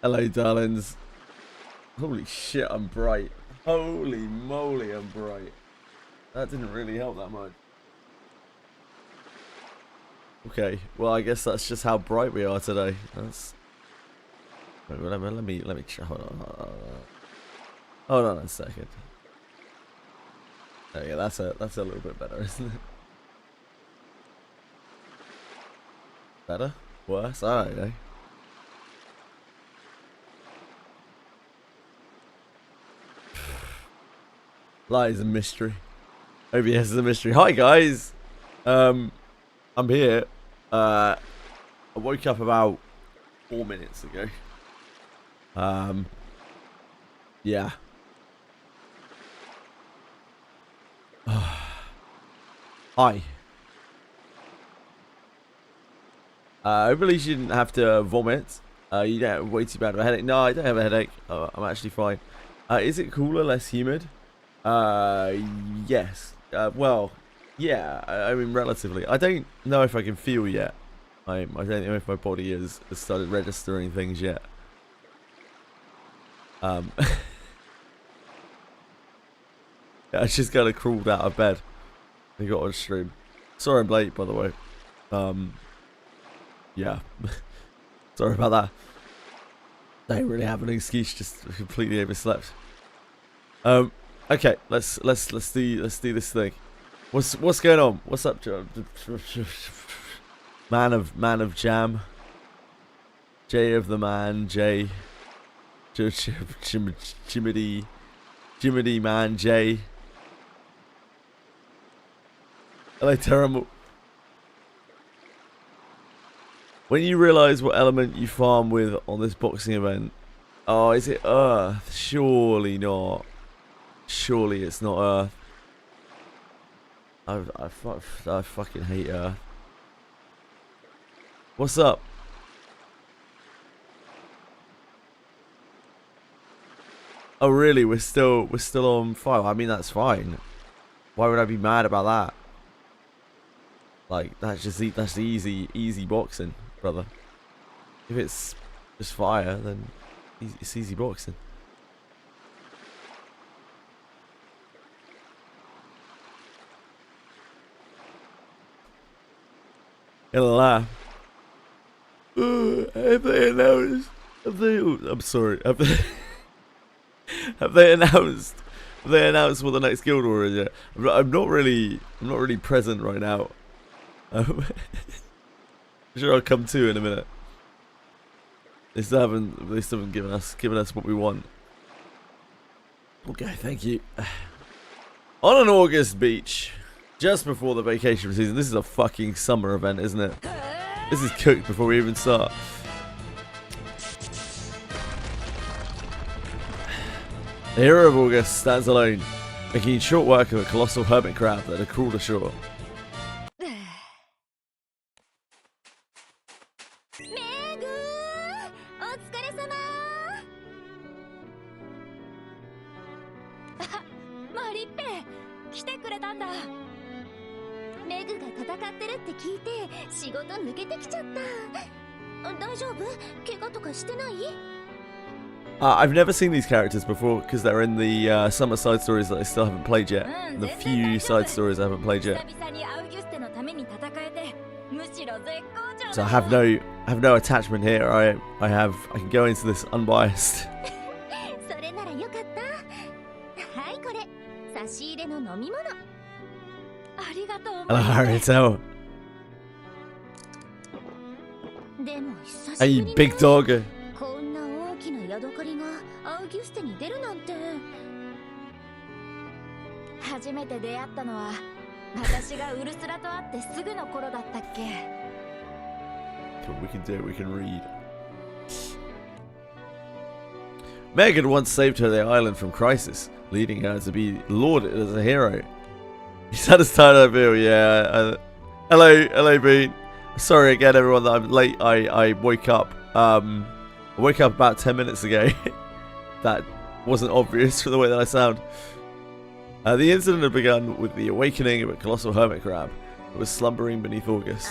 Hello, darlings. Holy shit, I'm bright. Holy moly, I'm bright. That didn't really help that much. Okay, well, I guess that's just how bright we are today. That's. Wait, let me try. Hold on a second. Oh yeah, that's a little bit better, isn't it? Better? Worse? I don't know. Light is a mystery. OBS is a mystery. Hi guys. I'm here. I woke up about 4 minutes ago. Yeah. Hi. Hopefully you didn't have to vomit. You don't have way too bad of a headache. No, I don't have a headache. I'm actually fine. Is it cooler, less humid? Yes. Well, yeah. I mean, relatively. I don't know if I can feel yet. I don't know if my body has started registering things yet. I just kind of crawled out of bed and got on stream. Sorry I'm late, by the way. Yeah. Sorry about that. I don't really have an excuse, just completely overslept. Okay, let's do this thing. What's going on? What's up, man of jam? J of the man, J. Jiminy man, J. Hello, terrible. When you realise what element you farm with on this boxing event, oh, is it Earth? Surely not. Surely it's not Earth. I fucking hate Earth. What's up? Oh really? We're still on fire. I mean, that's fine. Why would I be mad about that? Like, that's easy boxing, brother. If it's just fire, then it's easy boxing. Gonna laugh. Have they announced? I'm sorry. Have they announced? Have they announced what the next guild war is yet? I'm not really present right now. I'm sure I'll come to in a minute. They still haven't given us what we want. Okay, thank you. On an August beach, just before the vacation season. This is a fucking summer event, isn't it? This is cooked before we even start. The hero of August stands alone, making short work of a colossal hermit crab that had crawled ashore. I've never seen these characters before because they're in the summer side stories that I still haven't played yet. The few side stories I haven't played yet. So I have no attachment here. I can go into this unbiased. Hello, Harriet. Hey, you big dog. We can do it, we can read. Megan once saved her the island from crisis, leading her to be lauded as a hero. He's had his time over here, yeah. Hello, Bean. Sorry again, everyone, that I'm late. I woke up. I woke up about 10 minutes ago. That wasn't obvious from the way that I sound. The incident had begun with the awakening of a colossal hermit crab that was slumbering beneath August.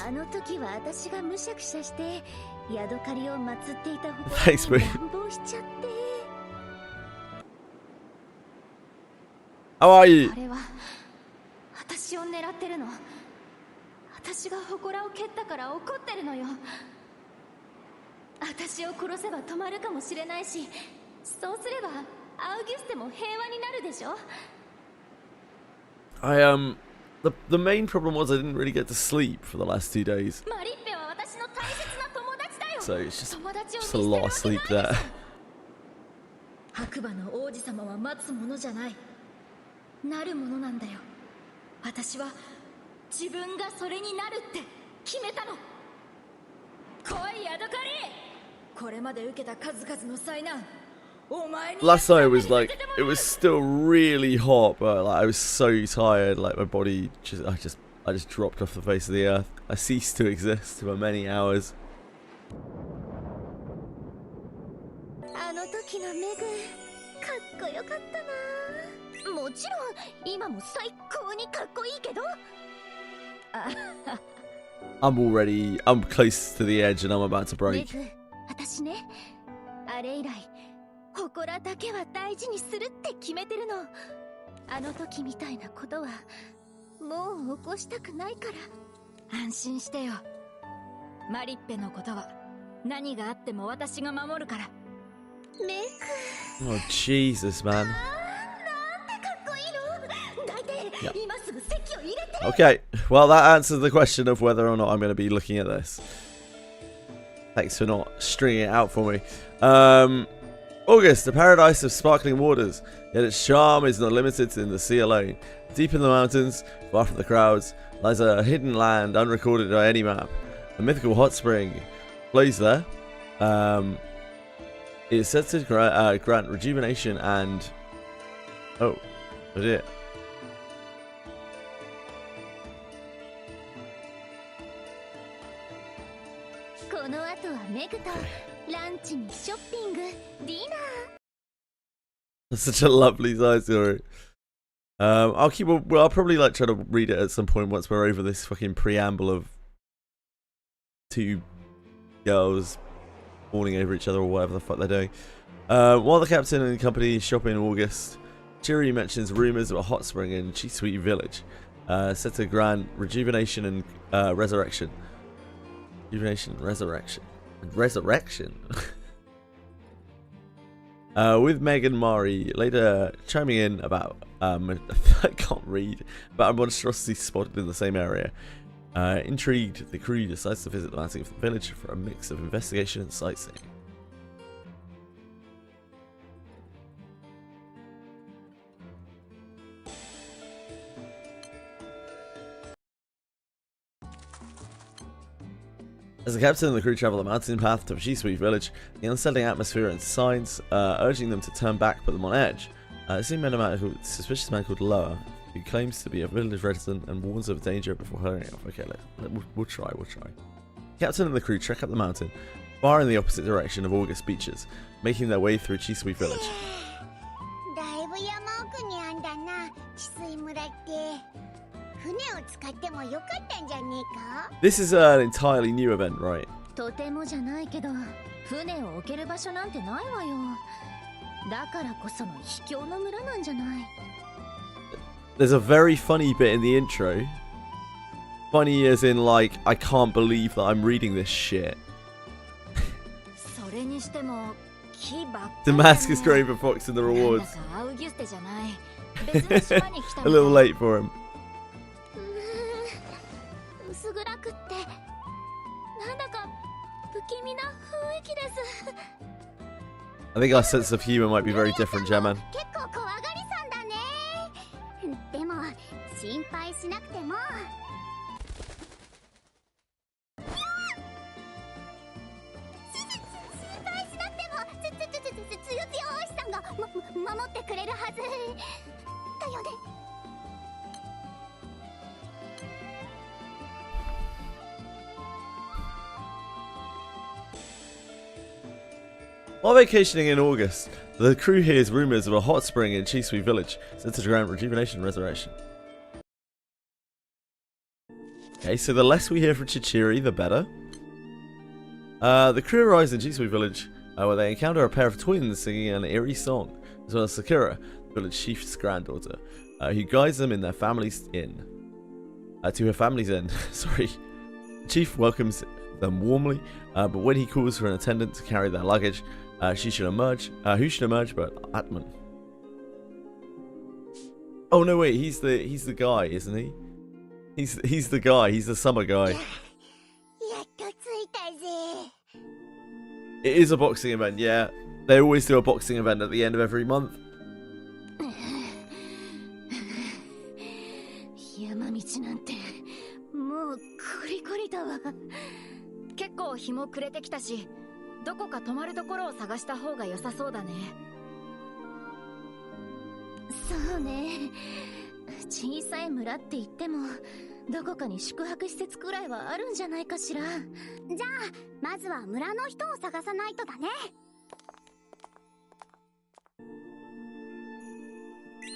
Thanks, boo. How are you? 私を狙ってるの。私が祠を蹴ったから怒ってるのよ。私を殺せば止まるかもしれないし、そうすればアウギュステも平和になるでしょ。The main problem was I didn't really get to sleep for the last 2 days. So it's just a lot of sleep there. 白馬の王子様は待つものじゃない。なるものなんだよ。私は自分がそれになるって決めたの。来いヤドカリ。これまで受けた数々の災難。Last night was like, it was still really hot, but like I was so tired, like my body I just dropped off the face of the earth. I ceased to exist for many hours. あの時のメグ、かっこよかったな。もちろん今も最高にかっこいいけど。I'm close to the edge and I'm about to break. 私ね、あれ以来祠だけは大事にするって決めてるの。あの時みたいなことはもう起こしたくないから。安心してよ。マリッペのことは何があっても私が守るから。メク。Oh Jesus, man. Okay, well that answers the question of whether or not I'm going to be looking at this. Thanks for not stringing it out for me. August, the paradise of sparkling waters, yet its charm is not limited in the sea alone. Deep in the mountains, far from the crowds, lies a hidden land unrecorded by any map. A mythical hot spring flows there. It is said to grant rejuvenation and... Oh, I did. That's such a lovely side story. I'll probably like try to read it at some point once we're over this fucking preamble of two girls falling over each other or whatever the fuck they're doing. While the captain and company shop in August, Chiri mentions rumors of a hot spring in Chisui Village, set to grant rejuvenation and resurrection. Rejuvenation, resurrection. With Meg and Mari later chiming in about I can't read, about a monstrosity spotted in the same area. Intrigued, the crew decides to visit the landscape of the village for a mix of investigation and sightseeing. As the captain and the crew travel the mountain path to Chisui Village, the unsettling atmosphere and signs urging them to turn back put them on edge. See a suspicious man called Loa, who claims to be a village resident and warns of danger before hurrying off. Okay, we'll try. The captain and the crew trek up the mountain, far in the opposite direction of August beaches, making their way through Chisui Village. This is an entirely new event, right? There's a very funny bit in the intro. Funny as in, like, I can't believe that I'm reading this shit. Damascus Graver Fox in the rewards. A little late for him. I think our sense of humor might be very different, Gemman. While vacationing in August, the crew hears rumors of a hot spring in Chisui Village, set to grant rejuvenation and resurrection. Okay, so the less we hear from Chichiri, the better. The crew arrives in Chisui Village, where they encounter a pair of twins singing an eerie song, as well as Sakura, the village chief's granddaughter, who guides them in their family's inn. To her family's inn, sorry. The chief welcomes them warmly, but when he calls for an attendant to carry their luggage, who should emerge but Atman. Oh no, wait, he's the guy, isn't he? He's the guy. He's the summer guy. It is a boxing event, yeah. They always do a boxing event at the end of every month. 山道なんてもうコリコリだわ。結構日も暮れてきたし、どこか泊まるところを探した方が良さそうだね。そうね。小さい村って言ってもどこかに宿泊施設くらいはあるんじゃないかしら。じゃあまずは村の人を探さないとだね。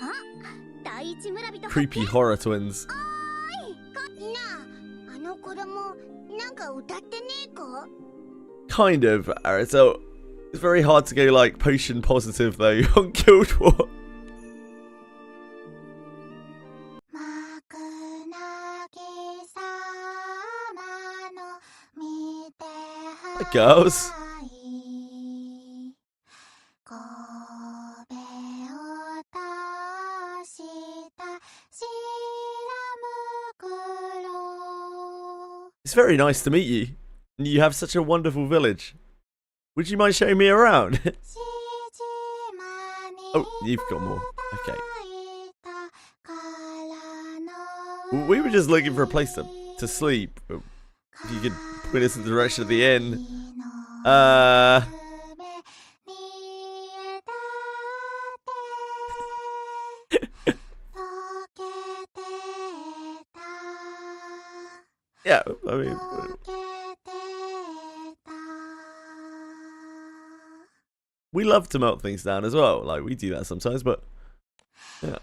あ、第一村人。Creepy horror twins. なあ、あの子供なんか歌ってねえか? Kind of. So it's very hard to go like potion positive though on Guild War. Hi, girls. It's very nice to meet you. You have such a wonderful village. Would you mind showing me around? Oh, you've got more. Okay. We were just looking for a place to sleep. If you could point us in the direction of the inn. Yeah, I mean... We love to melt things down as well. Like, we do that sometimes, but... Yeah.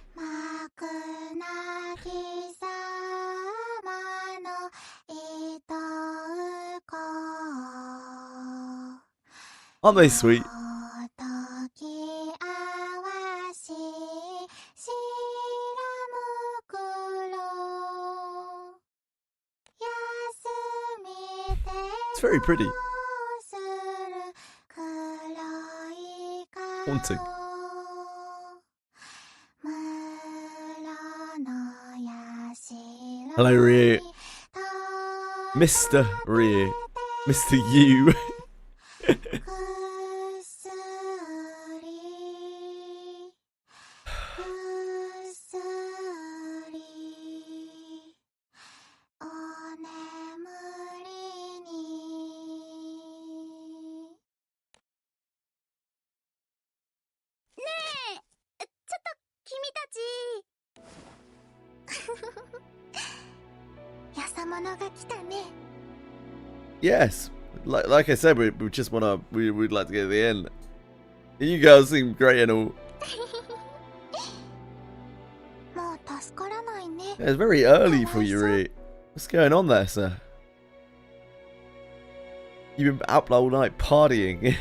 Aren't they sweet? It's very pretty. Haunting. Hello, Ryu. Mr. Ryu. Mr. U. Yes, like I said, we just we'd like to get to the end. You girls seem great and all. Yeah, it's very early for you, Rui. What's going on there, sir? You've been out all night partying.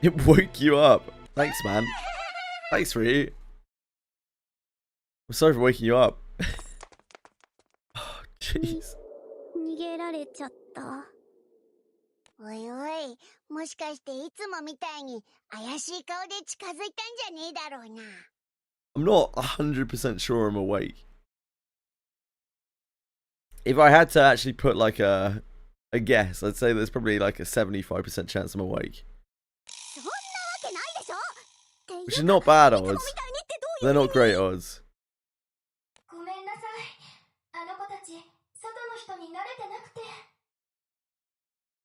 It woke you up. Thanks, man. Thanks, Rui. I'm sorry for waking you up. Oh, jeez. 逃げられちゃった。おいおい、もしかしていつもみたいに怪しい顔で近づいたんじゃねえだろうな。I'm not 100% sure I'm awake. If I had to actually put like a guess, I'd say there's probably like a 75% chance I'm awake. Which is not bad odds. They're not great odds.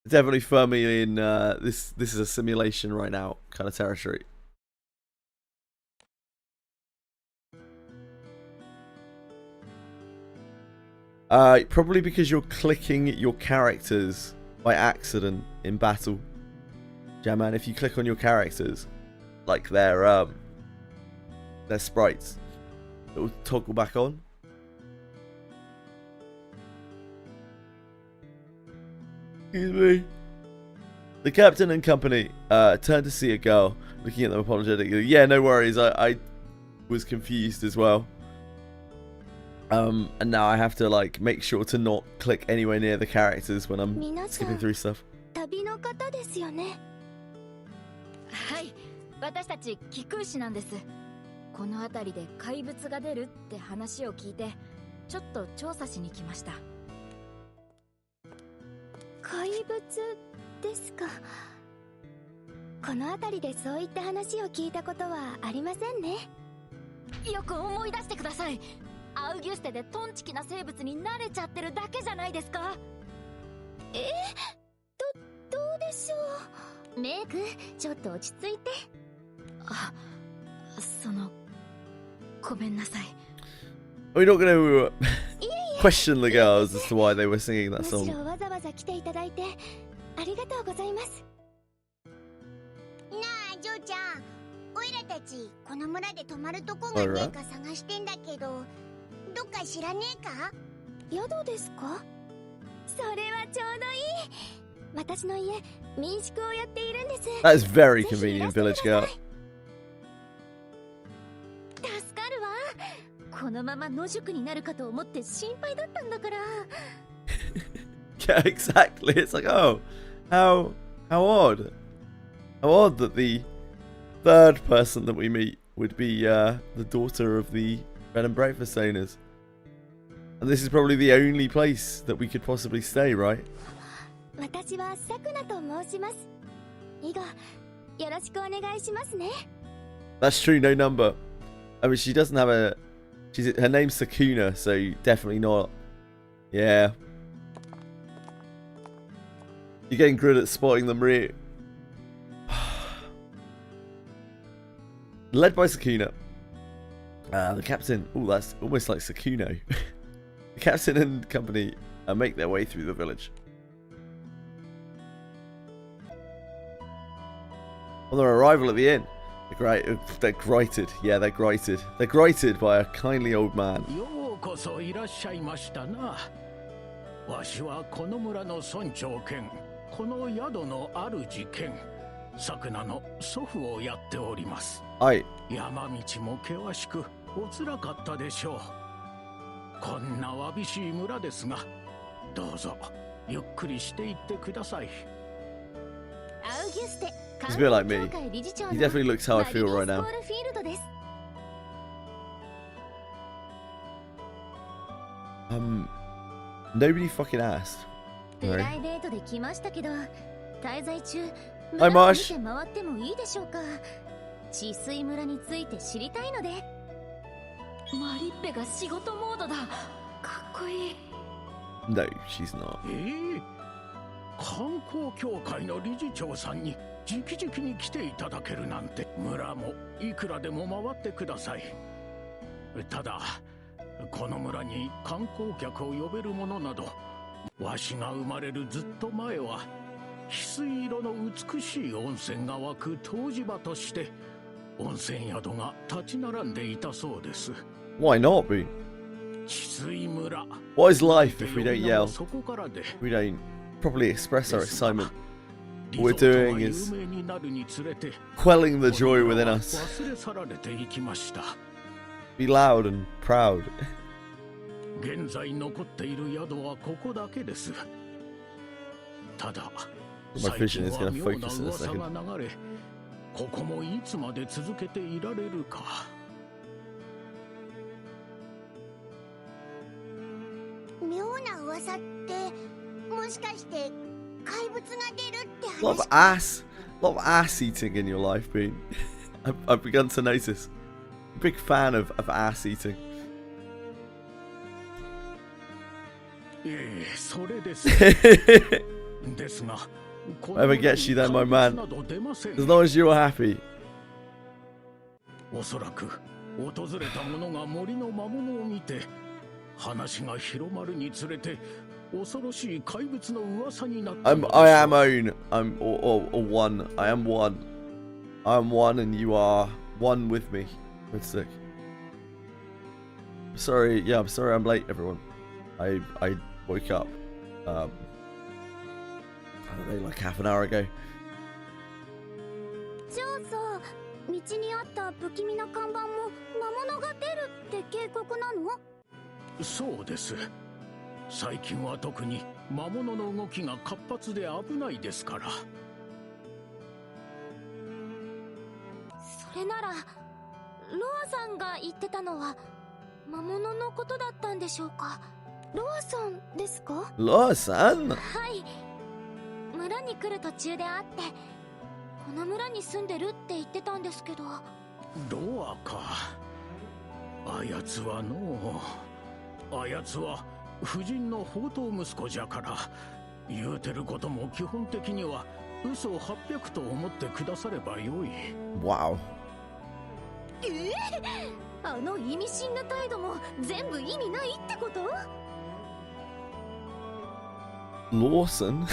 Definitely firmly in this is a simulation right now kind of territory. Probably because you're clicking your characters by accident in battle. Jamman, if you click on your characters, like their sprites, It will toggle back on. Excuse me. The captain and company turned to see a girl, looking at them apologetically. Yeah, no worries. I was confused as well. And now I have to like make sure to not click anywhere near the characters when I'm skipping through stuff. 旅の方ですよね。はい、私たち貴空士なんです。この辺りで怪物が出るって話を聞いて、ちょっと調査しに来ました。怪物ですか。この辺りでそういった話を聞いたことはありませんね。よく思い出してください。アウギュステでトンチキな生物に慣れちゃってるだけじゃないですか。どうでしょう。メイク、ちょっと落ち着いて。あ、ごめんなさい。We're not going to question the girls as to why they were singing that song. むしろわざわざ来ていただいてありがとうございます。なあ、ジョーちゃん。オイラたちこの村で泊まるとこがねえか探してんだけど、どっか知らねえか？宿ですか？それはちょうどいい。私の家、民宿をやっているんです。That is very convenient, village girl. 助かるわ。このまま野宿になるかと思って心配だったんだから。Yeah, exactly. It's like, oh, how odd. How odd that the third person that we meet would be the daughter of the bed and breakfast owners. And this is probably the only place that we could possibly stay, right? 私はサクナと申します。以後よろしくお願いしますね。That's true, no number. I mean, she doesn't have a... her name's Sakuna, so definitely not. Yeah. You're getting good at spotting them, Ryu. Led by Sakuna. The captain... Oh, that's almost like Sakuno. The captain and company make their way through the village. On their arrival at the inn, they're greeted. Yeah, they're greeted. They're greeted by a kindly old man. ようこそいらっしゃいましたな。わしはこの村の村長兼この宿の主兼サクナの祖父をやっております。はい。山道も険しくおつらかったでしょう。こんなわびしい村ですが、どうぞゆっくりしていってください。アウギュステ。He's a bit like me. He definitely looks how I feel right now. Nobody fucking asked. Right. Hi, Marsh. 治水村について知りたいので。マリッペが仕事モードだ。かっこいい。No, she's not. 観光協会の理事長さんに直々に来ていただけるなんて、村もいくらでも回ってください。ただこの村に観光客を呼べるものなど、わしが生まれるずっと前は翡翠色の美しい温泉が湧く湯治場として温泉宿が立ち並んでいたそうです。 Why not, Boone? 治水村。 What is life if we don't yell? We don't properly express our excitement. What we're doing is quelling the joy within us. Be loud and proud. 現在残っている宿はここだけです。ただ、 My vision is going to 最近 focus in a は妙な second. 噂が流れ、ここもいつまで続けていられるか。妙な噂って、もしかして怪物が出るって話？ A lot of ass eating in your life, Boone. I've begun to notice. Big fan of ass eating. それです。ですが、 Whatever gets you there, my man. As long as you're happy. おそらく訪れた者が森の魔物を見て、話が広まるにつれて恐ろしい怪物の噂になった。I am own. I'm or one. I am one. I am one, and you are one with me. Let's look. Sorry, yeah, I'm sorry I'm late, everyone. I woke up, I don't know, like half an hour ago. じゃあさ、道にあった不気味な看板も魔物が出るって警告なの？そうです。最近は特に魔物の動きが活発で危ないですから。それなら、ロアさんが言ってたのは魔物のことだったんでしょうか？ロアさんですか？ロアさん？はい。村に来る途中で会って、この村に住んでるって言ってたんですけど。ロアか。あやつはのう、あやつは夫人の宝刀息子じゃから、言うてることも基本的には嘘800と思ってくださればよい。Wow. あの意味深な態度も全部意味ないってこと？ Lawson?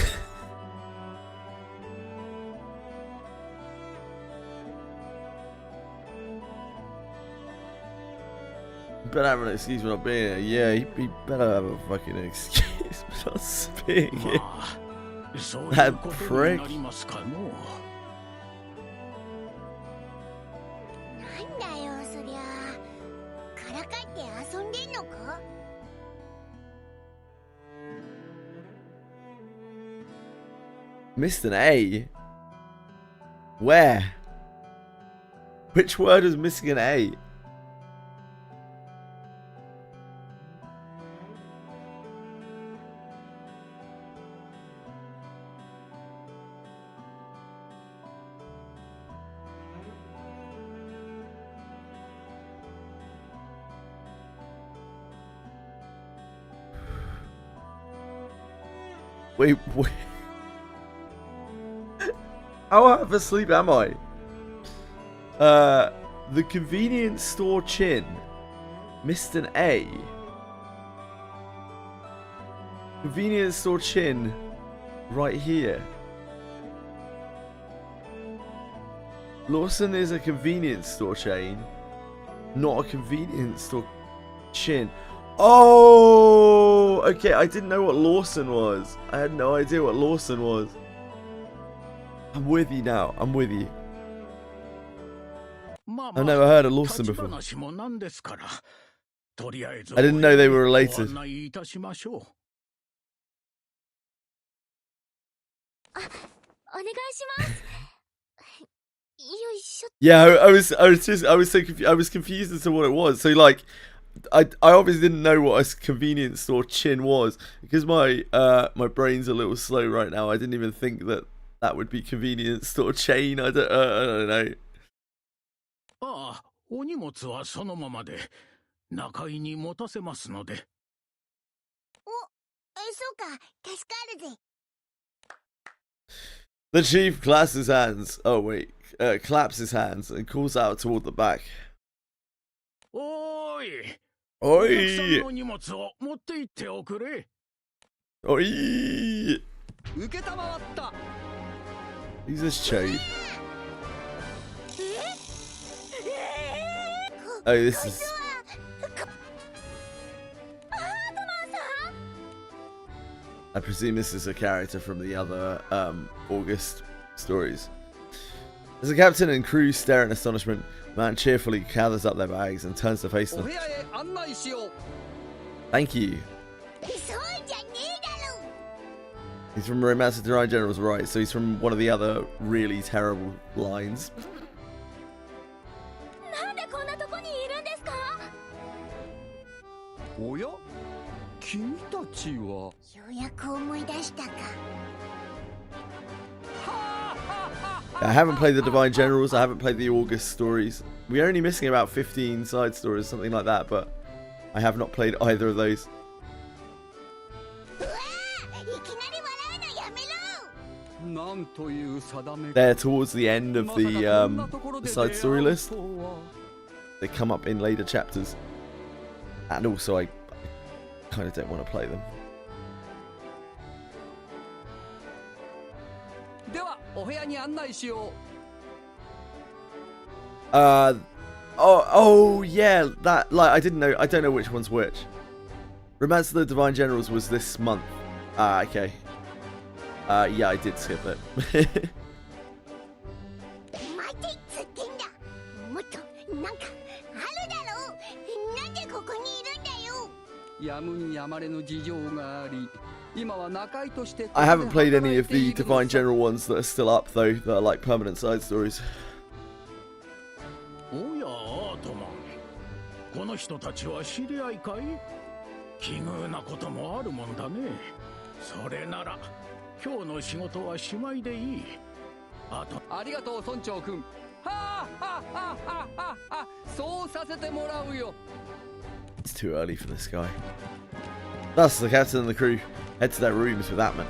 Better have an excuse for not being here. Yeah, he better have a fucking excuse for not speaking. That prick. なんだよそりゃ。からかって遊んでんのか？ Missed an A? Where? Which word is missing an A? Wait. How half asleep am I? The convenience store chin. Missed an A. Convenience store chin. Right here. Lawson is a convenience store chain. Not a convenience store chin. Oh, okay. I didn't know what Lawson was. I had no idea what Lawson was. I'm with you now. I'm with you. I've never heard of Lawson before. I didn't know they were related. Yeah, I was so confused. I was confused as to what it was. So like, I obviously didn't know what a convenience store chin was because my my brain's a little slow right now. I didn't even think that would be convenience store chain. I don't know. ああ、お荷物はそのままで中井に持たせますので。そうか、助かるぜ。 The chief claps his hands. Oh wait, claps his hands and calls out toward the back. おーい。おい。お客さんの荷物を持って行っておくれ。おい。受けたまわった。 He's a shade. Oh, this is. I presume this is a character from the other August stories. As the captain and crew stare in astonishment, the man cheerfully gathers up their bags and turns to face them. Thank you. He's from Romance of the Divine Generals, right? So he's from one of the other really terrible lines. I haven't played the Divine Generals, I haven't played the August stories. We're only missing about 15 side stories, something like that, but I have not played either of those. They're towards the end of the side story list. They come up in later chapters. And also I kind of don't want to play them. Oh, yeah, that, like, I don't know which one's which. Romance of the Divine Generals was this month. Ah, okay. Yeah, I did skip it. 待てっつってんだ。もっとなんかあるだろう。なんでここにいるんだよ。やむにやまれぬ事情があり、今は仲居として。 I haven't played any of the Divine General ones that are still up, though, that are like permanent side stories. おやアートマン、この人たちは知り合いかい？奇遇なこともあるもんだね。それなら今日の仕事はしまいでいい。あとありがとう村長くん。はあはあはあはあ、そうさせてもらうよ。 It's too early for this guy. Thus, the captain and the crew head to their rooms with Atman.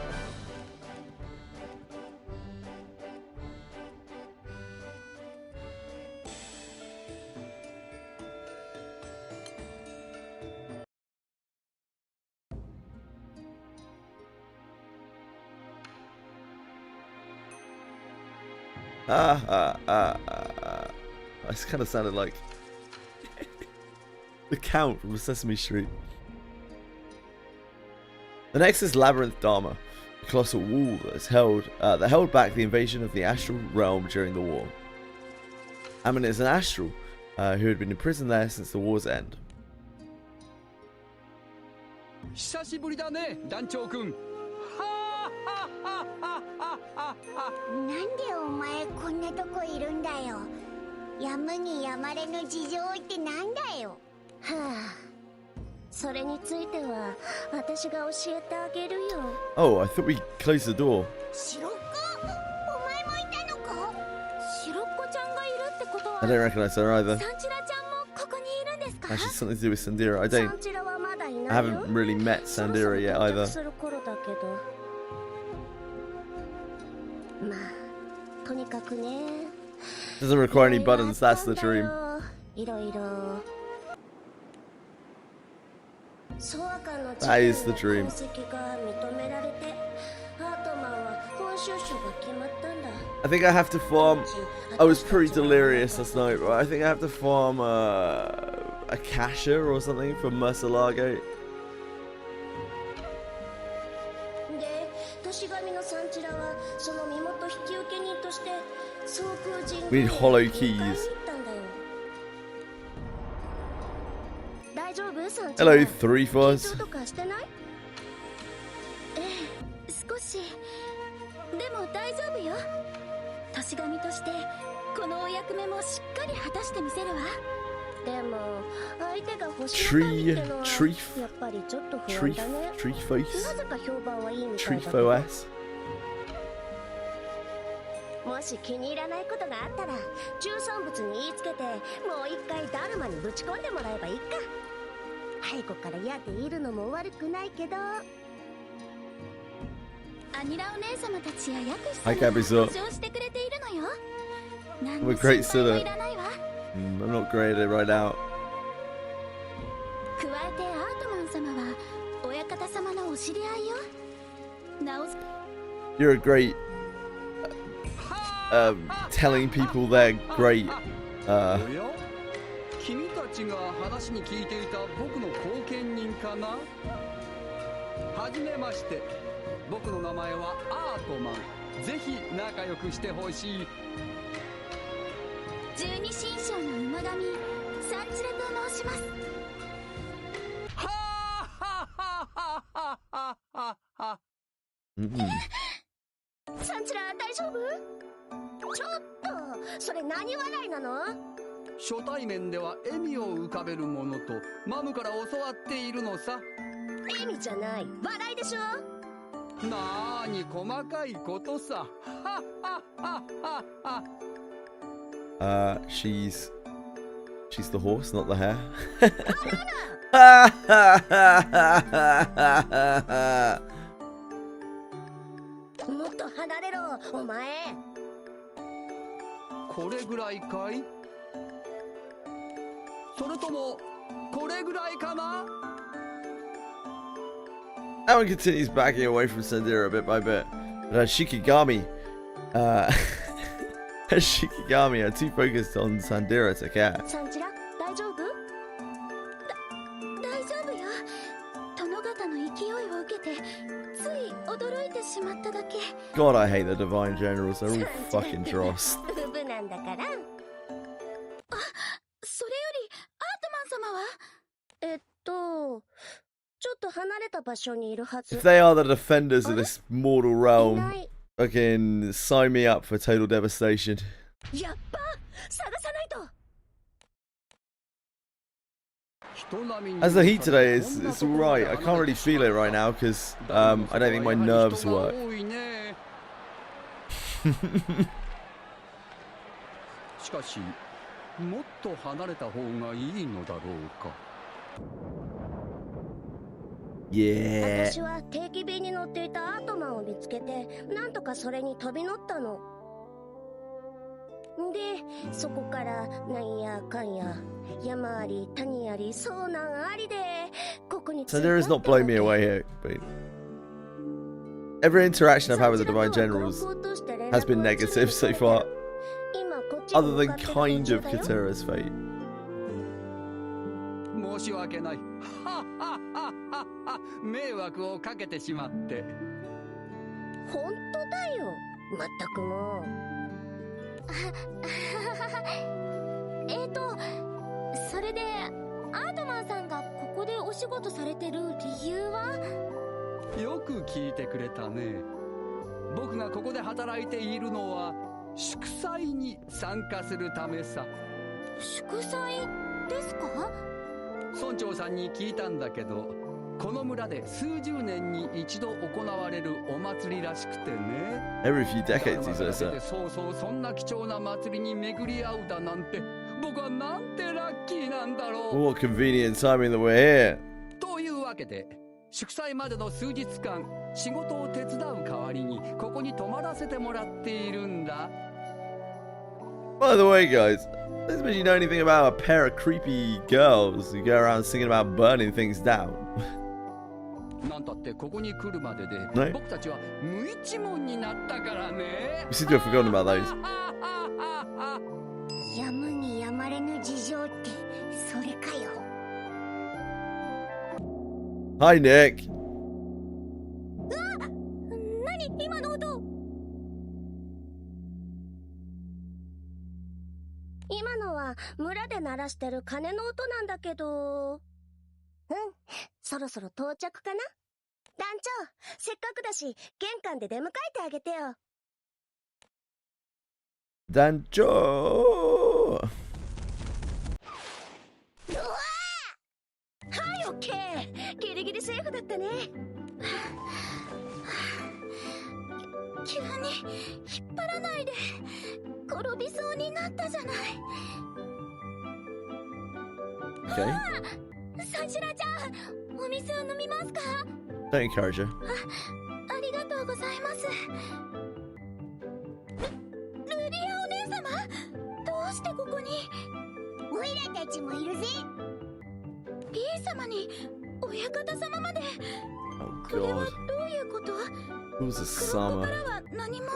This kind of sounded like the Count from Sesame Street. The next is Labyrinth Dharma, a colossal wall that held back the invasion of the astral realm during the war. Ammon is an astral who had been imprisoned there since the war's end. 久しぶりだね、団長くん。はあはあはあはあはあ。なんでお前こんなとこいるんだよ。やむにやまれぬ事情ってなんだよ。はあ、それについては私が教えてあげるよ。 Oh, I thought we closed the door. シロッコ、お前もいたのか？シロッコちゃんがいるってことは I don't recognize her either. サンチラちゃんもここにいるんですか？ Actually, something to do with Sandira. サンチラはまだいないよ。 I haven't really met Sandira yet either. する頃だけど、まあとにかくね。 Doesn't require any buttons, that's the dream. いろいろ。 That is the dream. I think I have to farm. I was pretty delirious last night, but I think I have to farm a cashier or something from Murcielago. We need hollow keys. Hello, Three Fuzz. 少しでも大丈夫よ。年神としてこのお役目もしっかり果たしてみせるわ。でも相手が星の神ってのはやっぱりちょっと不安だね。なぜか評判はいいみたいだけど。もし気に入らないことがあったら中産物に言いつけてもう一回ダルマにぶち込んでもらえばいいか。背後からやっているのも悪くないけど。アニラお姉様たちや薬師様が保証してくれているのよ。何の心配もいらないわ。I'm not great at it right now. 加えてアートマン様は親方様のお知り合いよ。なお You're a great telling people they're great. 君たちが話に聞いていた僕の後見人かな。はじめまして、僕の名前はアートマン。ぜひ仲良くしてほしい。十二神将の馬神サンチラと申します。はあはあはあはあはあ。サンチラ大丈夫？ちょっとそれ何笑いなの？初対面では笑みを浮かべるものとマムから教わっているのさ。笑みじゃない、笑いでしょ。なーに細かいことさ。ははははは。She's the horse, not the hare. もっと離れろ、お前。これぐらいかい？それともこれぐらいかな？ Alan continues backing away from Sandira bit by bit, but as Shikigami Shikigami are too focused on Sandira to care. サンチラ、大丈夫？大丈夫よ。殿方の勢いを受けて、つい驚いてしまっただけ。God, I hate the Divine Generals. They're all fucking dross. ウブなんだから。それより、アートマン様は？ちょっと離れた場所にいるはず。 If they are the defenders of this mortal realm, fucking sign me up for total devastation. やっぱ探さないと。 As the heat today is, it's alright. I can't really feel it right now because I don't think my nerves work. しかしもっと離れた方がいいのだろうか。 Yeah. 私は定期便に乗っていたアートマンを見つけて、なんとかそれに飛び乗ったの。で、そこからなんやかんや、山あり谷あり遭難ありでここに着いた。 Sandira has not blown me away here, but every interaction I've had with the Divine Generals has been negative so far, other than kind of Katera's fate. 申し訳ない。迷惑をかけてしまって。本当だよ。まったくもう。それでアートマンさんがここでお仕事されてる理由は？よく聞いてくれたね。僕がここで働いているのは祝祭に参加するためさ。祝祭ですか？村長さんに聞いたんだけど、この村で数十年に一度行われるお祭りらしくてね。 Every few decades, he says that. そうそう、そんな貴重な祭りに巡り合うだなんて、僕はなんてラッキーなんだろう。 What convenient timing that we're here. というわけで、祝祭までの数日間、仕事を手伝う代わりにここに泊まらせてもらっているんだ。 By the way, guys, doesn't mean you know anything about a pair of creepy girls who go around singing about burning things down. なんたってここに来るまでで、ね僕たちは無一文になったからね。 We seem to have forgotten about those. やむにやまれぬ事情ってそれかよ。 Hi, Nick. 何今の音？今のは村で鳴らしてる鐘の音なんだけど。そろそろ到着かな。団長、せっかくだし玄関で出迎えてあげてよ。 Danjo. はい、オッケー。ギリギリセーフだったね。急に引っ張らないで。転びそうになったじゃない。 Okay. サジラちゃん、お水を飲みますか？ Don't encourage her. ありがとうございます。ルリアお姉様、どうしてここに？オイラたちもいるぜ。 P 様に親方様まで。 Oh これは God. どういうこと？ It was a フロント summer. からは何も。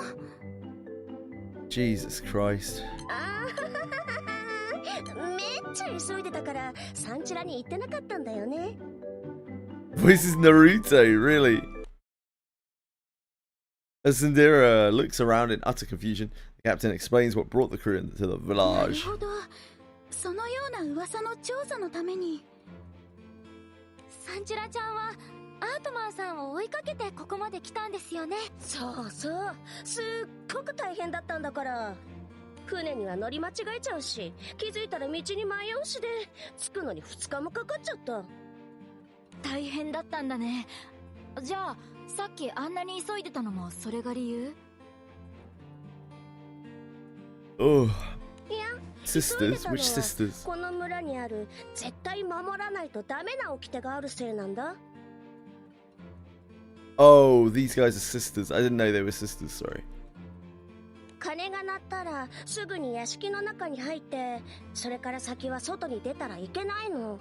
Jesus Christ. めっちゃ急いでたからサンチラに行ってなかったんだよね。 This is Naruto, really. As Sandira looks around in utter confusion, the captain explains what brought the crew into the なる village. ほど。そのような噂の調査のために。サンチラちゃんはアートマンさんを追いかけてここまで来たんですよね。そうそう、すっごく大変だったんだから。船には乗り間違えちゃうし、気づいたら道に迷うしで着くのに2日もかかっちゃった。大変だったんだね。じゃあさっきあんなに急いでたのもそれが理由？ Oh, いや、 sisters? Which sisters? この村にある絶対守らないとダメな掟があるせいなんだ。 Oh, these guys are sisters. I didn't know they were sisters, sorry. 鐘が鳴ったらすぐに屋敷の中に入って、それから先は外に出たらいけないの。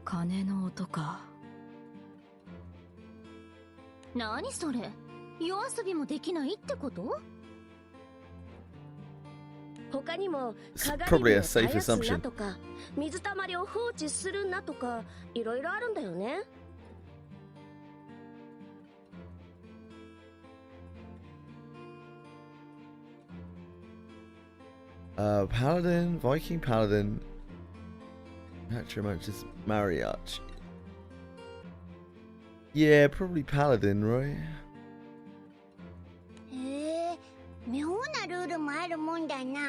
鐘の音か。何それ？夜遊びもできないってこと？他にも It's 鏡 probably で a 絶 safe やすな assumption. とか水たまりを放置するなとかいろいろあるんだよね。Paladin, Viking Paladin, Matriarch's Mariachi. Yeah, probably Paladin, right? へえ、妙なルールもあるもんだな。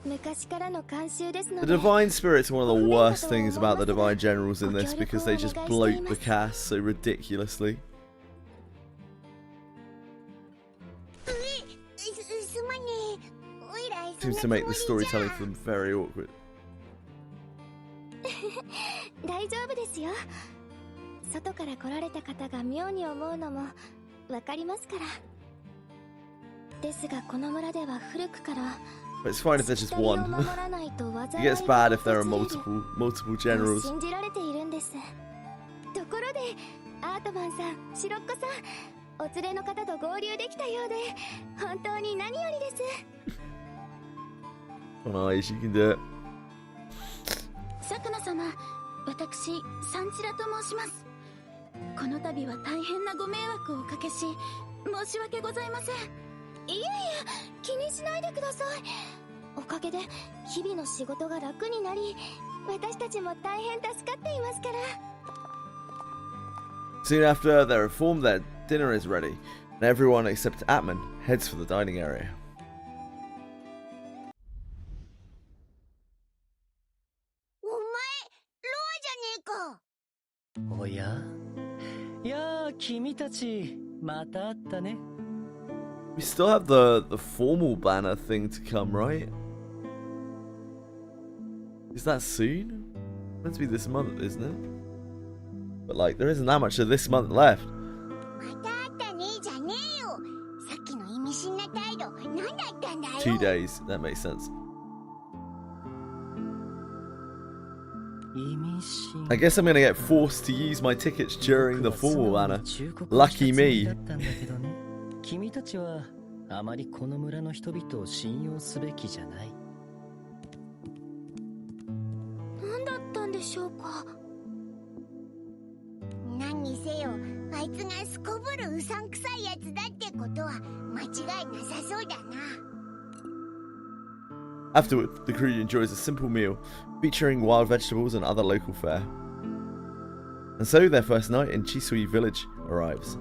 昔からの慣習ですの The で。 Divine Spirit's one of the worst things about the Divine Generals in this because they just bloat the cast so ridiculously. すまねえ。おいら Seems to make the storytelling for them very awkward. 大丈夫ですよ。外から来られた方が妙に思うのもわかりますから。ですがこの村では古くから But it's fine if there's just one. It gets bad if there are multiple generals. 信じられているんです。ところでアートマンさん、シロッコさん、お連れの方と合流できたようで本当に何よりです。 Nice, you can do it. 佐久間様、私サンチラと申します。この度は大変なご迷惑をおかけし申し訳ございません。いえいえ、気にしないでください。おかげで日々の仕事が楽になり、私たちも大変助かっていますから。 Soon after they're informed that dinner is ready, and everyone except Atman heads for the dining area. お前、ロアじゃねえか。おや、いやー、君たちまた会ったね。 We still have the formal banner thing to come, right? Is that soon? Meant to be this month, isn't it? But like, there isn't that much of this month left. また会ったねえじゃねえよ。さっきの意味深な態度、何だったんだよ。 2 days, that makes sense. 意味深。 I guess I'm gonna get forced to use my tickets during the formal banner. Lucky me. だったんだけどね。君たちはあまりこの村の人々を信用すべきじゃない。何だったんでしょうか。何にせよ、あいつがすこぶるうさんくさいやつだってことは間違いなさそうだな。 Afterward, the crew enjoys a simple meal featuring wild vegetables and other local fare. And so their first night in Chisui Village arrives.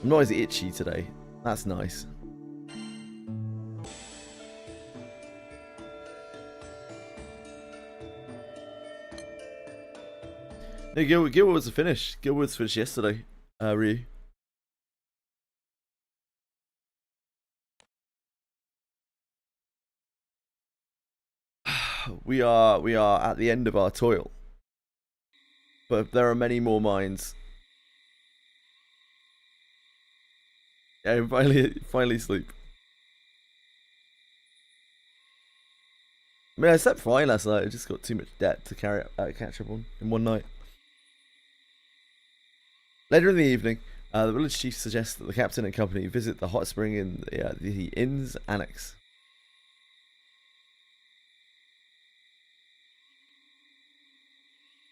I'm not as itchy today. That's nice. No, Guildwood was finished. Guildwood's finished yesterday. Ryu. We are at the end of our toil. But there are many more mines. Yeah, finally sleep. I mean, I slept fine last night. I just got too much debt to catch up on in one night. Later in the evening, the village chief suggests that the captain and company visit the hot spring in the inn's annex.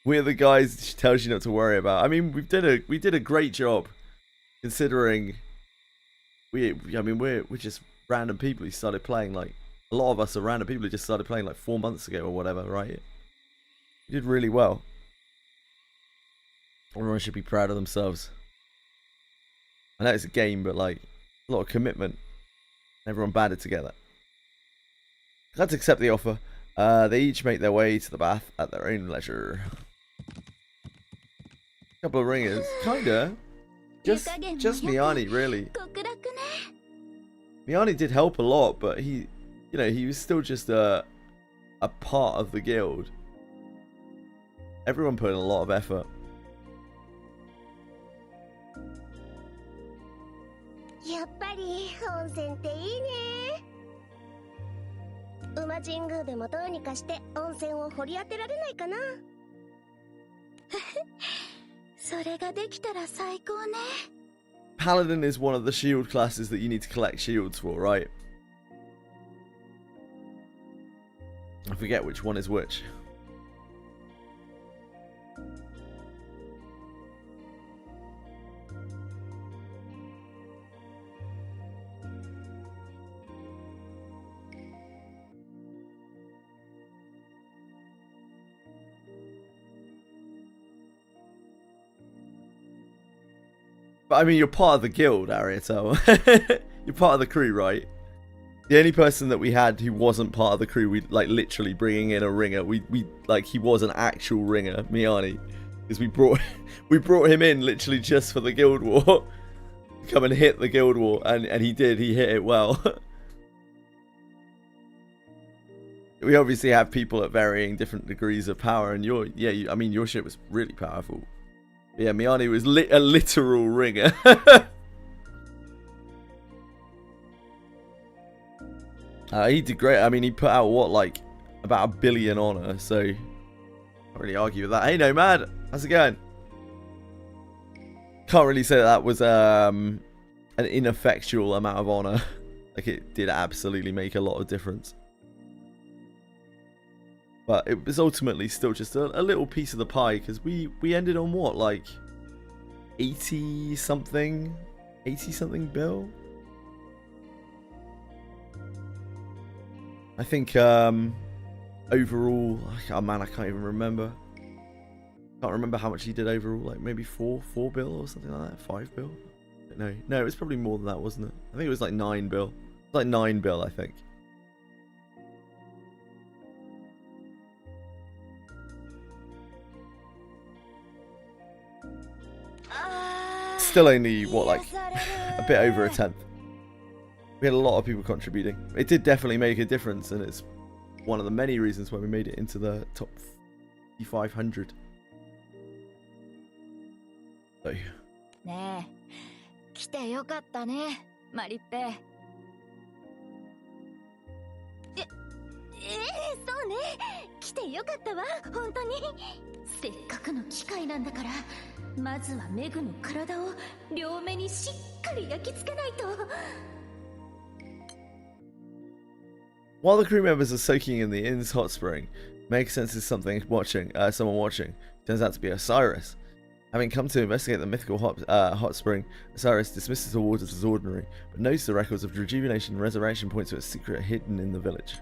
We're the guys she tells you not to worry about. I mean, we did a great job, considering we're just random people who started playing, like, a lot of us are random people who just started playing like 4 months ago or whatever, right? We did really well. Everyone should be proud of themselves. I know it's a game, but like, a lot of commitment. Everyone banded together. Glad to accept the offer. They each make their way to the bath at their own leisure. Couple of ringers, kinda. Just Miyani, really. Miyani did help a lot, but he was still just a part of the guild. Everyone put in a lot of effort. やっぱり温泉っていいね。馬神宮でもどうにかして温泉を掘り当てられないかな。それができたら最高ね。 Paladin is one of the shield classes that you need to collect shields for, right? I forget which one is which. But I mean, you're part of the guild, Ariato. You're part of the crew, right? The only person that we had who wasn't part of the crew, we like literally bringing in a ringer. We like he was an actual ringer, Miani, because we brought him in literally just for the guild war. Come and hit the guild war, and he did. He hit it well. We obviously have people at varying different degrees of power, and I mean, your shit was really powerful. Yeah, Miani was a literal ringer. He did great. I mean, he put out what, like about 1 billion honor, so can't really argue with that. Hey, Nomad, how's it going? Can't really say that was an ineffectual amount of honor. Like, it did absolutely make a lot of difference. But it was ultimately still just a little piece of the pie, because we ended on what, like 80 something bill? I think overall, oh man, I can't even remember. Can't remember how much he did overall, like maybe 4 bill or something like that, 5 bill? No, it was probably more than that, wasn't it? I think it was like 9 bill. It was like 9 bill, I think. Still only, what, like a bit over a tenth. We had a lot of people contributing. It did definitely make a difference, and it's one of the many reasons why we made it into the top 500. So. ねえ、来てよかったね、マリッペ。そうね、来てよかったわ、本当に。せっかくの機会なんだから、まずはメグの体を両目にしっかり焼き付けないと。While the crew members are soaking in the inn's hot spring, Meg senses someone watching. Turns out to be Osiris. Having come to investigate the mythical hot spring, Osiris dismisses the waters as ordinary, but knows the records of rejuvenation and resurrection point to a secret hidden in the village.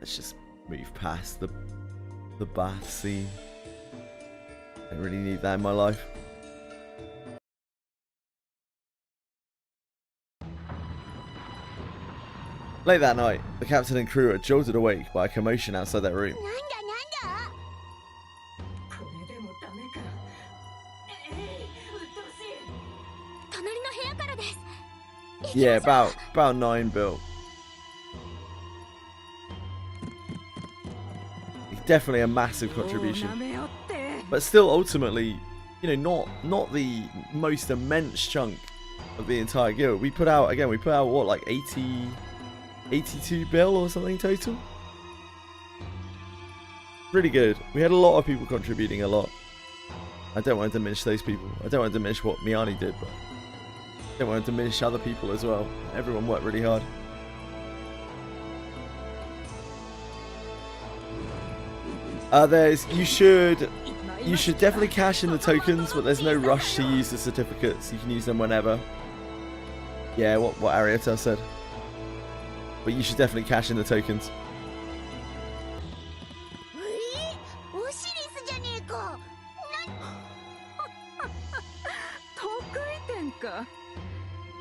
Let's just move past the bath scene. I don't really need that in my life. Late that night, the captain and crew are jolted awake by a commotion outside their room. Yeah, about 9 bill. Definitely a massive contribution, but still ultimately, you know, not the most immense chunk of the entire guild. We put out what, like 82 bill or something total. Pretty good. We had a lot of people contributing a lot. I don't want to diminish those people. I don't want to diminish what Miani did, but I don't want to diminish other people as well. Everyone worked really hard. You should definitely cash in the tokens, but there's no rush to use the certificates. You can use them whenever. Yeah, what Arietta said. But you should definitely cash in the tokens.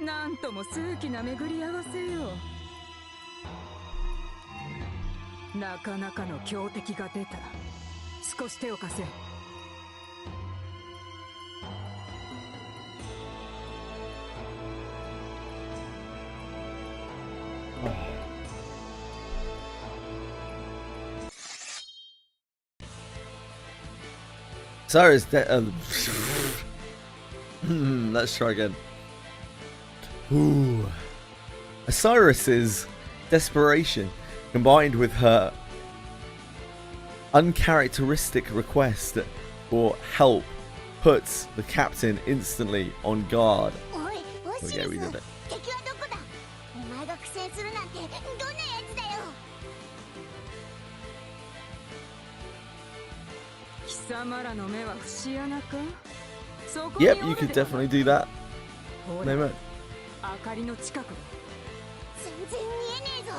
なんとも数奇な巡り合わせよ。なかなかの強敵が出た。少し手を貸せ。Cyrus, let's try again. Ooh. Osiris's desperation, combined with her uncharacteristic request for help, puts the captain instantly on guard. おい、ウォシ Okay, ウ we ス did it. 敵はどこだ。お前が苦戦するなんてどんなやつだよ。貴様らの目は節穴か。そこに Yep, you could definitely do that. ほ No ら man. 明かりの近くだ。全然見えねえぞ。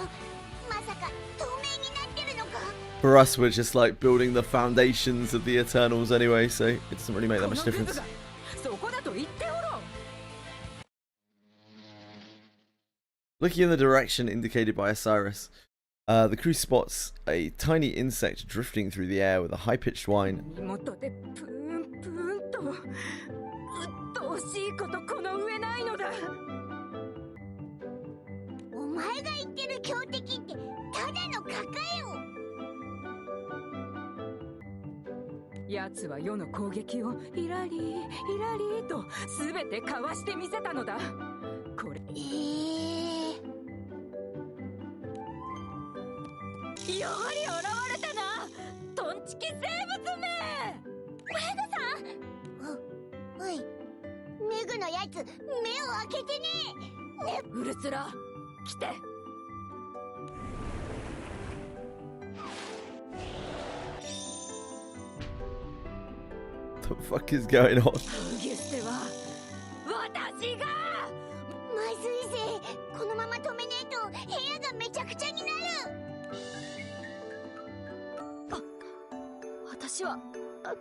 まさか透明になってるのか。 For us, we're just like building the foundations of the Eternals anyway, so it doesn't really make that こ much のクズ difference. がそこだと言っておろう。 Looking in the direction indicated by Osiris, the crew spots a tiny insect drifting through the air with a high-pitched whine. 元でプーンプーンとうっとうしいことこの上ないのだ。お前が言ってる強敵ってただの蚊かよ。奴は世の攻撃をヒラリーヒラリーと全てかわしてみせたのだ。これやはり現れたな、トンチキ生物め。おい、メグのやつ目を開けてね。ウルスラ来て。 What the fuck is going on? ギュステは私が。まずいぜ。このまま止めねえと部屋がめちゃくちゃになる。私は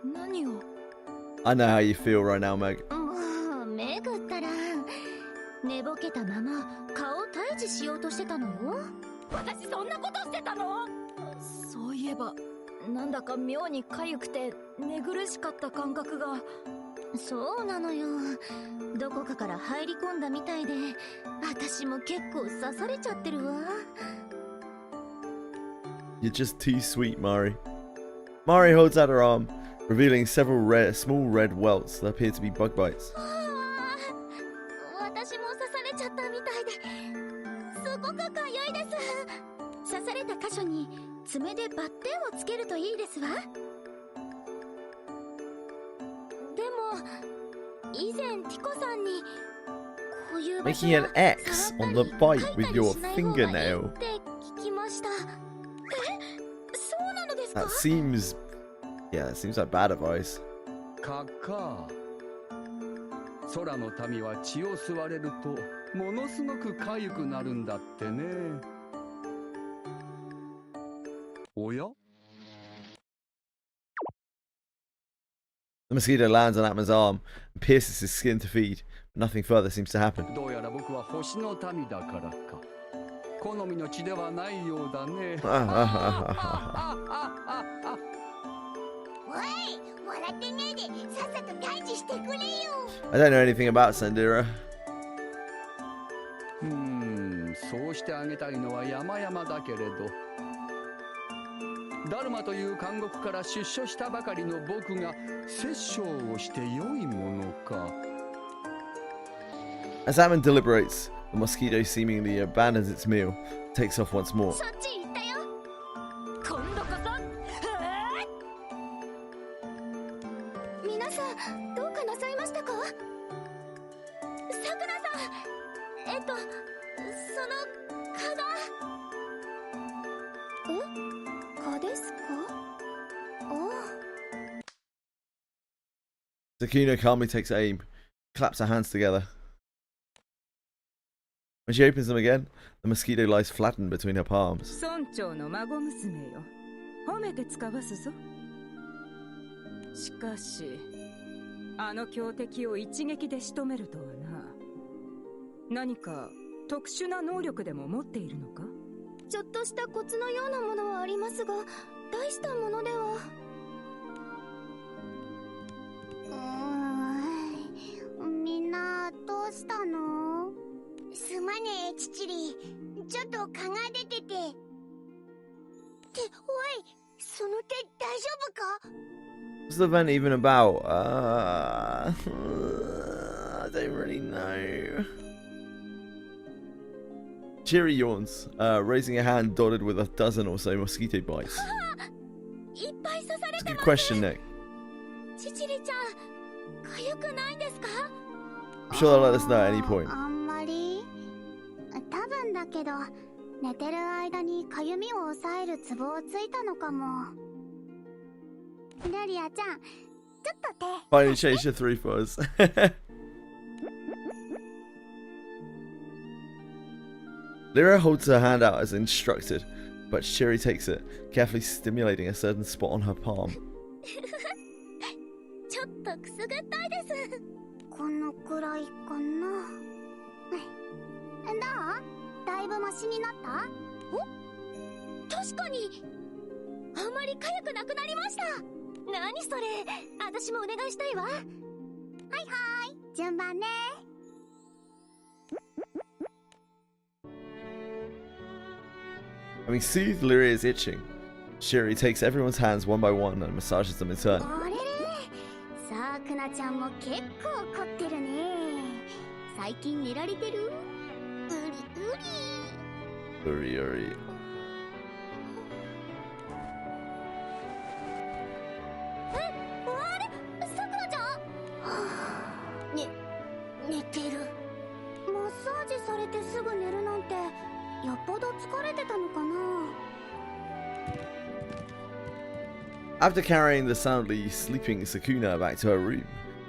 何を。 I know how you feel right now, Meg. もうめぐったら寝ぼけたまま顔を退治しようとしてたのよ。私そんなことしてたの？そういえばなんだか妙に痒くて寝苦しかった感覚が。そうなのよ、どこかから入り込んだみたいで私も結構刺されちゃってるわ。 You're just too sweet, Mari. Mari holds out her arm, revealing several small red welts that appear to be bug bites. 私も刺されちゃったみたいですごく痒いです。刺された箇所に爪でバッテンをつけるといいですわ。でも以前ティコさんにこういう場所 Making は an X on the bite with your 書いたりしない方がいい fingernail. って聞きました。そうなのですか？ That seems... Yeah, that seems like bad advice. カカ空の民は血を吸われるとものすごく痒くなるんだってね。おや？ The mosquito lands on Atman's arm and pierces his skin to feed. Nothing further seems to happen. どうやら僕は星の民だからか。好みの血ではないようだね。おい、笑ってねえでさっさと退治してくれよ。 I don't know anything about Sandura. そうしてあげたいのは山々だけれど。ダルマという監獄から出所したばかりの僕が殺生をして良いものか。 As Atman deliberates, the mosquito seemingly abandons its meal, takes off once more. そっち行ったよ。今度こそ。皆さんどうかなさいましたか？さくらさん、その蚊が。蚊ですか？ああ。 Sakuna calmly takes aim, claps her hands together. When she opens them again, the mosquito lies flattened between her palms. 村長の孫娘よ、褒めて使わすぞ。しかしあの強敵を一撃で仕留めるとはな。何か特殊な能力でも持っているのか？ちょっとしたコツのようなものはありますが、大したものでは。みんなどうしたの？すまねえ、チチリ。ちょっと蚊が出てて。って、おい、その手大丈夫か？ What's the event even about? I don't really know. Chiri yawns, raising a hand dotted with a dozen or so mosquito bites. いっぱい刺され It's a て good ます question, Nick. チチリちゃん痒くないんですか I'm sure they'll let us know at any point. あんまり多分だけど寝てる間にかゆみを抑えるツボをついたのかも。ルリアちゃん、ちょっと手。 Finally changed your 3 fuzz. Lyra holds her hand out as instructed, but Chiri takes it, carefully stimulating a certain spot on her palm. ちょっとくすぐったいです。このくらいかな。どう？だいぶマシになった？確かにあんまり痒くなくなりました。何それ、私もお願いしたいわ。はいはい、順番ね。Having soothed Lyria's itching, Chiri takes everyone's hands one by one and massages them in turn. あれれ、さあくなちゃんも結構凝ってるね。最近寝られてる？うりうり。 Uri uri. あれ、さくらちゃん？寝てる。マッサージされてすぐ寝るなんて、よっぽど疲れてたのかな。 After carrying the soundly sleeping Sakuna back to her room,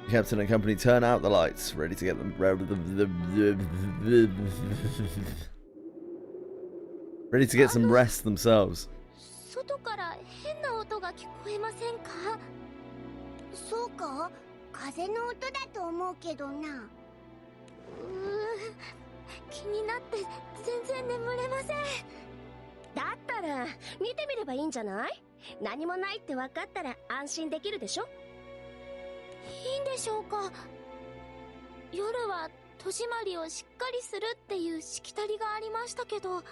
the captain and company turn out the lights, ready to get them ready to get some rest themselves. 外から変な音が聞こえませんか？そうか？風の音だと思うけどな。気になって全然眠れません。だったら見てみればいいんじゃない？何もないって分かったら安心できるでしょ？いいんでしょうか？夜は戸締まりをしっかりするっていうしきたりがありましたけど。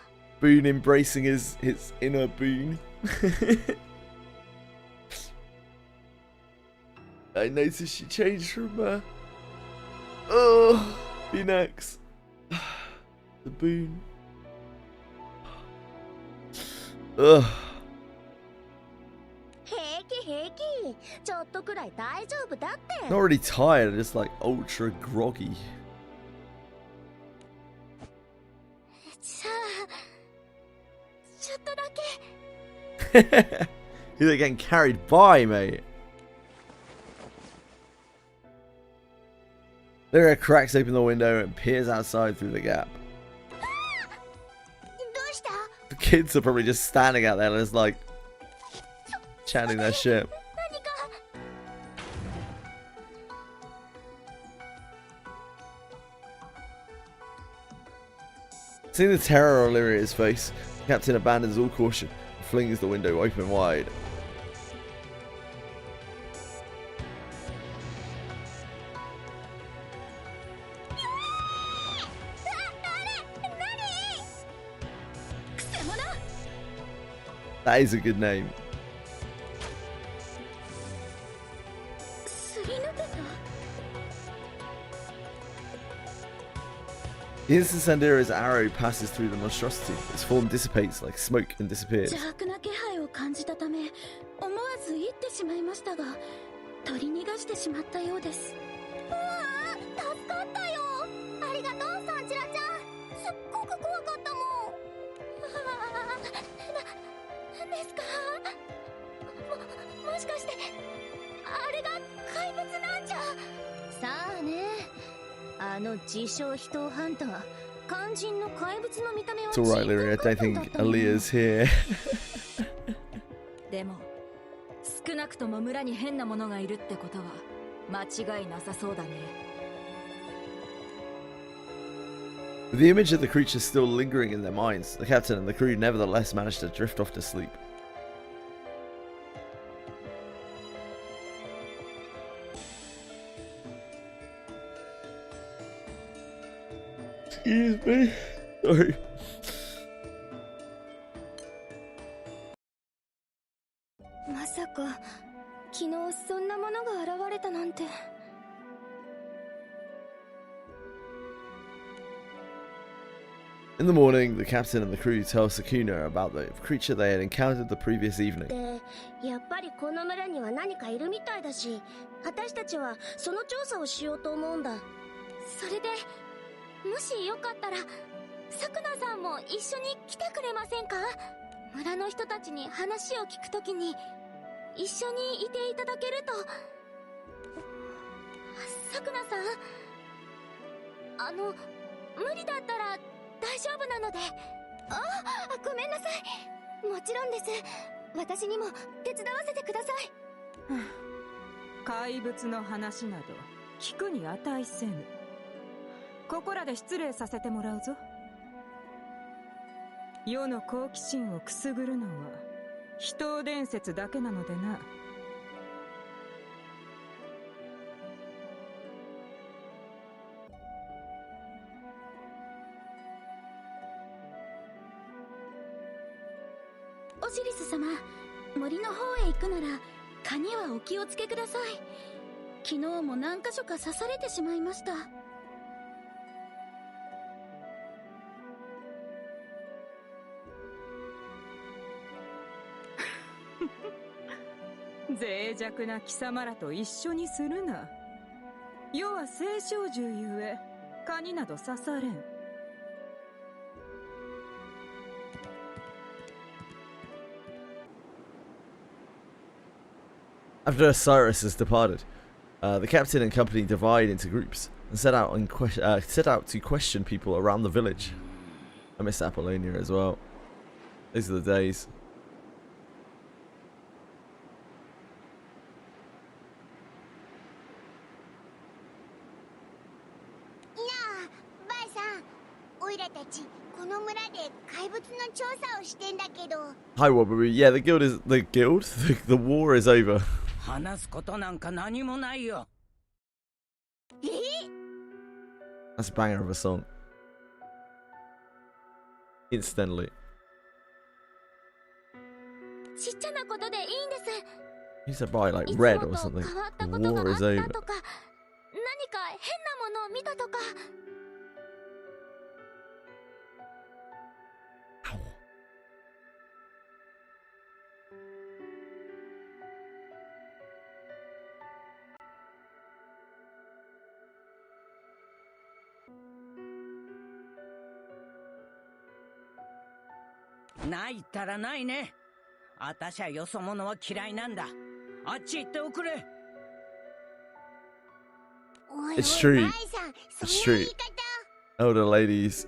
Boone embracing his inner Boone. I noticed she changed from Phoenix. The Boone. Ugh. 平気平気。ちょっとくらい大丈夫だって。 Not really tired, just like ultra groggy. じゃあちょっとだけ。 You're getting carried by, mate. Lyra cracks open the window and peers outside through the gap. どうした？ The kids are probably just standing out there and just like chanting their shit. 何か。 Seeing the terror on Lyria's face, the captain abandons all caution and flings the window open wide. That is a good name. すり抜けた。 The instant Sandira's arrow passes through the monstrosity, its form dissipates like smoke and disappears. 邪悪な気配を感じたため、思わず言ってしまいましたが、取り逃がしてしまったようです。うわあ、助かったよ。ありがとう、サンチラちゃん。すっごく怖かったもん。ですか？もしかしてあれが怪物なんじゃ。さあね、あの自称人ハンター、肝心の怪物の見た目は It's alright, Lyria. I don't think Aaliyah's here. でも少なくとも村に変なものがいるってことは間違いなさそうだね。 With the image of the creature still lingering in their minds, the captain and the crew nevertheless managed to drift off to sleep. Excuse me. Sorry. まさか昨日そんなものが現れたなんて。In the morning, the captain and the crew tell Sakuna about the creature they had encountered the previous evening. で、やっぱりこの村には何かいるみたいだし、私たちはその調査をしようと思うんだ。それでもしよかったらさくなさんも一緒に来てくれませんか？村の人たちに話を聞くときに一緒にいていただけると。さくなさん、無理だったら大丈夫なので。ごめんなさい。もちろんです。私にも手伝わせてください。怪物の話など聞くに値せぬ。ここらで失礼させてもらうぞ。世の好奇心をくすぐるのは秘湯伝説だけなのでな。オシリス様、森の方へ行くなら蚊にはお気をつけください。昨日も何箇所か刺されてしまいました。脆弱な貴様らと一緒にするな。世は青少獣ゆえ蚊になど刺されん。After Cyrus has departed, the captain and company divide into groups and set out to question people around the village. I miss Apollonia as well. Those are the days. オイラたちこの村で怪物の調査をしてんだけど。Hi, Wobbery. Yeah, the guild is the guild. The war is over. 話すことなんか何もないよ。That's a banger of a song. Instantly. ちっちゃなことでいいんです。 He said by like red or something. 変わった The ことが war あ is っ over. たとか、何か変なものを見たとか。ないったらないね。あたしゃよそ者は嫌いなんだ。あっち行っておくれ。It's true. It's true. Elder ladies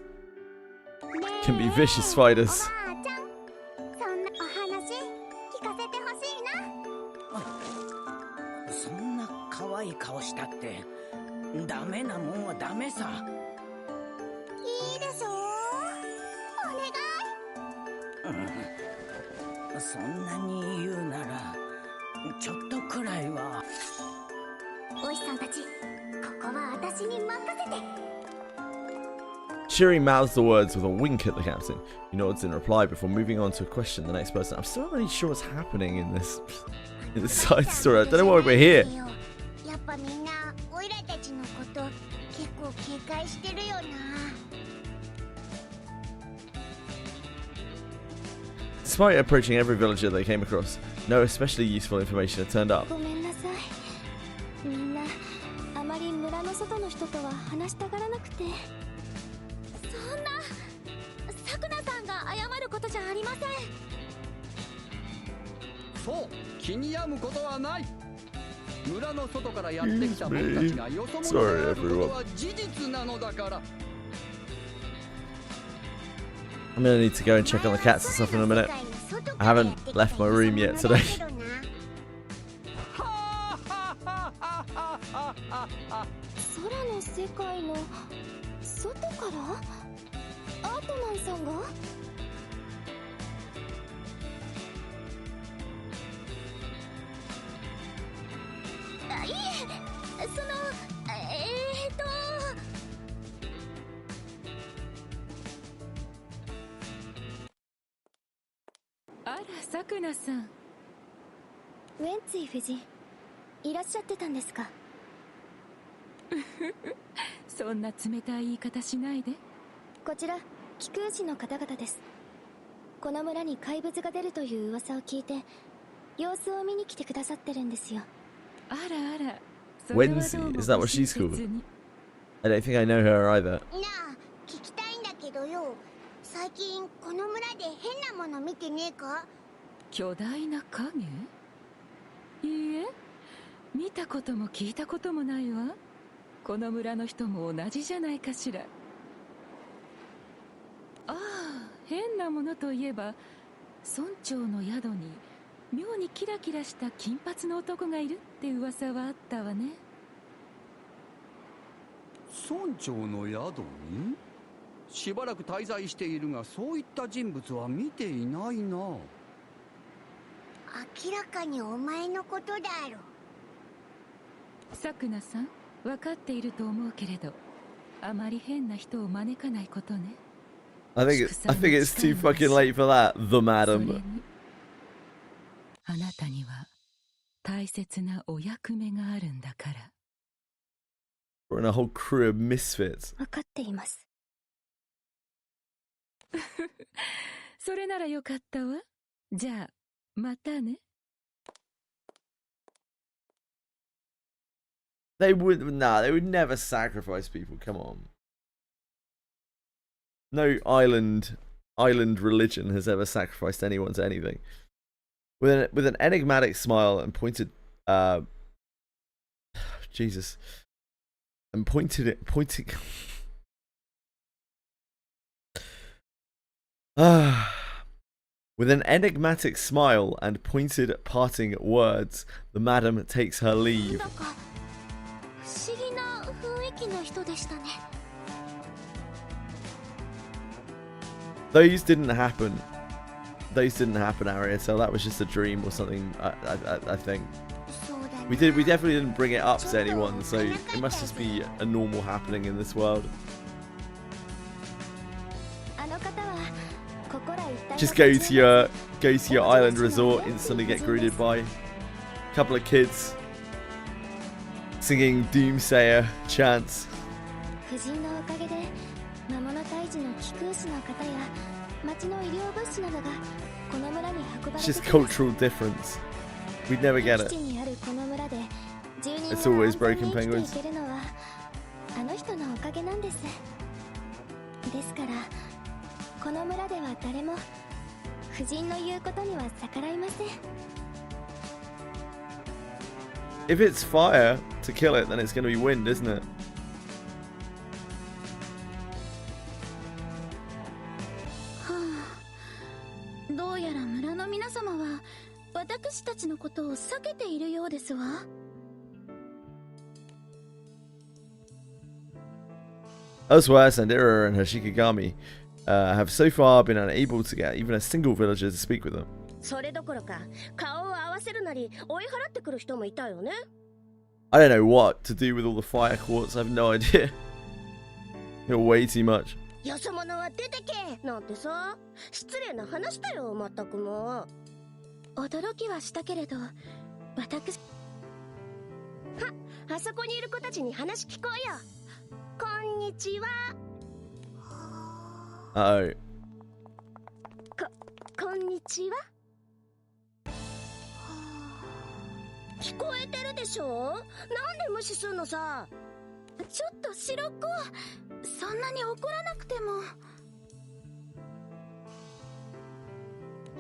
can be vicious fighters. そんなお話聞かせてほしいな。そんな可愛い顔したってダメなもんはダメさ。いいでしょう。お願い。そんなに言うならちょっとくらいは。おしさんたち、ここは私に任せて。 Shiri mouths the words with a wink at the captain, who nods in reply before moving on to question the next person. I'm still not really sure what's happening in this side story. I don't know why we're here. やっぱみんなオイラたちのこと結構警戒してるよな。Despite approaching every villager they came across, no especially useful information had turned up. ごめんなさい。みんなあまり村の外の人とは話したがらなくて。そんな、さくなさんが謝ることじゃありません。そう、気に病むことはない。村の外からやってきた者たちがよそ者であることは事実なのだから。I'm gonna need to go and check on the cats and stuff in a minute. I haven't left my room yet today. 空の世界の外からアートマンさんが。いえ、そのあら、さくなさん。ウェンツィ夫人、いらっしゃってたんですか。そんな冷たい言い方しないで。こちら貴空寺の方々です。この村に怪物が出るという噂を聞いて様子を見に来てくださってるんですよ。あらあら。 Wensi, is that what she's called? I don't think I know her either. なあ、聞きたいんだけどよ。最近この村で変なもの見てねえか？巨大な影？いいえ、見たことも聞いたこともないわ。この村の人も同じじゃないかしら。ああ、変なものといえば村長の宿に妙にキラキラした金髪の男がいるって噂はあったわね。村長の宿にしばらく滞在しているが、そういった人物は見ていないな。明らかにお前のことだろ。さくなさん、分かっていると思うけれど、あまり変な人を招かないことね。I think it's too fucking late for that, the それ madam. にあなたには大切なお役目があるんだから。We're in a whole crew of misfits. 分かっています。それならよかったわ。じゃあまたね。They would never sacrifice people. Come on. No island religion has ever sacrificed anyone to anything. With an enigmatic smile and pointed Jesus. And pointing with an enigmatic smile and pointed parting words, the madam takes her leave. なんか不思議な雰囲気の人でしたね。Those didn't happen. Aria. So that was just a dream or something. I think そうだな。 we definitely didn't bring it up to anyone. So it must just be a normal happening in this world. あの方はここら一帯の Just go to your island resort, instantly get greeted by a couple of kids singing doomsayer chants. 夫人のおかげで魔物退治の貴空士の方や町の医療物資などがこの村に運ばれ It's て just きます。 cultural difference. We'd never get 基 it. 地にあるこの村で住人 It's always が broken 安全に penguins. 生きていけるのはあの人のおかげなんです。ですからこの村では誰も夫人の言うことには逆らいません。 If it's fire to kill it, then it's going to be wind, isn't it? どうやら村の皆様は私たちのことを避けているようですわ。 Elsewhere, Sandira and her Shikigami have so far been unable to get even a single villager to speak with them. それどころか、顔を合わせるなり追い払ってくる人もいたよね。 I don't know what to do with all the fire quartz. I have no idea. You're way too much. よそ者は出てけなんてさ、失礼な話だよ、まったくもう。驚きはしたけれど私あそこにいる子たちに話聞こうよ。こんにちは。Uh-oh. こんにちは。聞こえてるでしょ？なんで無視するのさ。ちょっと白子、そんなに怒らなくても。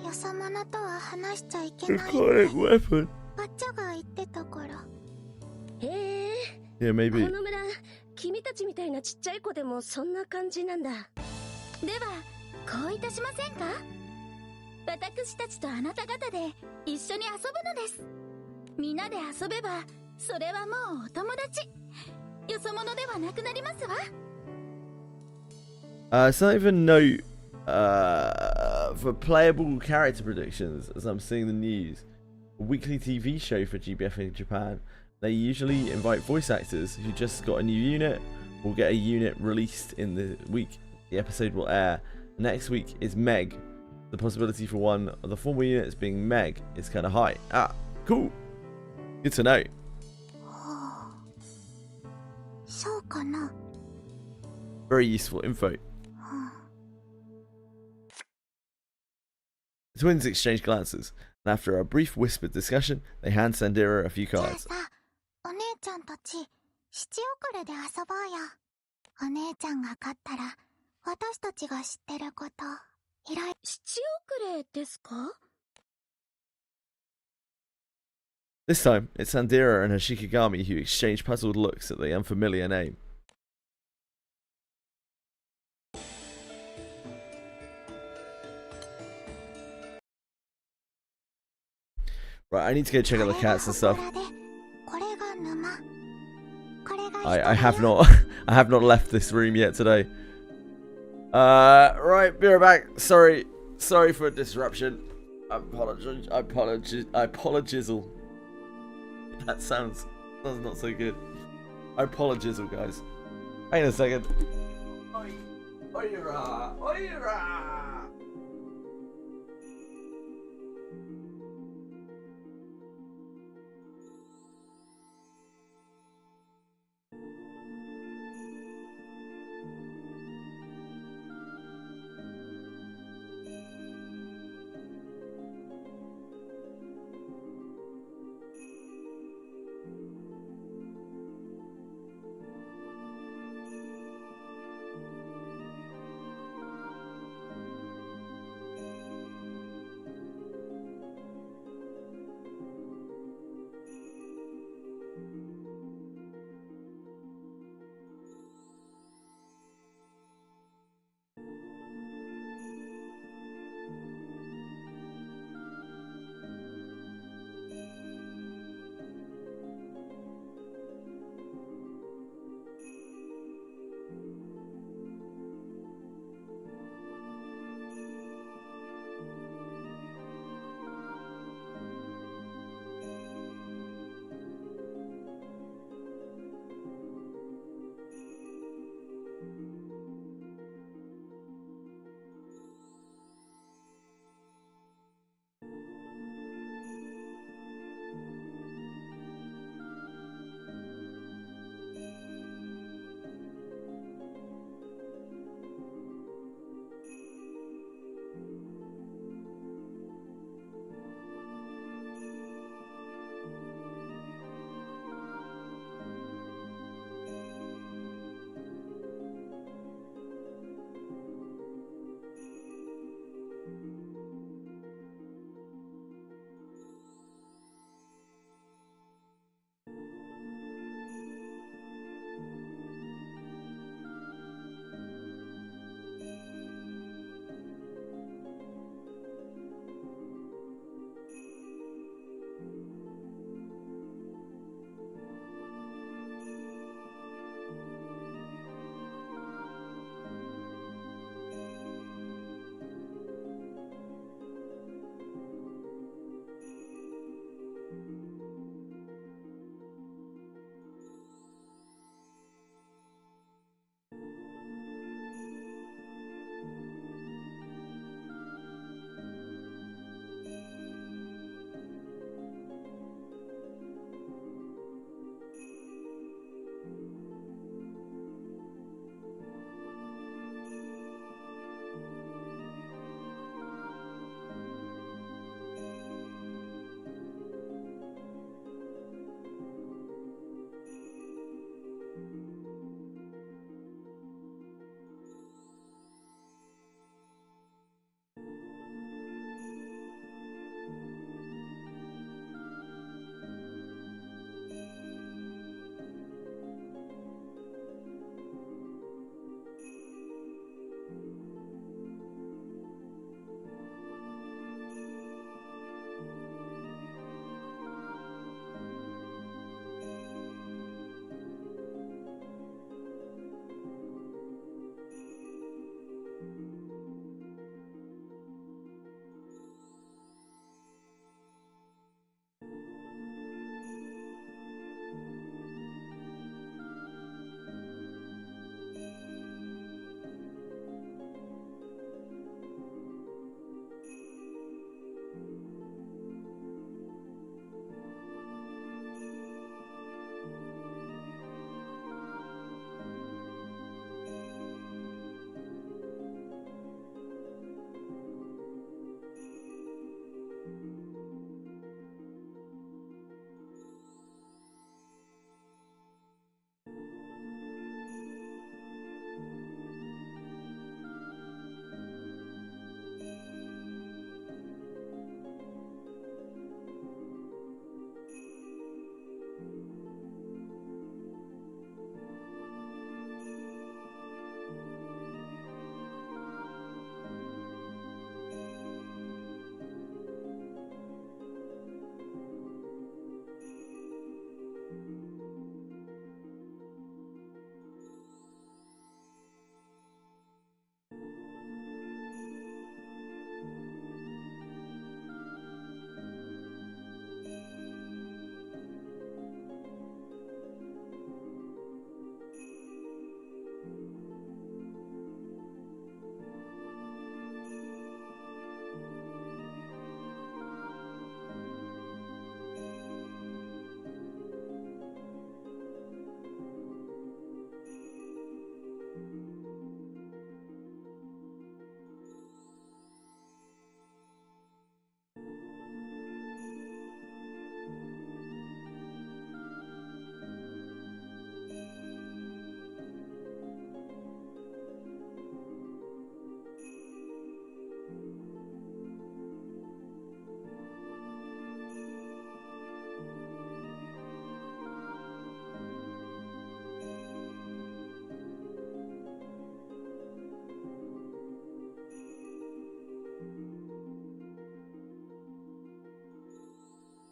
よそ者とは話しちゃいけないって weapon. バッチャが言ってたから。へえ。 Yeah, こ maybe. の村、君たちみたいなちっちゃい子でもそんな感じなんだ。ではこういたしませんか？私たちとあなた方で一緒に遊ぶのです。皆で遊べばそれはもうお友達。よそ者ではなくなりますわ。It's not even note for playable character predictions as I'm seeing the news. A weekly TV show for GBF in Japan. They usually invite voice actors who just got a new unit or get a unit released in the week the episode will air. Next week is Meg. The possibility for one of the former units being Meg is kind of high. Ah, cool. Good to know. そうかな。 Very useful info. twins exchange glances, and after a brief whispered discussion, they hand Sandira a few じゃあ cards. さ、お姉ちゃんたち七遅れで遊ぼうよ。お姉ちゃんが勝ったら私たちが知ってることいろいろ。七遅れですか？ This time, it's Sandira and her Shikigami who exchange puzzled looks at the unfamiliar name. Right, I need to go check out the cats and stuff. これが沼。これが I have not I have not left this room yet today. Right, be right back. Sorry for a disruption. I apologize. That sounds not so good. I apologize, guys. Hang on a second. Oira.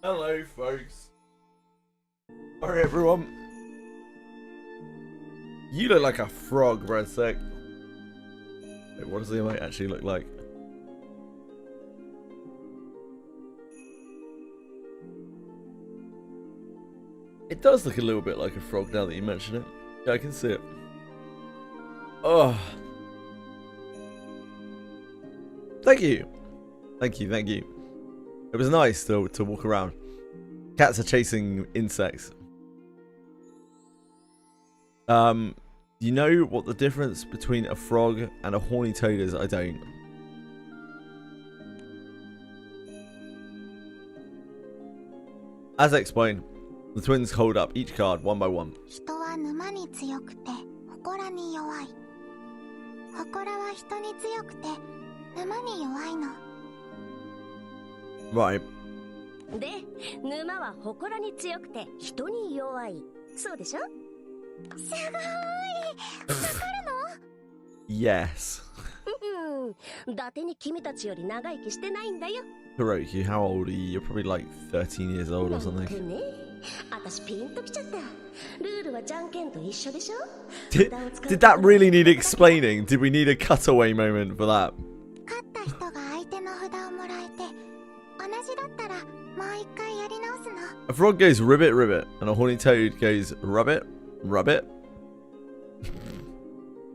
Hello, folks. Alright, everyone. You look like a frog for a sec. Wait, what does the emote actually look like? It does look a little bit like a frog now that you mention it. Yeah, I can see it. Oh. Thank you. Thank you, thank you. It was nice to walk around. Cats are chasing insects. You know what the difference between a frog and a horny toad is? I don't. As I explained, the twins hold up each card one by one. 人は沼に強くて祠に弱い。祠は人に強くて沼に弱いの。 Right. で、沼は祠に強くて人に弱い。そうでしょ？すごーい。わかるの？ Yes. 伊達に君たちより長生きしてないんだよ。 Hiroki, how old are you? You're probably like 13 years old or なん something. てね。私ピンときちゃった。ルールはじゃんけんと一緒でしょ？ Did that really need explaining? Did we need a cutaway moment for that? 勝った人が相手の札をもらえて、同じだったらもう一回やり直すの。 A frog goes ribbit ribbit, and a horny toad goes rubbit rubbit.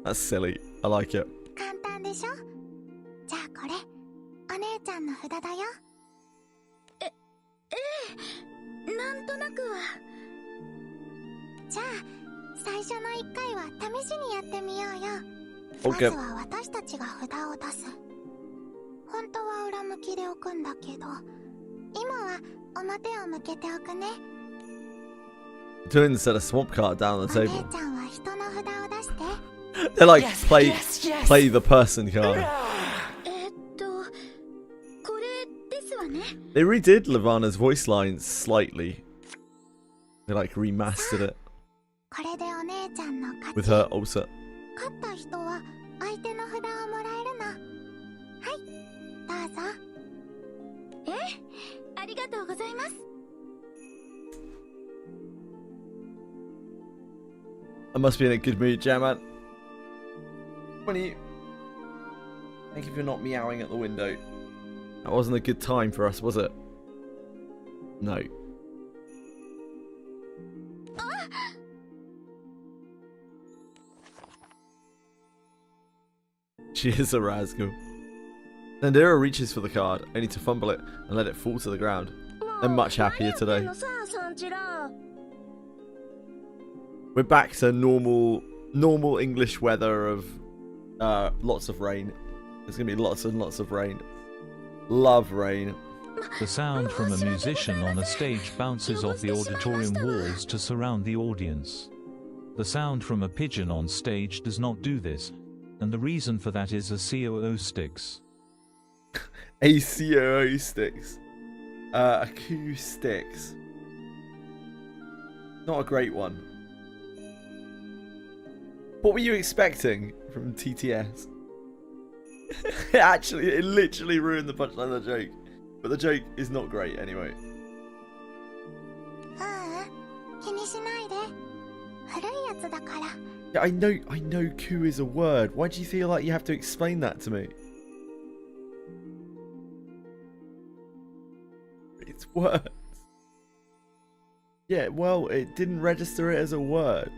That's silly. I like it. 簡単でしょ？じゃあこれ、お姉ちゃんの札だよ。なんとなくは。じゃあ、最初の一回は試しにやってみようよ。まずは私たちが札を出す。本当は裏向きで置くんだけど、今は表を向けておくね。 The twins set a swamp card down on the お姉 table. ちゃんは人の札を出して。 They're like play the person card. これですわね。 They redid Levana's voice lines slightly. They like remastered it これでお姉ちゃんの勝ち。 with her ulcer. 勝った人は相手の札をもらえるの。はい、どうぞ。ありがとうございます。 I must be in a good mood, Jaman. When you... Thank you for not meowing at the window. That wasn't a good time for us, was it? No. She is a rascal. Nandira reaches for the card, only to fumble it and let it fall to the ground. I'm much happier today. We're back to normal English weather of lots of rain. There's gonna be lots and lots of rain. Love rain. The sound from a musician on a stage bounces off the auditorium walls to surround the audience. The sound from a pigeon on stage does not do this, and the reason for that is acoustics. Acoustics. Acoustics. Not a great one. What were you expecting from TTS? It literally ruined the punchline of the joke. But the joke is not great anyway. Yeah, I know coup is a word. Why do you feel like you have to explain that to me? It's words. Yeah, well, it didn't register it as a word.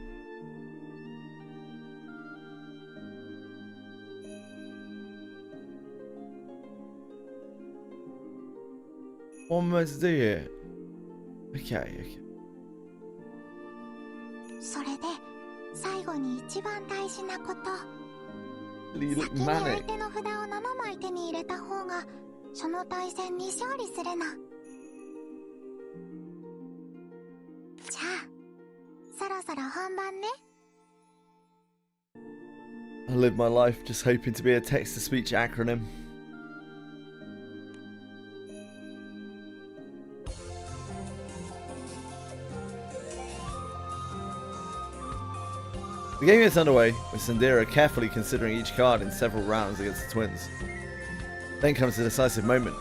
What am I supposed to do here? Okay. それで最後に一番大事なこと。 You look 先に manic. 相手の札を7枚手に入れた方がその対戦に勝利するの。じゃあ、そろそろ本番ね。 I live my life just hoping to be a text-to-speech acronym. The game gets underway, with Sandira carefully considering each card in several rounds against the twins. Then comes the decisive moment.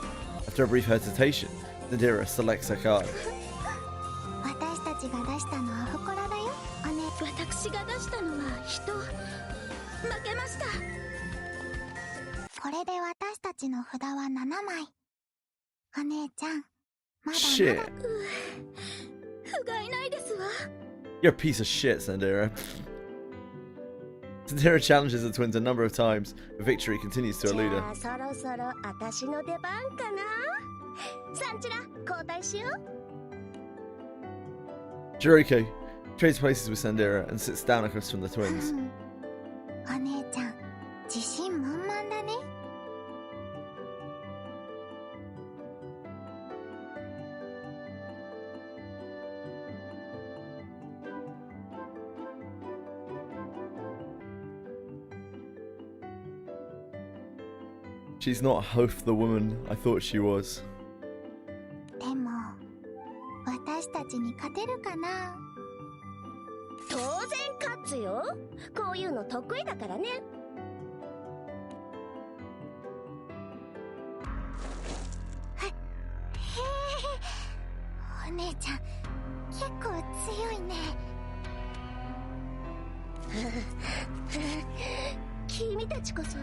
After a brief hesitation, Nadira selects her card. 私たちが出したのは祠だよ。私が出したのは人。負けました。これで私たちの札は7枚。お姉ちゃん、まだまだ。Shit. 不甲斐ないですわ。You're a piece of shit, Sandira. Sandira challenges the twins a number of times, but victory continues to elude her. じゃあそろそろ私の出番かな。サンチラ、交代しよう。Juriko trades places with Sandira and sits down across from the twins. お姉ちゃん、自信満々だね。She's not half the woman I thought she was. でも、私たちに勝てるかな。当然勝つよ。こういうの得意だからね。へえ、お姉ちゃん、結構強いね。君たちこそ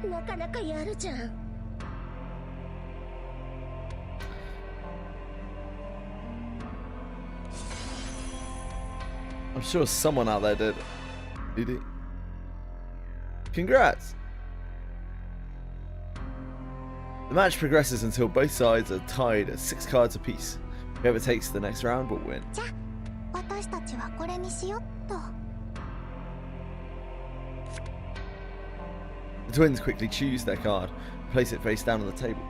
なかなかやるじゃん。I'm sure someone out there did. Did he? Congrats! The match progresses until both sides are tied at 6 cards apiece. Whoever takes the next round will win. じゃあ、私たちはこれにしよっと。The twins quickly choose their card and place it face down on the table.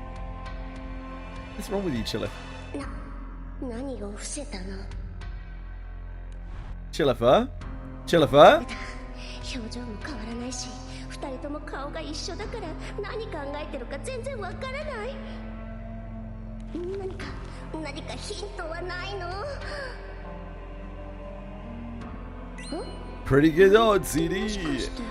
What's wrong with you, Chilla? 何を伏せたの。 Chillifer? Chillifer? 表情も変わらないし、二人とも顔が一緒だから何考えてるか全然わからない。何かヒントはないの。 Pretty good odds, CD! もしかして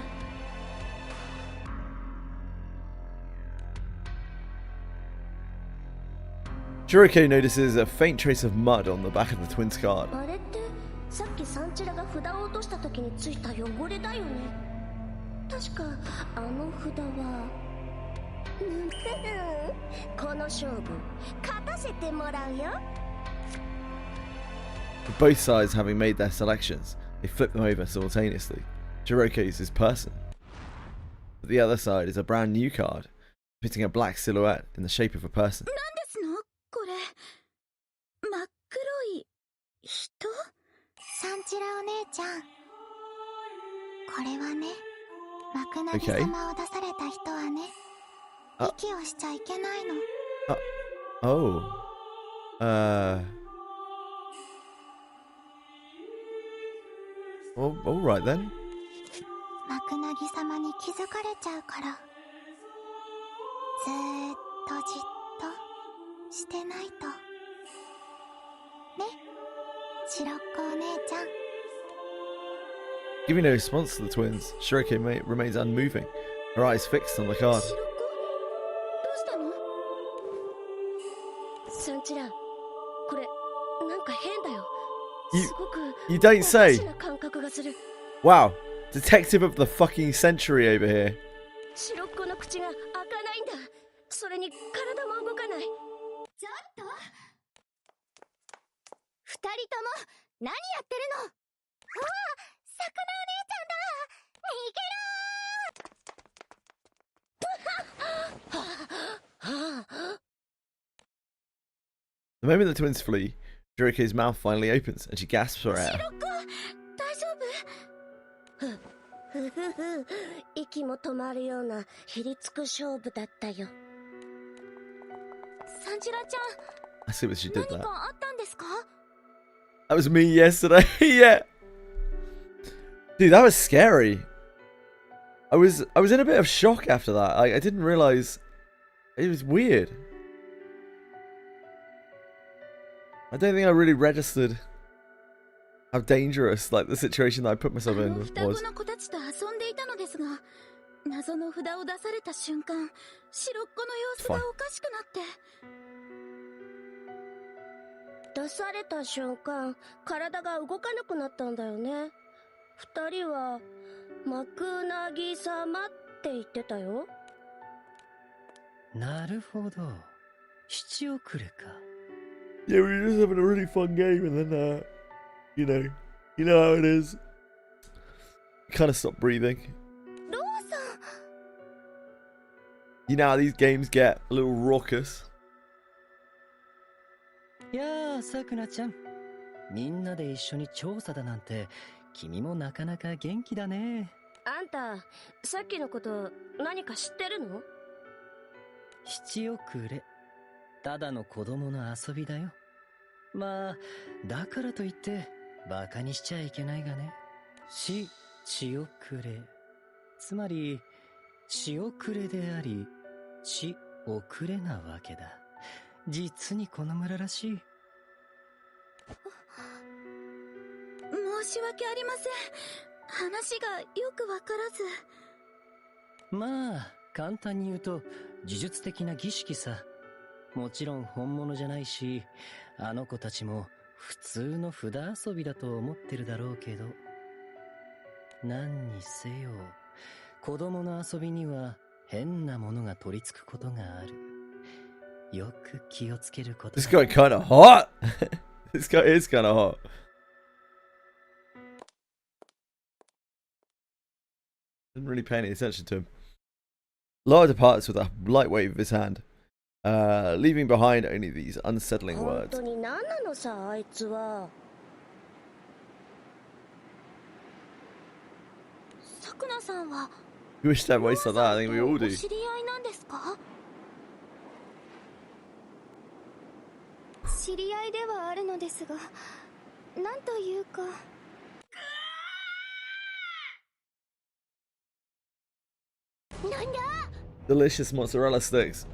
Juriko notices a faint trace of mud on the back of the twins' card. あれってさっきサンチラが札を落とした時についた汚れだよね。確かあの札はこの勝負勝たせてもらうよ。 With both sides having made their selections, they flip them over simultaneously. Juriko's is person. But the other side is a brand new card, depicting a black silhouette in the shape of a person. 何ですのこれ。真っ黒い人。サンチラお姉ちゃん、これはね、マクナギ様を出された人はね、息をしちゃいけないの。Oh. Well, alright then. マクナギ様に気づかれちゃうから、ずーっとじっとしてないと。ね、白っ子お姉ちゃん。 Giving no response to the twins, Juriko remains unmoving, her eyes fixed on the card. 白っ子、どうしたの？サンチラ、これなんか変だよ。 You- すごく you don't say. おかしな感覚がする。 Wow, detective of the fucking century over here. 白っ子の口が開かないんだ。それに体も動かない。ちょっと、二人とも何やってるの？ああ、さくらお姉ちゃんだ。逃げろ。 The moment the twins flee, Juriko's mouth finally opens and she gasps for air. 白っ子、大丈夫？ふふふ、息も止まるようなひりつく勝負だったよ。サンチラちゃ I see what she ん、 did 何 there. かあったんですか？ That was me yesterday. Yeah. Dude, that was scary. I was in a bit of shock after that. I didn't realize it was weird. I don't think I really registered how dangerous like the situation that I put あ myself の in 双 was. 子の子たちと遊んでいたのですが、謎の札を出された瞬間、白っ子の様子がおかしくなって。出された瞬間、体が動かなくなったんだよね。二人は、マクナギ様って言ってたよ。なるほど。七遅れか。Yeah, we were just having a really fun game, and then, you know how it is. Kind of stop breathing. ロアさん。 You know how these games get a little raucous. やあ、さくらちゃん。みんなで一緒に調査だなんて、君もなかなか元気だね。あんた、さっきのこと何か知ってるの？七遅れ。ただの子供の遊びだよ。まあ、だからといって、バカにしちゃいけないがね。血遅れ。つまり、血遅れであり、血遅れなわけだ。実にこの村らしい。申し訳ありません。話がよくわからず。まあ、簡単に言うと、呪術的な儀式さ。もちろん本物じゃないし、あの子たちも普通の札遊びだと思ってるだろうけど。何にせよ、子供の遊びには変なものが取り付くことがある。よく気をつけること。 This guy kind of hot. This guy is kind of hot. Didn't really pay any attention to him. Lara departs with a light wave of his hand, leaving behind only these unsettling 本 words. 当に何なのさ、あいつは。さくらさんは You wish to have waste of that. I think we all お do. 知り合いなんですか？知り合いではあるのですが、なんというか。なんだ？ Delicious mozzarella sticks.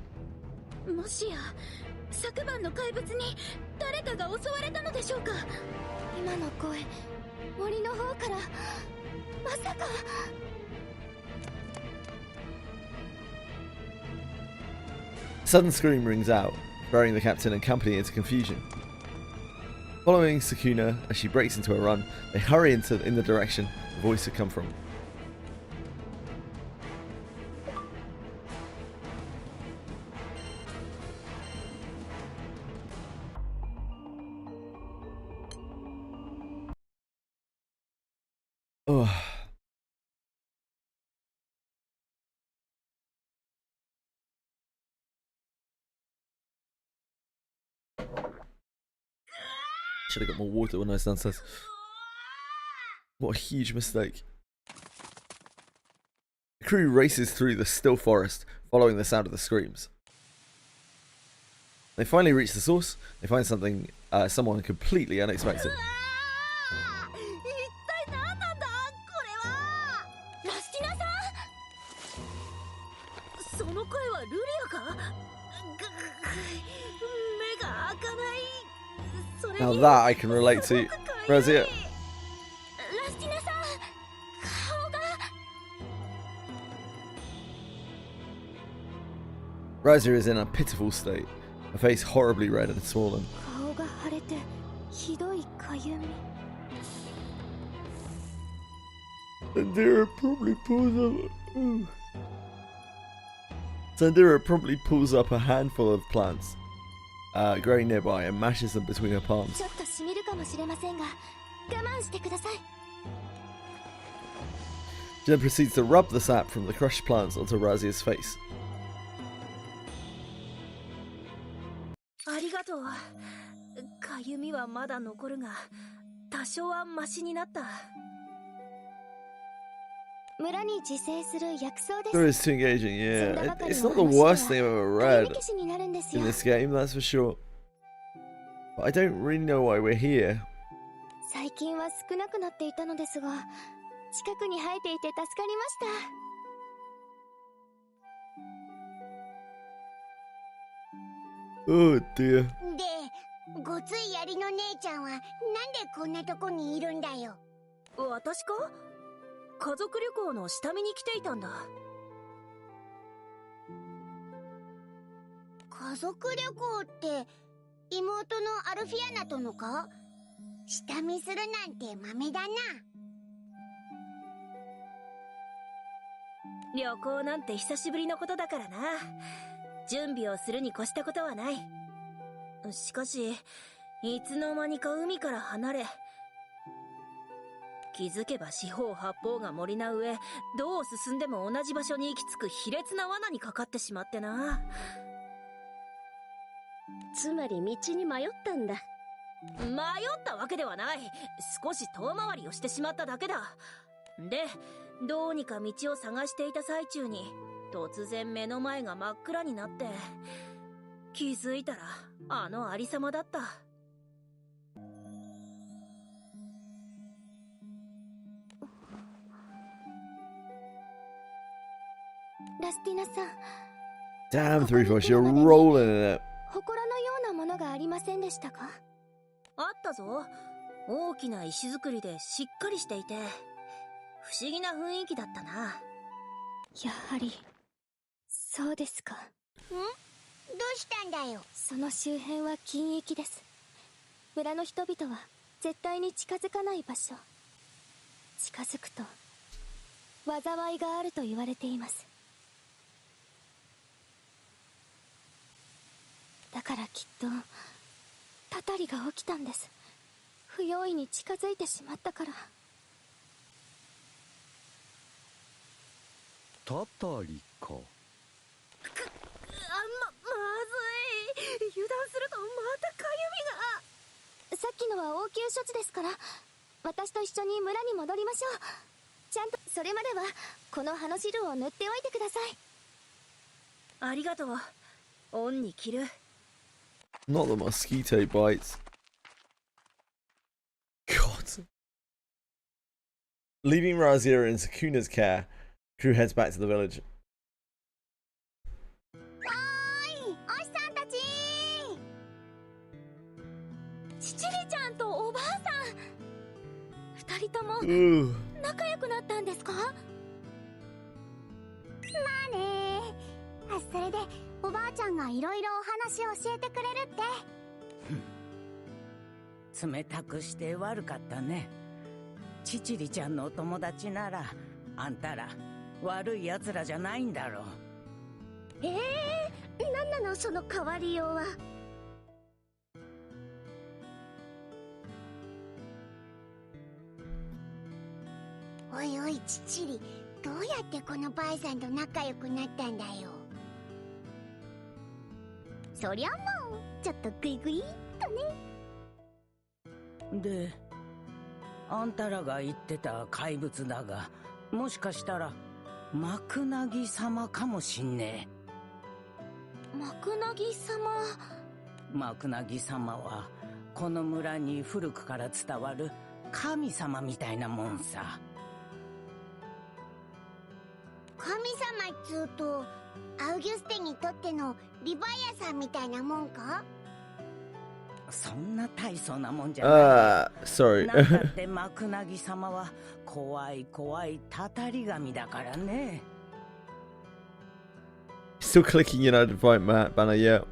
もしや昨晩の怪物に誰かが襲われたのでしょうか？今の声、森の方からまさか。A sudden scream rings out, throwing the captain and company into confusion. Following Sukuna as she breaks into a run, they hurry in the direction the voice had come from. Oh. Should have got more water when I was downstairs. What a huge mistake. The crew races through the still forest, following the sound of the screams. They finally reach the source. They find someone completely unexpected. 一体何なんだこれは。ラスティナさん。その声はルリアか？目が開かない。それに Now that I can relate to. Razia. ラスティナさん、顔が。 Razia is in a pitiful state, her face horribly red and swollen. 顔が腫れてひどいかゆみ。 Sandira probably Sandira promptly pulls up a handful of plants growing nearby and mashes them between her palms. ちょっとしみるかもしれませんが、我慢してください。 She then proceeds to rub the sap from the crushed plants onto Razia's face. ありがとう。かゆみはまだ残るが、多少はマシになった。村に自生する薬草です。 Sure is too engaging, yeah. It's not the worst thing I've ever read in this game, that's for sure. But I don't really know why we're here. 最近は少なくなっていたのですが、近くに生えていて助かりました。 Oh dear. で、ごつい槍の姉ちゃんはなんでこんなとこにいるんだよ。私か？家族旅行の下見に来ていたんだ。家族旅行って、妹のアルフィアナとのか？下見するなんて豆だな。旅行なんて久しぶりのことだからな。準備をするに越したことはない。しかし、いつの間にか海から離れ、気づけば四方八方が森な上、どう進んでも同じ場所に行き着く卑劣な罠にかかってしまってな。つまり道に迷ったんだ。迷ったわけではない。少し遠回りをしてしまっただけだ。で、どうにか道を探していた最中に、突然目の前が真っ暗になって、気づいたらあのありさまだった。ラスティナさん。Damn, 3-4, you're rolling in it. 祠のようなものがありませんでしたか？あったぞ。大きな石造りでしっかりしていて、不思議な雰囲気だったな。やはり、そうですか。どうしたんだよ。その周辺は禁域です。村の人々は絶対に近づかない場所。近づくと、災いがあると言われています。だからきっと、たたりが起きたんです。不用意に近づいてしまったから。たたりか。まずい。油断するとまたかゆみが。さっきのは応急処置ですから、私と一緒に村に戻りましょう。ちゃんと、それまでは、この葉の汁を塗っておいてください。ありがとう。恩に着る。Not the mosquito bites. God. Leaving Razia in Sakuna's care, crew heads back to the village. おーい、おしさんたち。チチリちゃんとおばあさん、二人とも仲良くなったんですか？まあね。それでおばあちゃんがいろいろお話を教えてくれるって。冷たくして悪かったね。チチリちゃんのお友達なら、あんたら悪い奴らじゃないんだろう。なんなのその変わりようは。おいおいチチリ、どうやってこのばあさんと仲良くなったんだよ。そりゃもうちょっとグイグイっとね。で、あんたらが言ってた怪物だが、もしかしたらマクナギ様かもしんねえ。マクナギ様。マクナギ様はこの村に古くから伝わる神様みたいなもんさ。神様っつうとアウギュステにとってのリヴァイアさんみたいなもんか？そんな大層なもんじゃない。Sorry. なんだってマクナギ様は怖い怖いたたり神だからね。Still clicking United Fight banner, yeah.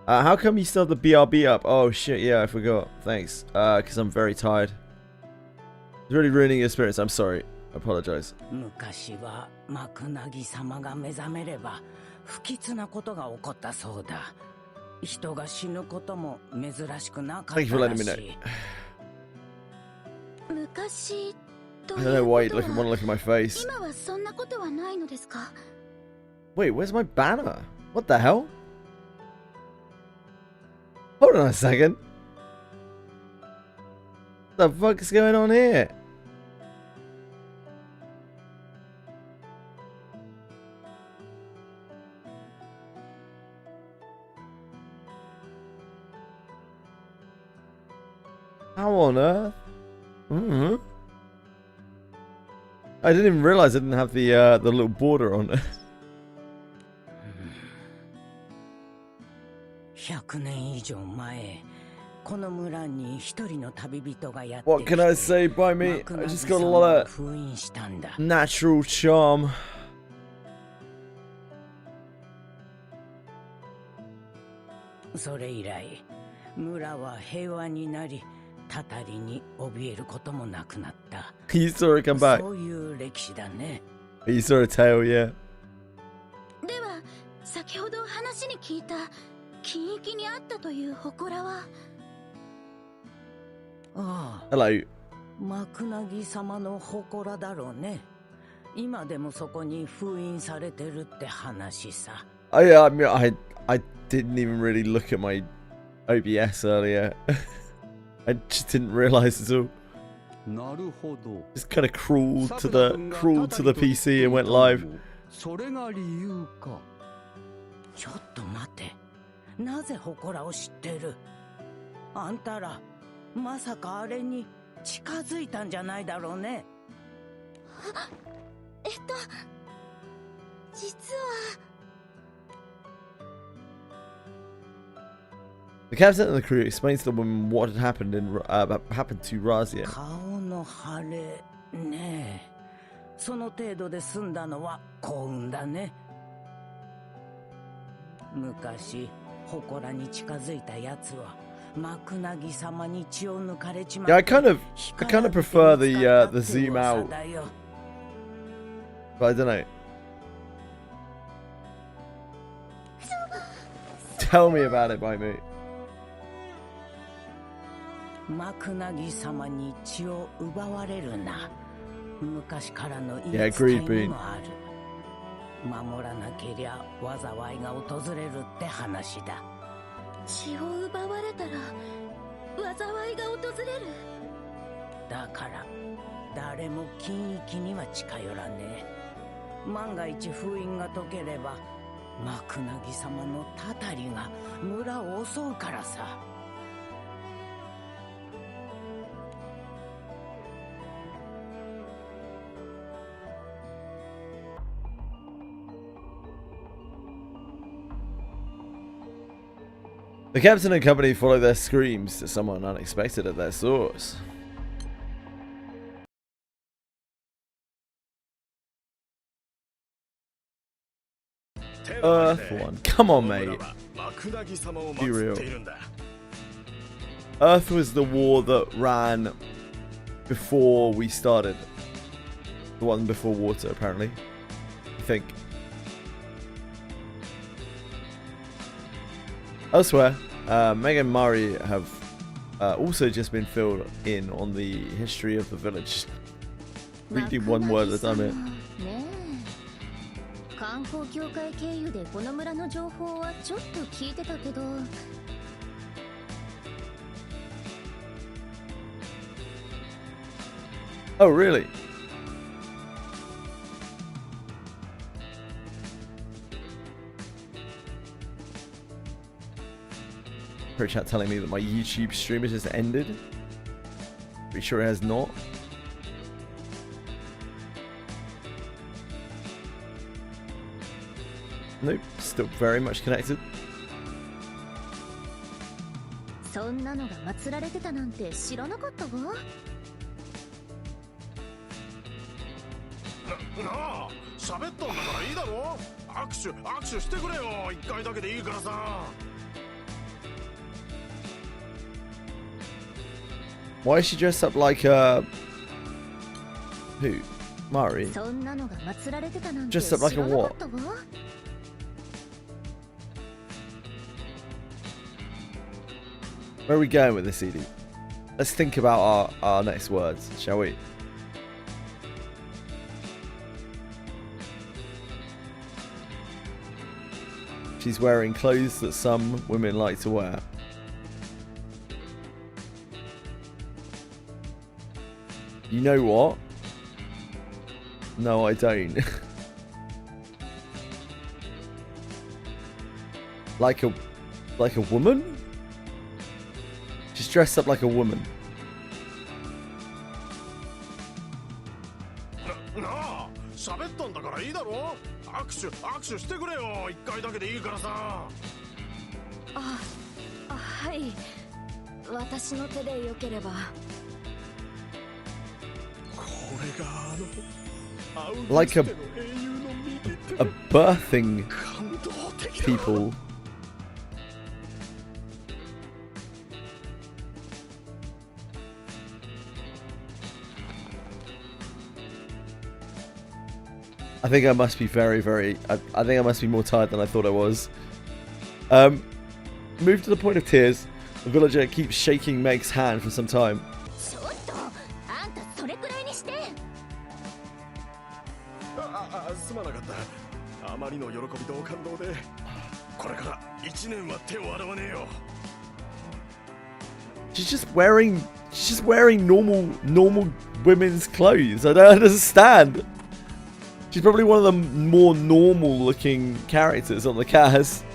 How come you still have the BRB up? Oh shit, yeah, I forgot. Thanks. Because I'm very tired. It's really ruining your experience. I'm sorry. I apologize. 昔はマクナギ様が目覚めれば不吉なことが起こったそうだ。人が死ぬことも珍しくなかったらしい。Thank you for letting me know. 昔と I don't know why you'd want to look at my face. 今はそんなことはないのですか？ Wait, where's my banner? What the hell? Hold on a second. What the fuck is going on here? How on earth? I didn't even realize I didn't have the little border on it. 100年以上前、この村に一人の旅人がやってきて、 What can I say by me? I just got a lot of 封印したんだ。 natural charm. それ以来、村は平和になり、たたりに怯えることもなくなった。You saw it come back. そういう歴史だね。You saw a tail, yeah. では先ほど話に聞いた金域にあったという祠は。ああ。 Hello. マクナギ様の祠だろうね。今でもそこに封印されてるって話さ。Oh yeah, I mean, I didn't even really look at my OBS earlier. I just didn't realize at all. なるほど。 Just kind of crawled to the PC and went live. それが理由か。ちょっと待て。なぜ祠を知ってる？あんたらまさかあれに近づいたんじゃないだろうね。実は。The captain and the crew explains to the woman what had happened to Razia. 顔の腫れねえ。その程度で済んだのは幸運だね。昔祠に近づいたやつはマクナギ様に血を抜かれちまって。 Yeah, I kind of prefer the zoom out, but I don't know. Tell me about it, by me. マクナギ様に血を奪われるな。昔からの言い Yeah, 伝 agreed, えにもある。守らなけりゃ災いが訪れるって話だ。血を奪われたら災いが訪れる。だから誰も金域には近寄らねえ。万が一封印が解ければマクナギ様のたたりが村を襲うからさ。The captain and company follow their screams to someone unexpected at their source. Earth one. Come on, mate. Be real. Earth was the war that ran before we started. The one before water, apparently. I think. Elsewhere, Meg and Mari have also just been filled in on the history of the village. Reading one word at a time here. 観光協会経由でこの村の情報はちょっと聞いてたけど。Oh, really? Pretty chat telling me that my YouTube stream has just ended. Pretty sure it has not. Nope, still very much connected. そんなのが祀られてたなんて知らなかったわ。なあ、喋ったんだからいいだろ。握手してくれよ。一回だけでいいからさ。Why is she dressed up like who? Mari? そんなのが祀られてたなんて知 Dressed up like a らなか what? ったわ。Where are we going with this, Edie? Let's think about our next words, shall we? She's wearing clothes that some women like to wear. You know what? No, I don't. Like a woman? She's dressed up like a woman. なあ、喋ったんだからいいだろ。握手してくれよ。一回だけでいいからさ。はい。私の手でよければ。Like a birthing people. I think I must be very, I think I must be more tired than I thought I was. Move to the point of tears. The villager keeps shaking Meg's hand for some time. ちょっとあんたそれくらいにして。すまなかった。あまりの喜びと感動でこれから1年は手を洗わねえよ。 She's just wearing normal women's clothes. I don't understand. She's probably one of the more normal looking characters on the cast.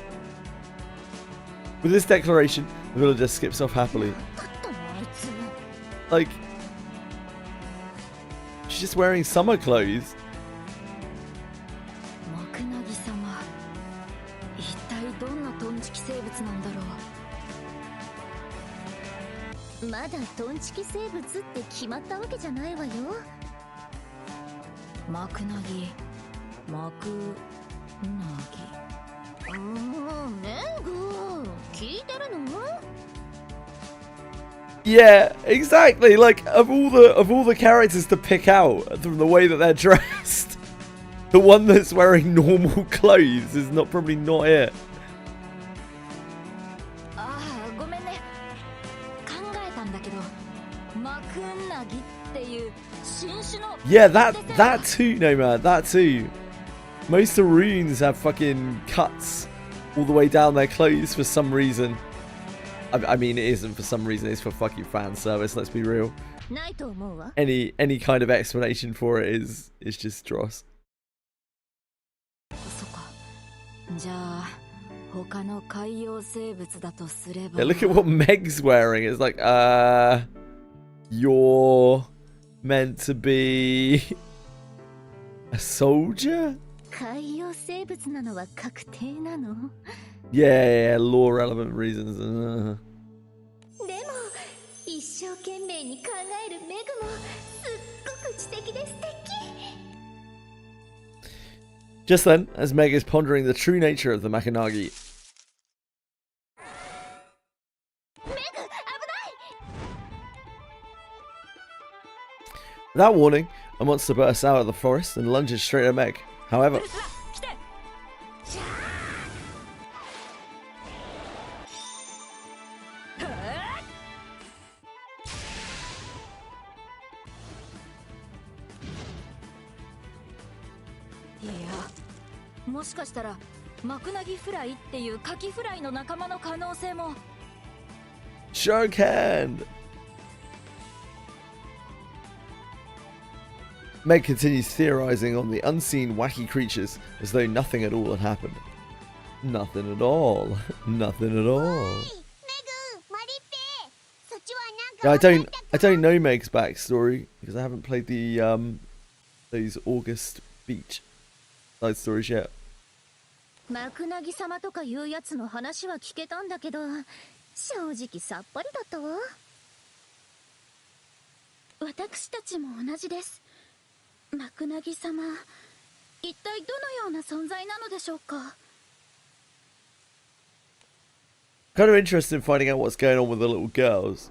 With this declaration, the villager skips off happily. Like, she's just wearing summer clothes. 一体どんなトンチキ生物なんだろう。まだトンチキ生物って決まったわけじゃないわよ。マクナギ、マクナギ。メグ、聞いてるの？ Yeah, exactly. Like of all the characters to pick out from the way that they're dressed, the one that's wearing normal clothes is probably not it. Yeah, that too, no man, that too. Most of the runes have fucking cuts all the way down their clothes for some reason. I mean, it isn't for some reason, it's for fucking fan service, let's be real. Any kind of explanation for it is just dross. Yeah, look at what Meg's wearing. It's like, you're meant to be a soldier? Yeah, lore relevant reasons. Just then, as Meg is pondering the true nature of the Makanagi. Without warning, a monster bursts out of the forest and lunges straight at Meg. However, Shark hand! Meg continues theorizing on the unseen wacky creatures as though nothing at all had happened. Nothing at all. Nothing at all. Yeah, I don't know Meg's backstory because I haven't played the those August Beach side stories yet. マクナギ様とかいうやつの話は聞けたんだけど、正直さっぱりだったわ。私たちも同じです。マクナギ様、一体どのような存在なのでしょうか。Kind of interested in finding out what's going on with the little girls.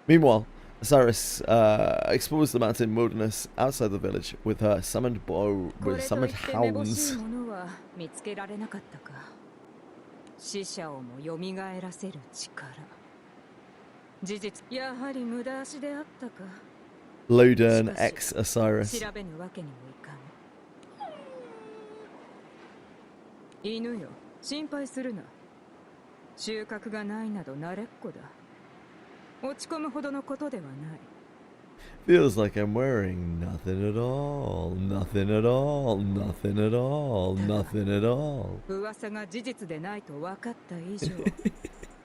Meanwhile, Osiris explores the mountain wilderness outside the village with her summoned bow with summoned hounds. Lodern X Osiris. 犬よ、心配するな。収穫がないなど慣れっこだ。落ち込むほどのことではない。Feels like I'm wearing nothing at all, nothing at all, nothing at all, nothing at all. 噂が事実でないと分かった以上、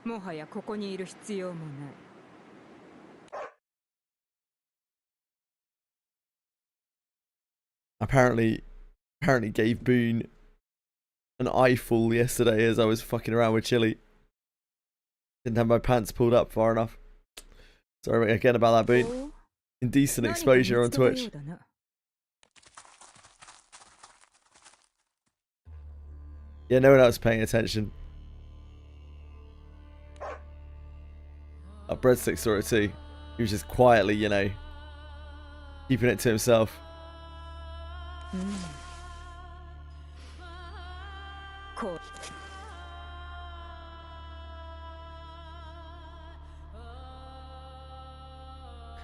もはやここにいる必要もない。Apparently gave Boone an eyeful yesterday as I was fucking around with Chili. Didn't have my pants pulled up far enough. Sorry again about that, Boone. Indecent exposure on Twitch. Yeah, no one else paying attention. Breadstick saw it too. He was just quietly, you know, Keeping it to himself.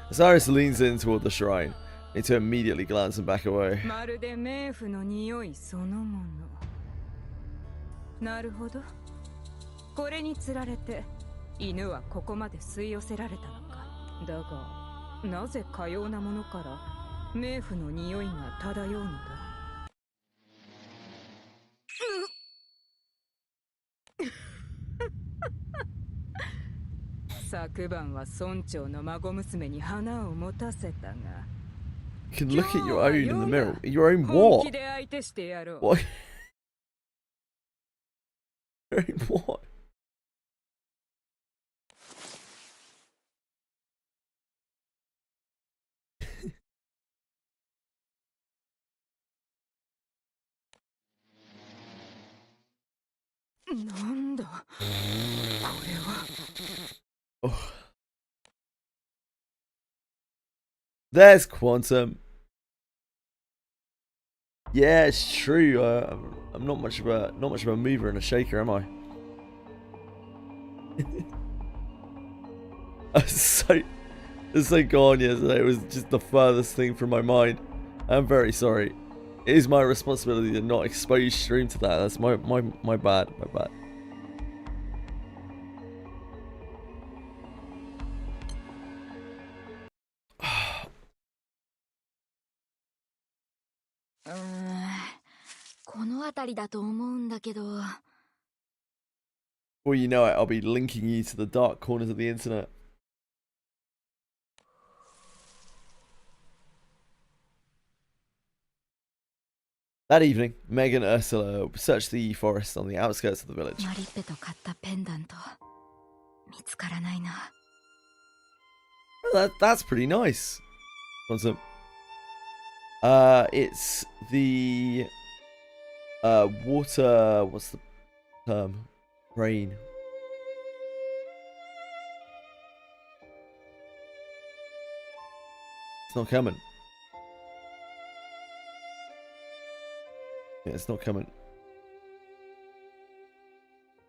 As Iris leans in toward the shrine, need to immediately glance and back away. まるで冥府の匂いそのもの。なるほど。これにつられて犬はここまで吸い寄せられたのか。だがなぜかようなものから冥府の匂いが漂うのだ。昨晩は村長の孫娘に花を持たせたが。You can look at your own in the mirror. Your own what? What? Your own what? Oh. There's Quantum. Yeah, it's true. I'm not much of a mover and a shaker, am I? It's so gone yesterday. It was just the furthest thing from my mind. I'm very sorry. It is my responsibility to not expose stream to that. That's my bad. My bad. Well, you know it, I'll be linking you to the dark corners of the internet. That evening, Meg and Ursula searched the forest on the outskirts of the village. That's pretty nice. It's the water. What's the term? Rain. It's not coming. Yeah, it's not coming.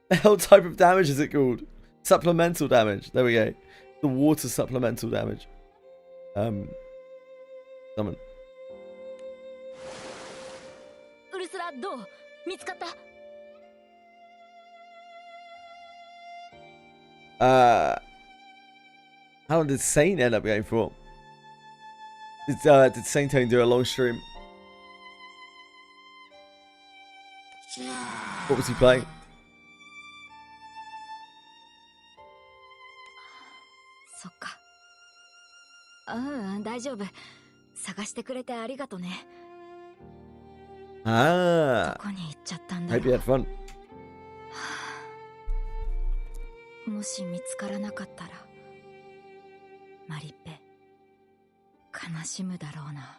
The hell type of damage is it called? Supplemental damage. There we go. The water supplemental damage. Summon. How long did Saint end up going for? Did Saint Tone do a long stream? What was he playing? Ah, hope you had fun. もし見つからなかったらマリッペ悲しむだろうな。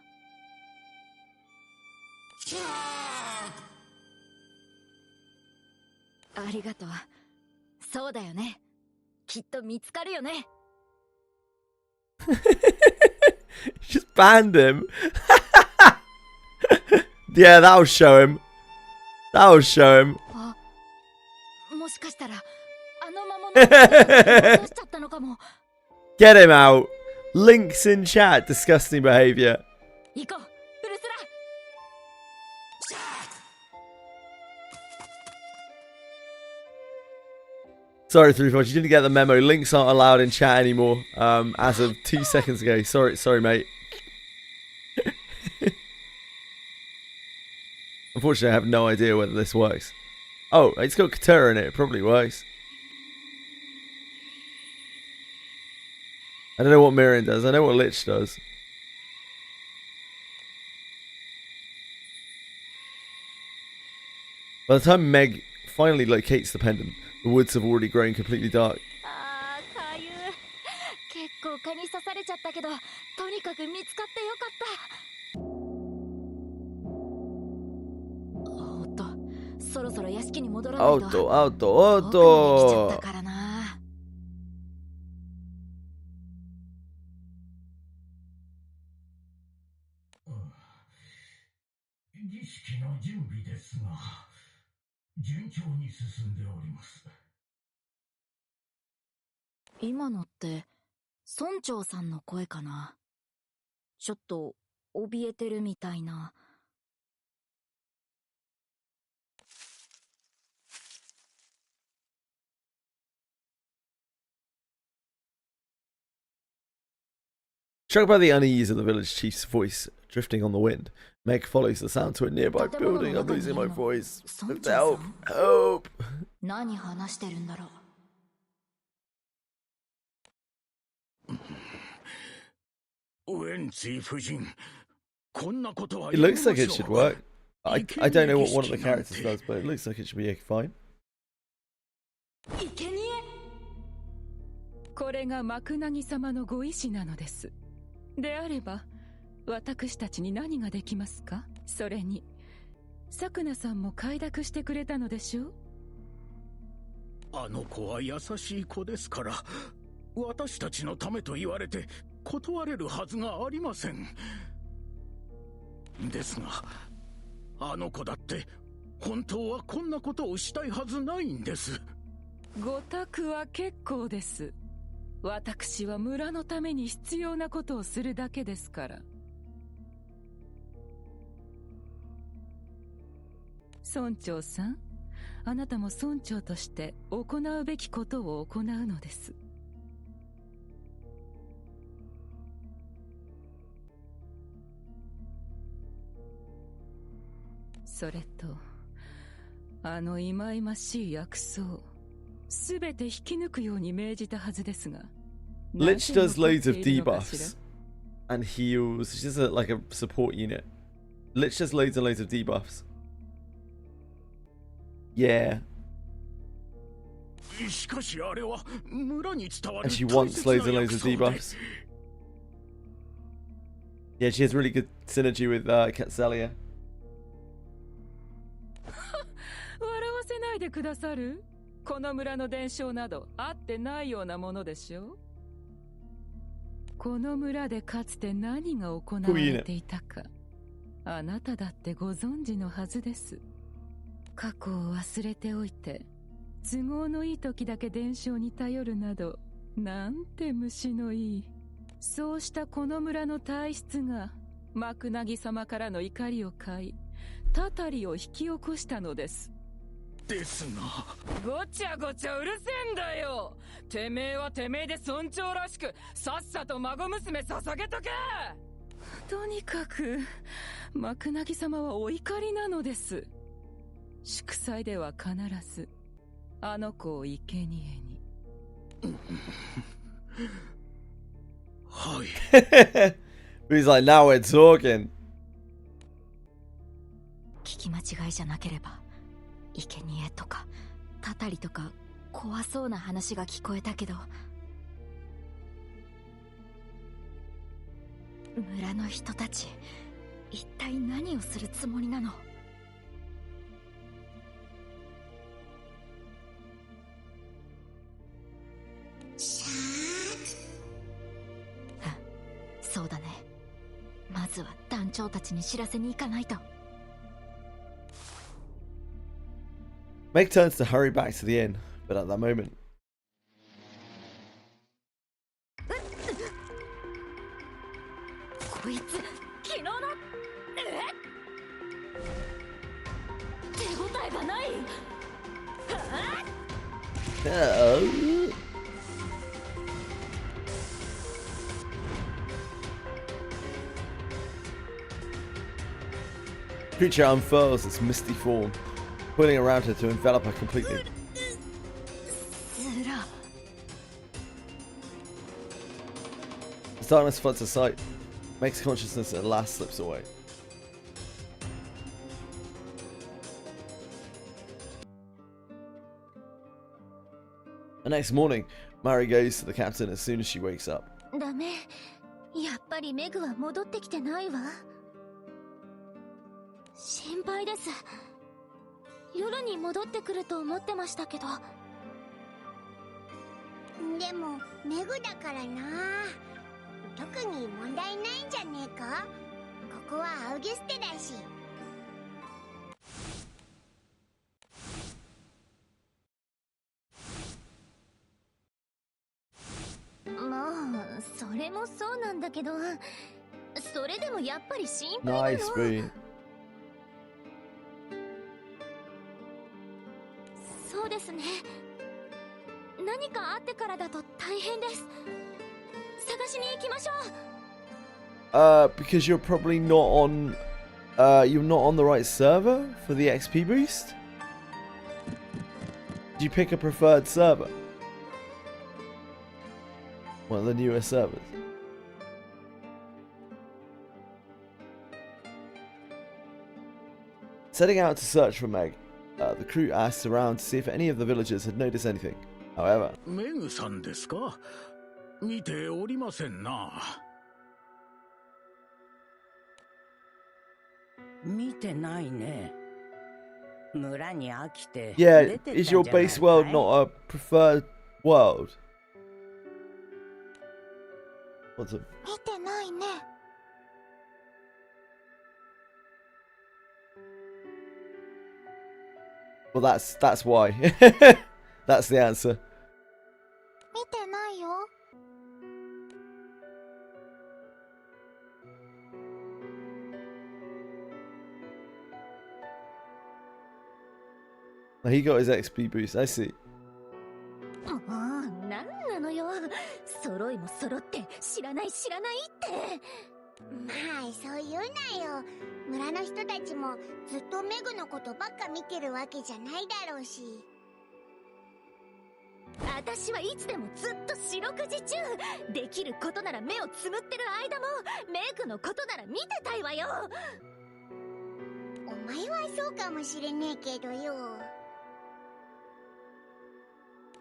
ありがとう。そうだよね。きっと見つかるよね。Just banned him. Yeah, that'll show him. That'll show him. もしかしたらあの魔物を落としちゃったのかも。Get him out. Links in chat. Disgusting behavior. 行こう、ウルスラ。Sorry, 3-4, you didn't get the memo. Links aren't allowed in chat anymore. As of 2 seconds ago. Sorry, mate. Unfortunately, I have no idea whether this works. Oh, it's got Katura in it. It probably works. I don't know what Miriam does. I know what Lich does. By the time Meg finally locates the pendant, the woods have already grown completely dark. かゆい。結構蚊に刺されちゃったけど、とにかく見つかってよかった。おっと、そろそろ屋敷に戻らないと。おっと。来ちゃったからな。式の準備ですが、順調に進んでおります。今のって村長さんの声かな。ちょっと怯えてるみたいな。Struck by the unease of the village chief's voice drifting on the wind, Meg follows the sound to a nearby building. I'm losing my voice. Help! Help! 何話してるんだろう。ウエンツィ夫人、こんなことは It looks like it should work. I don't know what one of the characters does, but it looks like it should be fine. 生贄。これが幕梛様のご意志なのです。であれば私たちに何ができますか。それにさくなさんも快諾してくれたのでしょう。あの子は優しい子ですから、私たちのためと言われて断れるはずがありません。ですが、あの子だって本当はこんなことをしたいはずないんです。ご託は結構です。私は村のために必要なことをするだけですから。村長さん、あなたも村長として行うべきことを行うのです。それとあの忌々しい薬草、すべて引き抜くように命じたはずですが。Lich does loads of debuffs and heals. She's just like a support unit. Lich does loads and loads of debuffs. Yeah. しかしあれは村に伝わる And she wants loads and loads of debuffs. Yeah, she has really good synergy with Catzelia. 笑わせないでくださる。この村の伝承などあってないようなものでしょう。この村でかつて何が行われていたか、あなただってご存知のはずです。過去を忘れておいて都合のいい時だけ伝承に頼るなど、なんて虫のいい。そうしたこの村の体質が幕梛様からの怒りを買い、たたりを引き起こしたのです。ですが、ごちゃごちゃうるせえんだよ。てめえはてめえで村長らしくさっさと孫娘捧げとけ。とにかく幕梛様はお怒りなのです。祝祭では必ずあの子を生贄に。はい。He's like, now we're talking. 聞き間違いじゃなければ生贄とかたたりとか怖そうな話が聞こえたけど、村の人たち一体何をするつもりなの。そうだね。まずは団長たちに知らせに行かないと。Meg turns to hurry back to the inn, but at that moment, こいつ昨日の手応えがない。creature unfurls its misty form, pulling around her to envelop her completely. As darkness floods her sight, Meg's consciousness at last slips away. The next morning, Mary goes to the captain as soon as she wakes up. ダメ。やっぱりメグは戻ってきてないわ。心配です。夜に戻ってくると思ってましたけど。でもメグだからな。特に問題ないんじゃねえか。ここはアウゲステだし。もそうなんだけど、それでもやっぱり心配なの。 Nice, Bean. そうですね。何かあってからだと大変です。探しに行きましょう。Because you're probably not on, you're not on the right server for the XP boost? Do you pick a preferred server? One of the newer servers. Setting out to search for Meg, the crew asked around to see if any of the villagers had noticed anything. However, メグさんですか？見ておりませんな。見てないね。村に飽きて yeah, 出てったん is じゃ your ない base world かい？ not a preferred world? What's it? 見てないね。Well, that's why. That's the answer. 見てないよ。He got his XP boost. I see. もうなんなのよ。揃いも揃って知らないって。まあそう言うなよ。村の人たちもずっとメグのことばっか見てるわけじゃないだろうし。私はいつでもずっと四六時中。できることなら目をつむってる間もメグのことなら見てたいわよ。お前はそうかもしれねえけどよ。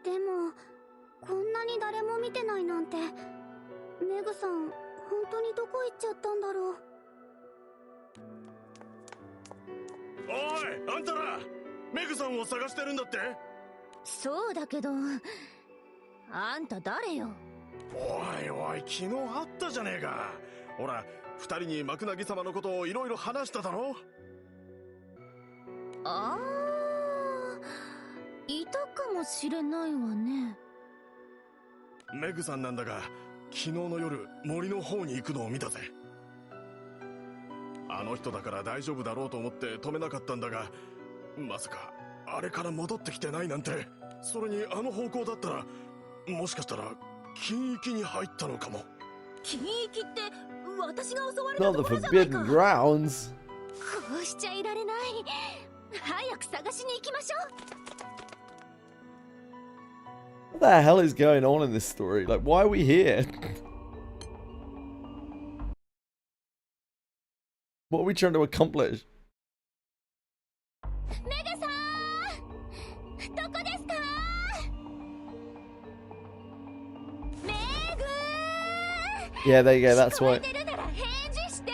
でもこんなに誰も見てないなんて、メグさん本当にどこ行っちゃったんだろう。おい、あんたらメグさんを探してるんだって？そうだけど、あんた誰よ？おいおい、昨日会ったじゃねえか。ほら、二人にマクナギ様のことをいろいろ話しただろ。ああ、いたかもしれないわね。メグさんなんだが、昨日の夜森の方に行くのを見たぜ。あの人だから大丈夫だろうと思って止めなかったんだが、まさかあれから戻ってきてないなんて。それにあの方向だったら、もしかしたら禁域に入ったのかも。禁域って私が襲われた Not と the ころじゃない forbidden か。 grounds. こうしちゃいられない。早く探しに行きましょう。 What the hell is going on in this story? Like, why are we here? What are we trying to accomplish? メグさん、どこですか？メグ。 Yeah, there you go. That's 聞こえ why. てるなら返事して。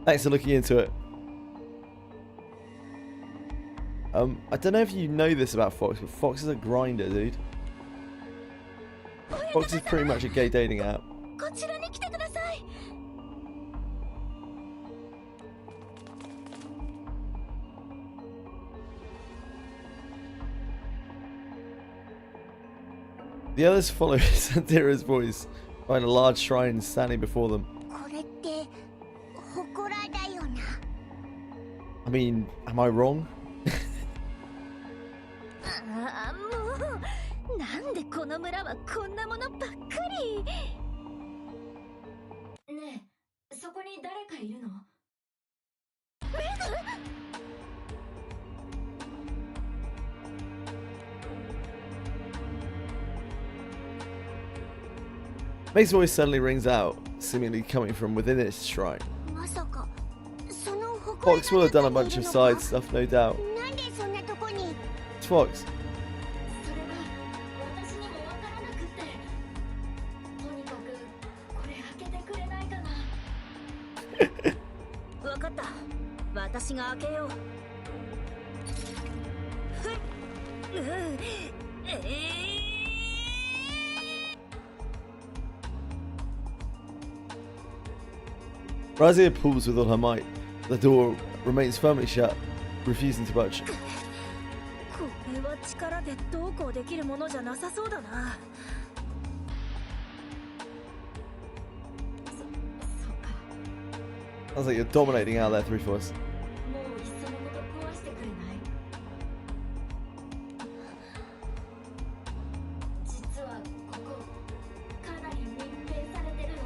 Thanks for looking into it. I don't know if you know this about Fox, but Fox is a grinder, dude. Fox is pretty much a gay dating app. こちらに来てください。 The others follow Santira's voice, find a large shrine standing before them. これって祠だよな。 I mean, am I wrong? ああ、もうなんでこの村はこんなものばっかり。ねえ、そこに誰かいるの？メグ？ Meg's voice suddenly rings out, seemingly coming from within its shrine. まさかその祠 Fox will have done a bunch of side stuff, no doubt. なんでそんなとこに。 It's Fox. それが私にもわからなくって。とにかくこれ開けてくれないかな。わかった。私が開けよう。Razia pulls with all her might. The door remains firmly shut, refusing to budge. これは力でどうこうできるものじゃなさそうだな。Sounds like you're dominating out there, 3-4. もういっそのこと壊してくれない？実はここかなり密閉されてるの。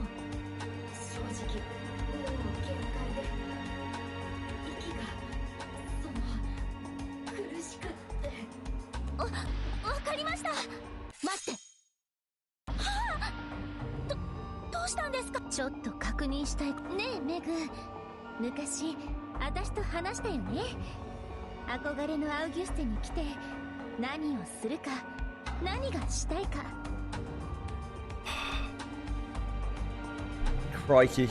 正直もう限界で息が苦しくって。わかりました。待って。どうしたんですか？ちょっと確認したい。ねえメグ、昔私と話したよね。憧れのアウギュステに来て何をするか、何がしたいか。Crikey.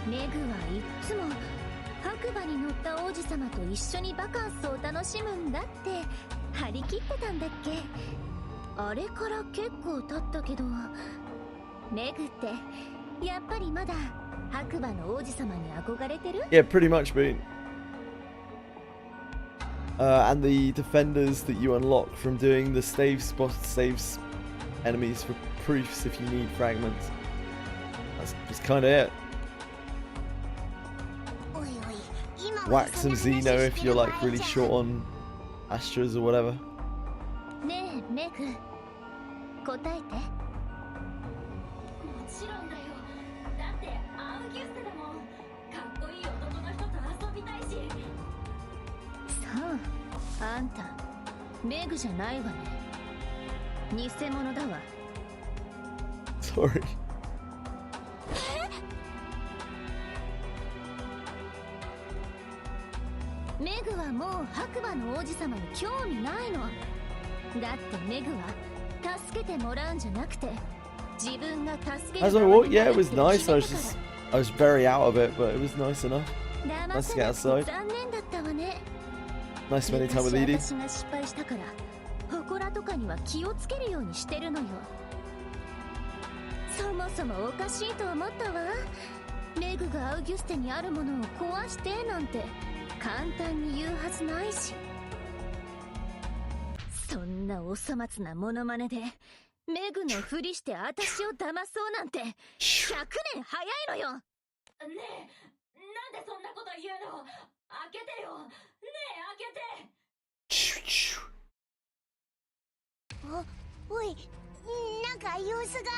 メグはいっつも白馬に乗った王子様と一緒にバカンスを楽しむんだって張り切ってたんだっけ。あれから結構経ったけど、メグってやっぱりまだ白馬の王子様に憧れてる？ Yeah, pretty much, Bean. And the defenders that you unlock from doing the saves enemies for proofs if you need fragments. That's kind of it. Whack some Xeno if you're like really short on Astras or whatever. ねえメグ、答えて。もちろんだよ。だってアウギュステだもん。かっこいい男の人と遊びたいし。そう、あんたメグじゃないわね。偽物だわ。Sorry. メグはもう白馬の王子様に興味ないの。だってメグは助けてもらうんじゃなくて自分が助ける。 As I walked, yeah, it was nice. I was very out of it, but it was nice enough. Nice to get outside. 残念だったわね。 Nice spending time with Edie. 私が失敗したから祠とかには気をつけるようにしてるのよ。そもそもおかしいと思ったわ。メグがアウギュステにあるものを壊してなんて簡単に言うはずないし。そんなお粗末なモノマネでメグのふりして私を騙そうなんて100年早いのよ。ねえ、なんでそんなこと言うの？開けてよ。ねえ、開けて。おい、なんか様子が。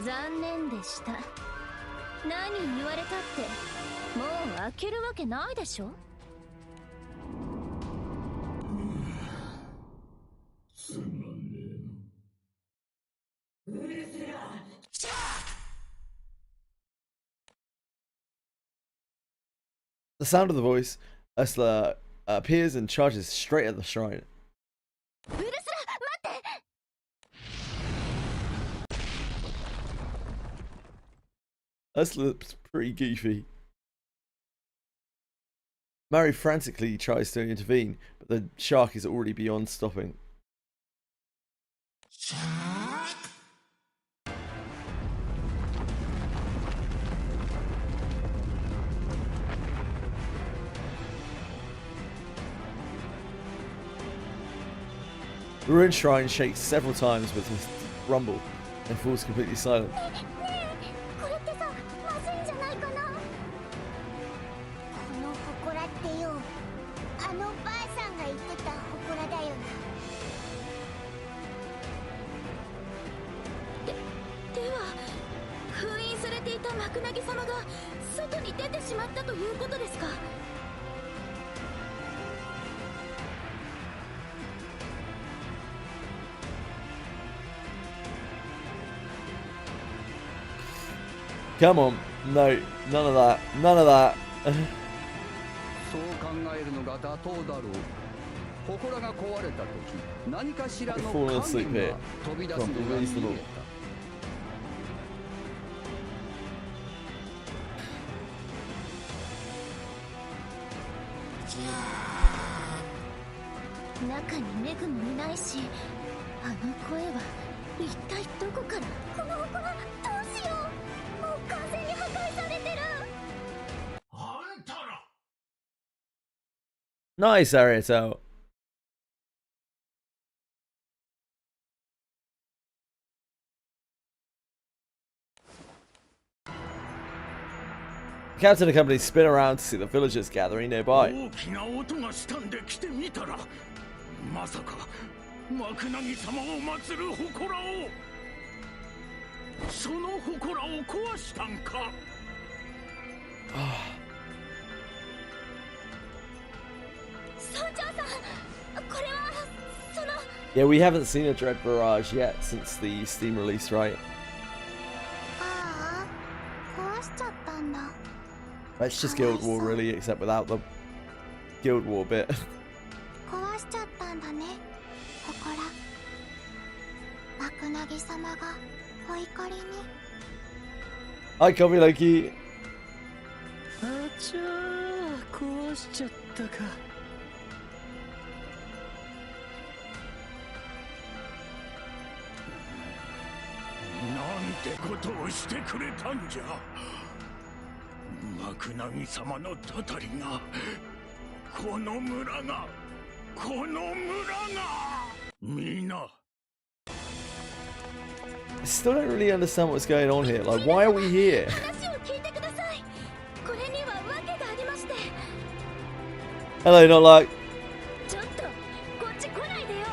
残念でした。何言われたってもう開けるわけないでしょ。すまねえ。うるせえな。The sound of the voice, Ursula appears and charges straight at the shrine. ウルスラ、待って。Ursula's pretty goofy. Mary frantically tries to intervene, but the shark is already beyond stopping. The ruined shrine shakes several times with a rumble and falls completely silent. これってさ、まずいんじゃないかな。この祠ってよ、あのばあさんが言ってた祠だよな。では封印されていた幕なぎ様が外に出てしまったということですか。Come on, no, none of that, none of that. そう考えるのが妥当だろう。祠が壊れた時、何かしらの Falling 神 asleep が here. 飛び出す Come の on, が release the 見 ball. えた。中にメグもいないし、あの声は一体どこから。この祠どうしよう、もう完全に破壊されてる。あんたら Nice, Ariato. The captain of the company spin around to see the villagers gathering nearby. 大きな音がしたんで来てみたら、まさかマクナギ様を祀る祠を、その祠を壊したんか。村長さん、これはその。 Yeah, we haven't seen a Dread Barrage yet since the Steam release, right? ああ、壊しちゃったんだ。 That's just Guild War, really, except without the Guild War bit. 壊しちゃったんだね、祠。マクナギ様がお怒りに。Hi, Kobe Loki. あちゃー、壊しちゃったか。なんてことをしてくれたんじゃ。マクナギ様のたたりが、この村が、皆。 I still don't really understand what's going on here. Like, why are we here? 話を聞いてください。これには訳がありまして。 Hello, not like. ちょっとこっち来ないでよ。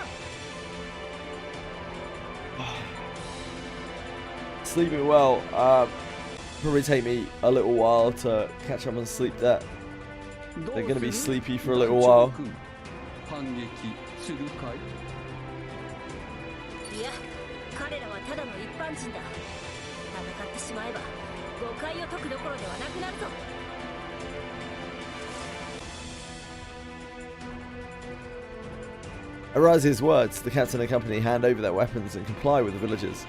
Sleeping well. Probably take me a little while to catch up on sleep. That they're gonna be sleepy for a little while. 反撃するかい。いや、彼らはただの一般人だ。戦ってしまえば誤解を解くどころではなくなるぞ。 Arazi's words, the captain and company hand over their weapons and comply with the villagers.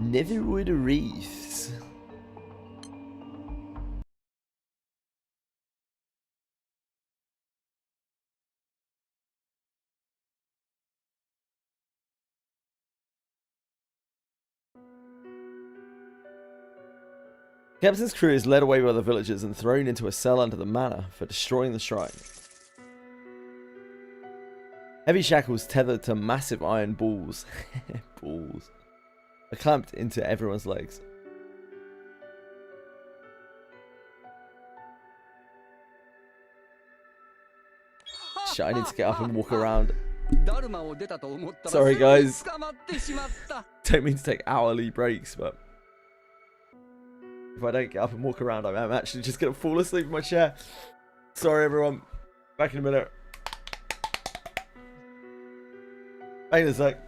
Neverwood Reefs. Captain's crew is led away by the villagers and thrown into a cell under the manor for destroying the shrine. Heavy shackles tethered to massive iron balls balls are clamped into everyone's legs. Shit, I need to get up and walk around. ダルマを出たと思ったら Sorry, guys. 捕まってしまった。 Don't mean to take hourly breaks, but if I don't get up and walk around, I'm actually just gonna fall asleep in my chair. Sorry, everyone. Back in a minute. Hang on a sec.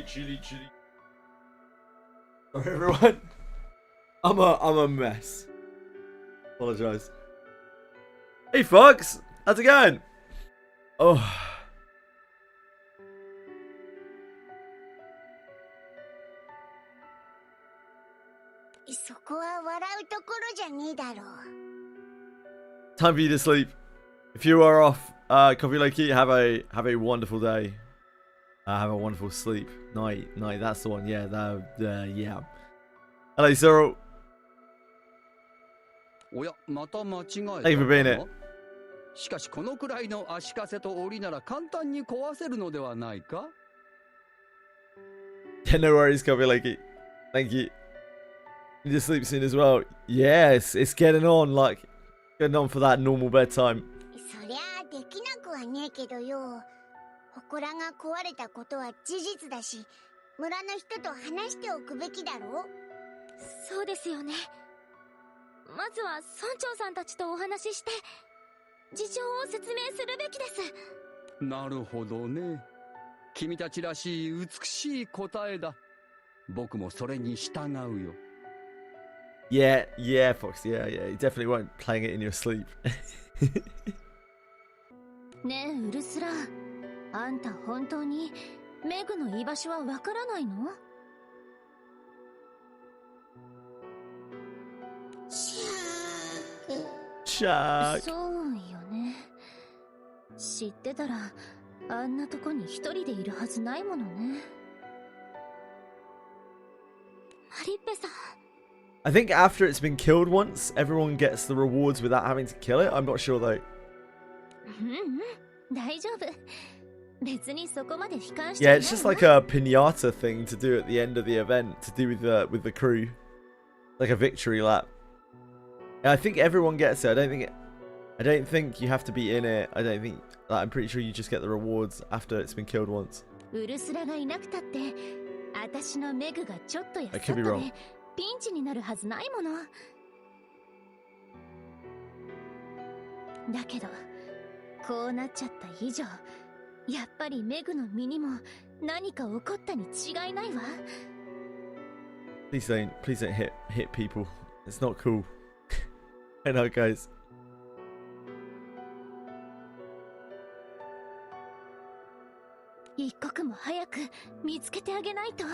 Chili. Sorry, everyone. I'm a mess. Apologize. Hey, Fox. How's it going? Oh. そこは笑うところじゃねえだろう。 Time for you to sleep. If you are off, Coffee Loki, have a wonderful day. Have a wonderful sleep. Night. That's the one. Yeah. Yeah. Hello, Cyril. おや、また間違えた。 Thank you for being it. しかしこのくらいの足かせと檻なら簡単に壊せるのではないか? Yeah, no worries, Coffee Loki. Thank you. You just sleep soon as well. Yes, it's getting on for that normal bedtime. そりゃあできなくはねえけどよ。祠が壊れたことは事実だし、村の人と話しておくべきだろ。そうですよね。まずは村長さんたちとお話しして事情を説明するべきです。なるほどね。君たちらしい美しい答えだ。僕もそれに従うよ。Yeah, Fox. Yeah. You definitely weren't playing it in your sleep. ねえ、ウルスラ。あんた本当にメグの居場所はわからないの？Chuck. そうよね。知ってたらあんなとこに一人でいるはずないものね。マリッペさん。 I think after it's been killed once, everyone gets the rewards without having to kill it. I'm not sure though. 大丈夫。別にそこまで悲観しち Yeah, ゃい it's ない just わ。 like a pinata thing to do at the end of the event, to do with the crew, like a victory lap. And I think everyone gets it. I don't think you have to be in it. I don't think. Like, I'm pretty sure you just get the rewards after it's been killed once. ウルスラがいなくたって私のメグがちょっとや I そっ could be と wrong. でピンチになるはずないもの。だけどこうなっちゃった以上やっぱりメグの身にも何か起こったに違いないわ。 Please don't hit people. It's not cool. I know, guys. 一刻も早く見つけてあげないと。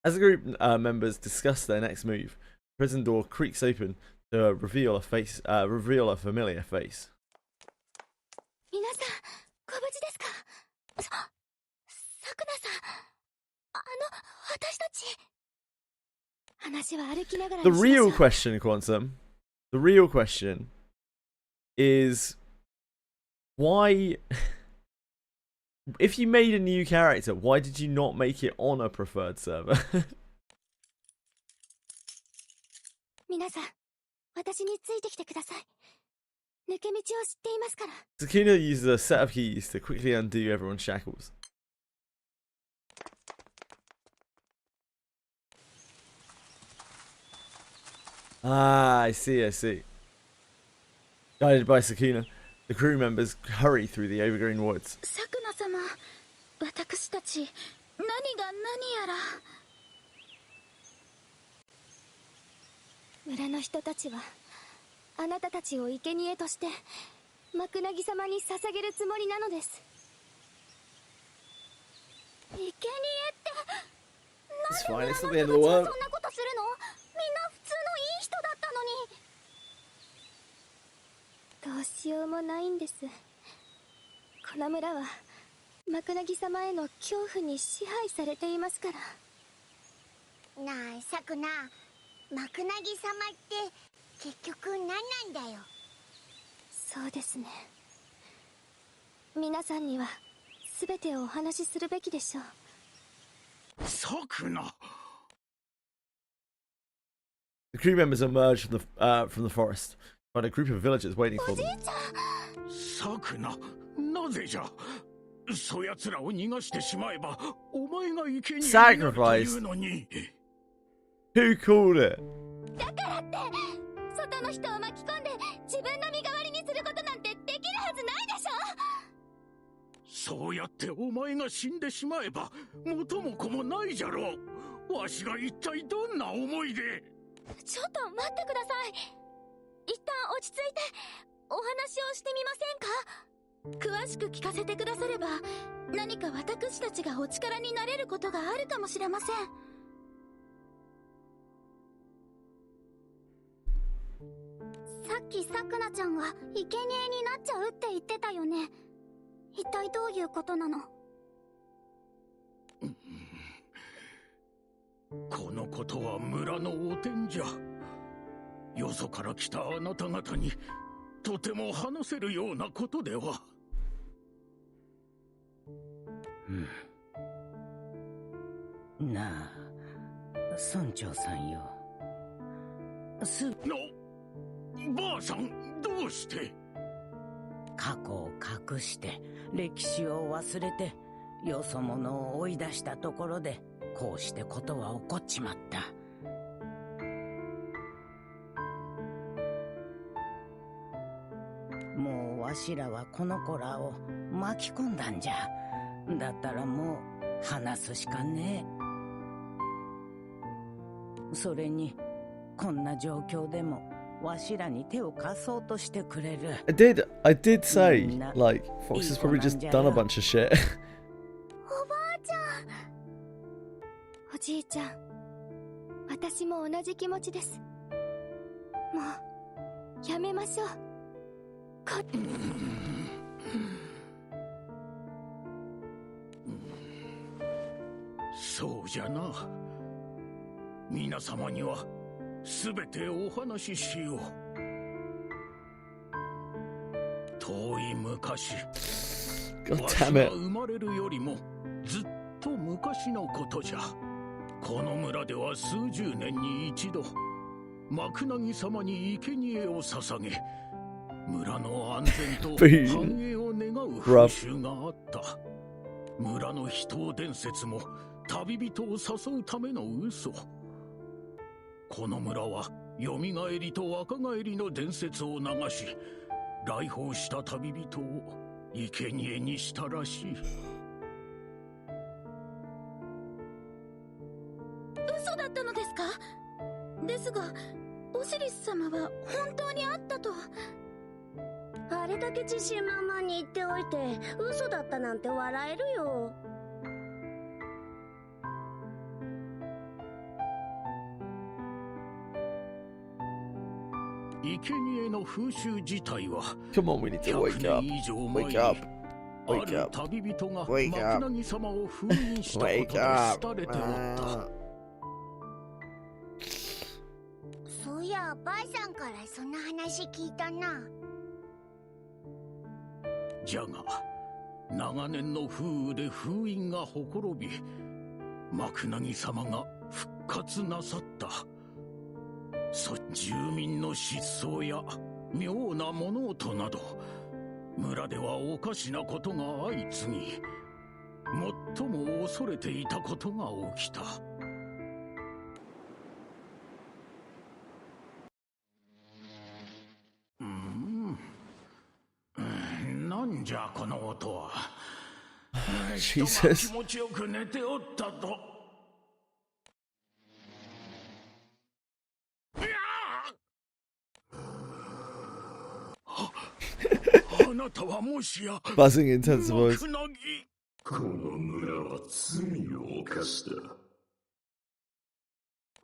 As the group members discuss their next move, the prison door creaks open to reveal a familiar face. 皆さんご無事ですか。さくなさん、私たち。話は歩きながら The にしましょう。 real question, Quantum, the real question is why, if you made a new character, why did you not make it on a preferred server? 皆さん、私についてきてください。抜け道を知っていますから。 Sakuna uses a set of keys to quickly undo everyone's shackles. Ah, I see. Guided by Sakuna, the crew members hurry through the overgrown woods. さくな様、私たち、何が何やら。村の人たちは、あなたたちを生贄として、マクナギ様に捧げるつもりなのです。生贄って、 It's なん fine, で it's 村 not の the end of the 人たちは world. そんなことするの？みんな普通のいい人だったのに。どうしようもないんです。この村はマクナギ様への恐怖に支配されていますから。なあ、さくな、マクナギ様って結局何なんだよ。そうですね。皆さんには全てをお話しするべきでしょう。さくな。 The crew members emerge from the forest, find a group of villagers waiting for them. さくな、なぜじゃ。そやつらを逃がしてしまえば、お前が生贄になるというのに。 Who called it? だからって外の人を巻き込んで自分の身代わりにすることなんてできるはずないでしょ。そうやってお前が死んでしまえば元も子もないじゃろう。わしが一体どんな思いで。ちょっと待ってください。一旦落ち着いてお話をしてみませんか。詳しく聞かせてくだされば何か私たちがお力になれることがあるかもしれません。さっきさくなちゃんが生贄になっちゃうって言ってたよね。一体どういうことなの？このことは村の汚点じゃ。よそから来たあなた方にとても話せるようなことでは。なあ、村長さんよ。ばあさん、どうして？過去を隠して歴史を忘れてよそ者を追い出したところでこうしてことは起こっちまった。もうわしらはこの子らを巻き込んだんじゃ。だったらもう話すしかねえ。それにこんな状況でもわしらに手を貸そうとしてくれる。I did say, like, Fox has probably just done a bunch of shit. おばあちゃん。おじいちゃん、私も同じ気持ちです。もうやめましょう。そうじゃな。皆様にはすべてお話ししよう。遠い昔、 God わし damn が it. 生まれるよりもずっと昔のことじゃ。この村では数十年に一度、マクナギ様に生贄を捧げ、村の安全と繁栄を願う風習があった。村の秘湯伝説も旅人を誘うための嘘。この村は蘇りと若返りの伝説を流し、来訪した旅人を生贄にしたらしい。嘘だったのですか？ですが、オシリス様は本当にあったと。あれだけ自信満々に言っておいて、嘘だったなんて笑えるよ。生贄の風習自体は Come on, we need to 100 wake up. 年以上前 Wake に up. あ Wake る up. 旅人がマ Wake ク up. ナギ様を封印したことで Wake 廃 up. れておった。そういや、ばあさんからそんな話聞いたな。じゃが長年の風雨で封印がほころび、マクナギ様が復活なさった。住民の失踪や妙な物音など、村ではおかしなことが相次ぎ、最も恐れていたことが起きた。なんじゃこの音は。人が Jesus. 気持ちよく寝ておったと。あなたはもしや Buzzing intense voice. マクナギ。この村は罪を犯した。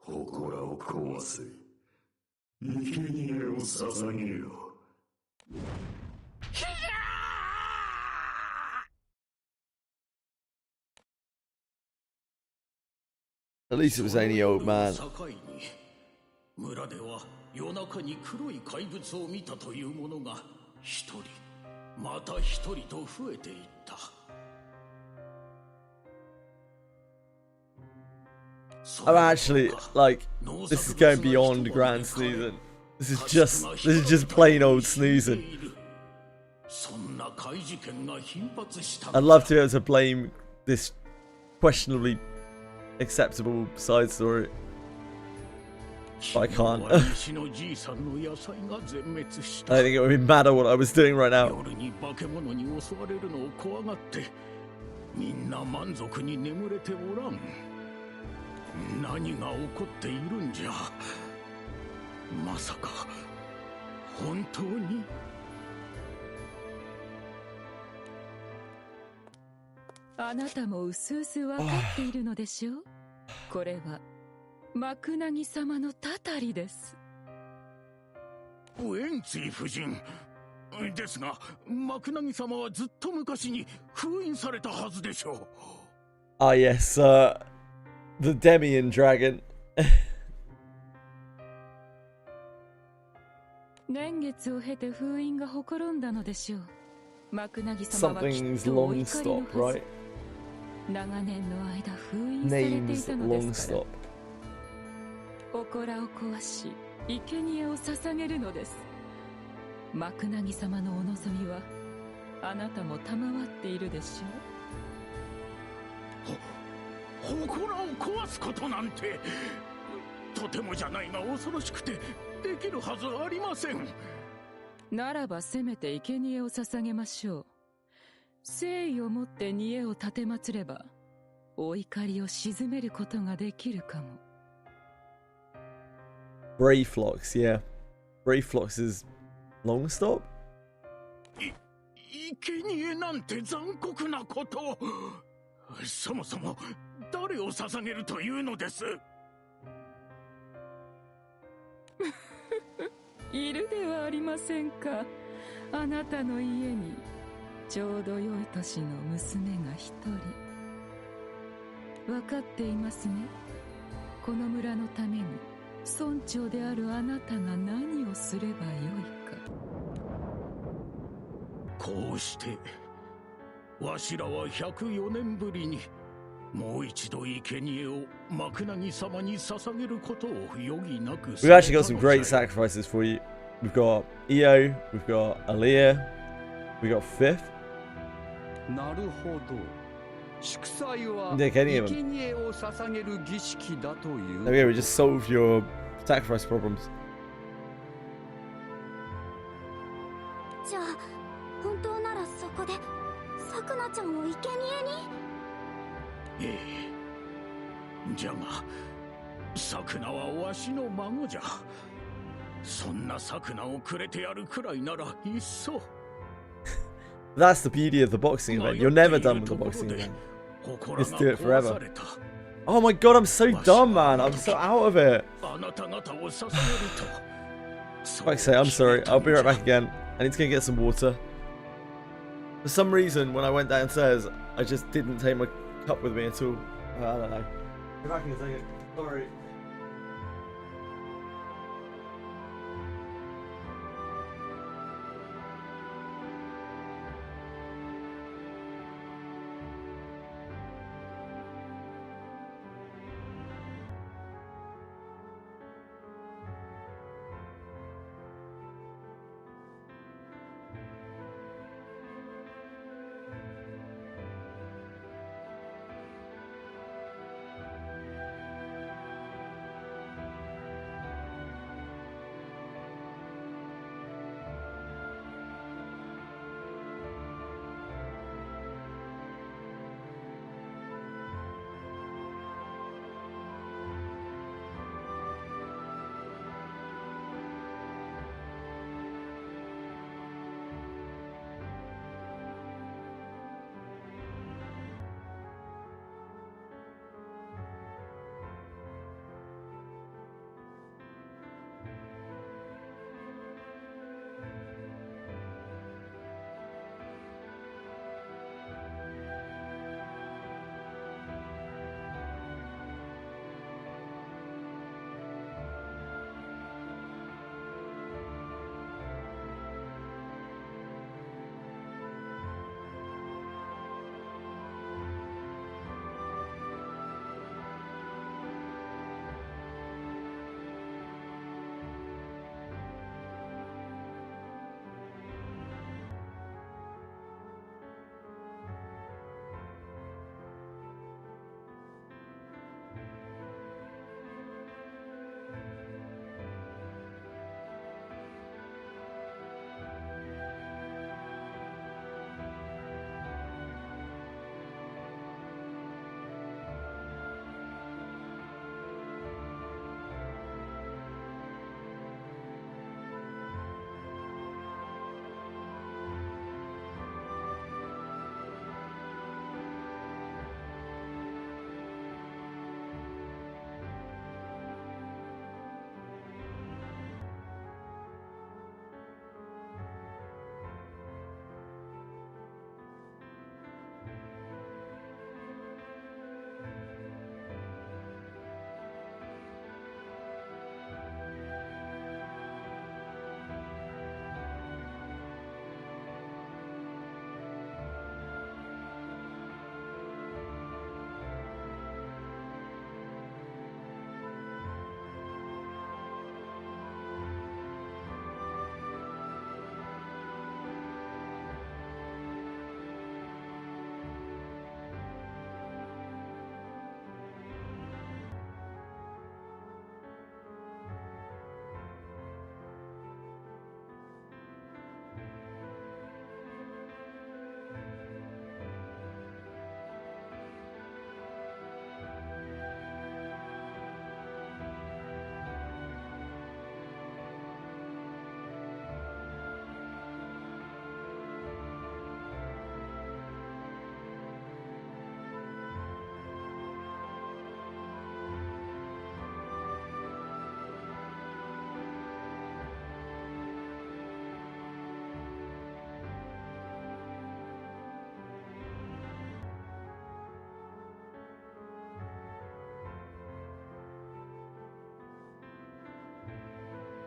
祠を壊せ。生贄を捧げよ。At least it was only old man. 村では夜中に黒い怪物を見たという者が一人また一人と増えていった。 I'm actually like, this is going beyond grand snoozing. This is just plain old snoozing. I'd love to be able to blame this questionably acceptable side story, but I can't. I think it would be mad at what I was doing right now. 何が起こっているんじゃ。まさか本当に。あなたもうすうす分かっているのでしょう。これはマクナギ様のたたりです。ウエンツィ夫人ですが、マクナギ様はずっと昔に封印されたはずでしょう。Ah yes, the Demian dragon. 年月を経て封印がほころんだのでしょう。マクナギ様はきっ Something's とお long 怒りの stop, はず。 right? 長年の間封印されてい Name's たの long ですから。 stop. 祠を壊し生贄を捧げるのです。マクナギ様のお望みはあなたも賜っているでしょう。祠を壊すことなんてとてもじゃないが恐ろしくてできるはずありません。ならばせめて生贄を捧げましょう。誠意を持って煮えを立てまつればお怒りを鎮めることができるかも。Brayflox, yeah. Brayflox is long stop? 生贄なんて残酷なこと。そもそも誰を捧げるというのです。いるではありませんか。あなたの家にちょうど良い年の娘が一人。分かっていますね。この村のために村長であるあなたが何をすればよいか。こうしてわしらは104年ぶりにもう一度生贄をマクナギ様に捧げることを余儀なく。 We've actually got some great sacrifices for you. We've got Io, we've got Aaliyah, we got Fifth. なるほど。祝祭は Nick, any of them. 生贄を捧げる儀式だという。 There we go, we just solved your sacrifice problems. じゃあ本当ならそこでさくなちゃんを生贄に。ええ、じゃがさくなはわしの孫じゃ。そんなさくなをくれてやるくらいならいっそ。 That's the beauty of the boxing event. You're never done with the boxing event. Just do it forever. Oh my god, I'm so done, man. I'm so out of it. Like I say, I'm sorry. I'll be right back again. I need to go get some water. For some reason, when I went downstairs, I just didn't take my cup with me at all. I don't know. Be back in a second. Sorry.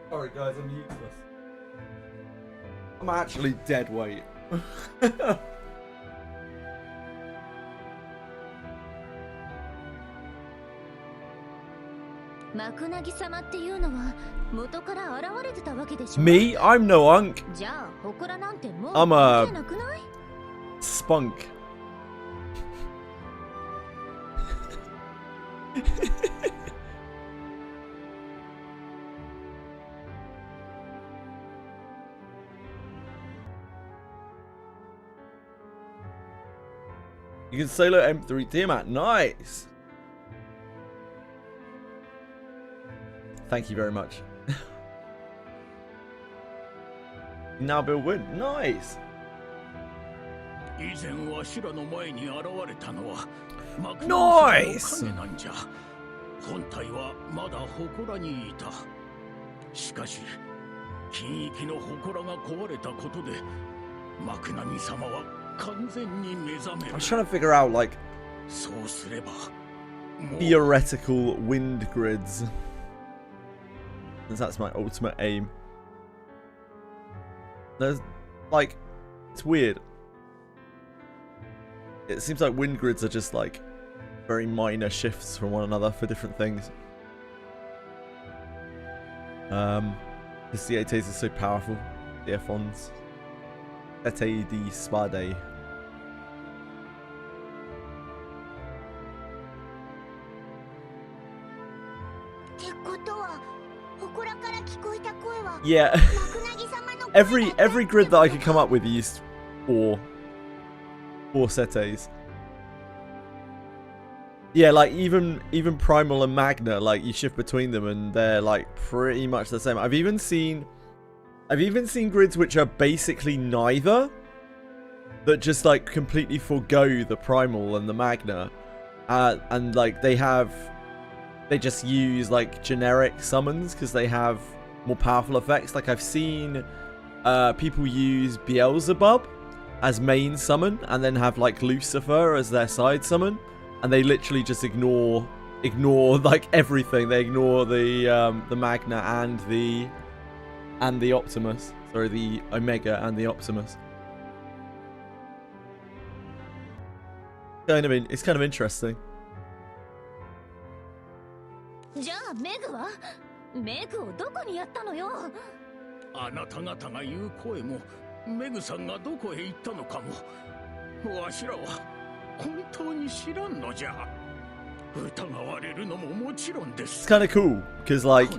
Sorry guys, I'm useless. I'm actually dead weight. マクナギ様っていうのは元から現れてたわけでしょ。 Me? I'm no unk. じゃあ祠なんてもう I'm 関 a 係なくない？ spunk. You can solo M3 Tiamat. Nice. Thank you very much. Now Bill win. Nice. 以前わしらの前に現れたのはマクナギ様の影なんじゃ。本体はまだ祠にいた。しかし金域の祠が壊れたことでマクナギ様は完全に目覚める。 I was trying to figure out like そうすれば theoretical wind grids. Since that's my ultimate aim. There's like, it's weird. It seems like wind grids are just like very minor shifts from one another for different things. The C8 is so powerful. The F1s. Ete di Spade. Yeah. every grid that I could come up with used four setes. Yeah, like even Primal and Magna, like you shift between them and they're like pretty much the same. I've even seen grids which are basically neither, that just like completely forgo the Primal and the Magna, and like they just use like generic summons because they have more powerful effects. Like I've seen people use Beelzebub as main summon and then have like Lucifer as their side summon, and they literally just ignore like everything. They ignore the Magna and the Optimus. Sorry, the Omega and the Optimus. It's kind of interesting. じゃあメグは？メグをどこにやったのよ？あなた方が言う声もメグさんがどこへ行ったのかもわしらは本当に知らんのじゃ。疑われるのももちろんです。 It's kind of cool because like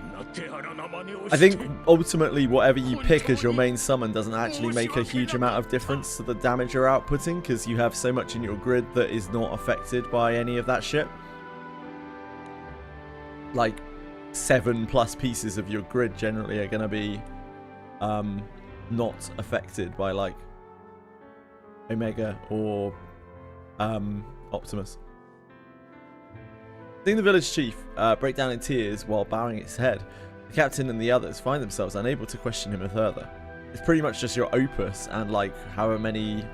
I think ultimately whatever you pick as your main summon doesn't actually make a huge amount of difference to the damage you're outputting because you have so much in your grid that is not affected by any of that shit. Like 7+ pieces of your grid generally are going to be not affected by like Omega or Optimus. Seeing the village chief break down in tears while bowing its head, the captain and the others find themselves unable to question him further. It's pretty much just your opus and like however many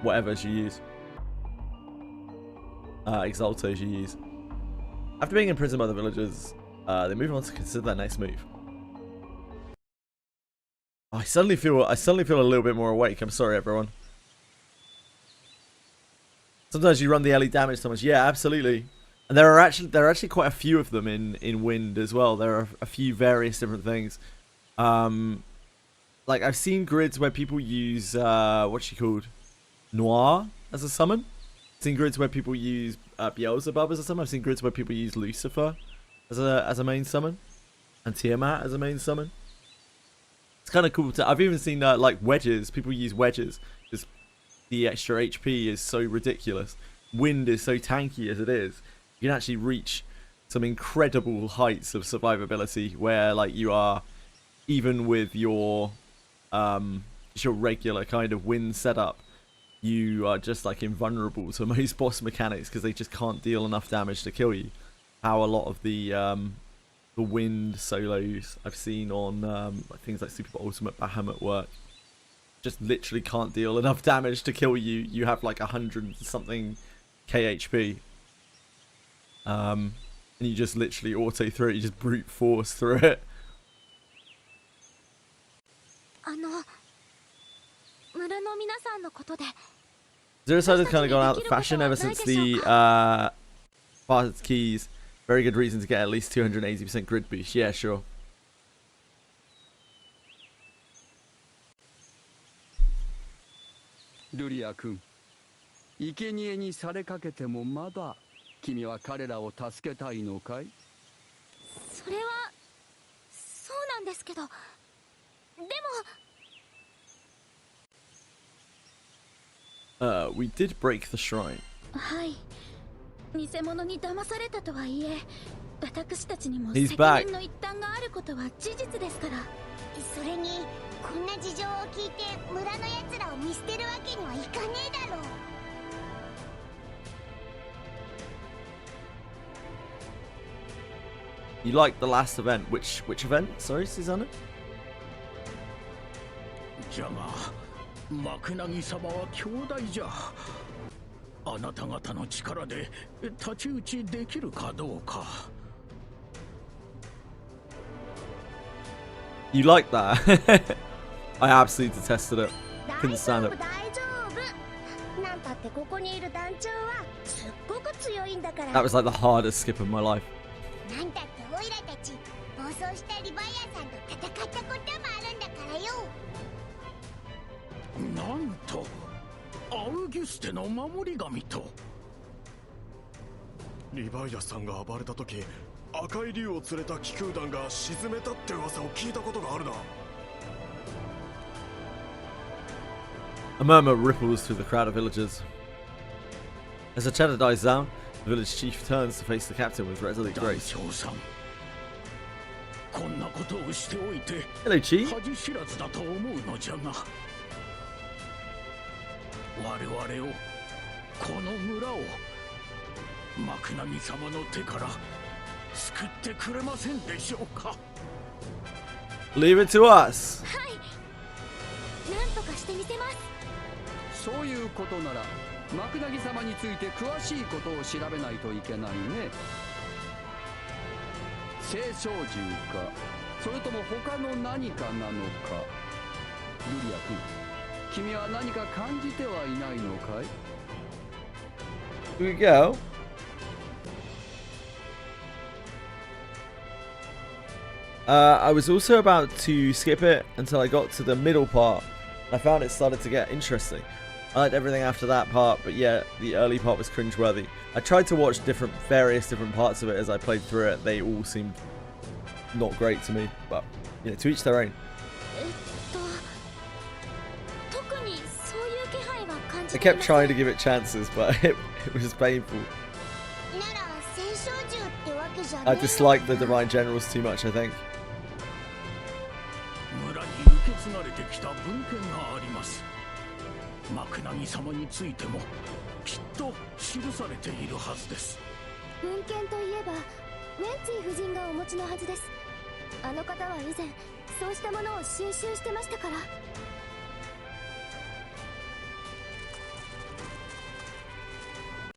whatevers you use. Exaltos you use. After being imprisoned by the villagers, they move on to consider their next move. I suddenly feel a little bit more awake. I'm sorry, everyone. Sometimes you run the LE damage so much. Yeah, absolutely. And there are actually quite a few of them in Wind as well. There are a few various different things. Like I've seen grids where people use what's she called, Noir as a summon. I've seen grids where people use Beelzebub as a summon. I've seen grids where people use Lucifer as a main summon, and Tiamat as a main summon. It's kind of cool. I've even seen like wedges. People use wedges because the extra HP is so ridiculous. Wind is so tanky as it is. You can actually reach some incredible heights of survivability where like you are, even with your regular kind of wind setup, you are just like invulnerable to most boss mechanics because they just can't deal enough damage to kill you. How a lot of the wind solos I've seen on things like Super Ultimate Bahamut work just literally can't deal enough damage to kill you. You have like 100 something KHP. And you just literally auto through it, you just brute force through it. 村の皆さんのことで。 Zero Side has kind of gone out of fashion ever since the fast keys. Very good reason to get at least 280% grid boost. Yeah, sure. ルリア君、生贄にされかけてもまだ君は彼らを助けたいのかい？それはそうなんですけど、でも。We did break the shrine. はい。偽物に騙されたとはいえ、私たちにも He's 責 back. 任の一端があることは事実ですから。それにこんな事情を聞いて村のやつらを見捨てるわけにはいかねえだろう。 You liked the last event. Which event? Sorry, Susanna? じゃが幕凪様は強大じゃ。あなた方の力で太刀打ちできるかどうか。 You liked that? I absolutely detested it. 大 Couldn't 丈 stand 夫 it. 大丈夫。なんたってここにいる団長はすっごく強いんだから。 That was like the hardest skip of my life. なんたってオイラたち暴走したリヴァイアさんと戦ったこともあるんだからよ。なんとアウギュステの守り神と。リヴァイアさんが暴れた時、赤い竜を連れた気空団が沈めたって噂を聞いたことがあるな。 A murmur ripples through the crowd of villagers. As the chatter dies down, the village chief turns to face the captain with resolute 団 grace. 長さん、こんなことをしておいて Hello, chief. 恥知らずだと思うのじゃが、我々をこの村を幕凪様の手から救ってくれませんでしょうか。 Leave it to us. はい。なんとかしてみせます。そういうことなら幕凪様について詳しいことを調べないといけないね。聖少獣か、それとも他の何かなのか。ルリア君、君は何か感じてはいないのかい？ Here we go. I was also about to skip it until I got to the middle part. I found it started to get interesting. I liked everything after that part, but yeah, the early part was cringeworthy. I tried to watch various different parts of it as I played through it. They all seemed not great to me, but you know, to each their own. 特にそういう気配は感じ I てい kept ませ trying ん。 to give it chances, but it was painful. なら聖少獣ってわけじゃねえ I の disliked the Divine Generals too much, I think. 村に受け継がれてきた文献があります。幕凪様についてもきっと記されているはずです。文献といえばウェンツィ夫人がお持ちのはずです。あの方は以前そうしたものを収集してましたから。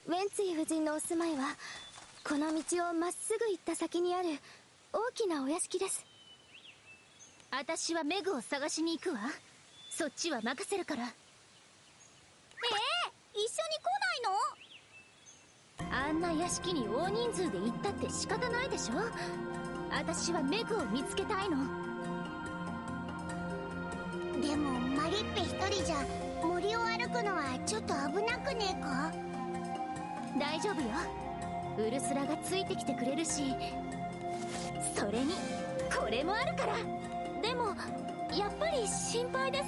ウェンツィ夫人のお住まいはこの道をまっすぐ行った先にある大きなお屋敷です。私はメグを探しに行くわ。そっちは任せるから。一緒に来ないの？あんな屋敷に大人数で行ったって仕方ないでしょ。私はメグを見つけたいの。でもマリッペ一人じゃ森を歩くのはちょっと危なくねえか？大丈夫よ。ウルスラがついてきてくれるし、それにこれもあるから。でもやっぱり心配です。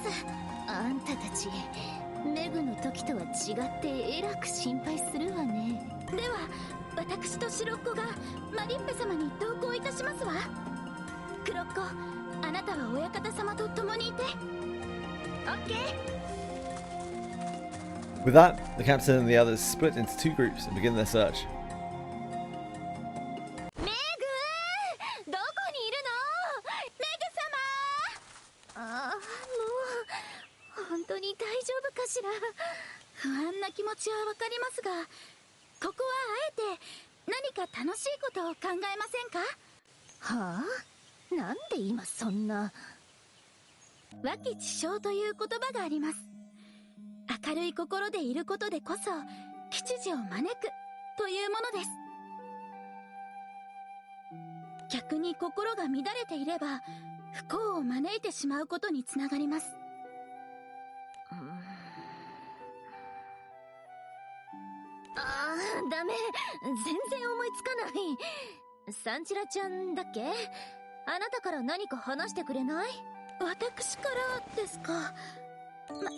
あんたたちメグの時とは違ってえらく心配するわね。では私とシロッコがマリッペ様に同行いたしますわ。クロッコ、あなたは親方様と共にいて。オッケー。 With that, the captain and the others split into two groups and begin their search. メグ、どこにいるの？メグ様。ああ、もう本当に大丈夫かしら。不安な気持ちはわかりますが、ここはあえて何か楽しいことを考えませんか？はあ？なんで今そんな。和気知傷という言葉があります。明るい心でいることでこそ吉事を招くというものです。逆に心が乱れていれば不幸を招いてしまうことにつながります。ダメ、全然思いつかない。サンチラちゃんだっけ？あなたから何か話してくれない？私からですか。マリ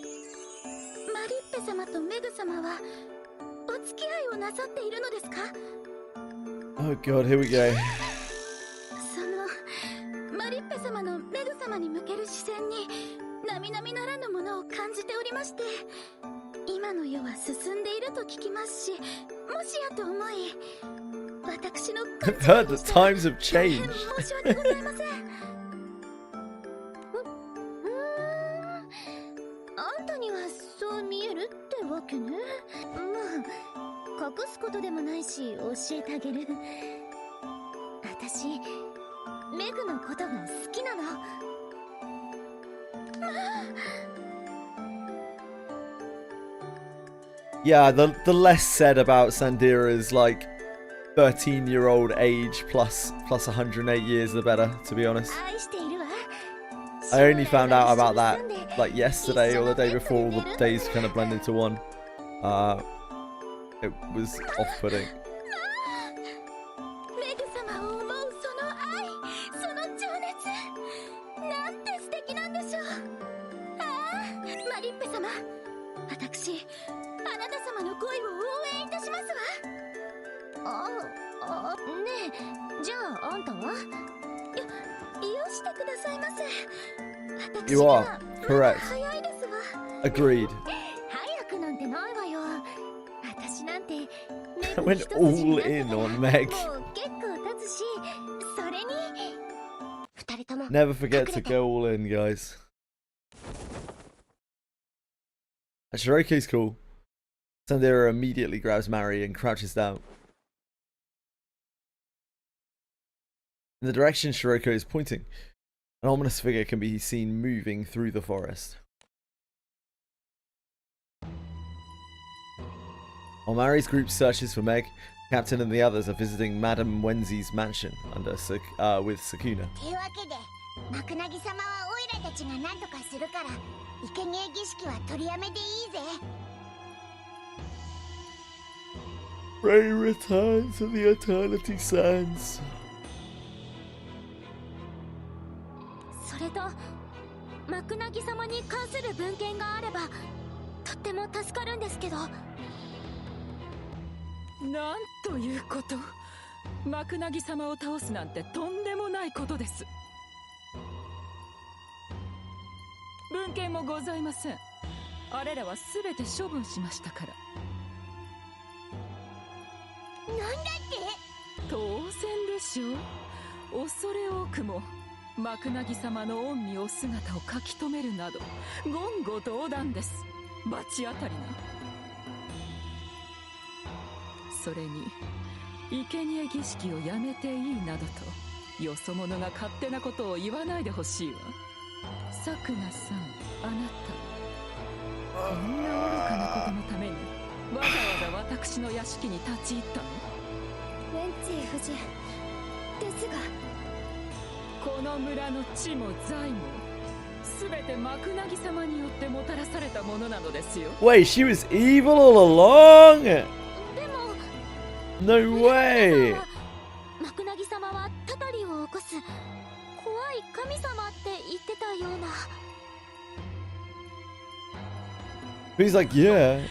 ッペ様とメグ様はお付き合いをなさっているのですか？ Oh god, here we go. マリッペ様のメグ様に向ける視線に並々ならぬものを感じておりまして、今の世は進んでいると聞きますし、もしやと思い、私の I've heard that times have changed. 申し訳ございません。あんたにはそう見えるってわけね。まあ隠すことでもないし教えてあげる。私メグのことが好きなの。Yeah, the less said about Sandira's like 13-year-old age plus 108 years, the better, to be honest. I only found out about that like yesterday or the day before. All the days kind of blend into one. It was off-putting. メグ様を思うその愛、その情熱、なんて素敵なんでしょう。マリッペ様、私あなた様の恋を応援いたしますわ。ねえ、じゃああんたは？よしてくださいませ。You are correct. 早いですわ。Agreed. 早くなんてないわよ。私なんて I went all in on Meg. もう結構経つし、それに二人とも Never forget to go all in, guys. Shiroki's cool. Sandira immediately grabs Mari and crouches down. In the direction Shiroko is pointing, an ominous figure can be seen moving through the forest. While Mari's group searches for Meg, Captain and the others are visiting Madame Wenzi's mansion with Sakuna. というわけで、マクナギ様はオイラたちが何とかするから、生贄儀式は取りやめでいいぜ。Ray returns to the Eternity Sands. それとマクナギ様に関する文献があればとっても助かるんですけど。なんということ。マクナギ様を倒すなんてとんでもないことです。文献もございません。あれらは全て処分しましたから。なんだって？当然でしょう。恐れ多くもマクナギ様の御身お姿を書き留めるなど言語道断です。罰当たりな。それに生贄儀式をやめていいなどとよそ者が勝手なことを言わないでほしいわ。サクナさん、あなたこんな愚かなことのためにわざわざ私の屋敷に立ち入ったの？ウェンツィ夫人ですが、この村の地も財も全てマクナギ様によってもたらされたものなのですよ。 Wait, she was evil all along? でも No way! マクナギ様はタタリを起こす怖い神様って言ってたような。 He's like, yeah.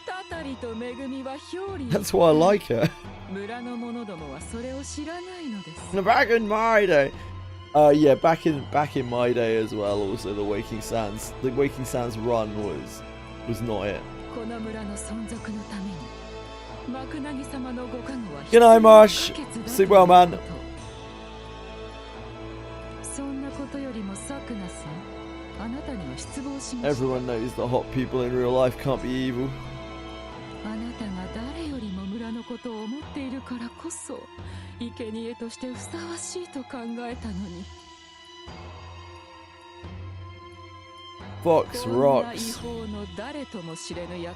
タタリと恵みは表裏。 That's why I like her. 村の者どもはそれを知らないのです。 Back in my day. Yeah, back in my day as well. Also, the Waking Sands run was not it. この村の存続のためにマクナギ様のご加護は Good night, Marsh. Sleep well, man. そんなことよりもサクナさん、あなたには失望しました。 Everyone knows that hot people in real life can't be evil. あなたが誰よりも村のことを思っているからこそ生贄としてふさわしいと考えたのに。Fox こんな違 rocks. 法の誰とも知れぬ輩に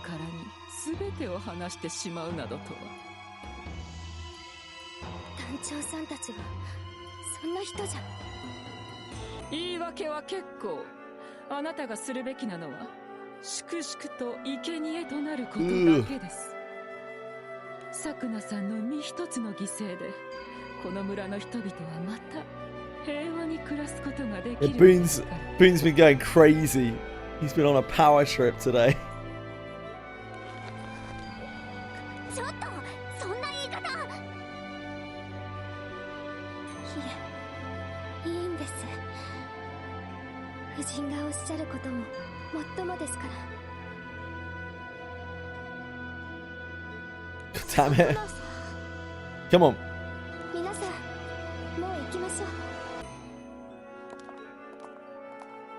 全てを話してしまうなどとは。団長さんたちはそんな人じゃ。言い訳は結構。あなたがするべきなのは粛々と生贄となることだけです。さくなさんの身一つの犠牲でこの村の人々はまた平和に暮らすことができ Yeah, るのですから。 Boone's been going crazy. He's been on a power trip today. ちょっとそんな言い方。いいんです。夫人がおっしゃることももっともですから。 Damn it. Come on. 皆さんもう行きましょう。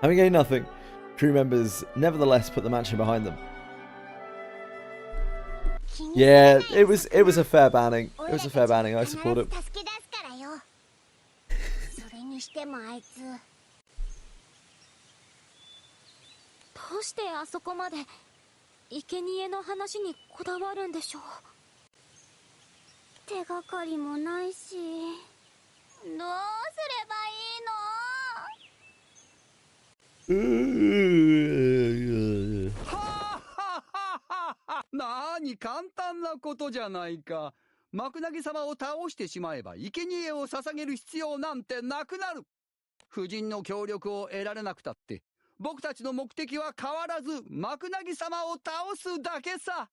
Having gained nothing, crew members nevertheless put the mansion behind them. Yeah, it was a fair banning. It was a fair banning. I support it. 助け出すからよ。それにしてもあいつ。どうしてあそこまで生贄の話にこだわるんでしょう。手がかりもないし、どうすればいいの？ははははは。なに簡単なことじゃないか。マクナギ様を倒してしまえば生贄を捧げる必要なんてなくなる。夫人の協力を得られなくたって僕たちの目的は変わらずマクナギ様を倒すだけさ。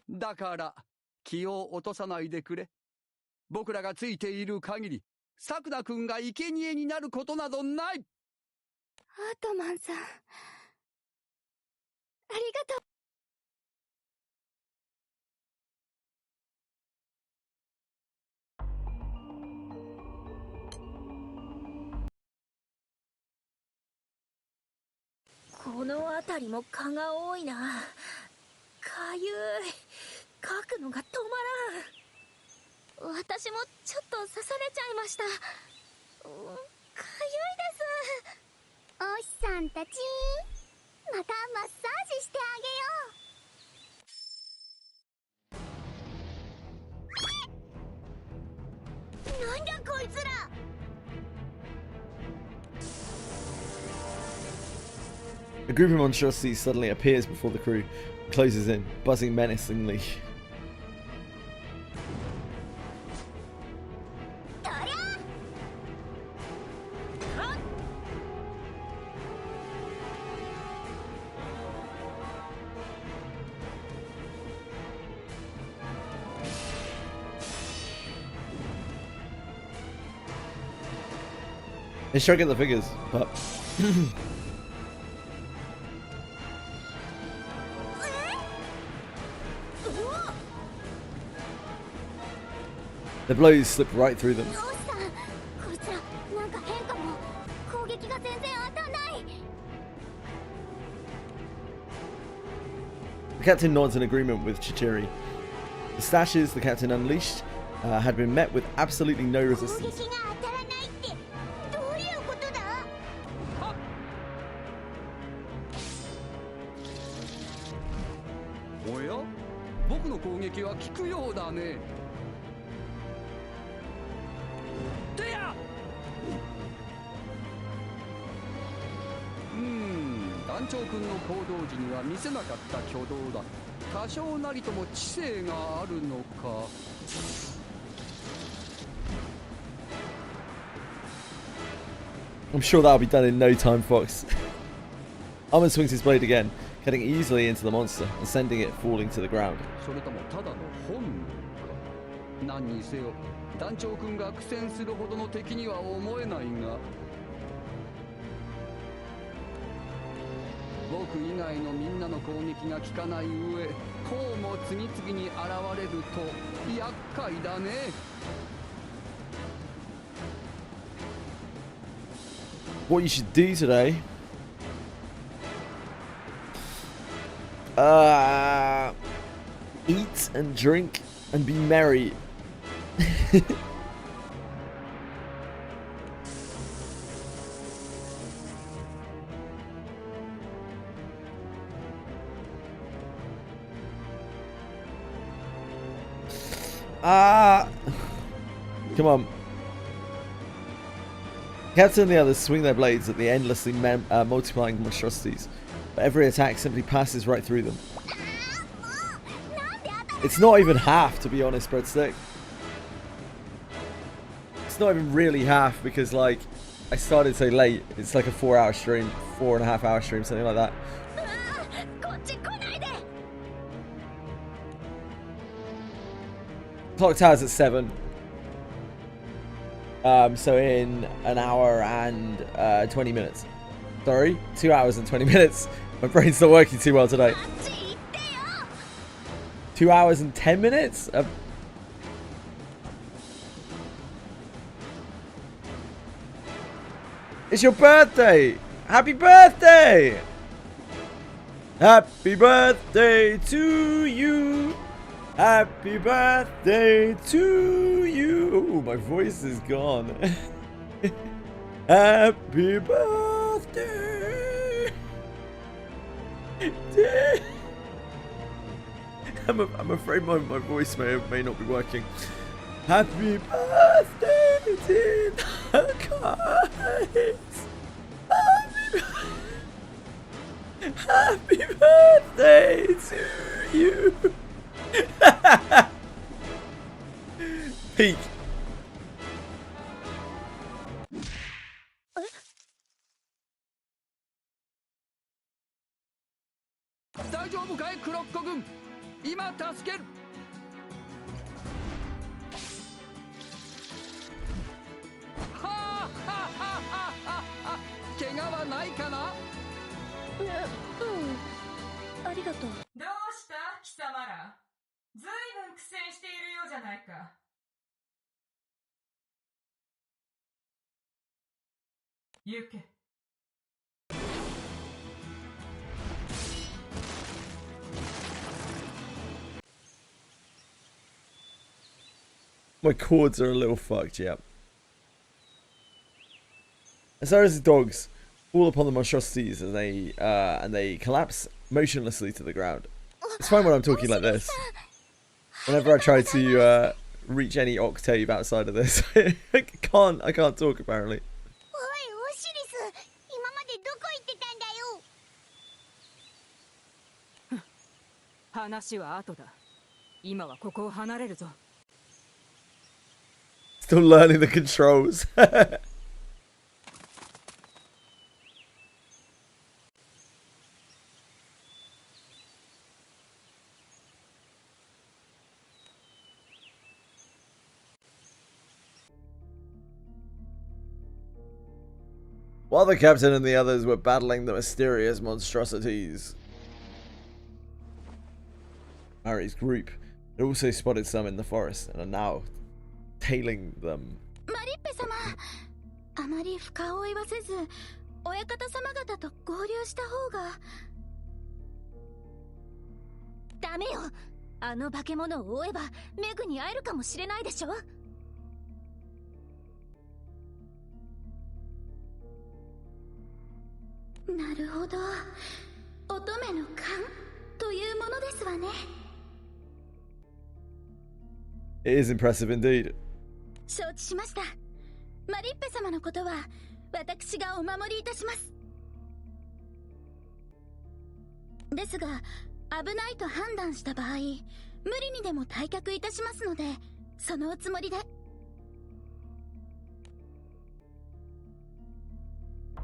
だから気を落とさないでくれ。僕らがついている限りサクナ君が生贄になることなどない。アートマンさん、ありがとう。この辺りも蚊が多いな。かゆい。かくのが止まらん。私もちょっと刺されちゃいました。かゆいです。おしさんたち、またマッサージしてあげよう。なんだこいつら。 A group of monstrosities suddenly appears before the crew, closes in, buzzing menacingly. They sure get the figures, but the blows slip right through them. どうした？こいつらなんか変かも。攻撃が全然当たんない。 The captain nods in agreement with Chichiri. The stashes the captain unleashed had been met with absolutely no 攻 resistance. 撃が当たらないってどういうことだ？おや、僕の攻撃は効くようだね。てや！団長君の行動時には見せなかった挙動だ。多少なりとも知性があるのか。I'm sure that'll be done in no time, Fox. Armin swings his blade again, cutting easily into the monster and sending it falling to the ground. それともただの本能か。何にせよ団長君が苦戦するほどの敵には思えないが、僕以外のみんなの攻撃が効かない上、こうも次々に現れると厄介だね。What you should do today? Eat and drink and be merry. Ah! Come on. Captain and the others swing their blades at the endlessly multiplying monstrosities, but every attack simply passes right through them. It's not even half, to be honest, Breadstick. It's not even really half, because, like, I started so late. It's like a 4-hour stream, 4.5-hour stream, something like that. Clocktower's at 7. So in an hour and 20 minutes. Sorry, 2 hours and 20 minutes. My brain's not working too well today. 2 hours and 10 minutes? It's your birthday! Happy birthday! Happy birthday to you! Happy birthday to you! Oh, my voice is gone. Happy birthday! I'm afraid my voice may not be working. Happy birthday, dear guys! Happy birthday to you! Peak. 大丈夫かいクロッコ軍、今助ける。はあはあはあはあ、怪我はないかな。ありがとう。どうした貴様ら。ずいぶん苦戦しているようじゃないか。行け。My cords are a little fucked, yeah. As far as the dogs fall upon the monstrosities and they collapse motionlessly to the ground. It's fine when I'm talking like this. Whenever I try to reach any octave outside of this, I can't talk apparently. 話は後だ。今はここを離れるぞ。 Still learning the controls. While the captain and the others were battling the mysterious monstrosities, Harry's group had also spotted some in the forest and are now tailing them. マリッペ様、あまり深追いはせず、親方様方と合流した方が。ダメよ。あの化け物を追えばメグに会えるかもしれないでしょ。なるほど。乙女の勘というものですわね。It is impressive indeed. 承知しました。マリッペ様のことは私がお守りいたします。ですが、危ないと判断した場合、無理にでも退却いたしますので、そのおつもりで。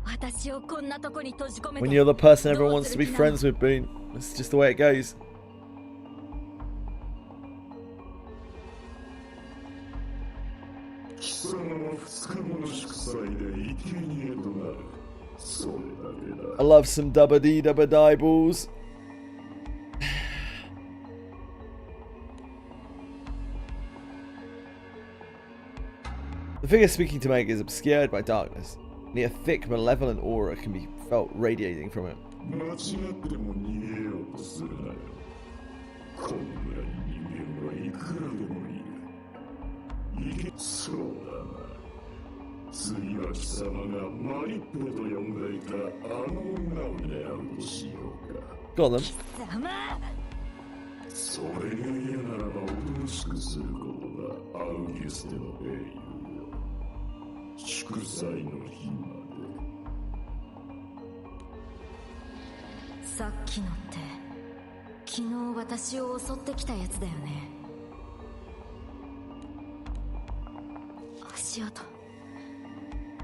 私をこんなとこに閉じ込めて。 When you're the person everyone wants to be friends with, Boone. That's just the way it goes. 貴様の2日後の祝祭で生贄となる。それだけだ。 I love some dubba dee dubba die balls. The figure speaking to Meg is obscured by darkness. Only a thick, malevolent aura can be felt radiating from it. 間違っても逃げようとするなよ。この村に人間はいくらでもいる。そうだな。次は貴様がマリッペと呼んでいたあの女を狙うとしようか。Got them. それが嫌ならばおとなしくすることだ。アウゲステの英雄よ、祝祭の日まで。さっきのって昨日私を襲ってきたやつだよね。足跡、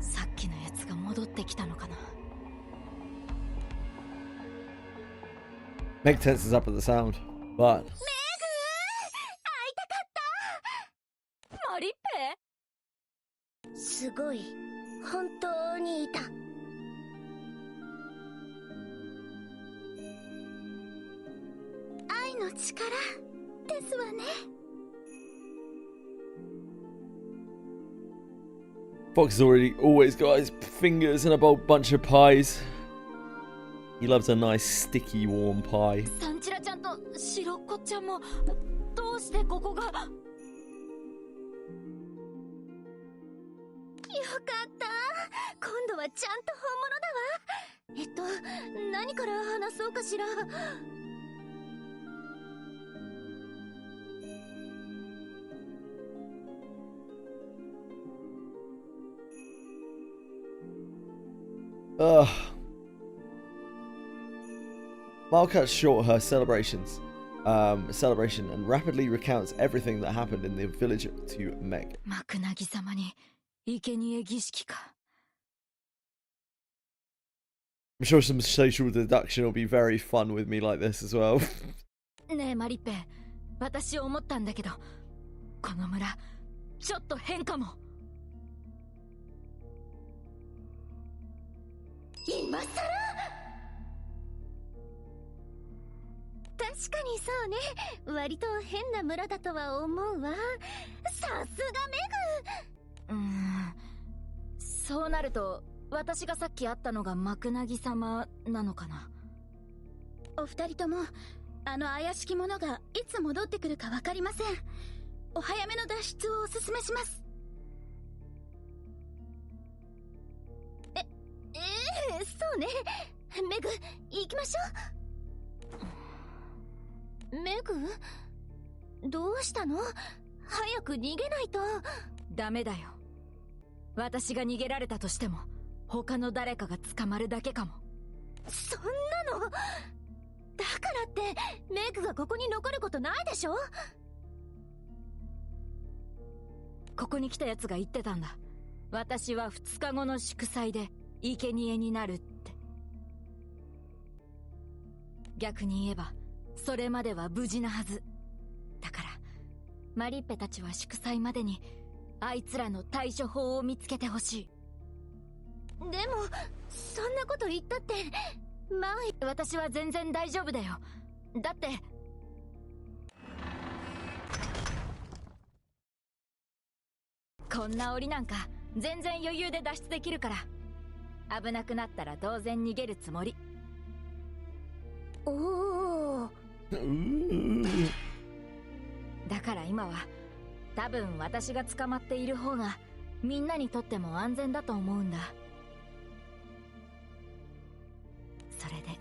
さっきのやつが戻ってきたのかな。 Meg tenses up at the sound, but マリッペ、すごい。本当にいた。愛の力ですわね。Fox has always got his fingers in a whole bunch of pies. He loves a nice sticky warm pie. サンチラちゃんとシロッコちゃんもどうしてここが。よかった、今度はちゃんと本物だわ。何から話そうかしら。Ugh. Mal cuts short her celebration and rapidly recounts everything that happened in the village to Meg. マクナギ様に生贄儀式か。 I'm sure some social deduction will be very fun with me like this as well. ねえマリッペ、私思ったんだけど、この村ちょっと変かも。今さら。確かにそうね、割と変な村だとは思うわ。さすがメグ。そうなると私がさっき会ったのがマクナギ様なのかな。お二人ともあの怪しき者がいつ戻ってくるか分かりません。お早めの脱出をおすすめします。そうね、メグ行きましょう。メグどうしたの？早く逃げないと。ダメだよ。私が逃げられたとしても他の誰かが捕まるだけかも。そんなのだからってメグがここに残ることないでしょ。ここに来たやつが言ってたんだ。私は2日後の祝祭で生贄になるって。逆に言えばそれまでは無事なはずだから、マリッペたちは祝祭までにあいつらの対処法を見つけてほしい。でもそんなこと言ったって、まあ私は全然大丈夫だよ。だってこんな檻なんか全然余裕で脱出できるから、危なくなったら当然逃げるつもり。おお。だから今は多分私が捕まっている方がみんなにとっても安全だと思うんだ。それで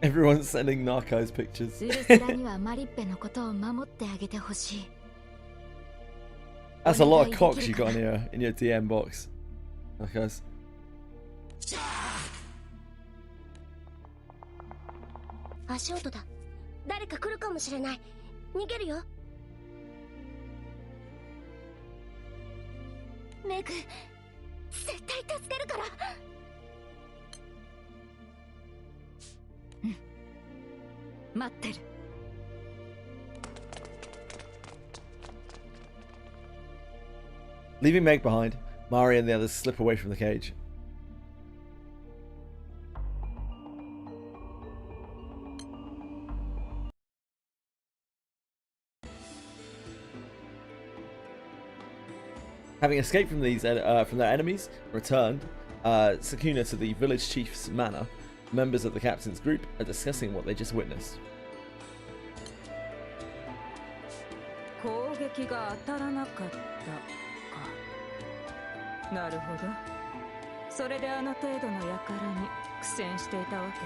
Everyone's sending Narcos pictures. ウルスラにはマリッペのことを守ってあげてほしい。That's a lot of cocks you got in your DM box. Narcos. 足音だ。誰か来るかもしれない。逃げるよ。メグ絶対助けるから。待ってる。Leaving Meg behind, Mari and the others slip away from the cage. Having escaped from from their enemies, returned Sakuna to the village chief's manor. Members of the captain's group are discussing what they just witnessed. 攻撃が当たらなかったか。なるほど。それであの程度の輩に苦戦していたわけか。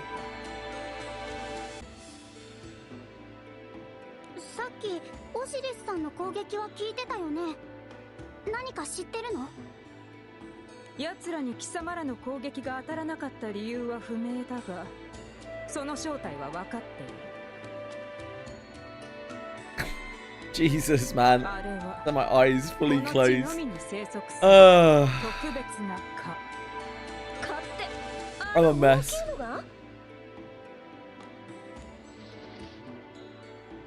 さっきオシリスさんの攻撃は聞いてたよね。何か知ってるの？奴らに貴様らの攻撃が当たらなかった理由は不明だが、その正体は分かっている。Jesus, man. あれは My eyes こ fully の地 closed. のみに生息する Ah, 特別な蚊。蚊って I'm a mess. 大きいのが？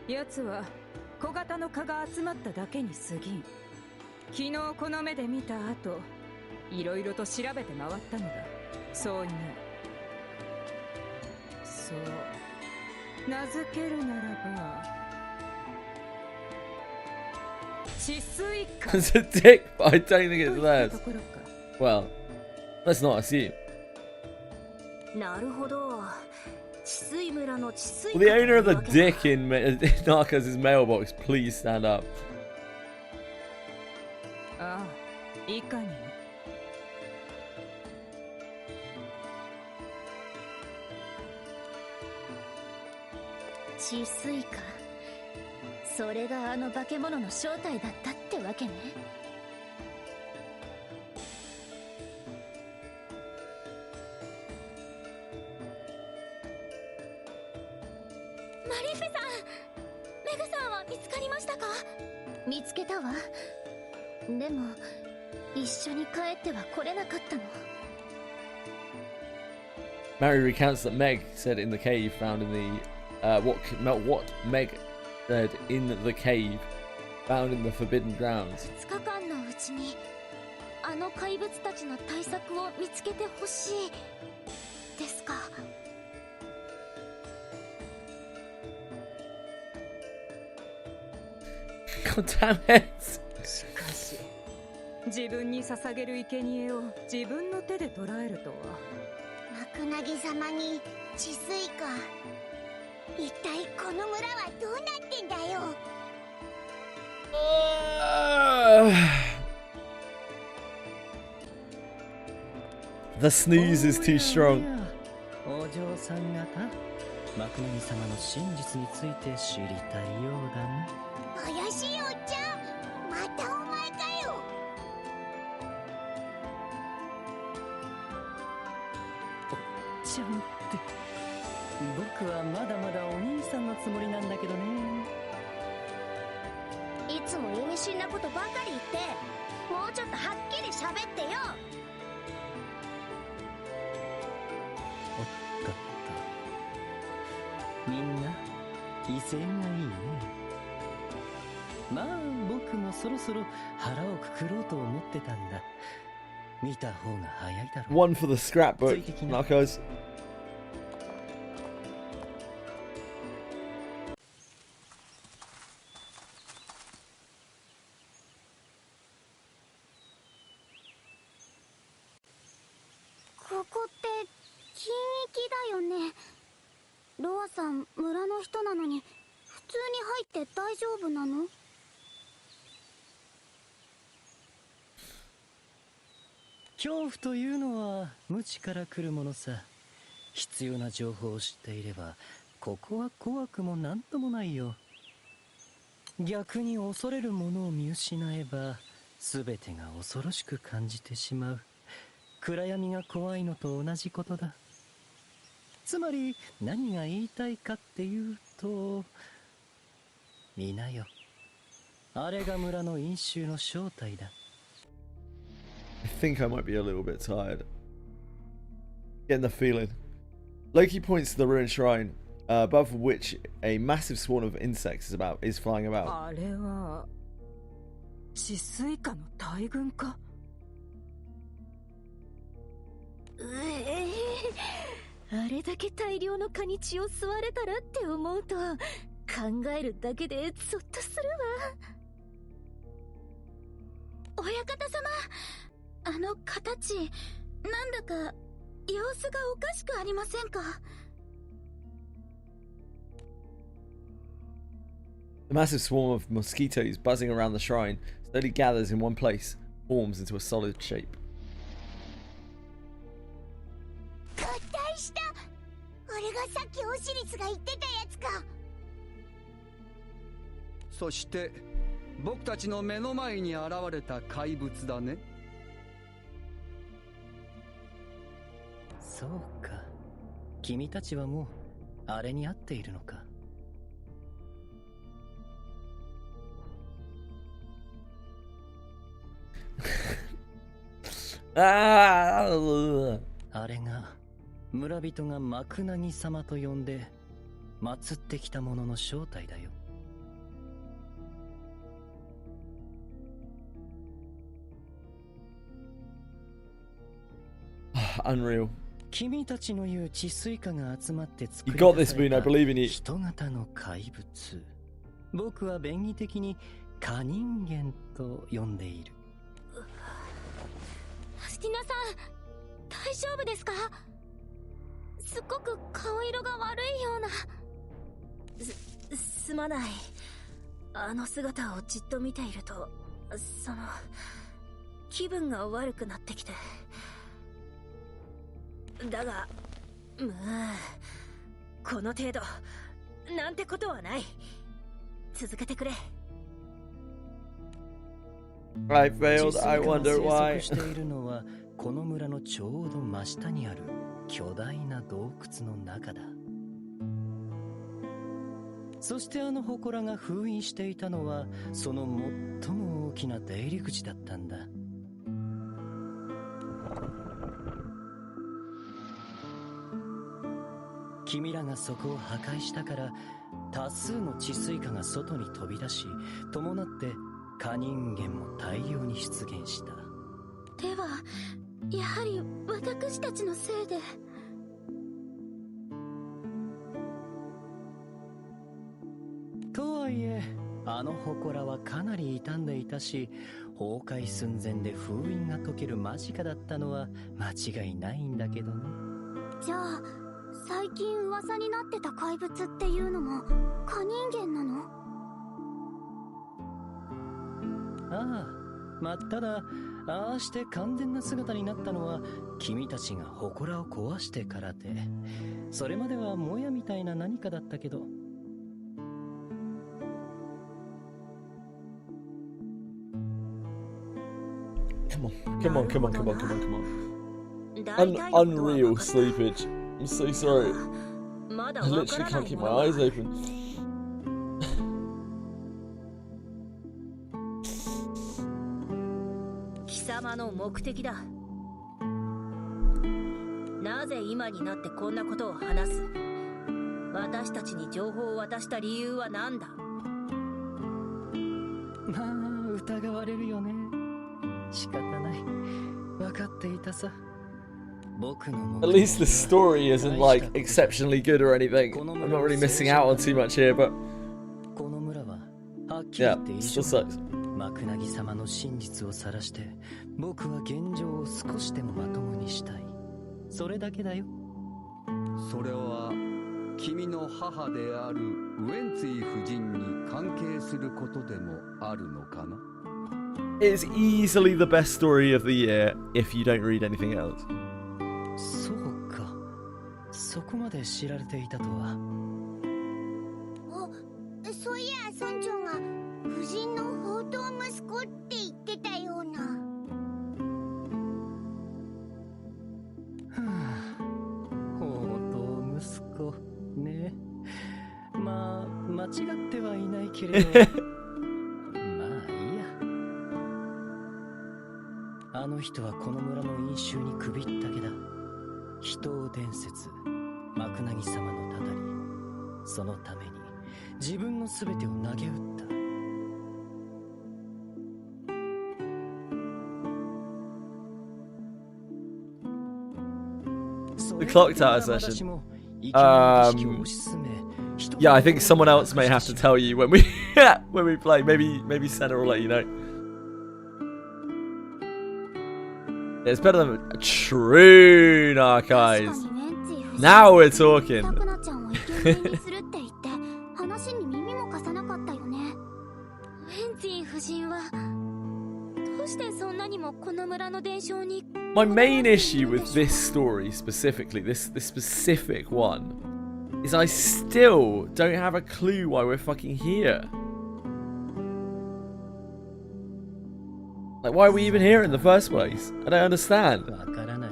奴は小型の蚊が集まっただけに過ぎん。昨日この目で見た後、いろいろと調べて回ったのだ。そうね。そう、名付けるならば治水蚊 It's a dick, but I don't think と it's いった theirs. ところか。 Well, let's not assume. なるほど。治水村の治水 Will the owner of the dick in Narcos' mailbox please stand up? ああ、いかにも。治水か。それがあの化け物の正体だったってわけね。マリフェさん、メグさんは見つかりましたか？見つけたわ。でも一緒に帰っては来れなかったの。 Mary recounts that Meg said in the cave found in the what Meg said in the cave found in the forbidden grounds. 2日間のうちにあの怪物たちの対策を見つけてほしいですか。God damn it! しかし、自分に捧げる生贄を自分の手で捕らえるとは。マクナギ様に治水か。一体この村はどうなってんだよ。The snooze is too strong. お嬢さん方、マクナギ様の真実について知りたいようだな。怪しいおっちゃん、またお前かよ。ちゃんって僕はまだまだお兄さんのつもりなんだけどね。いつも意味深なことばかり言って、もうちょっとはっきり喋ってよ。おっとっと、みんな威勢がいいね。まあ僕もそろそろ腹をくくろうと思ってたんだ。見た方が早いだろう。 One for the scrapbook, Narcos. ここって禁域だよね。ロアさん村の人なのに普通に入って大丈夫なの？恐怖というのは無知から来るものさ。必要な情報を知っていればここは怖くもなんともないよ。逆に恐れるものを見失えば全てが恐ろしく感じてしまう。暗闇が怖いのと同じことだ。つまり何が言いたいかっていうと、見なよ、あれが村の飲酒の正体だ。I think I might be a little bit tired. Getting the feeling. Loki points to the ruined shrine, above which a massive swarm of insects is flying about. あれは治水蚊の大群か。あれだけ大量の蚊に血を吸われたらって思うと考えるだけでゾッとするわ。親方様、あの蚊たちなんだか様子がおかしくありませんか？ The massive swarm of mosquitoes buzzing around the shrine slowly gathers in one place, forms into a solid shape. 合体した。あれがさっきオシリスが言ってたやつか。そして僕たちの目の前に現れた怪物だね。そうか。君たちはもうあれに合っているのか。あれが村人がマクナギ様と呼んで祀ってきたものの正体だよ。Unreal. 君たちの言う治水家が集まって作 You り got 出 this, さ Boone. れ I た believe in you. 人型の怪物。僕は便宜的に蚊人間と呼んでいる。スティナさん、大丈夫ですか？すっごく顔色が悪いような。すまない。あの姿をじっと見ていると、気分が悪くなってきて。だが、この程度、なんてことはない。続けてくれ。I failed. I wonder 生息 why. しているのはこの村のちょうど真下にある巨大な洞窟の中だ。そしてあの祠が封印していたのはその最も大きな出入り口だったんだ。君らがそこを破壊したから多数の治水家が外に飛び出し、伴って蚊人間も大量に出現した。では、やはり私たちのせいで。とはいえ、あの祠はかなり傷んでいたし、崩壊寸前で封印が解ける間近だったのは間違いないんだけどね。じゃあ、最近噂になってた怪物っていうのも蚊人間なの？ああ、ただ、ああして完全な姿になったのは君たちが祠を壊してからで、それまではもやみたいな何かだったけど。Come on. Unreal sleepage. I'm so sorry. I literally can't keep my eyes open. 貴様の目的だ。なぜ今になってこんなことを話す？私たちに情報を渡した理由は何だ？まあ、疑われるよね。仕方ない。分かっていたさ。At least the story isn't like exceptionally good or anything. I'm not really missing out on too much here, but yeah, still sucks. マクナギ様の真実を晒して僕は現状を少しでもまともにしたい。それだけだよ。それは君の母であるウェンツィ夫人に関係することでもあるのかな？ It's easily the best story of the year if you don't read anything else. そうか。そこまで知られていたとは。そういや村長が夫人の宝刀息子って言ってたような。宝刀息子ね。まあ間違ってはいないけれどまあいいや。あの人はこの村の因習に首ったけだ。人を伝説、マクナギ様のたたり、そのために自分の全てを投げ打った。The Clocktower session. Yeah, I think someone else may have to tell you when we when we play. Maybe Senna will let you know. It's better than True Archives. Now we're talking. 話に耳も貸さなかったよね。ウェンツィ夫人はどうしてそんなにもこの村の伝承に。 My main issue with this story specifically, this specific one, is I still don't have a clue why we're fucking here. Like, why are we even here in the first place? I don't understand. わからない。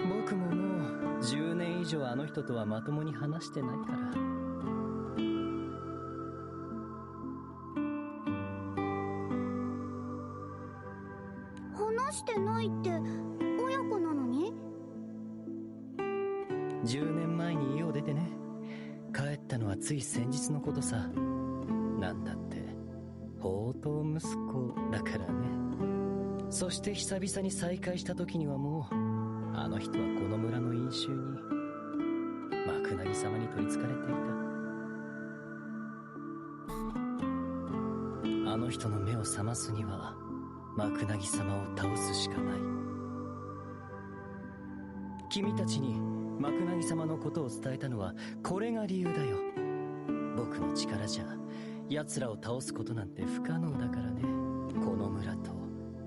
僕ももう10年以上あの人とはまともに話してないから。話してないって親子なのに10年前に家を出てね。帰ったのはつい先日のことさ。なんだって宝刀息子だからね。そして久々に再会した時にはもうあの人はこの村の因習に幕梛様に取りつかれていた。あの人の目を覚ますには幕梛様を倒すしかない。君たちに幕梛様のことを伝えたのはこれが理由だよ。僕の力じゃ奴らを倒すことなんて不可能だからね。この村と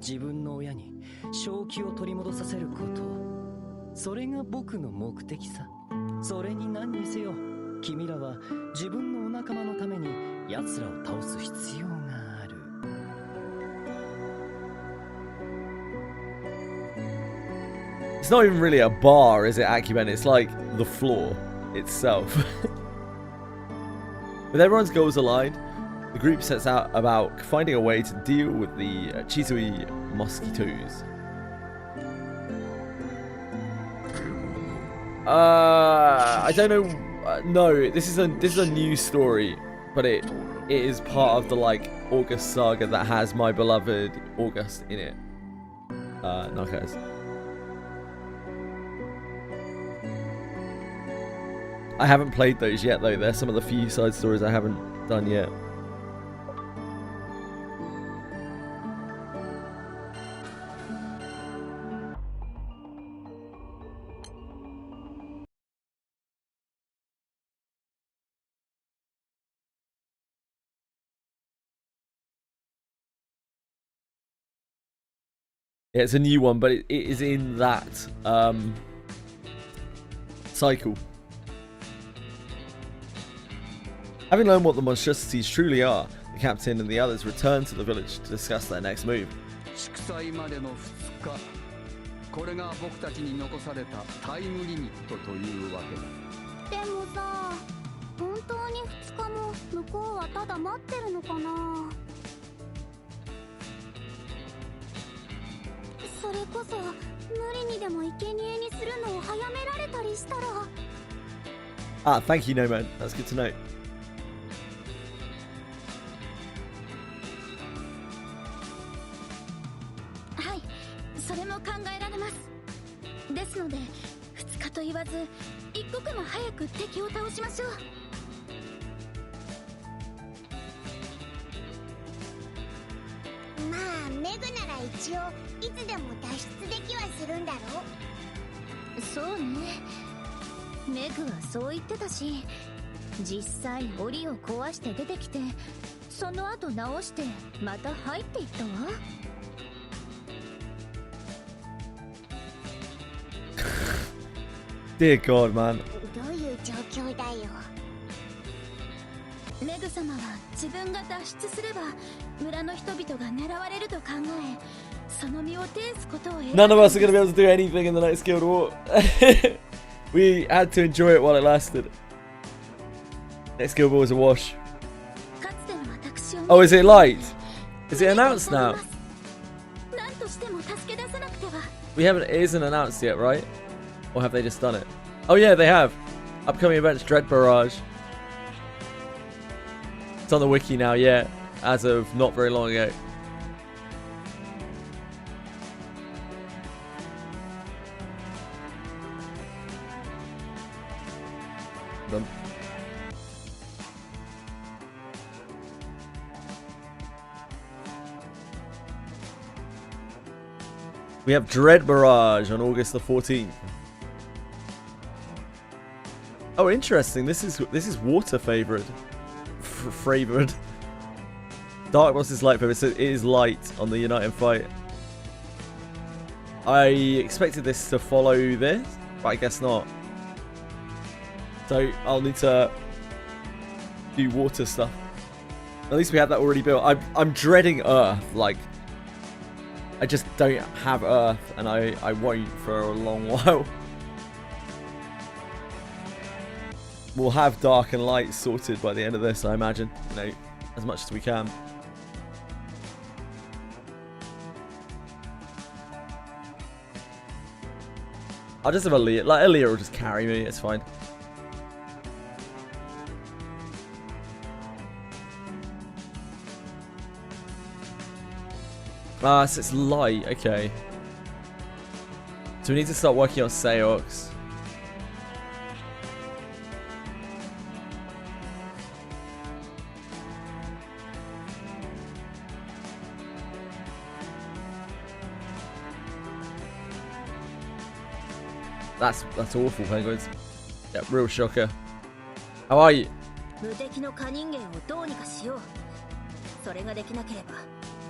自分の親に正気を取り戻させること、それが僕の目的さ。それに何にせよ君らは自分のお仲間のために奴らを倒す必要がある。It's not even really a bar, is it, Akiben? It's like the floor itself. With everyone's goals aligned, the group sets out about finding a way to deal with the Chisui mosquitoes. I don't know. No, this is a new story, but it is part of the like August saga that has my beloved August in it. Knuckles. I haven't played those yet though. They're some of the few side stories I haven't done yet. Yeah, it's a new one, but it is in that cycle. Having learned what the monstrosities truly are, the captain and the others return to the village to discuss their next move. 祝祭までの2日、これが僕たちに残されたタイムリミットというわけだ。でもさ、本当に2日も向こうはただ待ってるのかな。それこそ無理にでも生贄にするのを早められたりしたら。Ah, thank you, Nomad. That's good to know. はい、それも考えられます。ですので2日と言わず一刻も早く敵を倒しましょう。まあメグなら一応いつでも脱出できはするんだろ。そうね、メグはそう言ってたし、実際檻を壊して出てきて、その後直してまた入っていったわ。Dear God, man. どういう状況だよ。メグ様は自分が脱出すれば村の人々が狙われると考え、その身を呈すことを選んだ。 None of us are going to be able to do anything in the next Guild War. We had to enjoy it while it lasted. Next Guild War was a wash. かつての私を Oh, is it light? Is it announced now? 何としても助け出さなくては。 We haven't. It isn't announced yet, right? Or have they just done it? Oh yeah, they have. Upcoming events: Dread Barrage. It's on the wiki now, yeah, as of not very long ago. Done. We have Dread Barrage on August the 14th. Oh, interesting. This is water favored. Favored. Dark Boss is light favored, so it is light on the United fight. I expected this to follow this, but I guess not. So I'll need to do water stuff. At least we have that already built. I'm dreading Earth, like I just don't have Earth, and I won't for a long while. We'll have dark and light sorted by the end of this, I imagine. You know, as much as we can. I'll just have Aaliyah. Like, Aaliyah will just carry me. It's fine. So it's light. Okay. So we need to start working on Seox. That's awful, Penguins. Yeah, real shocker. How are you? 無敵の蚊人間をどうにかしよう。それができなければ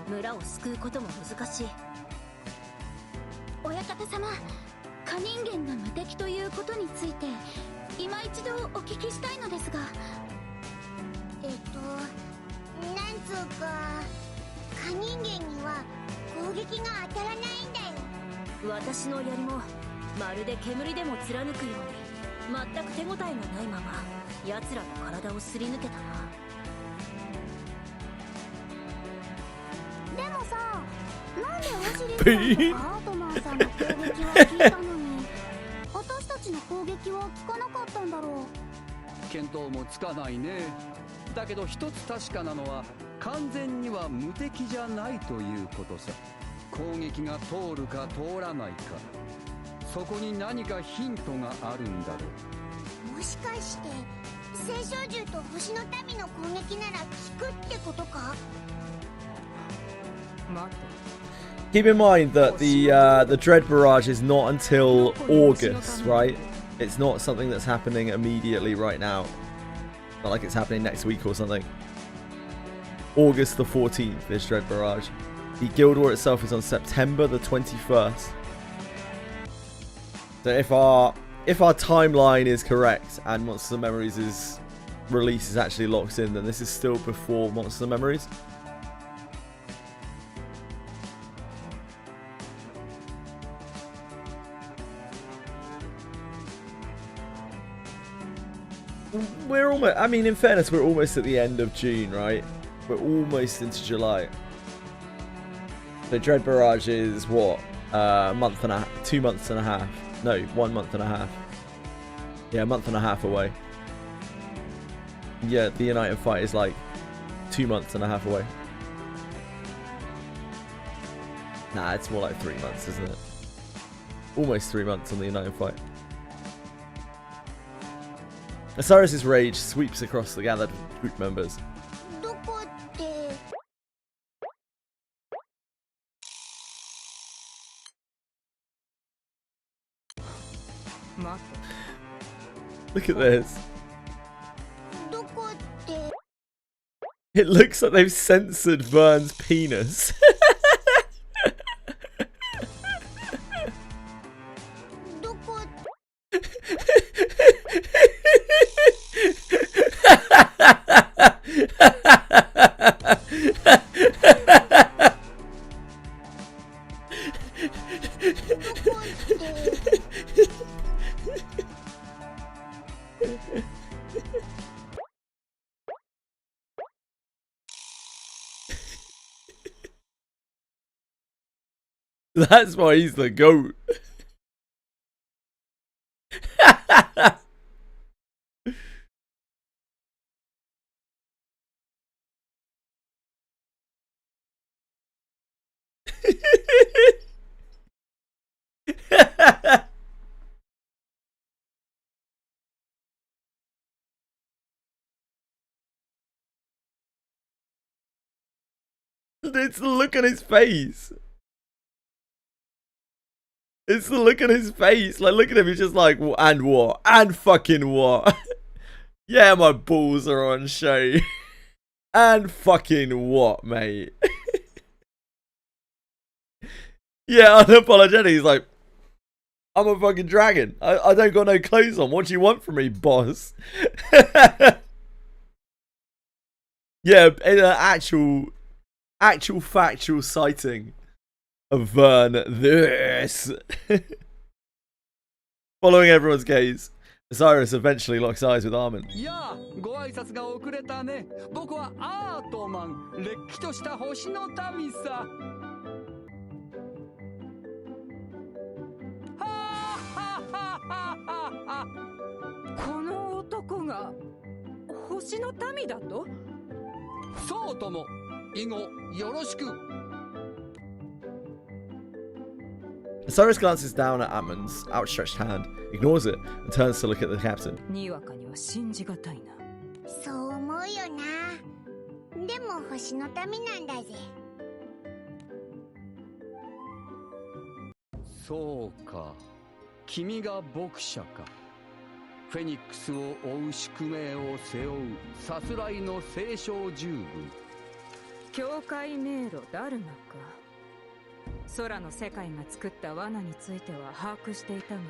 村を救うことも難しい。親方様、蚊人間が無敵ということについて今一度お聞きしたいのですが。なんつうか、蚊人間には攻撃が当たらないんだよ。私の槍もまるで煙でも貫くように全く手応えがないまま奴らの体をすり抜けたな。でもさ、なんでオシリスさんとかアートマンさんの攻撃は聞いたのに私たちの攻撃は聞かなかったんだろう。見当もつかないね。だけど一つ確かなのは完全には無敵じゃないということさ。攻撃が通るか通らないか、そこに何かヒントがあるんだろう。もしかして青少獣と星の民の攻撃なら効くってことか。Keep in mind that the Dread Barrage is not until August, right? It's not something that's happening immediately right now. Not like it's happening next week or something. August the 14th is Dread Barrage. The Guild War itself is on September the 21st. So if our timeline is correct and Monsters and Memories' release is actually locked in, then this is still before Monsters and Memories. We're almost, I mean, in fairness, we're almost at the end of June, right? We're almost into July. The Dread Barrage is what? A month and a half, 2 months and a half. No, 1 month and a half. Yeah, a month and a half away. Yeah, the United fight is like 2 months and a half away. Nah, it's more like 3 months, isn't it? Almost 3 months on the United fight. Osiris's rage sweeps across the gathered group members. Look at this. It looks like they've censored Vern's penis. That's why he's the GOAT. It's the look on his face. It's the look on his face. Like, look at him. He's just like, well, and what? And fucking what? Yeah, my balls are on show. And fucking what, mate? Yeah, unapologetic. He's like, I'm a fucking dragon. I don't got no clothes on. What do you want from me, boss? Yeah, in an actual factual sighting Avern this. Following everyone's gaze, Osiris eventually locks eyes with Armin. やあ、ご挨拶が遅れたね。僕はアートマン、れっきとした星の民さ。この男が星の民だと？そうとも。以後よろしく。Osiris glances down at Ammon's outstretched hand, ignores it, and turns to look at the captain. にわかには信じがたいな。そう思うよな。でも星の民なんだぜ。そうか。君が牧者か。フェニックスを追う宿命を背負うさすらいの聖将従軍。境界迷路ダルマか。空の世界が作った罠については把握していたが、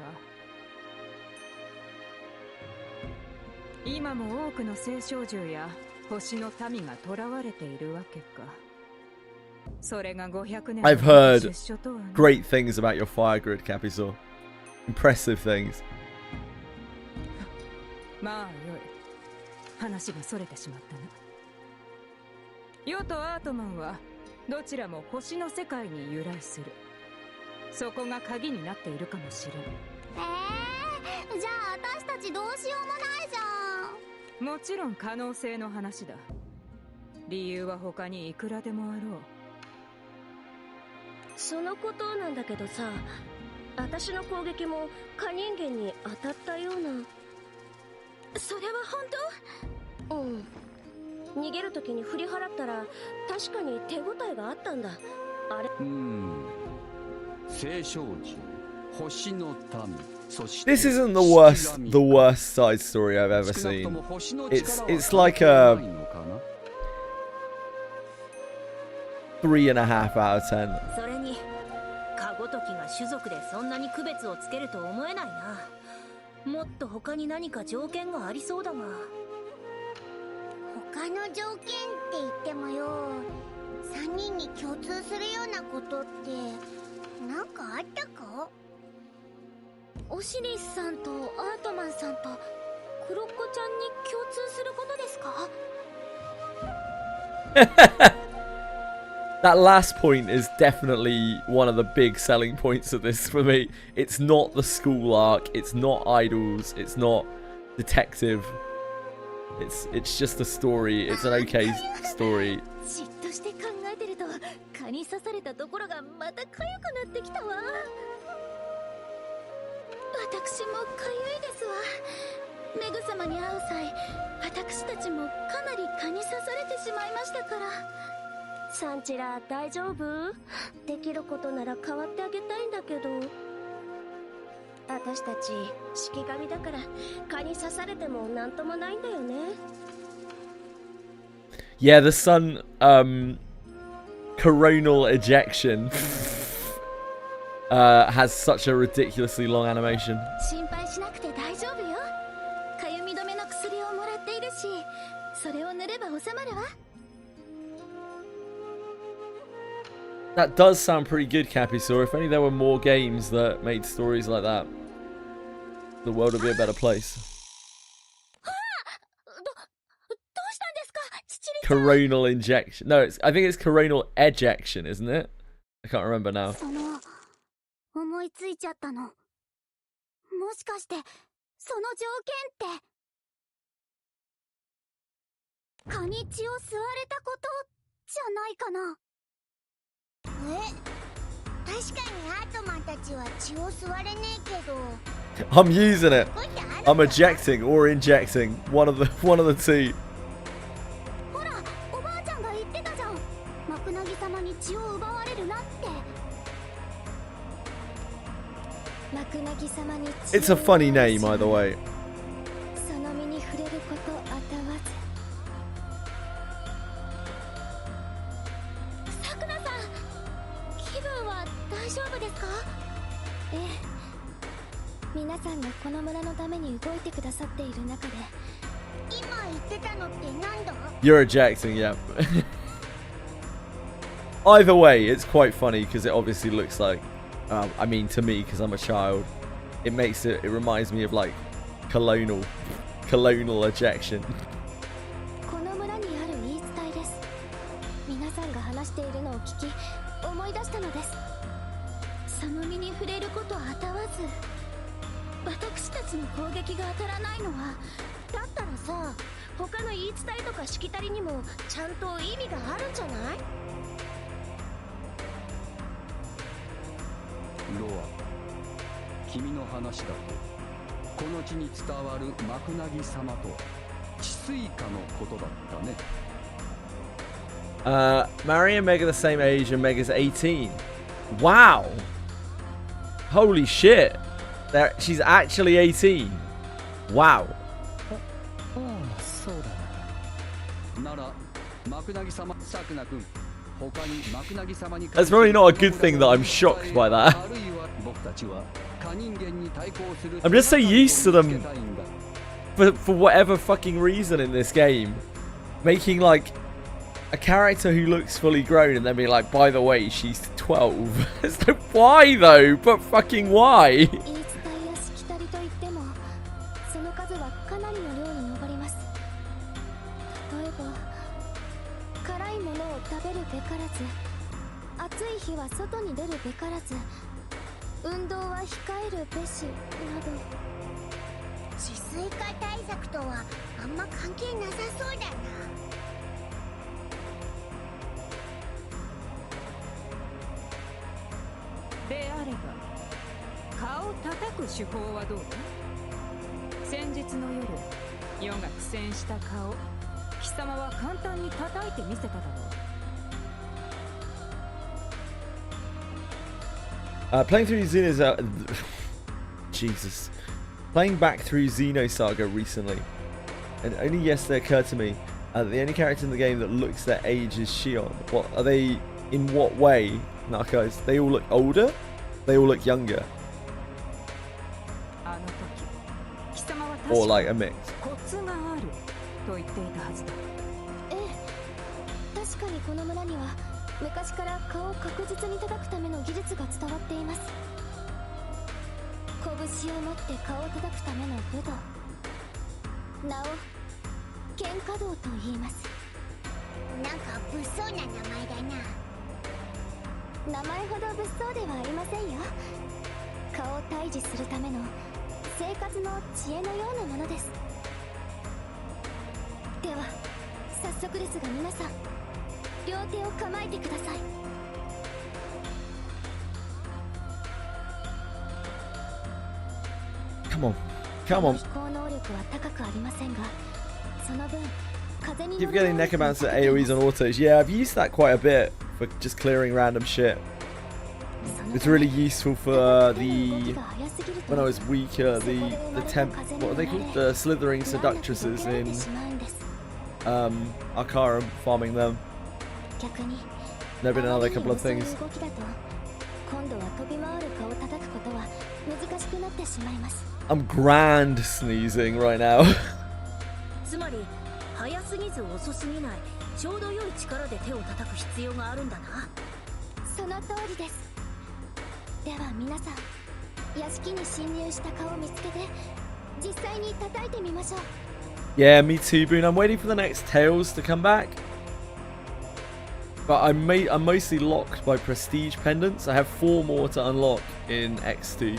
今も多くの聖少獣や星の民が囚われているわけか。それが500年 I've heard 出所とはね。 great things about your fire grid, Capisaur. Impressive things. まあよい。話がそれてしまったな。ヨとアートマンはどちらも星の世界に由来する。そこが鍵になっているかもしれん。じゃあ私たちどうしようもないじゃん。もちろん可能性の話だ。理由は他にいくらでもあろう。そのことなんだけどさ、私の攻撃も蚊人間に当たったような。それは本当？うん。逃げる時に振り払ったら確かに手応えがあったんだ。あれ？聖少獣、星の民、そして This isn't the worst side story I've ever seen. It's like a 3.5 out of 10. それにカゴトキが種族でそんなに区別をつけると思えないな。もっと他に何か条件がありそうだが。他の条件って言ってもよ、3人に共通するようなことってなんかあったか？オシリスさんとアートマンさんとクロッコちゃんに共通することですか？ That last point is definitely one of the big selling points of this for me. It's not the school arc, it's not idols, it's not detective. It's just a story. It's an okay story. じっとして考えてると蚊に刺されたところがまた痒くなってきたわ。私も痒いですわ。メグ様に会う際、私たちもかなり蚊に刺されてしまいましたから。サンチラ大丈夫？できることなら変わってあげたいんだけど。私たち式神だから蚊に刺されてもなんともないんだよね。Yeah, the sun coronal ejection has such a ridiculously long animation. 心配しなくて大丈夫よ。痒み止めの薬をもらっているし、それを塗れば収まるわ。That does sound pretty good, Capisaur. If only there were more games that made stories like that, the world would be a better place. どうしたんですか、父リちゃん。 Coronal injection. No, I think it's coronal ejection, isn't it? I can't remember now. 思いついちゃったの。もしかしてその条件って蚊に血を吸われたことじゃないかな。確かにアートマンたちは血を吸われねえけど。I'm using it. I'm ejecting or injecting. One of the two. ほら、おばあちゃんが言ってたじゃん。マクナギ様に血を奪われるなって。マクナギ様に血を It's a funny name, either way. その身に触れることあたわず。さくらさん、気分は大丈夫ですか？ええ。皆さんがこの村のために動いてくださっている中で。今言ってたのってなんだ？ You're ejecting, yeah. Either way, it's quite funny because it obviously looks like, I mean, to me, because I'm a child, it reminds me of like colonial ejection. この村にある言い伝えです。皆さんが話しているのを聞き、思い出したのです。寒みに触れることあたわず、私たちの攻撃が当たらないのは、だったらさ、他の言い伝えとかしきたりにもちゃんと意味があるんじゃない？ロア、君の話だとこの地に伝わるマクナギ様と治水家のことだったね。Mary and Meg are the same age and Meg is 18. Wow. Holy shit. She's actually 18. Wow. そうだな。ならマクナギ様、サクナ君、他にマクナギ様に That's probably not a good thing that I'm shocked by that. あるいは僕たちは可人間に対抗する I'm just so used to them for whatever fucking reason in this game making like a character who looks fully grown and then be like, by the way, she's 12. It's like, why though? But fucking why? 言い伝えやしきたりといっても、その数はかなりの量に上ります。例えば、辛いものを食べるべからず、暑い日は外に出るべからず、運動は控えるべしなど。治水化対策とはあんま関係なさそうだな。であれば顔を叩く手法はどうだ？先日の夜、世が苦戦した顔、貴様は簡単に叩いてみせただろう。Playing through Xenosaga... Jesus. Playing back through Xenosaga recently, and only yesterday occurred to me that the only character in the game that looks their age is Shion. What are they? In what way? Narcos? They all look older? They all look younger? Or like a mix? コツがあると言っていたはずだ。ええ、確かにこの村には昔から顔を確実に叩くための技術が伝わっています。拳を持って顔を叩くための武道、名を剣華道と言います。なんか物騒な名前だな。名前ほど物騒ではありませんよ。顔を退治するための生活の知恵のようなものです。では早速ですが皆さん、両手を構えてください。Come on. Come on. 飛行能力は高くありませんが、その分風に Keep getting Necromancer AoEs on autos. Yeah, I've used that quite a bit for just clearing random shit. It's really useful for when I was weaker, the temp, what are they called? The slithering seductresses in Arcarum, farming them. There have been another couple of things. I'm grand sneezing right now. つまり早すぎず遅すぎないちょうど良い力で手を叩く必要があるんだな。その通りです。では皆さん、屋敷に侵入した顔を見つけて実際に叩いてみましょう。 Yeah, me too, Boone. I'm waiting for the next Tales to come back. But I'm mostly locked by prestige pendants. I have 4 more to unlock in X2.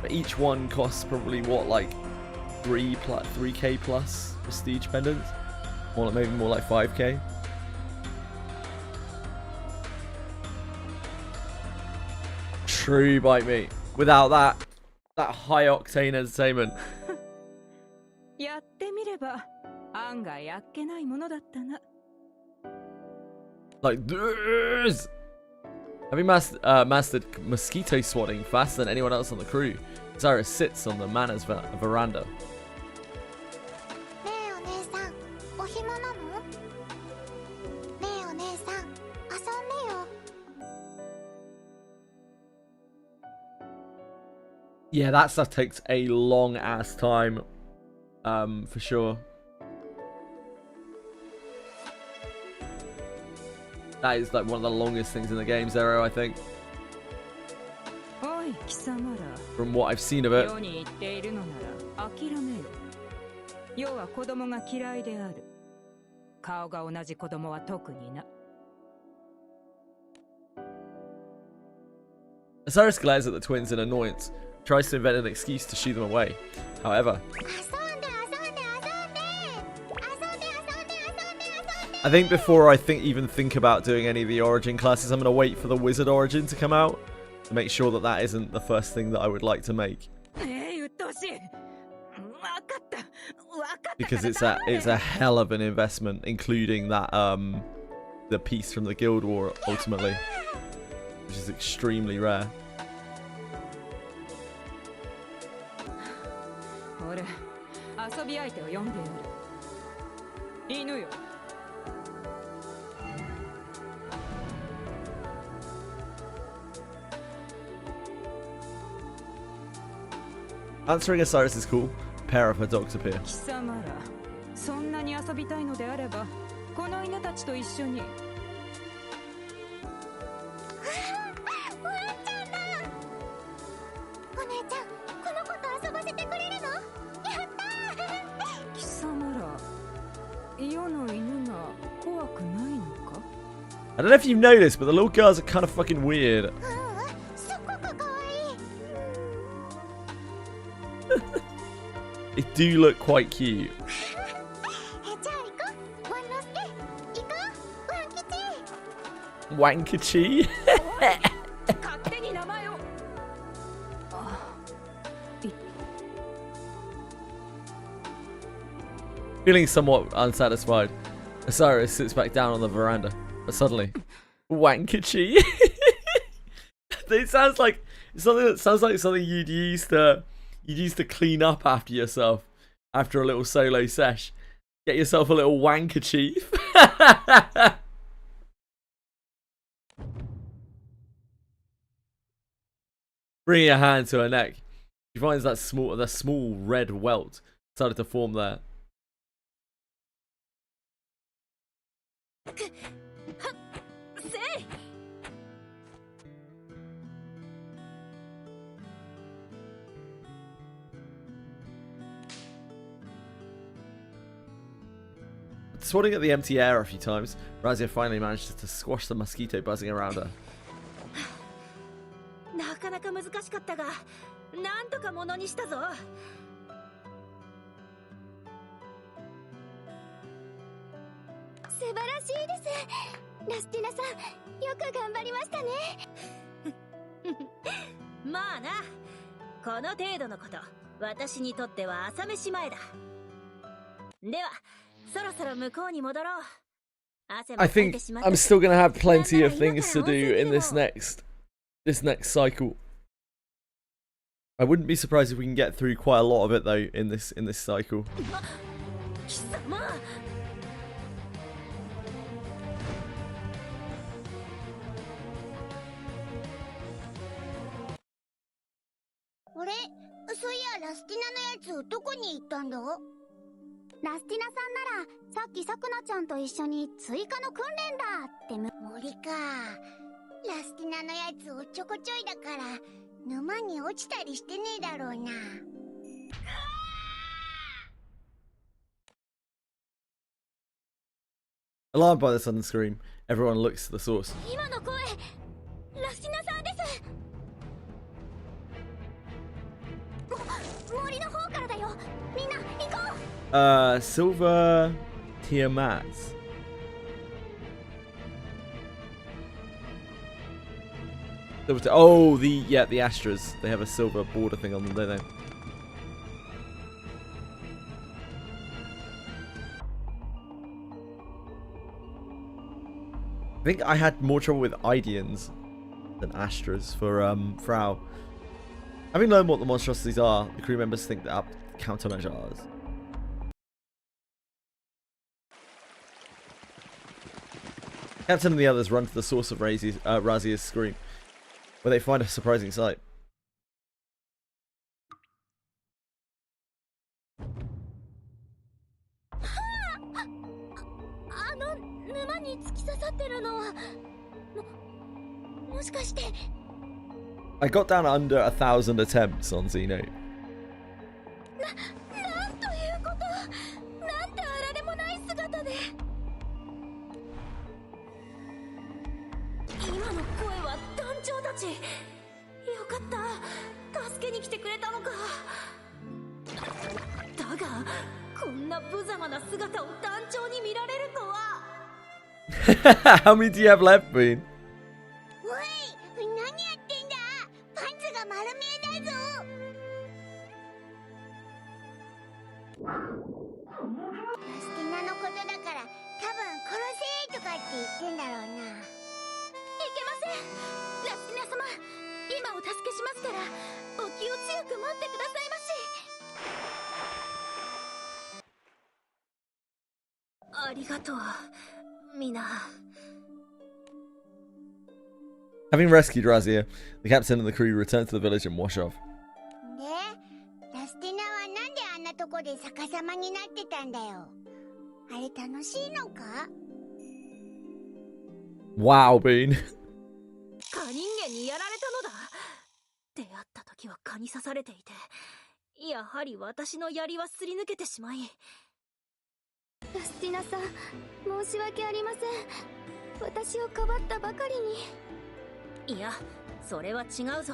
But each one costs probably what, like 3k plus prestige pendants? Or maybe more like 5k. True, bite me. Without that high octane entertainment. やってみれば案外あっけないものだったな。 Like this. Having mastered mosquito swatting faster than anyone else on the crew, Zyra sits on the manor's veranda. Yeah, that stuff takes a long ass time, for sure. That is like one of the longest things in the game, Zero, I think. おい貴様ら From what I've seen of it. 世に言っているのなら諦めよ。世は子供が嫌いである。顔が同じ子供は特にな。Osiris glares at the twins in annoyance, tries to invent an excuse to shoo them away. However, I think before I even think about doing any of the origin classes, I'm going to wait for the wizard origin to come out to make sure that that isn't the first thing that I would like to make. Because it's a hell of an investment, including that the piece from the Guild War ultimately, which is extremely rare. 俺、遊び相手を呼んでやる。犬よ。Answering Osiris is cool. A pair of her dogs appear. 貴様ら、そんなに遊びたいのであれば、この犬たちと一緒に。I don't know if you've noticed, but the little girls are kind of fucking weird. They do look quite cute. Wankachi? Feeling somewhat unsatisfied, Osiris sits back down on the veranda, but suddenly, Wankachi. It sounds like something that sounds like something you'd use to clean up after yourself after a little solo sesh. Get yourself a little wankerchief. Bringing a hand to her neck, she finds that small red welt started to form there. Swatting at the empty air a few times, Razia finally managed to squash the mosquito buzzing around her. なかなか難しかったが、なんとかものにしたぞ。素晴らしいです。ラスティナさん、よく頑張りましたね。まあな、この程度のこと、私にとっては朝飯前だ。では。I think I'm still gonna have plenty of things to do in this next cycle. I wouldn't be surprised if we can get through quite a lot of it though in this cycle. What? ラスティナさんならさっきさくなちゃんと一緒に追加の訓練だって森か。ラスティナのやつおちょこちょいだから沼に落ちたりしてねえだろうな。Alarmed by the sudden scream, everyone looks to the source. 今の声、ラスティナさんです。森の方からだよ。みんな行こう。Silver Tiamats. Oh, the Astras. They have a silver border thing on them, don't they? I think I had more trouble with Idians than Astras for Frau. Having learned what the monstrosities are, the crew members think that countermeasures. Captain and the others run to the source of Razia's scream, where they find a surprising sight. 沼に突き刺さってるのはもしかして。 I got down under 1,000 attempts on Xeno. なんということ。なんてあられもない姿で。今の声は団長たち。よかった、助けに来てくれたのか。だがこんな無様な姿を団長に見られるとは。How many do you have left, Bean? おい、何やってんだ。パンツが丸見えだぞ。ラスティナのことだから多分殺せとかって言ってんだろうな。いけません、ラスティナ様。今お助けしますからお気を強く持ってくださいまし。ありがとう、みな。 Having rescued Razia, the captain and the crew return to the village and wash off. で、ラスティナはなんであんなとこで逆さまになってたんだよ。あれ楽しいのか？ Wow, Bean. 蚊人間にやられたのだ。出会った時は蚊に刺されていて、やはり私の槍はすり抜けてしまい。ラスティナさん、申し訳ありません。私をかばったばかりに。いや、それは違うぞ。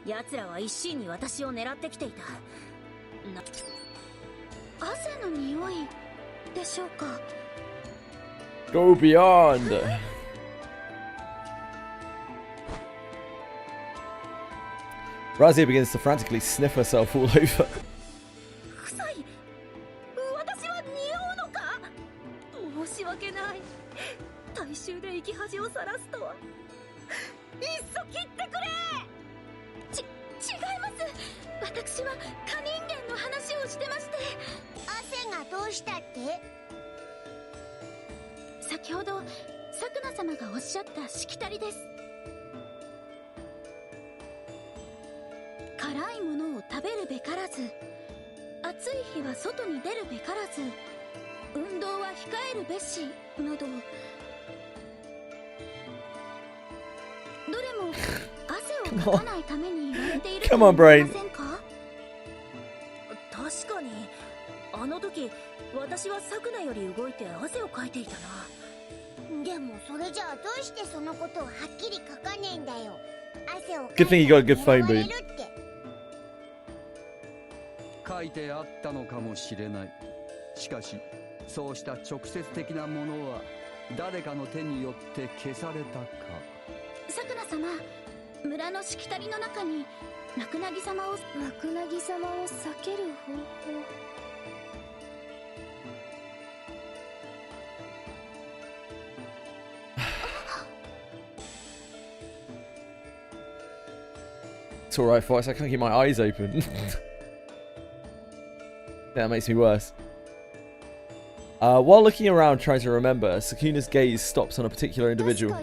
奴らは一心に私を狙ってきていた。汗の匂いでしょうか。 Go beyond. Razia begins to frantically sniff herself all over. 臭い。私は匂うのか。申し訳ない。大衆で生き恥をさらすとは。いっそ切ってくれ。違います。私は蚊人間の話をしてまして。汗がどうしたって？先ほどサクナ様がおっしゃったしきたりです。辛いものを食べるべからず、暑い日は外に出るべからず、運動は控えるべしなど、どれも汗をかかないために言われていると思いませんか？確かにあの時私はサクナより動いて汗をかいていたな。でもそれじゃあどうしてそのことをはっきり書かねえんだよ。汗を Good thing you got a good phone, Bean. 書いてあったのかもしれない。しかしそうした直接的なものは誰かの手によって消されたか。サクナ様、村のしきたりの中にマクナギ様を避ける方法。It's alright, Fox. I can't keep my eyes open. That makes me worse. While looking around trying to remember, Sukuna's gaze stops on a particular individual.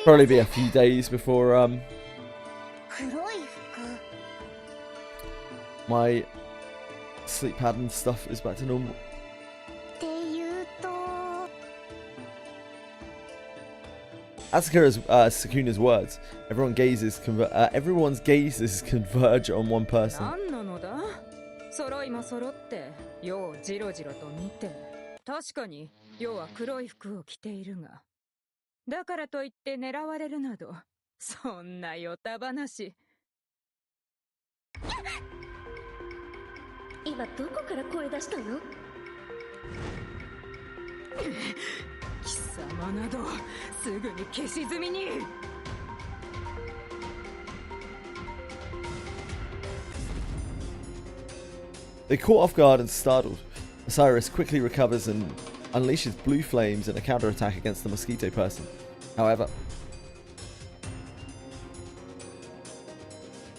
Probably be a few days before my sleep pattern stuff is back to normal. As Sukuna's words, everyone's gazes converge on one person. 揃いも揃って世をじろじろと見て、確かに世は黒い服を着ているが、だからといって狙われるなど、そんなヨタ話。今どこから声出したの？貴様などすぐに消し済みに。They caught off guard and startled. Osiris quickly recovers and unleashes blue flames in a counterattack against the mosquito person. However,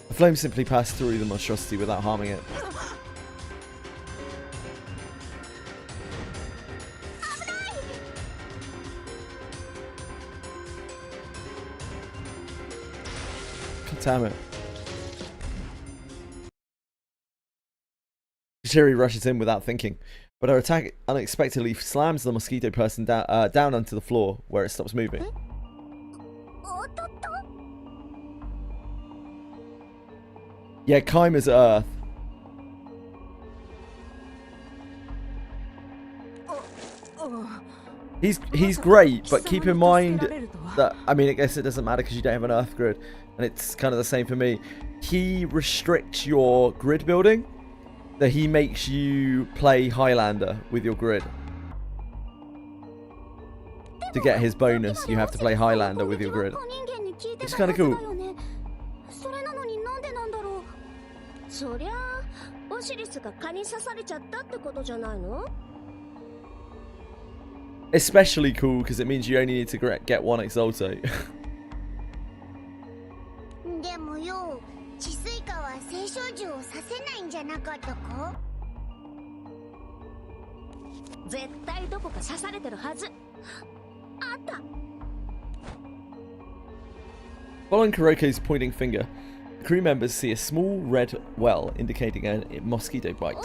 the flames simply pass through the monstrosity without harming it. God damn it. Chihiro rushes in without thinking, but her attack unexpectedly slams the mosquito person down onto the floor, where it stops moving. Yeah, Kaima's Earth. He's great, but keep in mind that, I mean, I guess it doesn't matter because you don't have an Earth grid, and it's kind of the same for me. He restricts your grid building, that he makes you play Highlander with your grid. To get his bonus, you have to play Highlander with your grid. It's kind of cool. Especially cool because it means you only need to get one Exalto. でもよ、治水化は聖少獣をさせないんじゃなかったか？絶対どこか刺されてるはず。あった。Following Kuroko's pointing finger, the crew members see a small red well indicating a mosquito bite.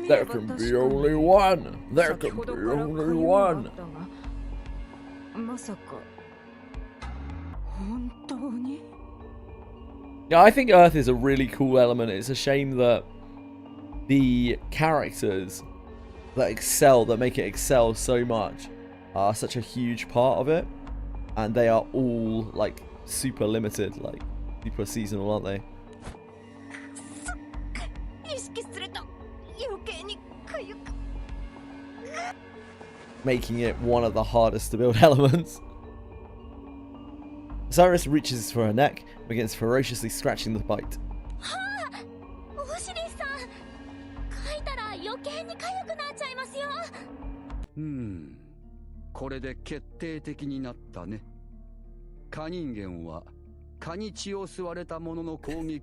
There can be only one. There can be only one. Yeah, I think Earth is a really cool element. It's a shame that the characters that excel, that make it excel so much, are such a huge part of it. And they are all, like, super limited, like, super seasonal, aren't they? Making it one of the hardest to build elements. Cyrus reaches for her neck and begins ferociously scratching the bite.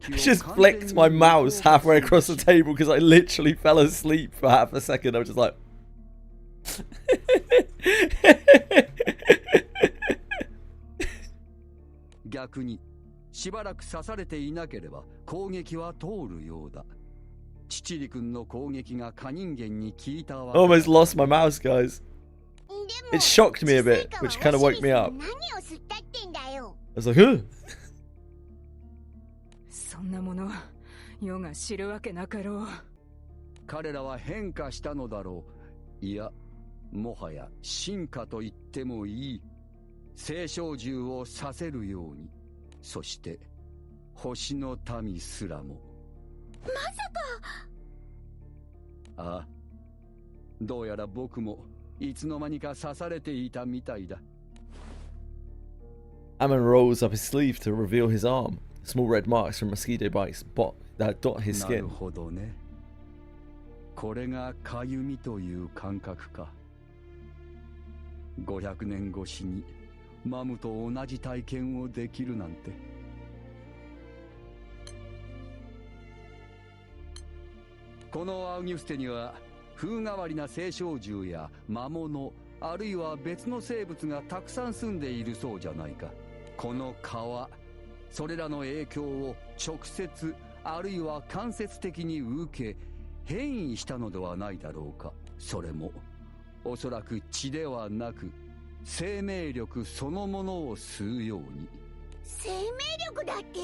I just flicked my mouse halfway across the table because I literally fell asleep for half a second. I was just like... Almost lost my mouse, guys. It shocked me a bit, which kind of woke me up. I was like, huh? Ammon rolls up his sleeve to reveal his arm. Small red marks from mosquito bites that dot his skin. 500年越しにマムと同じ体験をできるなんて。このアウギュステには風変わりな聖少獣や魔物、あるいは別の生物がたくさん住んでいるそうじゃないか。この川、それらの影響を直接あるいは間接的に受け変異したのではないだろうか。それもおそらく血ではなく生命力そのものを吸うように。生命力だって？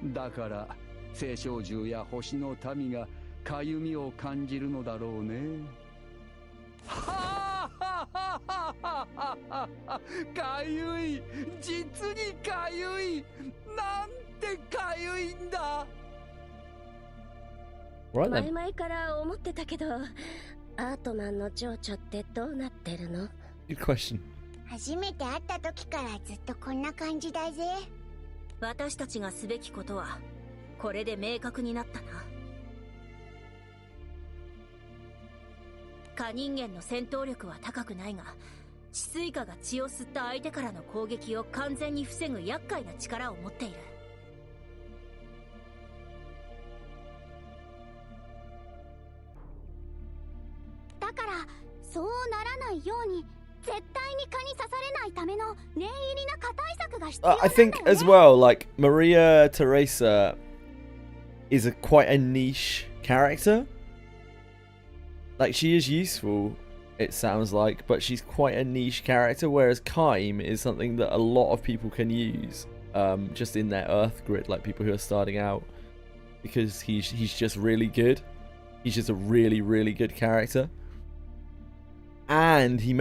だから聖少獣や星の民がかゆみを感じるのだろうね。はあかゆい、実にかゆい、なんてかゆいんだ。前々から思ってたけど、アートマンの情緒ってどうなってるの？ Good question. 初めて会った時からずっとこんな感じだぜ。私たちがすべきことはこれで明確になったな。蚊人間の戦闘力は高くないが、治水化が血を吸った相手からの攻撃を完全に防ぐ厄介な力を持っている。だからそうならないように絶対に蚊に刺されないための念入りな蚊対策が I think as well, like, Maria Teresa is quite a niche character. Like, she is useful, it sounds like, but she's quite a niche character, whereas Kaim is something that a lot of people can use, just in their Earth grid, like people who are starting out, because he's just really good. He's just a really, really good character. And he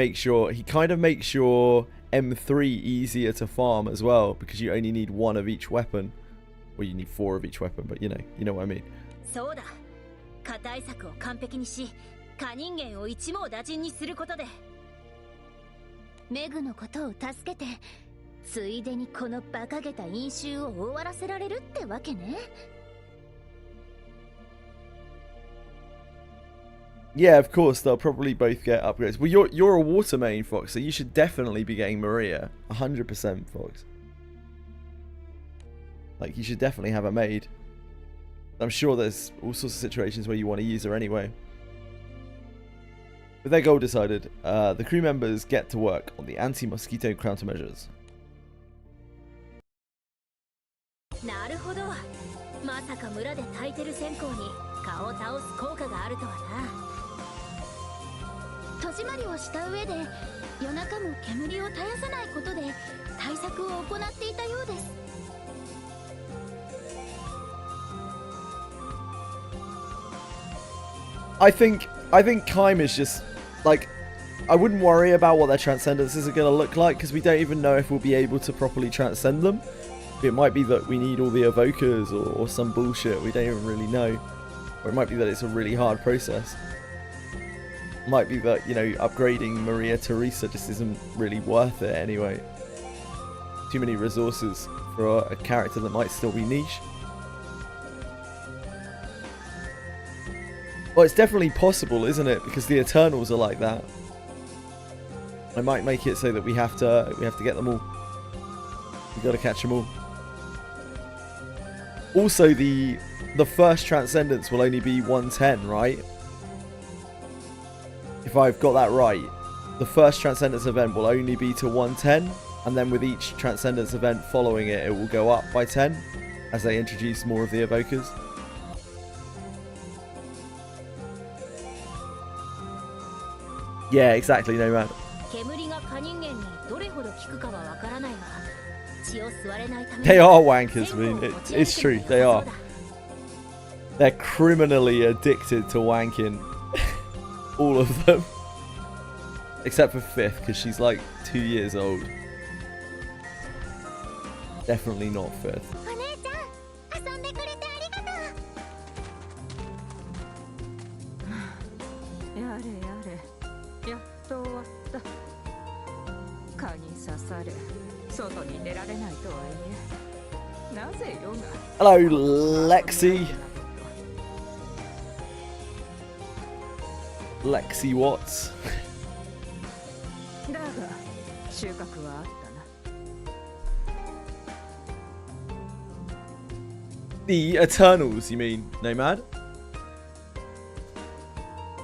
kind of makes your M3 easier to farm as well, because you only need 1 of each weapon. Well, you need 4 of each weapon, but you know what I mean. そうだ。課題作を完璧にし、可人間を一網打尽にすることで。メグのことを助けて、ついでにこの馬鹿げた飲酒を終わらせられるってわけね。Yeah, of course, they'll probably both get upgrades. Well, you're a water main, Fox, so you should definitely be getting Maria. 100%, Fox. Like, you should definitely have her made. I'm sure there's all sorts of situations where you want to use her anyway. With their goal decided, the crew members get to work on the anti-mosquito countermeasures. なるほど。まさか村で焚いてる線香に蚊を倒す効果があるとはな。戸締まりをした上で、夜中も煙を絶やさないことで対策を行っていたようです。I think Kaim is just, like, I wouldn't worry about what their transcendences are going to look like, because we don't even know if we'll be able to properly transcend them. It might be that we need all the evokers or some bullshit, we don't even really know. Or it might be that it's a really hard process. It might be that, you know, upgrading Maria Teresa just isn't really worth it anyway. Too many resources for a character that might still be niche. Well, it's definitely possible, isn't it? Because the Eternals are like that. I might make it so that we have to get them all. We got to catch them all. Also, the first Transcendence will only be 110, right? If I've got that right, the first Transcendence event will only be to 110, and then with each Transcendence event following it, it will go up by 10 as they introduce more of the evokers. Yeah, exactly, no man. 煙が蚊人間にどれほど効くかはわからないが、血を吸われないために They are wankers, I mean, it's true, they are. They're criminally addicted to wanking. All of them. Except for Fifth, because she's like 2 years old. Definitely not Fifth. お姉ちゃん、遊んでくれてありがとう。やれやれ、やっと終わった。蚊に刺され、外に出られないとはいえ、なぜ夜が。Hello, Lexi. Lexi Watts. だが収穫はあったな。The Eternals, you mean, Nomad?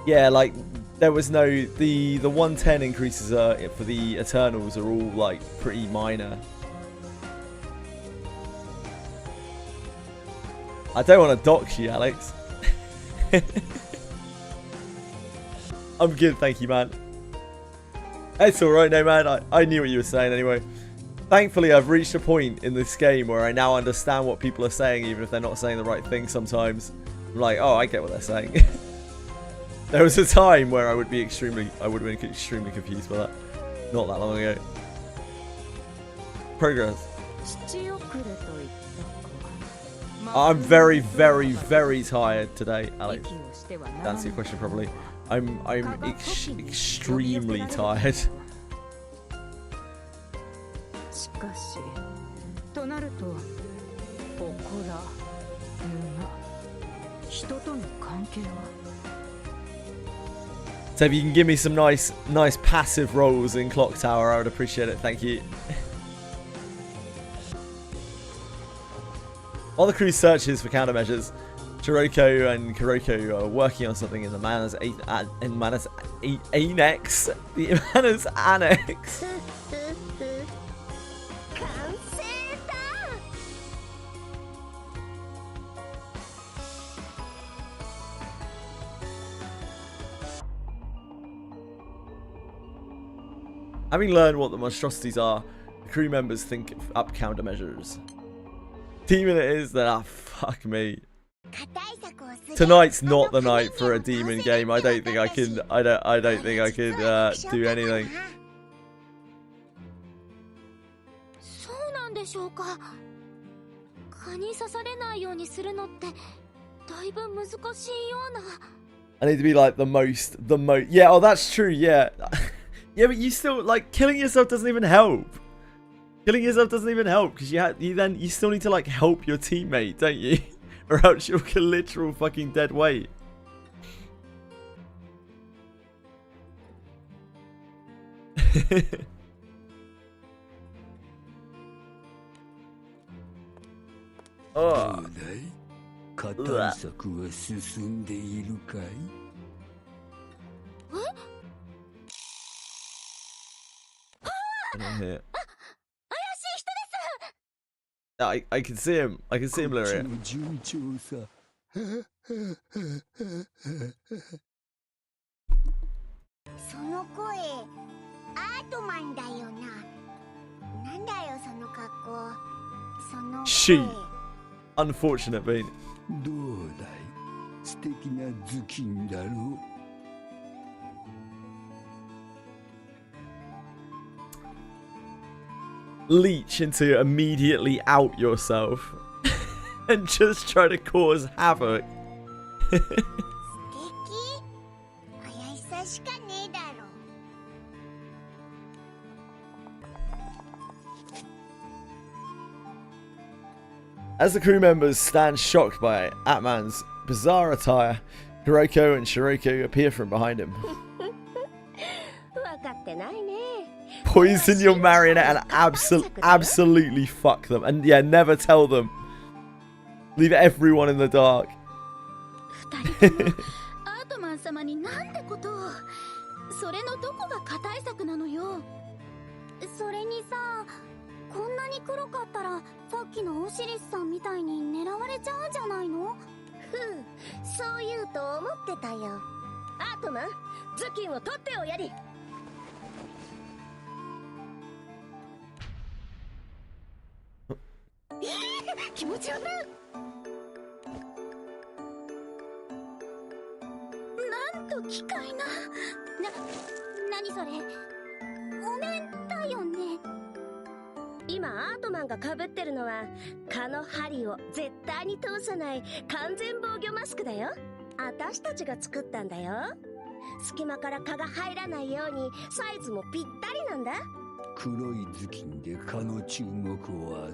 Yeah, like there was no the 110 increases for the Eternals are all like pretty minor. I don't want to dox you, Alex. I'm good, thank you, man. It's alright, no, man. I knew what you were saying anyway. Thankfully, I've reached a point in this game where I now understand what people are saying, even if they're not saying the right thing sometimes. I'm like, oh, I get what they're saying. There was a time where I would have been extremely confused by that. Not that long ago. Progress. I'm very, very, very tired today, Alex. To answer your question properly. I'm extremely tired. しかし、となると、祠、沼、人との関係は。So if you can give me some nice passive rolls in Clocktower, I would appreciate it. Thank you. While the crew searches for countermeasures, Chiroko and Kuroko are working on something in the Mana's Annex. The Mana's Annex. Having learned what the monstrosities are, the crew members think up countermeasures. Demon it is, then fuck me. Tonight's not the night for a demon game. I don't think I can. I don't think I could do anything. そうなんでしょうか。蚊に刺されないようにするのってだいぶ難しいような。I need to be like the most. Yeah, oh, that's true. Yeah, yeah, but you still like killing yourself doesn't even help. Killing yourself doesn't even help because you still need to like help your teammate, don't you? Or else you'll get literal fucking dead weight. Oh. Here. I can see him. I can see him, Lyria. その声、アートマンだよな。なんだよその格好。その声。She. Unfortunate bean. どうだい？素敵な頭巾だろう。Leech into immediately out yourself and just try to cause havoc. 素敵？怪しさしかねえだろ。As the crew members stand shocked by Atman's bizarre attire, Kuroko and Shiroko appear from behind him. 分かってないね。 Poison your marionette and absolutely fuck them. And yeah, never tell them. Leave everyone in the dark. 二人ともアートマン様になんてことを。それのどこが課対策なのよ。それにさ、こんなに黒かったらさっきのオシリスさんみたいに狙われちゃうんじゃないの？そう言うと思ってたよ。アートマン、頭巾を取っておやり。気持ち悪い。なんと奇怪な。何それ。お面だよね。今アートマンが被ってるのは蚊の針を絶対に通さない完全防御マスクだよ。私たちが作ったんだよ。隙間から蚊が入らないようにサイズもぴったりなんだ。黒い頭巾で蚊の注目を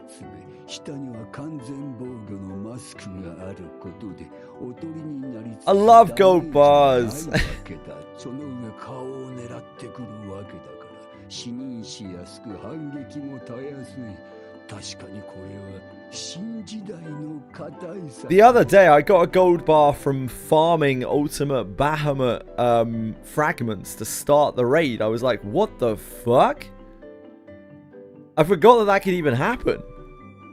集め、下には完全防御のマスクがあることでおとりになりつつ I love gold bars. その上顔を狙ってくるわけだから死認しやすく反撃もたやすい。確かにこれは新時代の硬いさ。 The other day I got a gold bar from farming ultimate Bahamut fragments to start the raid. I was like, what the fuck? I forgot that that could even happen.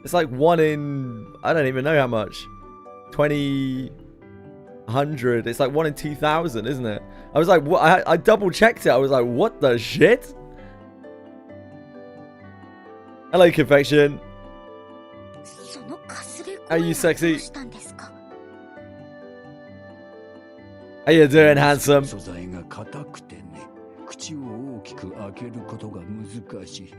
It's like 1 in, I don't even know how much. 20, 100. It's like 1 in 2,000, isn't it? I was like, what? I double checked it. I was like, what the shit? Hello, Confection. How you, sexy? How you doing, handsome? 素材が硬くてね、口を大きく開けることが難しい。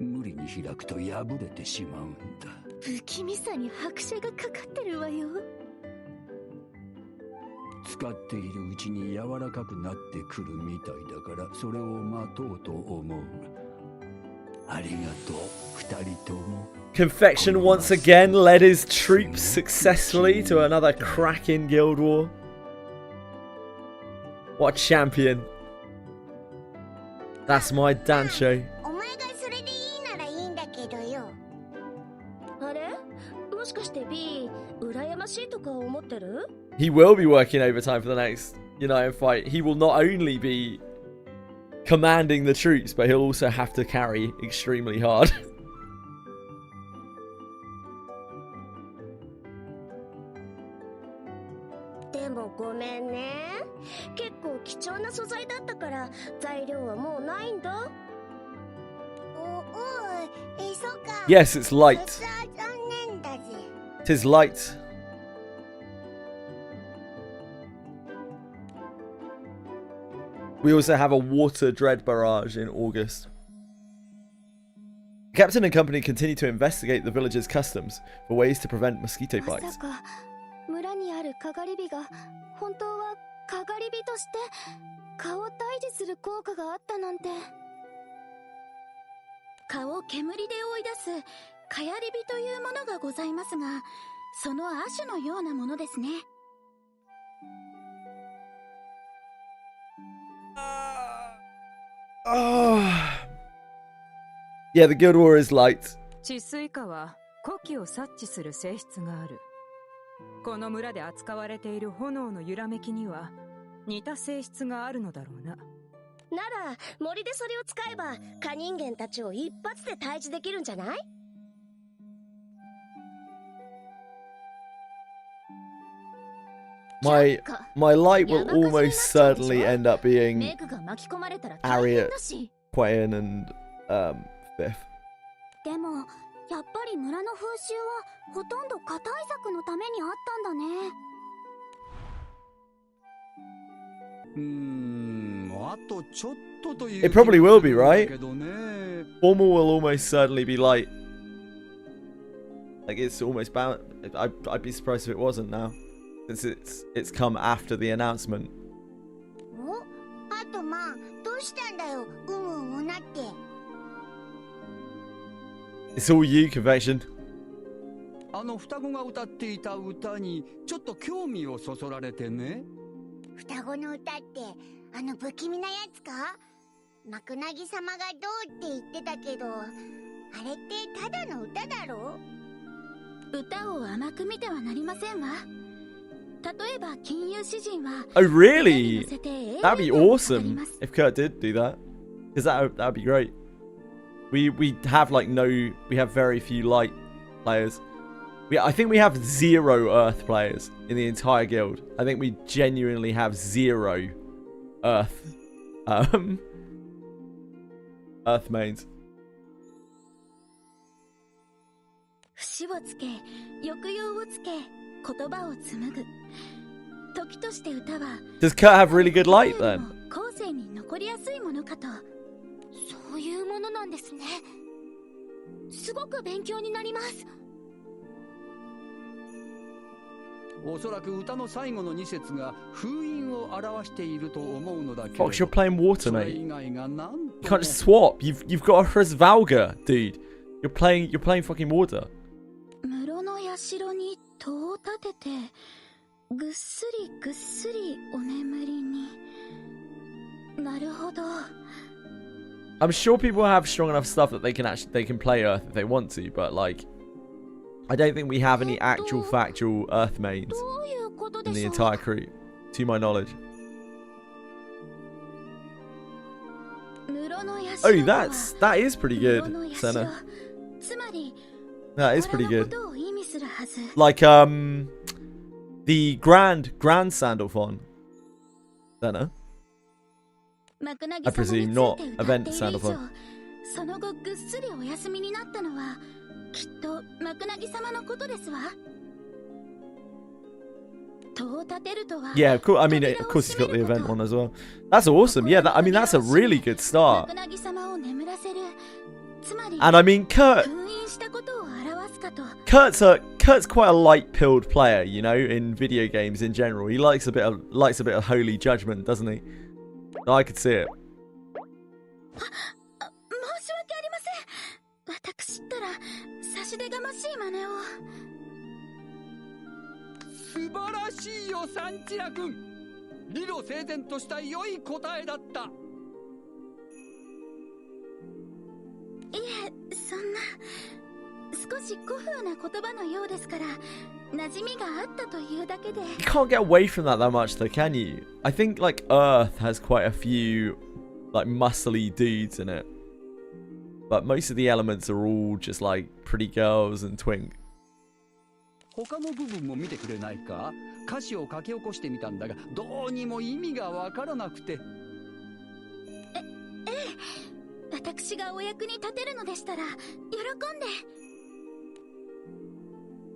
無理に開くと破れてしまうんだ。不気味さに拍車がかかってるわよ。使っているうちに柔らかくなってくるみたいだから、それを待とうと思う。ありがとう、二人とも。Confection once again led his troops successfully to another cracking guild war. What a champion. That's my Dancho. お前がそれでいいならいいんだけどよ。あれ？もしかして B、羨ましいとか思ってる？ He will be working overtime for the next United fight. He will not only be commanding the troops, but he'll also have to carry extremely hard. でもごめんね。結構貴重な素材だったから材料はもうないんだ。Yes, it's light. 残念だぜ。 'Tis light. We also have a water dread barrage in August. The captain and company continue to investigate the village's customs for ways to prevent mosquito ま bites. さか村にあるかがり火が本当はかがり火として蚊を退治する効果があったなんて。蚊を煙で追い出すかやり火というものがございますが、その亜種のようなものですね。Yeah, the Guild War is light. 治水化は呼気を察知する性質がある。この村で扱われている炎の揺らめきには似た性質があるのだろうな。なら森でそれを使えば蚊人間たちを一発で退治できるんじゃない？ My light will almost certainly end up being メグが巻き込まれたら大変 Ariat, だし。 Quain, and Biff. でもやっぱり村の風習はほとんど蚊対策のためにあったんだね。あとちょっとという It probably will be, 気がするん right? だけどね。 Formal will almost certainly be light. Like it's almost bound. I'd be surprised if it wasn't now, since it's come after the announcement. お、あとまあどうしたんだよ、なって。 It's all you, Convection. あの双子が歌っていた歌にちょっと興味をそそられてね。双子の歌ってあの不気味なやつか？マクナギ様がどうって言ってたけど、あれってただの歌だろ？歌を甘く見てはなりませんわ。例えば金融詩人は Oh really? That'd be awesome if Kurt did do that, because that'd be great. We have we have very few light players. I think we have 0 Earth players in the entire guild. I think we genuinely have 0 Earth Earth mains. 節をつけ、抑揚をつけ、言葉を紡ぐ。時として歌は Does Kurt have really good light then? 後世に残りやすいものかと。そういうものなんですね。すごく勉強になります。おそらく歌の最後の2節が封印を表していると思うのだけ Fox, you're playing water, それ mate. 以外が何 You と can't も just swap. You've got a Hrazvalga, dude. You're playing fucking water. 室の社に戸を立てて、ぐっすりぐっすりお眠りに。なるほど。I'm sure people have strong enough stuff that they can play Earth if they want to, but like, I don't think we have any actual factual Earth mains どういうこと in で the しょう。 entire crew, to my knowledge. 室の社 Oh, とは that is pretty good, 室の社 Senna. つまり That is pretty 虎の good. ことを意味するはず。 Like the Grand Sandalphon. Senna. マクナギ I 様につい presume て not 歌ってい event る以 Sandalphon. 上、その後ぐっすりお休みになったのはきっとマクナギ様のことですわ。戸を立てるとは Yeah, of course. I mean, of course, he's got the event one as well. That's awesome. Yeah, I mean, that's a really good マ start. クナギ様を眠らせる。つまり And I mean, 封印したことを表すかと。 Kurt's quite a light-pilled player, you know, in video games in general. He likes a bit of holy judgment, doesn't he? I could see it. 申し訳ありません。私ったら差し出がましい真似を。素晴らしいよサンチラ君。理路整然とした良い答えだった。いえ、そんな少し古風な言葉のようですから馴染みがあったというだけで。 You can't get away from that much, though, can you? I think like Earth has quite a few like muscly dudes in it, but most of the elements are all just like pretty girls and twink. 他の部分も見てくれないか？歌詞を書き起こしてみたんだが、どうにも意味がわからなくて。ええ、私がお役に立てるのでしたら喜んで。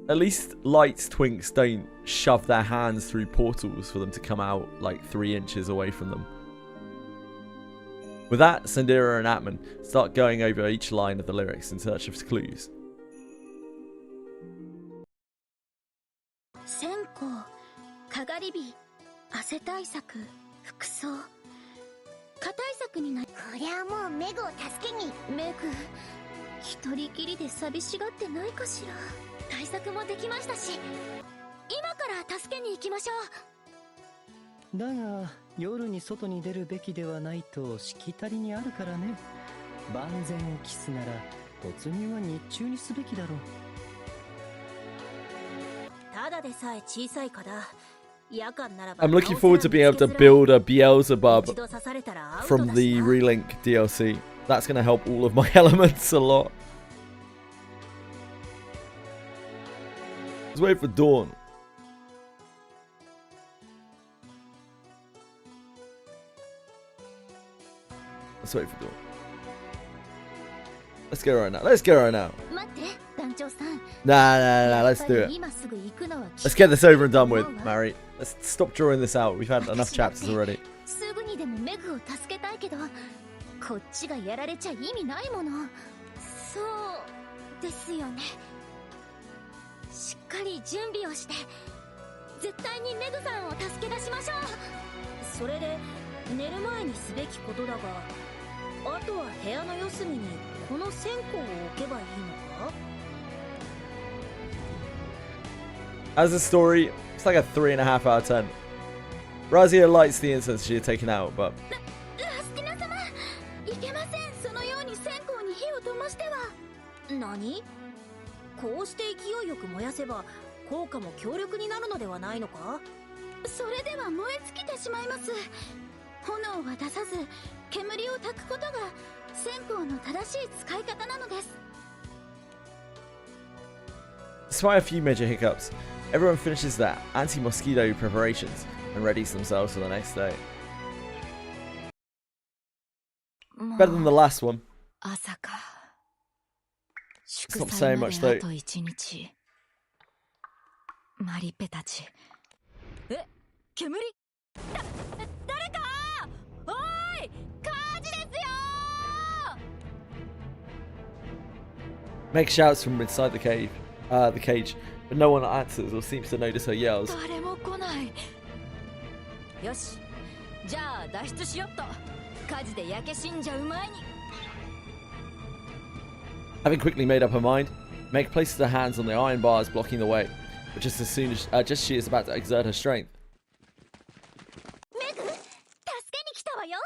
At least Light's twinks don't shove their hands through portals for them to come out like 3 inches away from them. With that, Sandira and Atman start going over each line of the lyrics in search of clues. 線香、かがり火、汗対策、服装。蚊対策になる。こりゃもうメグを助けに。メグ、一人きりで寂しがってないかしら。対策もできましたし、今から助けに行きましょう。だが夜に外に出るべきではないとしきたりにあるからね。万全を期すなら突入は日中にすべきだろう。ただでさえ小さい蚊だ。夜間ならば I'm looking forward to being able to build a Beelzebub from the Relink DLC. That's going to help all of my elements a lot. Let's wait for dawn. Let's wait for dawn. Let's go right now. Let's go right now. Nah. Let's do it. Let's get this over and done with, Mary. Let's stop drawing this out. We've had enough chapters already. すぐにでもメグを助けたいけど、こっちがやられちゃ意味ないもの。そうですよね。しっかり準備をして、絶対にメグさんを助け出しましょう。それで寝る前にすべきことだが、あとは部屋の四隅にこの線香を置けばいいのか？ As a story, it's like a 3.5 out of 10. Razia lights the incense she had taken out, but ラスティナ様、いけません。そのように線香に火を灯しては。何？こうして勢いよく燃やせば効果も強力になるのではないのか？それでは燃え尽きてしまいます。炎は出さず、煙を焚くことが線香の正しい使い方なのです。 despite a few major hiccups, everyone finishes their anti-mosquito preparations and readies themselves for the next day. Better than the last one. 朝か。 It's not saying much though. あと1日。マリペたち。え、煙？誰か！おーい！火事ですよー！ Meg shouts from inside the cage, but no one answers or seems to notice her yells. 誰も来ない。よし、じゃあ脱出しよっと。火事で焼け死んじゃう前に。 Having quickly made up her mind, Meg places her hands on the iron bars blocking the way, but just as she is about to exert her strength. メグ、助けに来たわよ。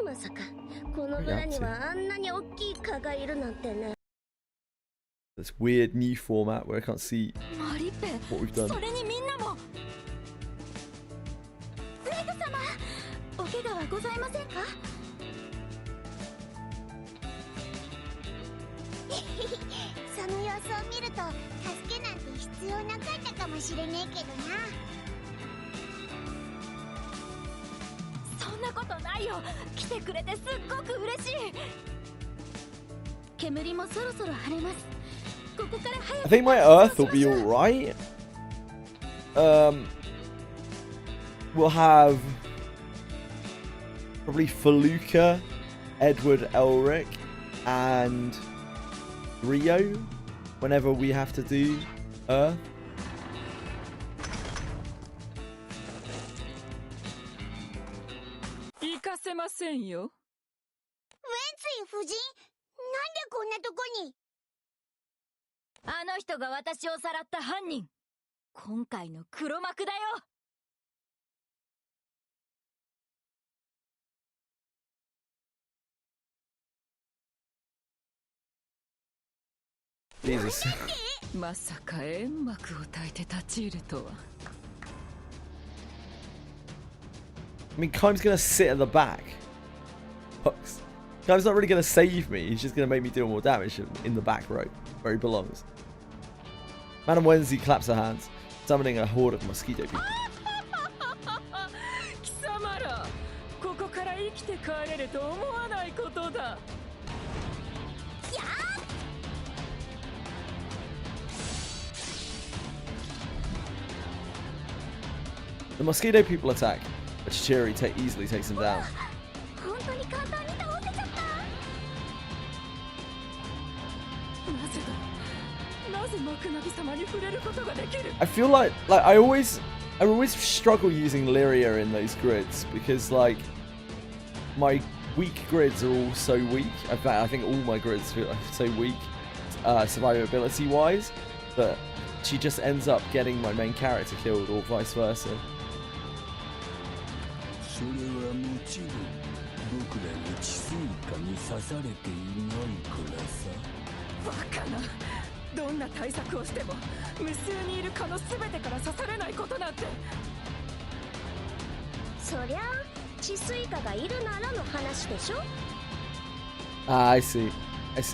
まさかこの村にはあんなに大きい蚊がいるなんてね。 This weird new format where I can't see what we've done. それにみんなも。メグ様、お怪我はございませんか？その様子を見ると助けなんて必要なかったかもしれねえけどな。そんなことないよ。来てくれてすっごく嬉しい。煙もそろそろ晴れます。 I think my Earth will be alright. We'll have probably Feluca, Edward Elric, and Rio whenever we have to do Earth. 行かせませんよ。ウェンツィ夫人、なんでこんなとこに？ あの人が私をさらった犯人。今回の黒幕だよ。 Jesus. まさか煙幕を焚いて立ち入るとは。 I mean, Kaim's gonna sit at the back. Hooks. Kaim's not really gonna save me. He's just gonna make me deal more damage in the back row where he belongs. Madame Wenzi claps her hands, summoning a horde of mosquito people. 貴様ら、ここから生きて帰れると思わないことだ。 The mosquito people attack, but Chichiri easily takes them down. I feel like I always struggle using Lyria in those grids because like my weak grids are all so weak. In fact, I think all my grids feel so weak, survivability wise, that she just ends up getting my main character killed or vice versa. それはもちろん僕らの治水下に刺されていないからさ。バカな。どんな対策をしても無数にいる蚊の全てから刺されないことなんて。そりゃ治水下がいるならの話でしょ。 I see. It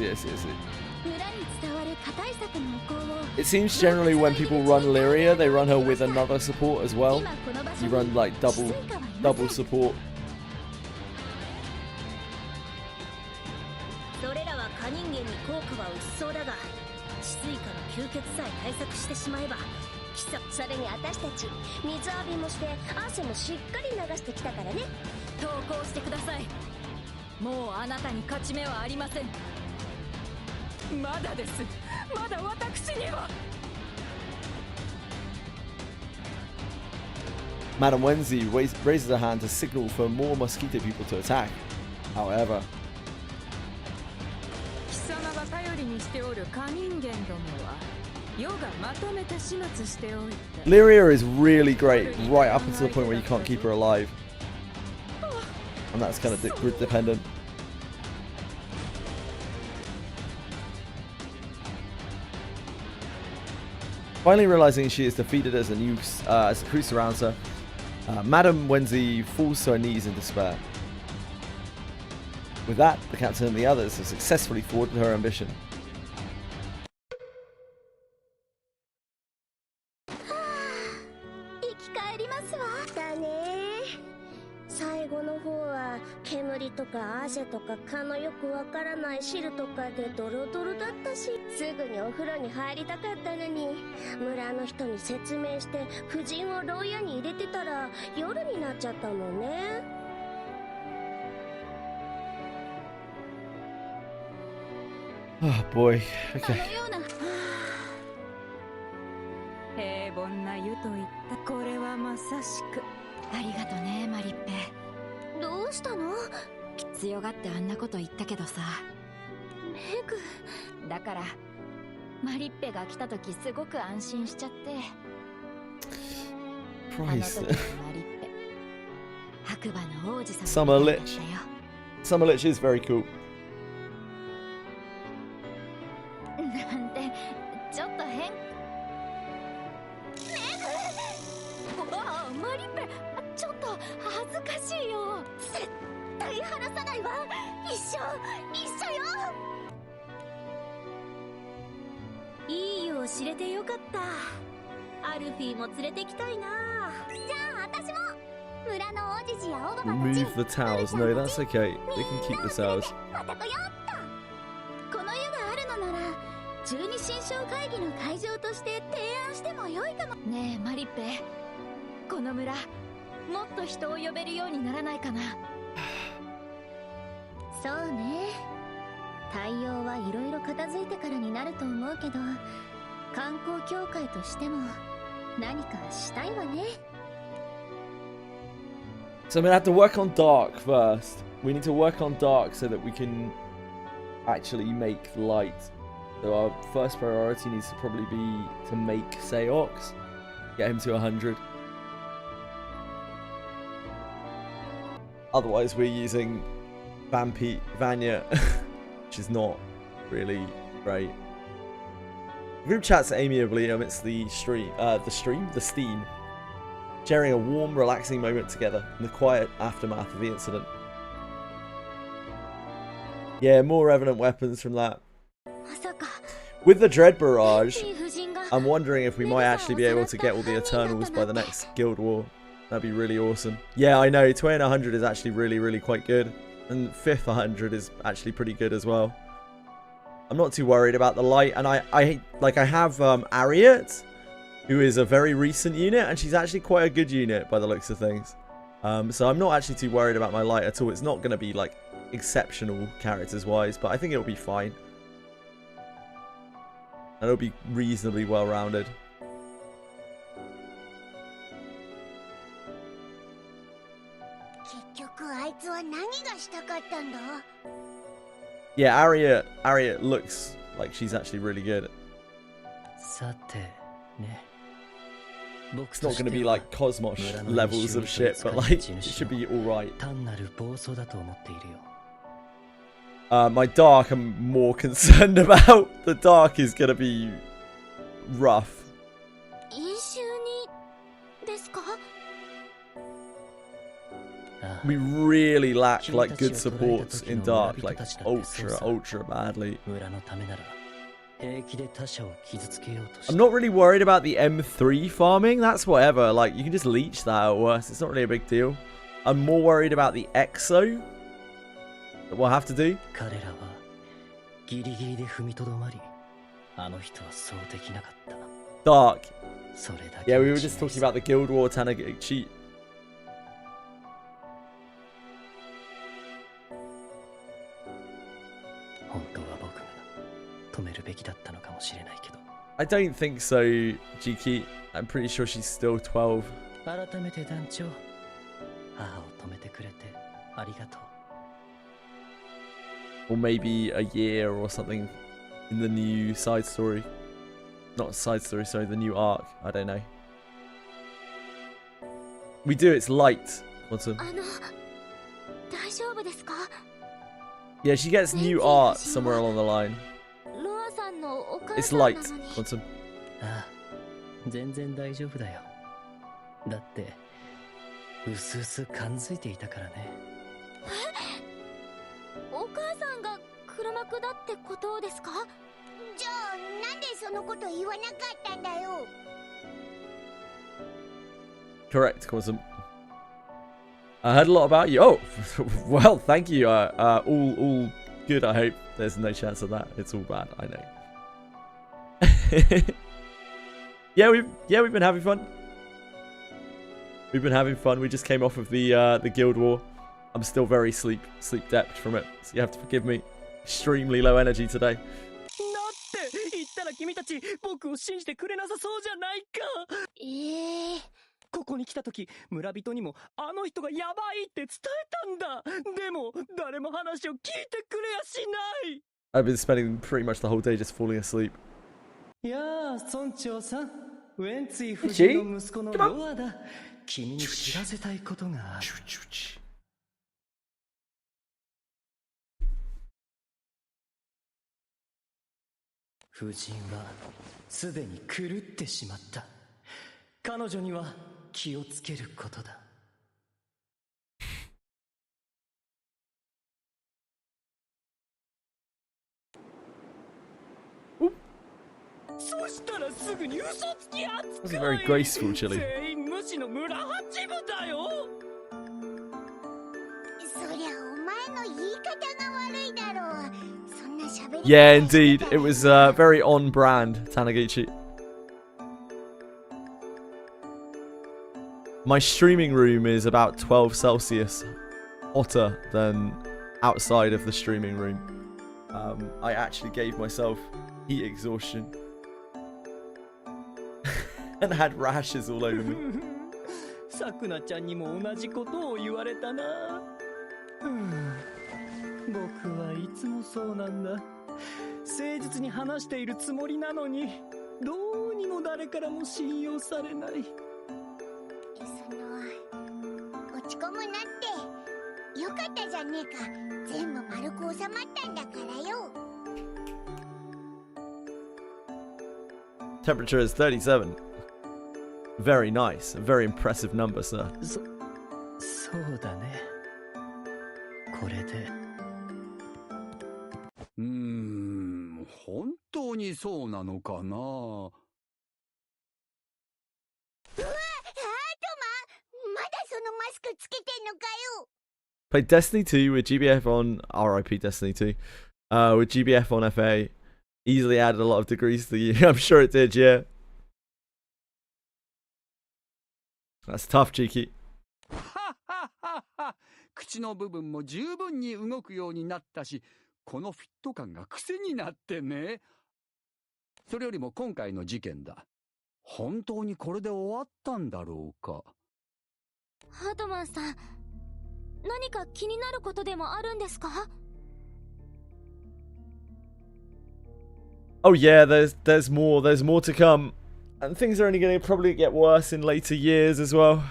seems generally when people run Lyria, they run her with another support as well. You run like double support. それらは蚊人間に効果は薄そうだが、治水下の吸血さえ対策してしまえば、それに私たち水浴びもして汗もしっかり流してきたからね。投降してください。もうあなたに勝ち目はありません。まだです。まだ私には。 Madame Wenzi raises her hand to signal for more mosquito people to attack. However, 貴様が頼りにしておる蚊人間どもは世がまとめて始末しておいた。 Lyria is really great right up until the point where you can't keep her alive. And that's kind of grid dependent. Finally realizing she is defeated as the crew surrounds her, Madame Wenzi falls to her knees in despair. With that, the captain and the others have successfully thwarted her ambition. 生き返りますわ。だね。最後の方は煙とか汗とか蚊のよくわからない汁とかでドロドロだったし、すぐにお風呂に入りたかったのに、村の人に説明して婦人を牢屋に入れてたら夜になっちゃったもんね。 Oh boy. Okay. 平凡な湯といったこれはまさしく。ありがとねマリッペ。どうしたの？強がってあんなこと言ったけどさ。メグ。だからマリッペが来た時すごく安心しちゃって。あの時のマリッペ、白馬の王子様みたいだったよ。 Summer Lich is very cool. なんてちょっと変。メグ！わあ、マリッペ、ちょっと恥ずかしいよ。絶対離さないわ。一緒よ。いいよう知れてよかった。アルフィーも連れてきたいな。じゃあ私も村の王子やオババたち。 Remove the towels. No, that's okay. They can keep the towels. また来よっと。この湯があるのなら十二神将会議の会場として提案してもよいかも。ねえマリッペ、この村もっと人を呼べるようにならないかな。そうね。対応はいろいろ片付いてからになると思うけど、観光協会としても何かしたいわね。 So I'm gonna have to work on dark first. We need to work on dark so that we can actually make light. So our first priority needs to probably be to make Seox, get him to 100. Otherwise we're using Vanya, which is not really great. Group chats amiably amidst the steam, sharing a warm, relaxing moment together in the quiet aftermath of the incident. Yeah, more revenant weapons from that. With the Dread Barrage, I'm wondering if we might actually be able to get all the Eternals by the next Guild War. That'd be really awesome. Yeah, I know. 2,100 is actually really quite good. And 5th 100 is actually pretty good as well. I'm not too worried about the light. And I have Ariat, who is a very recent unit. And she's actually quite a good unit by the looks of things. So I'm not actually too worried about my light at all. It's not going to be like exceptional characters-wise. But I think it'll be fine. And it'll be reasonably well-rounded. Yeah, Ariat looks like she's actually really good. It's not going to be like Cosmos levels of shit, but like it should be alright. My Dark I'm more concerned about. The Dark is going to be rough. We really lack like good supports in Dark, like ultra badly. I'm not really worried about the M3 farming. That's whatever. Like you can just leech that at worst. It's not really a big deal. I'm more worried about the Exo that we'll have to do. Dark. Yeah, we were just talking about the Guild War Tanagate cheat. I don't think so, Jiki. I'm pretty sure she's still 12. Or maybe a year or something in the new side story. Not side story, sorry, the new arc. I don't know. We do, it's light. Quantum. Yeah, she gets new art somewhere along the line. It's light, Quantum. Correct, Quantum. I heard a lot about you. Oh, well, thank you. All good, I hope. There's no chance of that. It's all bad, I know. yeah, we've been having fun. We've been having fun. We just came off of the Guild War. I'm still very sleep deprived from it, so you have to forgive me. Extremely low energy today. ここに来た時、村人にもあの人がやばいって伝えたんだ。でも誰も話を聞いてくれやしない。I've been spending pretty much the whole day just falling asleep. やあ、村長さん、ウェンツィ夫人の息子のロアだ。君に知らせたいことがある。夫人はすでに狂ってしまった。彼女には気をつけることだ。そしたらすぐに嘘つき扱い。Very graceful, Chili. 全員無視の村八部だよ。そりゃお前の言い方が悪いだろう。そんな喋り。Yeah, indeed. It was very on brand, Taniguchi. My streaming room is about 12 Celsius hotter than outside of the streaming room. I actually gave myself heat exhaustion and had rashes all over me. さくなちゃんにも同じことを言われたな。僕はいつもそうなんだ。誠実に話しているつもりなのに、どうにも誰からも信用されない。落ち込むなって。よかったじゃねえか。全部丸く収まったんだからよ。Temperature is 37. Very nice. A very impressive number, sir. そうだね。これで。本当にそうなのかな。マスクつけてんのかよ。 Played Destiny 2 with GBF on RIP Destiny 2. With GBF on FA. Easily added a lot of degrees to the year. I'm sure it did, yeah. That's tough, Cheeky. 口の部分も十分に動くようになったし、このフィット感が癖になってね。それよりも今回の事件だ。本当にこれで終わったんだろうか。ハートマンさん、何か気になることでもあるんですか？ Oh yeah, there's more to come. And things are only going to probably get worse in later years as well.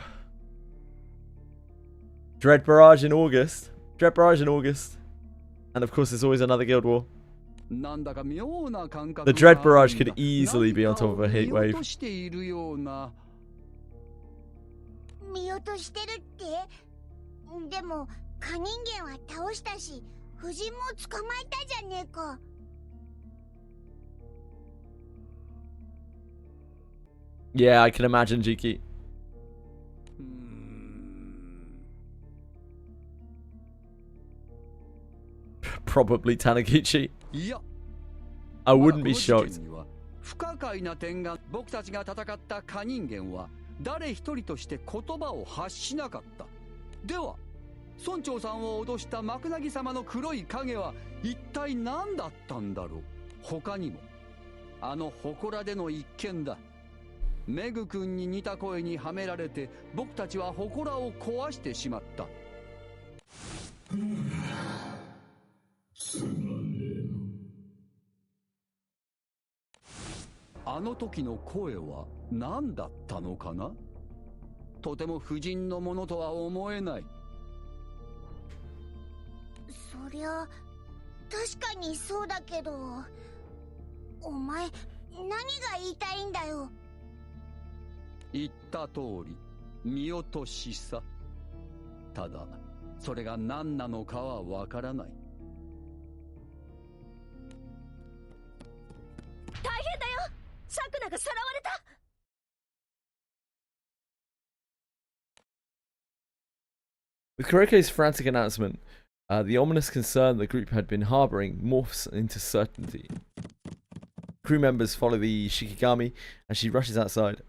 Dread Barrage in August. And of course there's always another Guild War. The Dread Barrage could easily be on top of a heat wave. 見落としてるって？でも蚊人間は倒したし、夫人も捕まえたじゃねえか。Yeah, I can imagine, Jiki. Probably Taniguchi. I wouldn't be shocked. 不可解な点が、僕たちが戦った蚊人間は誰一人として言葉を発しなかった。では村長さんを脅したマクナギ様の黒い影は一体何だったんだろう。他にもあの祠での一件だ。メグ君に似た声にはめられて僕たちは祠を壊してしまった。あの時の声は何だったのかな。とても夫人のものとは思えない。そりゃ確かにそうだけど、お前何が言いたいんだよ。言った通り見落としさ。ただそれが何なのかはわからない。大変だよ、サクナがさらわれた。With Kuroko's frantic announcement, the ominous concern the group had been harboring morphs into certainty. Crew members follow the Shikigami as she rushes outside.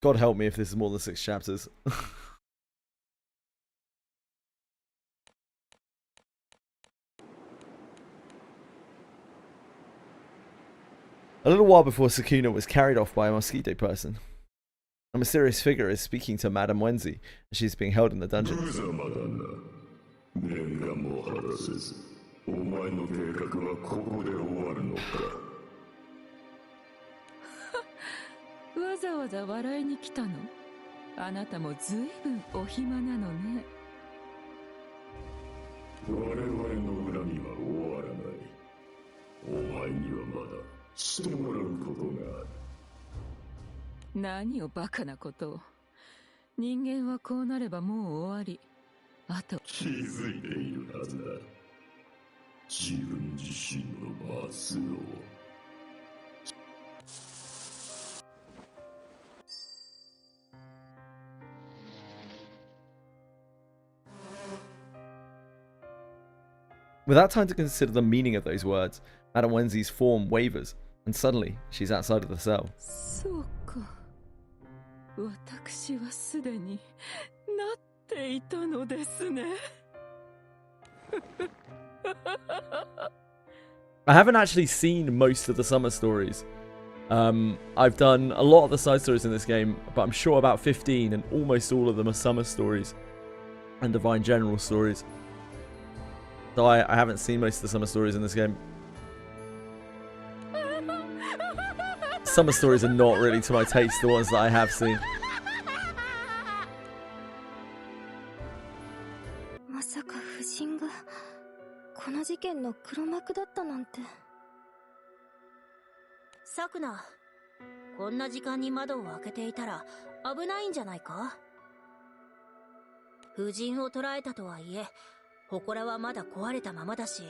God help me if this is more than 6 chapters. A little while before Sukuna was carried off by a mosquito person. A mysterious figure is speaking to Madame Wenzi as she's being held in the dungeon. わざわざ笑いに来たの？あなたもずいぶんお暇なのね。我々の恨みは終わらない。お前にはまだしてもらうことがある。何をバカなことを。人間はこうなればもう終わり。あと気づいているはずだ。自分自身の末路を。Without time to consider the meaning of those words, Madame Wenzi's form wavers, and suddenly she's outside of the cell. そうか。私はすでになっていたのですね。I haven't actually seen most of the summer stories. I've done a lot of the side stories in this game, but I'm sure about 15, and almost all of them are summer stories and Divine General stories. So I haven't seen most of the summer stories in this game. Summer stories are not really to my taste, the ones that I have seen. まさか夫人がこの事件の黒幕だったなんて。サクナ、ここんな時間に窓を開けていたら危ないんじゃないか？夫人を捕らえたとはいえ、祠はまだ壊れたままだし、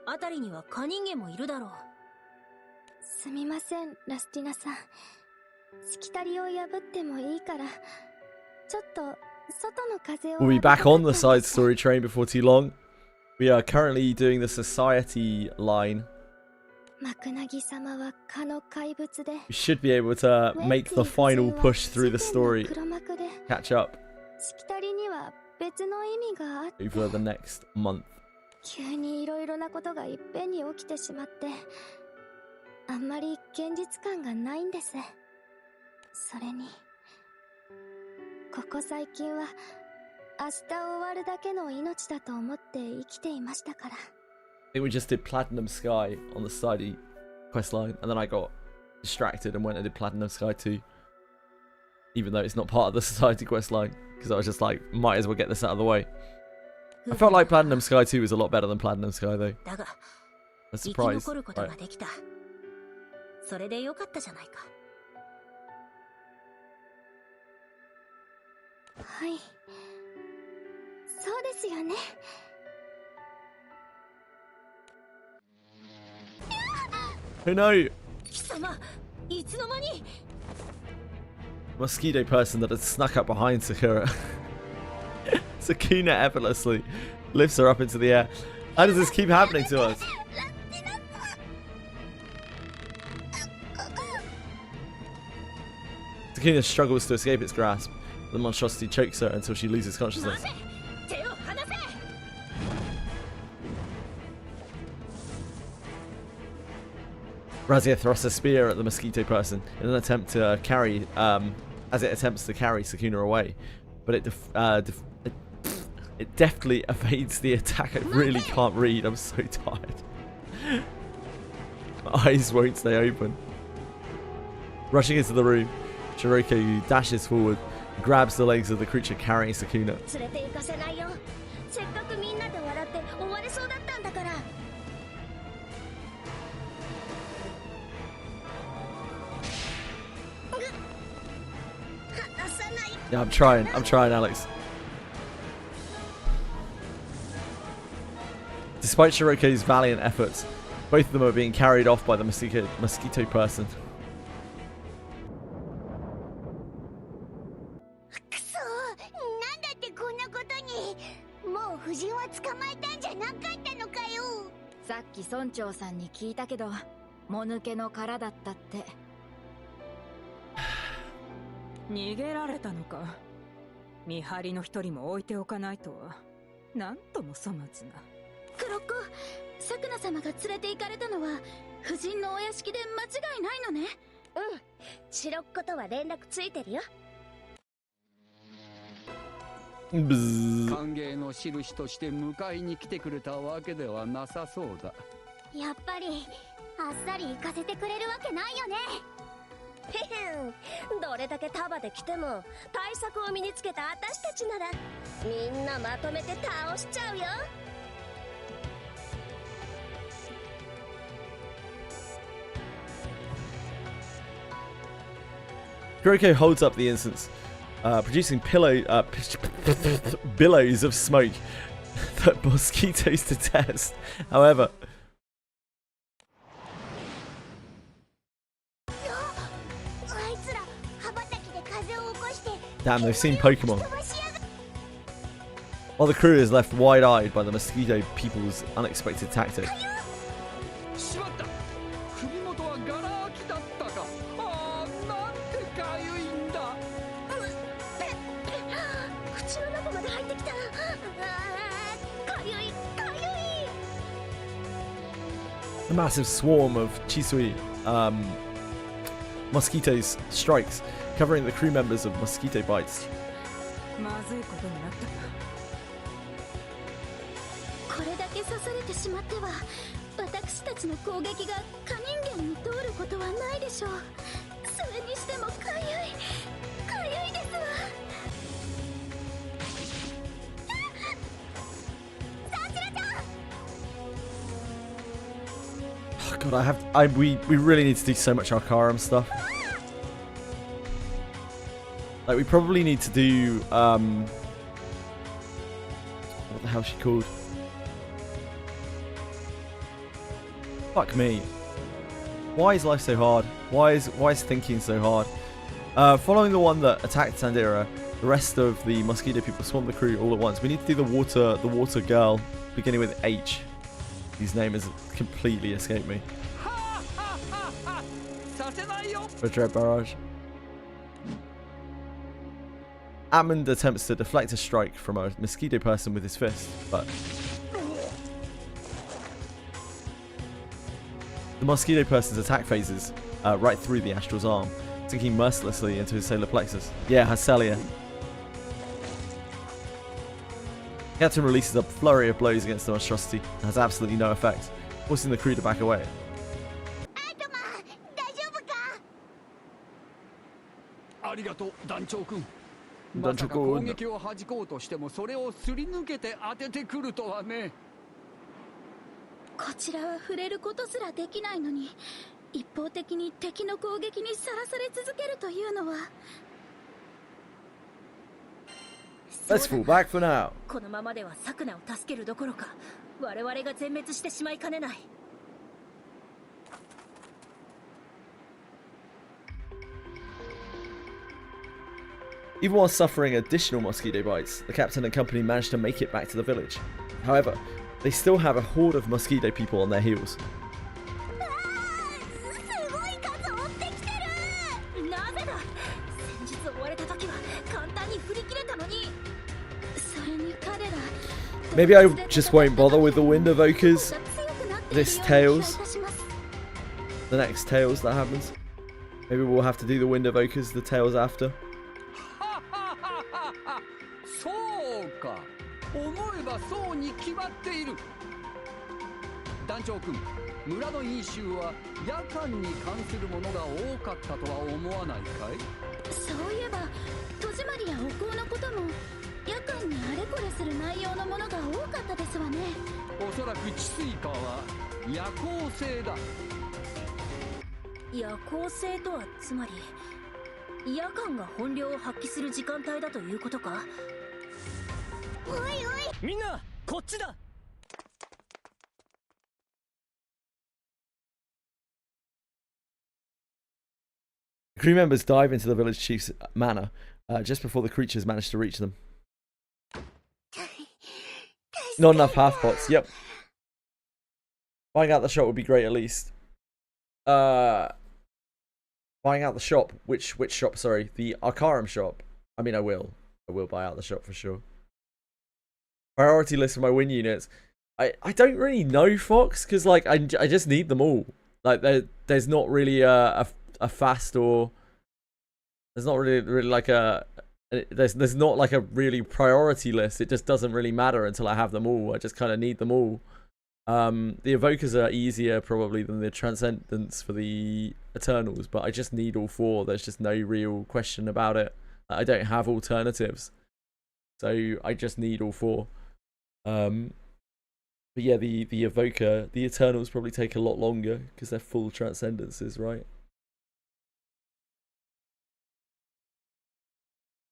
辺りには蚊人間もいるだろう。すみません、ラスティナさん。しきたりを破ってもいいから、ちょっと外の風を。We'll be back on the side story train before too long. We are currently doing the society line. マクナギ様は蚊の怪物で。We should be able to make the final push through the story. Catch up しきたりには別の意味があって。over the next month. 急にいろいろなことがいっぺんに起きてしまって、あんまり現実感がないんです。それに、ここ最近は明日終わるだけの命だと思って生きていましたから。I think we just did Platinum Sky on the society quest line, and then I got distracted and went and did Platinum Sky 2. Even though it's not part of the society quest line, because I was just like, might as well get this out of the way. I felt like Platinum Sky 2 was a lot better than Platinum Sky though. A surprise. Right. それでよかったじゃないか。はい。そうですよね。Oh no! 貴様、いつの間に Mosquito person that had snuck up behind Sakura. Sukuna effortlessly lifts her up into the air. How does this keep happening to us? Sukuna struggles to escape its grasp. The monstrosity chokes her until she loses consciousness. Razia thrusts a spear at the mosquito person in an attempt to carry, as it attempts to carry Sukuna away, but it deftly evades the attack. I really can't read. I'm so tired. My eyes won't stay open. Rushing into the room, Shiroku dashes forward, and grabs the legs of the creature carrying Sukuna. Yeah, I'm trying, Alex. Despite Shiroku's valiant efforts, both of them are being carried off by the mosquito person. "逃げられたのか。見張りの一人も置いておかないとは。なんとも粗末な。クロッコ、サクナ様が連れて行かれたのは夫人のお屋敷で間違いないのね。うん、シロッコとは連絡ついてるよ。歓迎の印として迎えに来てくれたわけではなさそうだ。やっぱりあっさり行かせてくれるわけないよね。どれだけ束で来ても対策を身につけた私たちならみんなまとめて倒しちゃうよ。Kuroko holds up the incense, producing billows of smoke that mosquitoes detest. However, damn, they've seen Pokemon. While the crew is left wide-eyed by the mosquito people's unexpected tactic. A massive swarm of Chisui mosquitoes strikes, covering the crew members of mosquito bites. まずいことになったな。これだけ刺されてしまっては、私たちの攻撃が蚊人間に通ることはないでしょう。それにしてもかゆいですわ。Oh God, we really need to do so much Arcarum stuff. Like, we probably need to do, what the hell's she called? Fuck me. Why is life so hard? Why is thinking so hard? Following the one that attacked Sandira, the rest of the mosquito people swarmed the crew all at once. We need to do the water girl, beginning with H, whose name has completely escaped me. For Dread Barrage. Amund attempts to deflect a strike from a mosquito person with his fist, but the mosquito person's attack phases right through the astral's arm, sinking mercilessly into his solar plexus. Yeah, Hacelia. Captain releases a flurry of blows against the monstrosity and has absolutely no effect, forcing the crew to back away. ありがとう団長君。まさか攻撃を弾こうとしてもそれをすり抜けて当ててくるとはね。こちらは触れることすらできないのに、一方的に敵の攻撃にさらされ続けるというのは。Let's fall back for now. このままではサクナを助けるどころか、我々が全滅してしまいかねない。Even while suffering additional mosquito bites, the captain and company managed to make it back to the village. However, they still have a horde of mosquito people on their heels. Maybe I just won't bother with the wind evokers this Tails. The next Tails that happens. Maybe we'll have to do the wind evokers, the Tails after. そうか。思えばそうに決まっている。団長君、村の飲酒は夜間に関するものが多かったとは思わないかい？そういえば、戸締まりやお香のことも夜間にあれこれする内容のものが多かったですわね。おそらく治水化は夜行性だ。夜行性とはつまり夜間が本領を発揮する時間帯だということか。おいおい、みんなこっちだ。Crew members dive into the village chief's manor just before the creatures manage to reach them. Not enough half pots. Yep. Buying out the shop would be great at least. Buying out the shop. Which shop? Sorry, the Arcarum shop. I mean, I will buy out the shop for sure. Priority list for my win units. I don't really know, Fox, because like I just need them all. Like there's not really a fast or there's not really like a there's not like a really priority list. It just doesn't really matter until I have them all. I just kind of need them all. The evokers are easier probably than the transcendence for the Eternals, but I just need all four. There's just no real question about it. I don't have alternatives, so I just need all four. But yeah, the evoker, the Eternals probably take a lot longer because they're full transcendences, right?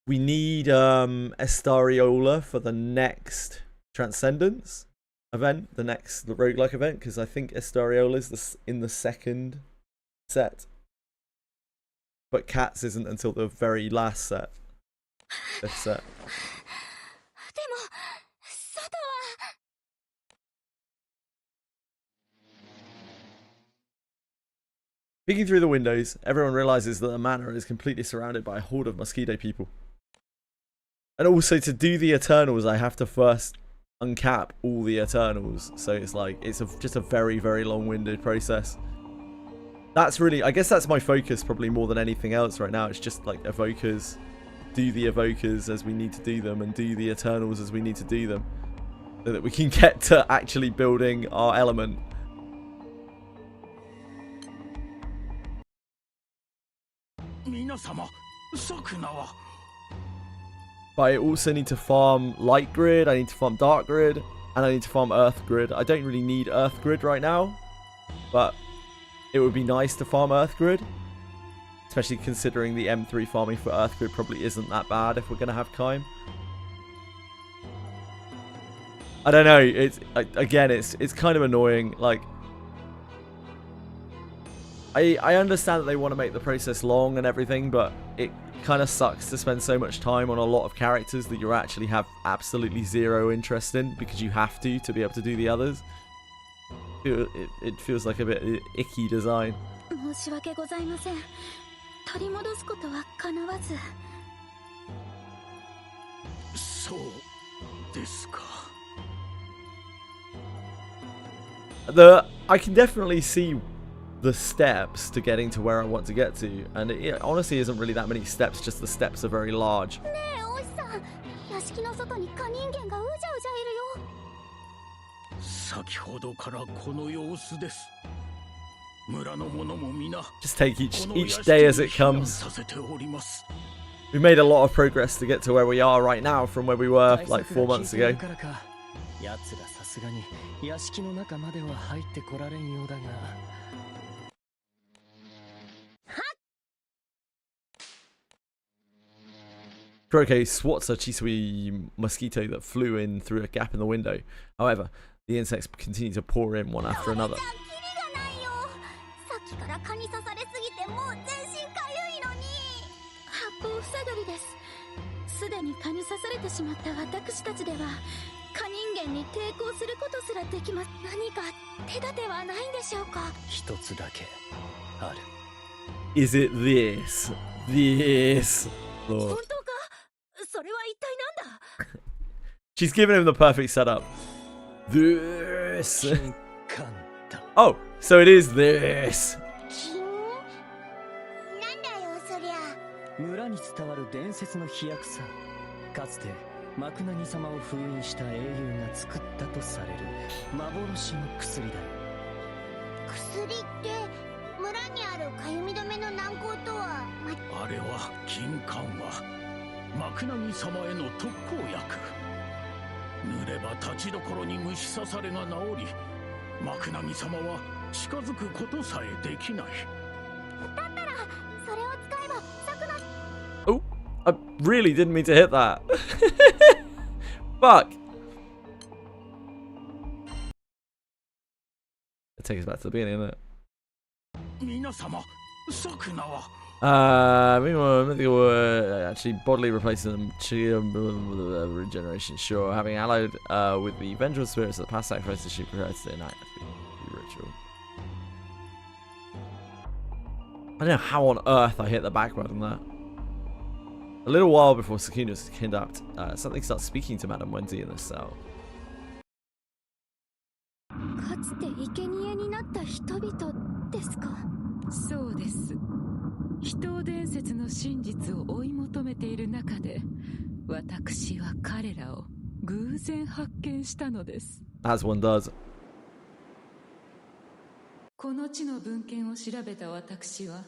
We need Estariola for the next Transcendence event, the next roguelike event, because I think Estariola is in the second set. But Cats isn't until the very last set. Fifth set. Peeking through the windows, everyone realizes that the manor is completely surrounded by a horde of mosquito people. And also, to do the Eternals, I have to first uncap all the Eternals. So it's like, it's just a very, very long-winded process. That's really, I guess that's my focus probably more than anything else right now. It's just like evokers, do the evokers as we need to do them, and do the Eternals as we need to do them. So that we can get to actually building our element. But I also need to farm Light Grid, I need to farm Dark Grid, and I need to farm Earth Grid. I don't really need Earth Grid right now, but it would be nice to farm Earth Grid. Especially considering the M3 farming for Earth Grid probably isn't that bad if we're going to have Kime. I don't know. It's kind of annoying. Like, I understand that they want to make the process long and everything, but it kind of sucks to spend so much time on a lot of characters that you actually have absolutely zero interest in because you have to be able to do the others. It feels like a bit icky design. 申し訳ございません。取り戻すことは叶わず。そうですか。I can definitely see the steps to getting to where I want to get to, and it honestly isn't really that many steps, just the steps are very large. ねえ、おじさん、屋敷の外に蚊人間がうじゃうじゃいるよ。先ほどからこの様子です。村の者も皆、 Just take each day as it comes. させております。 We made a lot of progress to get to where we are right now from where we were like 4 months ago. 奴らさすがに屋敷の中までは入ってこられんようだが。Kuroke swats a Chisui mosquito that flew in through a gap in the window. However, the insects continue to pour in one after another. さっきから蚊に刺されすぎてもう全身かゆいのに。八方塞がりです。すでに蚊に刺されてしまった私たちでは蚊人間に抵抗することすらできます。何か手立てはないんでしょうか。一つだけある。Is it this? This? 本当か？それは一体なんだ？ She's given him the perfect setup. This. Oh, so it is this. なんだよそりゃ。村に伝わる伝説の飛躍さ。かつてマクナギ様を封印した英雄が作ったとされる幻の薬だよ。薬って村にあるかゆみ止めの軟膏とはあれは金冠はマクナギ様への特効薬。塗れば立ちどころに虫刺されが治り、マクナギ様は近づくことさえできない。だったらそれを使えば咲くの。 Oh, I really didn't mean to hit that. Fuck. It takes us back to the beginning, isn't it? 皆様、咲くなは。Meanwhile, mythical actually bodily replacing them. Regeneration, sure. Having allied with the vengeful spirits of the past sacrifices, she prepared to enact the ritual. I don't know how on earth I hit the back button there. A little while before Sukuna was kidnapped, something starts speaking to Madame Wendy in the cell. かつて生贄になった人々ですか？そうです。人伝説の真実を追い求めている中で、私は彼らを偶然発見したのです。As one does. この地の文献を調べた私は、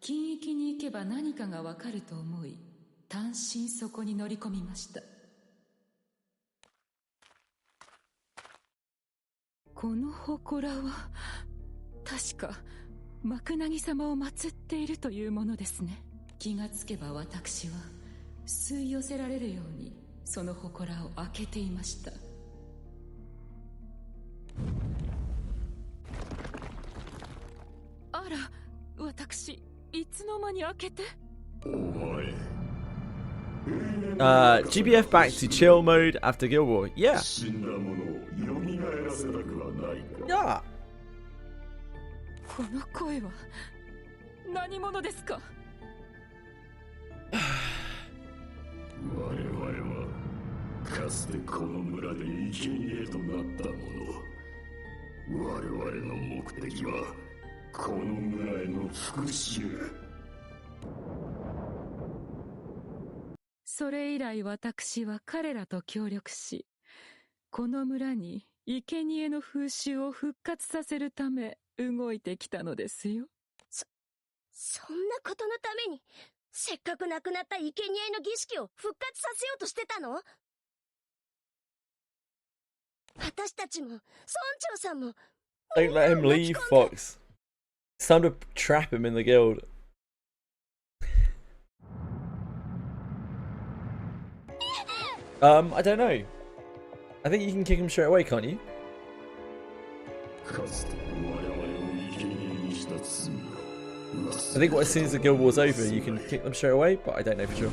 金域に行けば何かがわかると思い、単身そこに乗り込みました。この祠は確かマクナギ様を祀っているというものですね。気がつけば私は吸い寄せられるようにその祠を開けていました。あら、私いつの間に開けて。GBF back to chill mode after Guild War. Yeah. Yeah. この声は何者ですか？我々はかつてこの村で生贄となった者。我々の目的はこの村への復讐。それ以来私は彼らと協力し、この村に生贄の風習を復活させるため動いてきたのですよ。そんなことのためにせっかく亡くなった生贄の儀式を復活させようとしてたの？私たちも村長さんも。 Don't let him leave, Fox. It's time to trap him in the guild. I don't know. I think you can kick him straight away, can't you? I think as soon as the guild war's over, you can kick them straight away, but I don't know for sure.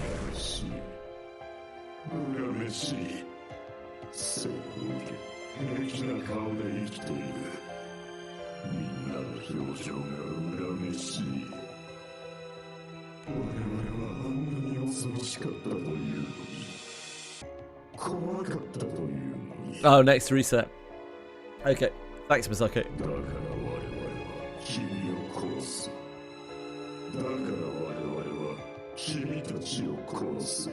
Oh, next reset. Okay. Thanks, Misaki. だから我々は君たちを殺す。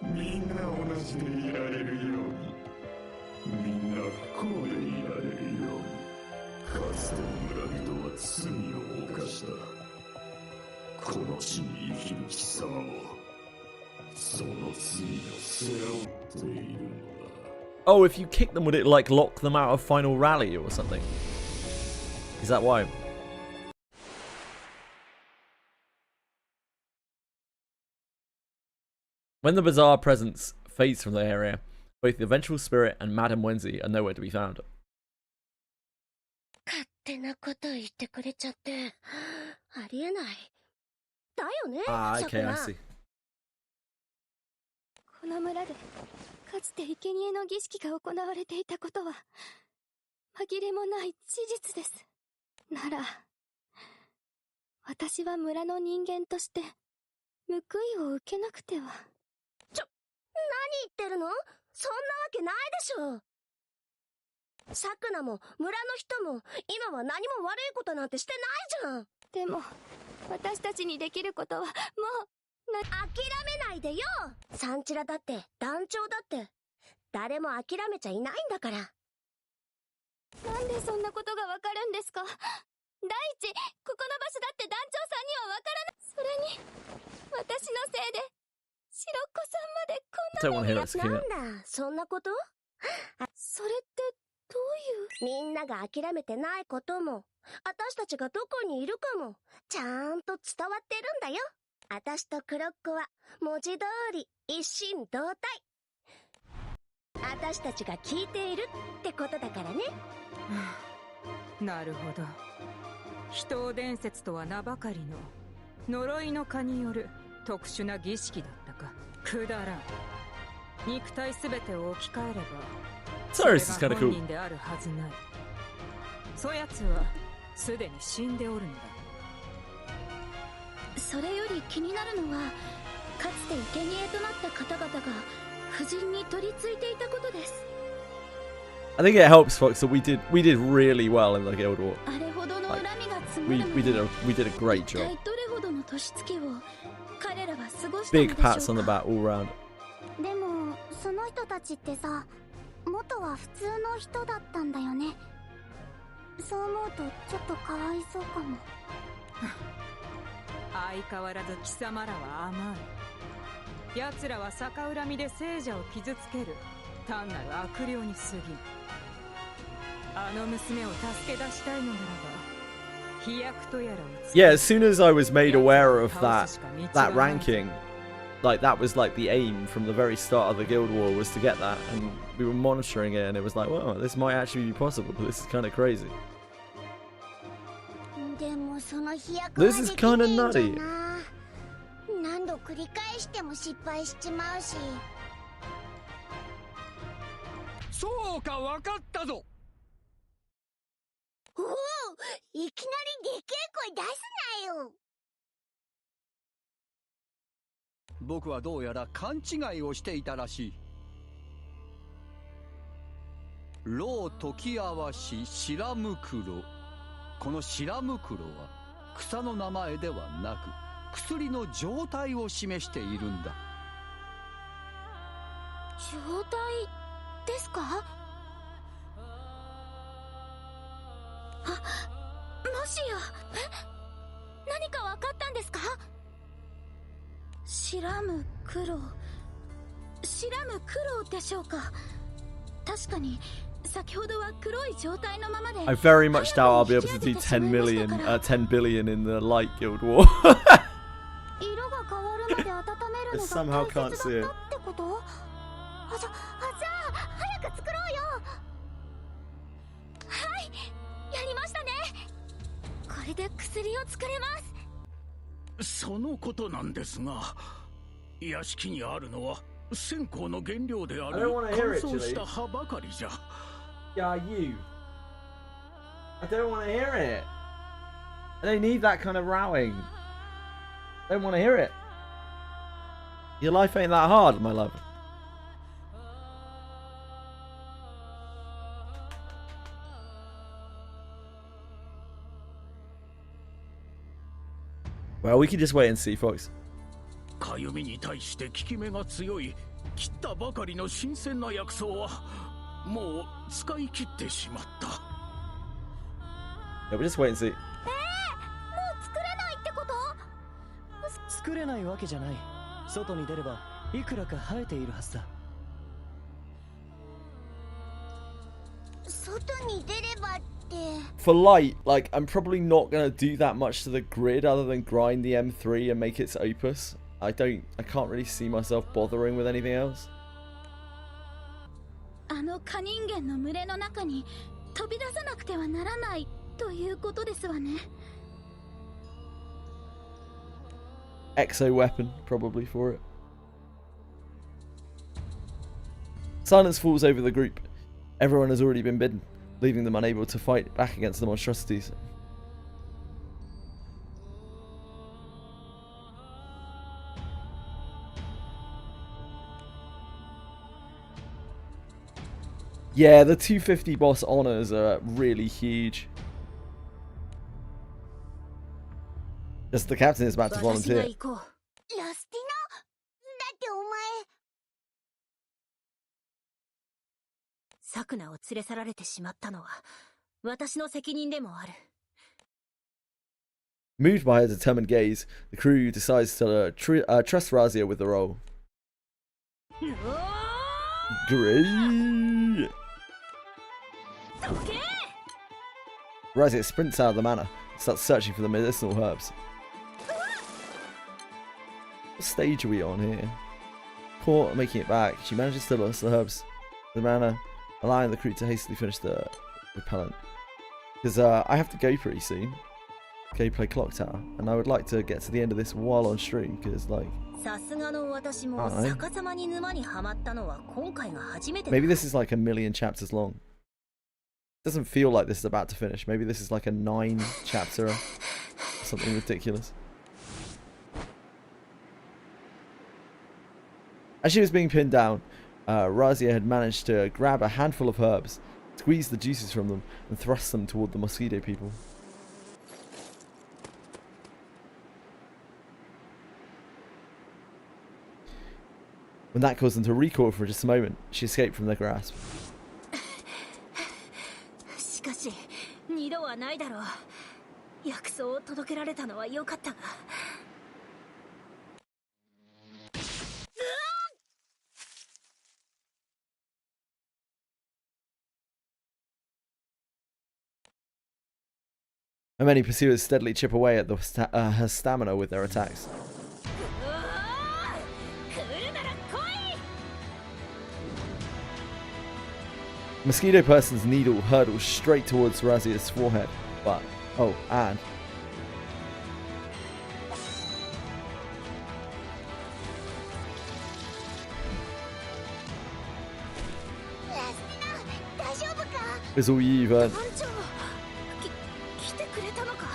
みんな同じでいられるように、みんな不幸でいられるように。かつての村人は罪を犯した。この地に生きる貴様もその罪を背負っているのだ。 Oh, if you kick them, would it like lock them out of final rally or something? Is that why? When the bizarre presence fades from the area, both the Vengeful Spirit and Madame Wenzi are nowhere to be found. 勝手なこと言ってくれちゃってありえないだよね。 Ah, okay, I see. この村でかつて生贄の儀式が行われていたことは紛れもない事実です。なら私は村の人間として報いを受けなくては。何言ってるの？そんなわけないでしょ。さくらも村の人も今は何も悪いことなんてしてないじゃん。でも私たちにできることはもう諦めないでよ。サンチラだって団長だって誰も諦めちゃいないんだから。なんでそんなことがわかるんですか？第一、ここの場所だって団長さんにはわからない。それに私のせいで白子さんまでこんな目に。なんだそんなこと？それってどういう？みんなが諦めてないことも私たちがどこにいるかもちゃんと伝わってるんだよ。私とクロッコは文字通り一心同体。私たちが聞いているってことだからね。なるほど。秘湯伝説とは名ばかりの呪いの蚊による特殊な儀式だったか。くだらん。肉体すべてを置き換えればそれが本人であるはずない。そやつはすでに死んでおるのだ。それより気になるのはかつて生贄となった方々が夫人に取り付いていたことです。 I think it helps, Fox, that we did really well in the Guild War. あれほどの恨みが積も We did a great job. 一体どれほどの年月を彼らは過ごしたのでしょう Big か。 pats on the back all round. でもその人たちってさ、元は普通の人だったんだよね。そう思うとちょっとかわいそうかも。相変わらず貴様らは甘い。奴らは逆恨みで聖者を傷つける単なる悪霊に過ぎん。あの娘を助け出したいのならば飛躍とやらを。 Yeah, as soon as I was made aware of that ranking, like that was like the aim from the very start of the Guild War was to get that, and we were monitoring it, and it was like, well, this might actually be possible. This is kind of crazy. でもその飛躍 This is kind of nutty. 何度繰り返しても失敗しちまうし。そうか、わかったぞ。おお、いきなりでけえ声出すなよ。僕はどうやら勘違いをしていたらしい。老時合わし白袋。この白袋は草の名前ではなく薬の状態を示しているんだ。状態ですか？もしや何か分かったんですか？白む苦労でしょうか。確かに先ほどは黒い状態のままで。 I very much doubt I'll be able to do 10 billion in the Light Guild War. 色が変わるまで温めるのが somehow can't see it. 大切だったってこと？じゃあ早く作ろうよ。はい、やりましたね。これで薬を作れます。そのことなんですが、屋敷にあるのは線香の原料である乾燥した葉ばかりじゃ。Yeah, you. I don't want to hear it. I don't need that kind of rowing. I don't want to hear it. Your life ain't that hard, my love. Well, we can just wait and see, folks. かゆみに対して効き目が強い切ったばかりの新鮮な薬草はもう使い切ってしまった。Yeah, we'll just wait and see. もう作れないってこと？作れないわけじゃない。外に出ればいくらか生えているはずだ。外に出ればって。For light, like, I'm probably not going to do that much to the grid other than grind the M3 and make its opus. I can't really see myself bothering with anything else. あの蚊人間の群れの中に飛び出さなくてはならないということですわね。Exo weapon, probably, for it. Silence falls over the group. Everyone has already been bidden, leaving them unable to fight back against the monstrosities. Yeah, the 250 boss honors are really huge. Just the captain is about to volunteer. ラスティナ、だってお前。サクナを連れ去られてしまったのは私の責任でもある。Moved by her determined gaze, the crew decides to trust Razia with the role. Great! Razia sprints out of the manor and starts searching for the medicinal herbs. What stage are we on here? Caught making it back, she manages to lose the herbs to the manor, allowing the crew to hastily finish the repellent. Because I have to go pretty soon. Go play Clocktower, and I would like to get to the end of this while on stream, because like, maybe this is like 1,000,000 chapters long. Doesn't feel like this is about to finish. Maybe this is like a 9 chapter or something ridiculous. As she was being pinned down, Razia had managed to grab a handful of herbs, squeeze the juices from them, and thrust them toward the mosquito people. When that caused them to recoil for just a moment, she escaped from their grasp. しかし、2度はないだろう。薬草を届けられたのは良かったが。And many pursuers steadily chip away at her stamina with their attacks. Mosquito person's needle hurtles straight towards Razia's forehead, but oh, and it's all you, Vern. 来てくれたのか。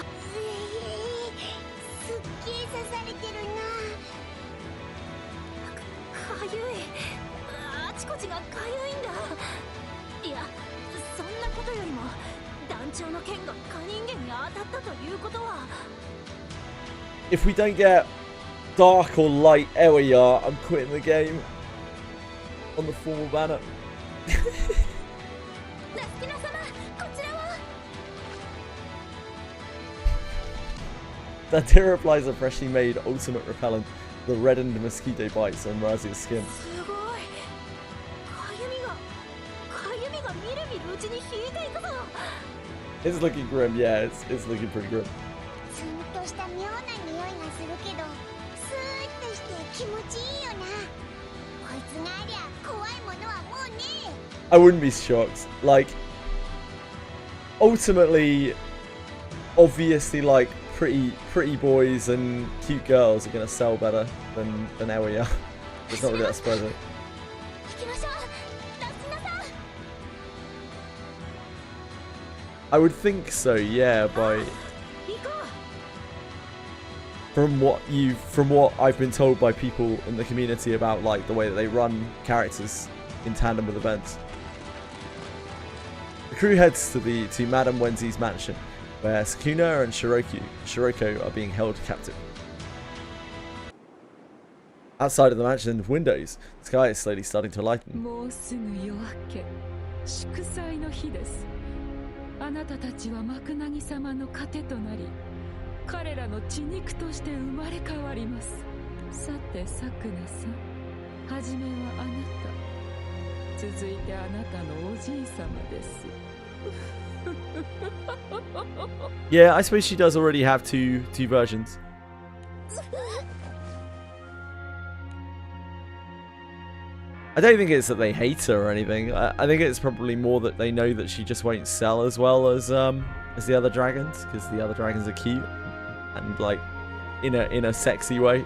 すっげえ刺されてるな。かゆい。あちこちがかゆいんだ。いや、そんなことよりも団長の剣が蚊人間に当たったということは。If we don't get dark or light area, I'm quitting the game. On the formal banner. Dantira applies a freshly made ultimate repellent, the reddened mosquito bites on Razia's skin. It's looking grim, yeah, it's looking pretty grim. I wouldn't be shocked. Like, ultimately, obviously, like pretty boys and cute girls are gonna sell better than Eoya. It's not really that surprising. I would think so, yeah. From what I've been told by people in the community about like the way that they run characters in tandem with events. The crew heads to Madame Wenzi's mansion, where Sukuna and Shiroko are being held captive. Outside of the mansion windows, the sky is slowly starting to lighten. あなたたちはマクナギ様の糧となり、彼らの血肉として生まれ変わります。さて、サクナさん、はじめはあなた、続いてあなたのおじい様です。Yeah, I suppose she does already have two versions. I don't think it's that they hate her or anything. I think it's probably more that they know that she just won't sell as well as the other dragons, because the other dragons are cute and like in a sexy way,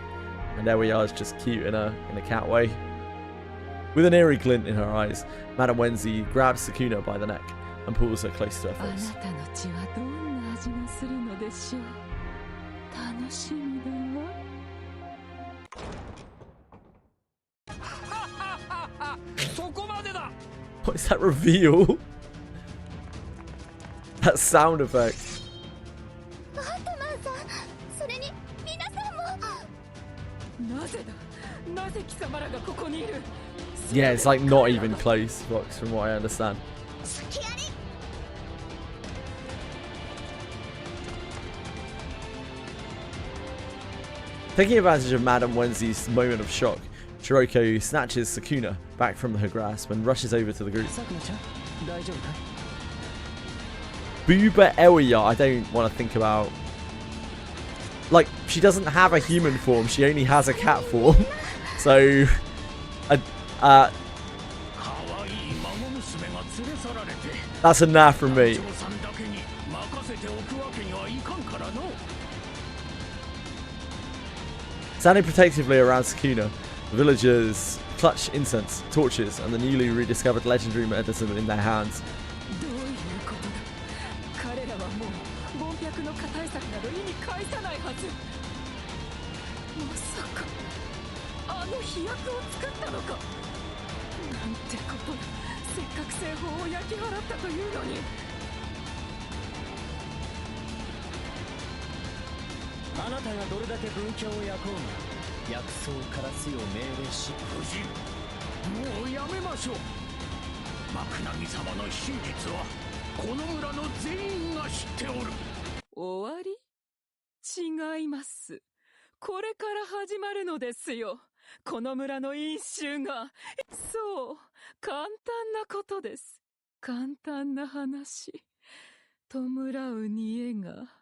and there we are, is just cute in a cat way. With an eerie glint in her eyes, Madame Wenzi grabs Sukuna by the neck and pulls her close to her face. What is that reveal? That sound effect. Yeah, it's like not even close, Fox, from what I understand. Taking advantage of Madame Wenzi's moment of shock, Shiroko snatches Sukuna back from her grasp and rushes over to the group. Booba Eoya, I don't want to think about. Like, she doesn't have a human form, she only has a cat form. So, that's a nah from me. Standing protectively around Sukuna, the villagers clutch incense, torches, and the newly rediscovered legendary medicine in their hands.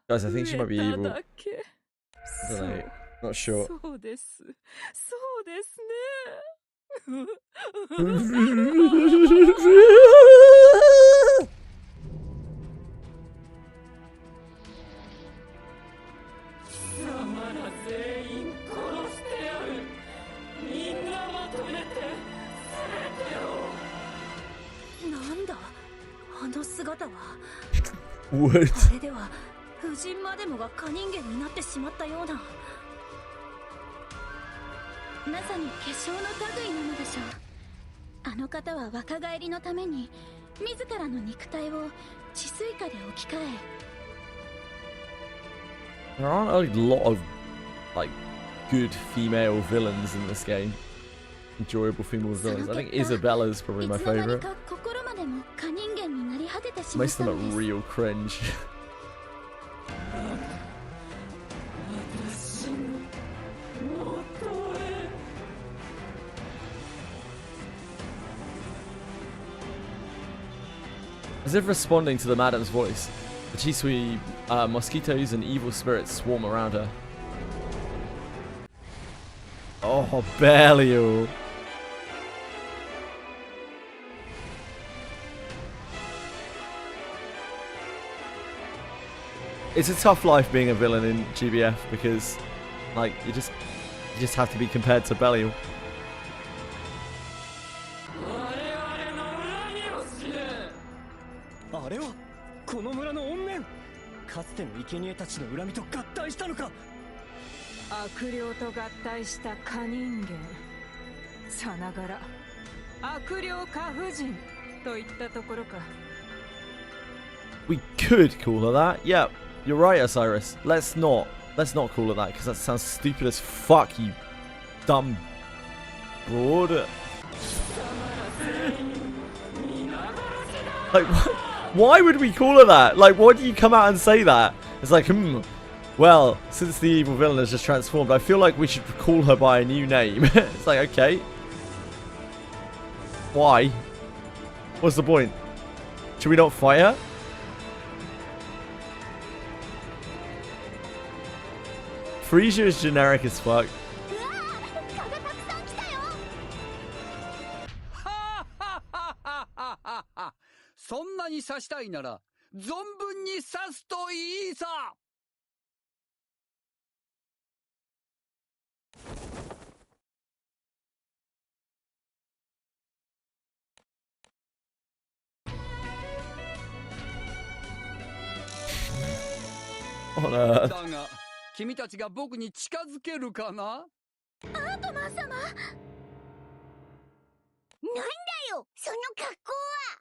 Guys, I think she might be evil. I don't know. Not sure. Wood. 夫人までもが蚊人間になってしまったような。まさに化粧の類なのでしょう。あの方は若返りのために自らの肉体を治水下で置き換え。There aren't a lot of like good female villains in this game. Enjoyable female villains. I think Isabella's probably my favorite. Most of them are real cringe. As if responding to the madam's voice, the Chisui mosquitoes and evil spirits swarm around her. Oh, Belial. it's a tough life being a villain in GBF because, like, you just have to be compared to Belial. あれはこの村の怨念。かつての生贄たちの恨みと合体したのか。悪霊と合体したカ人間さながら悪霊化婦人といったところか。 We could call her that. Yeah, you're right, Osiris. Let's not call her that because that sounds stupid as fuck, you dumb broad. Like, why would we call her that? Like, why do you come out and say that? It's like, well, since the evil villain has just transformed, I feel like we should call her by a new name. It's like, okay. Why? What's the point? Should we not fight her? Frisia is generic as fuck. そんなに刺したいなら存分に刺すといいさ。だが君たちが僕に近づけるかな？アートマン様、なんだよその格好は。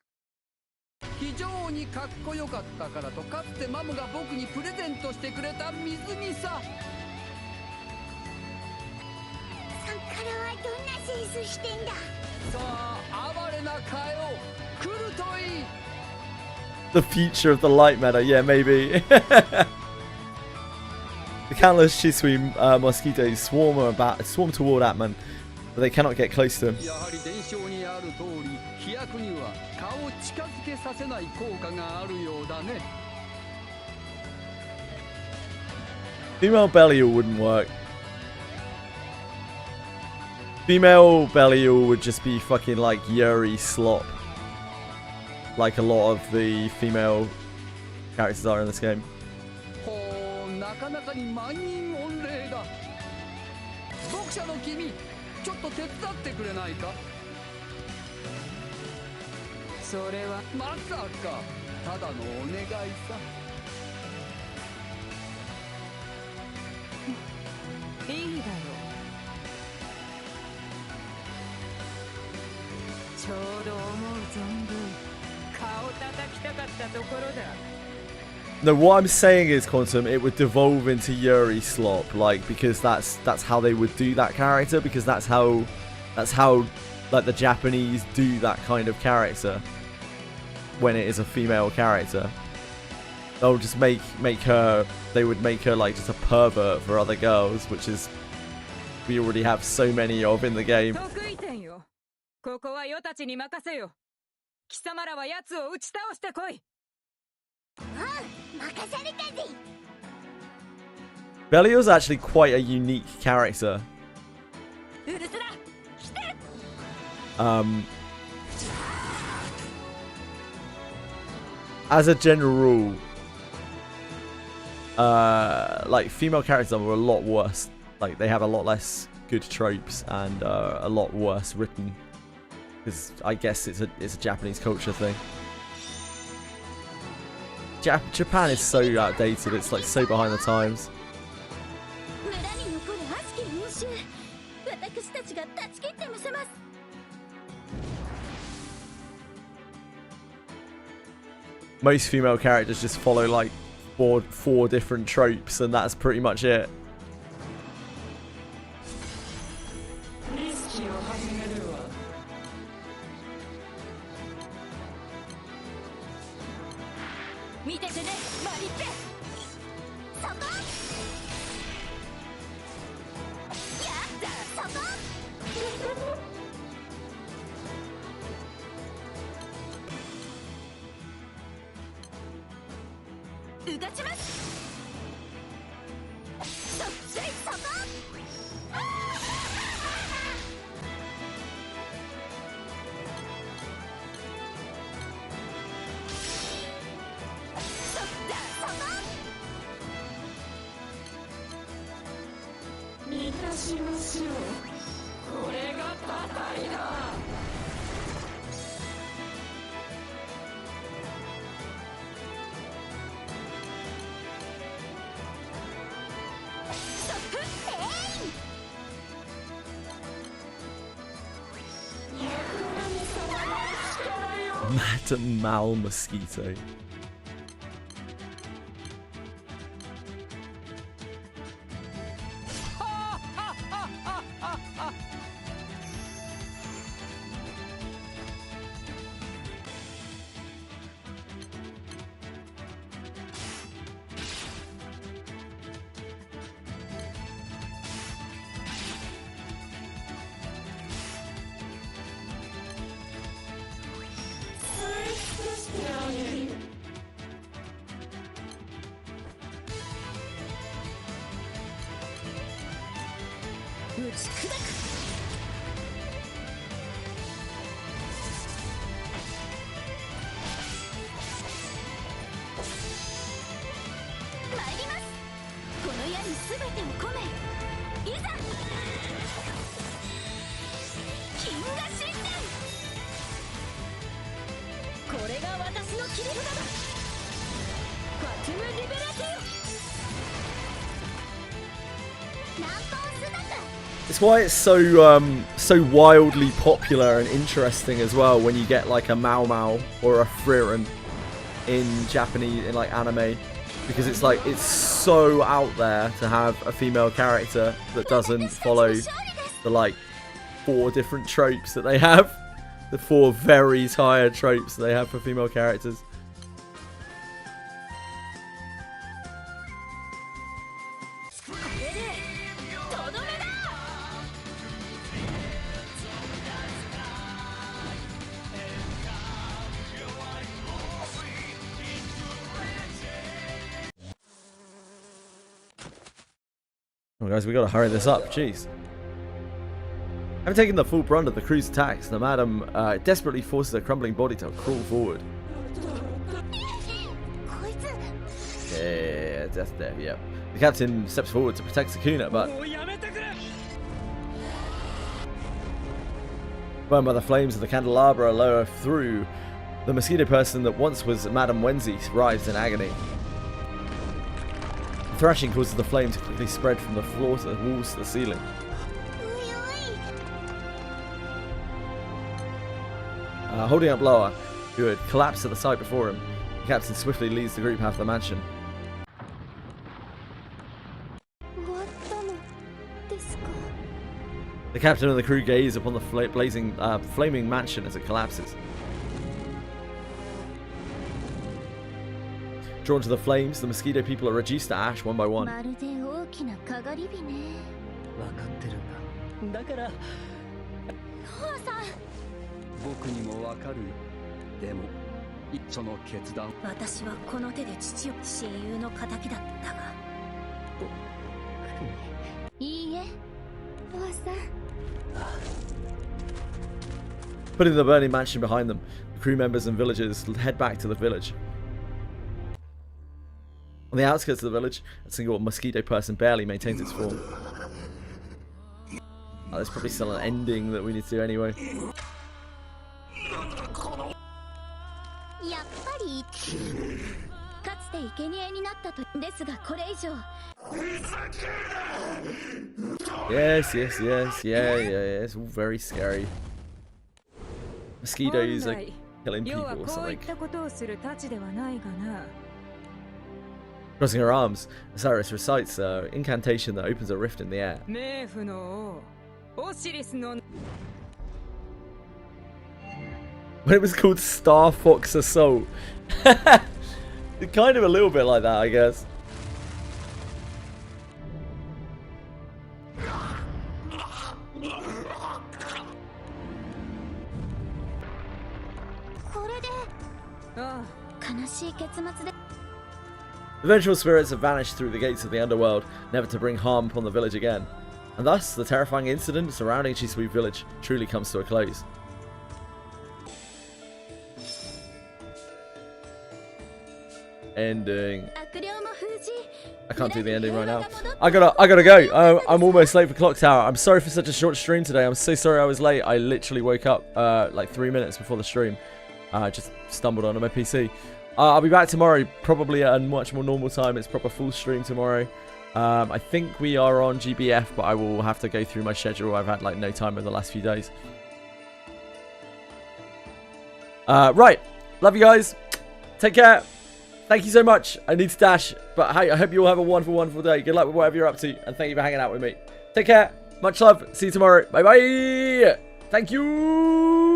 非常にかっこよかったからとかつてマムが僕にプレゼントしてくれた水着さ。そっからはどんなセンスしてんだ。さあ哀れな替えを来るといい。 The future of the light meta, yeah, maybe. The countless Chisui mosquitoes swarm toward Atman, but they cannot get close to him. やはり伝承にある通り、飛躍には顔を近づけさせない効果があるようだね。Female Belial wouldn't work. Female Belial would just be fucking like Yuri slop. Like a lot of the female characters are in this game. ほう、なかなかに満員御礼だ。読者の君、ちょっと手伝ってくれないか？それはまさかただのお願いさ。いいだろう。ちょうど思う存分顔叩きたかったところだ。 No, what I'm saying is, Quantum, it would devolve into Yuri slop, like, because that's how they would do that character, because that's how like the Japanese do that kind of character when it is a female character. They'll just make her, they would make her like just a pervert for other girls, which is we already have so many of in the game. 得意点よ。ここはよたちに任せよ。貴様らは奴を打ち倒してこい。 Belial's actually quite a unique character. As a general rule, like female characters are a lot worse. Like they have a lot less good tropes and a lot worse written. Because I guess it's a Japanese culture thing. Japan is so outdated, it's like so behind the times. Most female characters just follow like four different tropes and that's pretty much it. Madam Mal Mosquito. It's why it's so wildly popular and interesting as well when you get like a Mau Mau or a Frieren in Japanese, in like anime, because it's like it's so out there to have a female character that doesn't follow the like 4 different tropes that they have, the 4 very tired tropes that they have for female characters. Oh, guys, we gotta hurry this up. Jeez. Having taken the full brunt of the crew's attacks, the madam desperately forces her crumbling body to crawl forward. Yeah, death there, yeah. The captain steps forward to protect Sakuna, but burned by the flames of the candelabra lower through, the mosquito person that once was Madame Wenzi writhes in agony. The thrashing causes the flame to quickly spread from the floor to the walls to the ceiling. Holding up Loa, who had collapsed at the sight before him, the captain swiftly leads the group out of the mansion. The captain and the crew gaze upon the flaming mansion as it collapses. Drawn to the flames, the mosquito people are reduced to ash one by one. Putting the burning mansion behind them, the crew members and villagers head back to the village. On the outskirts of the village, a single mosquito person barely maintains its form. Oh, there's probably still an ending that we need to do anyway. Yes, yes, yes, yeah, it's all very scary. Mosquitoes are killing people or something. Crossing her arms, Osiris recites an incantation that opens a rift in the air. When it was called Star Fox Assault. It's kind of a little bit like that, I guess. The vengeful spirits have vanished through the gates of the underworld, never to bring harm upon the village again. And thus, the terrifying incident surrounding Chisui Village truly comes to a close. Ending. I can't do the ending right now. I gotta go. I'm almost late for Clocktower. I'm sorry for such a short stream today. I'm so sorry I was late. I literally woke up like 3 minutes before the stream. I just stumbled onto my PC. I'll be back tomorrow, probably at a much more normal time. It's proper full stream tomorrow. I think we are on GBF, but I will have to go through my schedule. I've had like no time in the last few days. Right. Love you guys. Take care. Thank you so much. I need to dash, but hey, I hope you all have a wonderful, wonderful day. Good luck with whatever you're up to, and thank you for hanging out with me. Take care. Much love. See you tomorrow. Bye-bye. Thank you.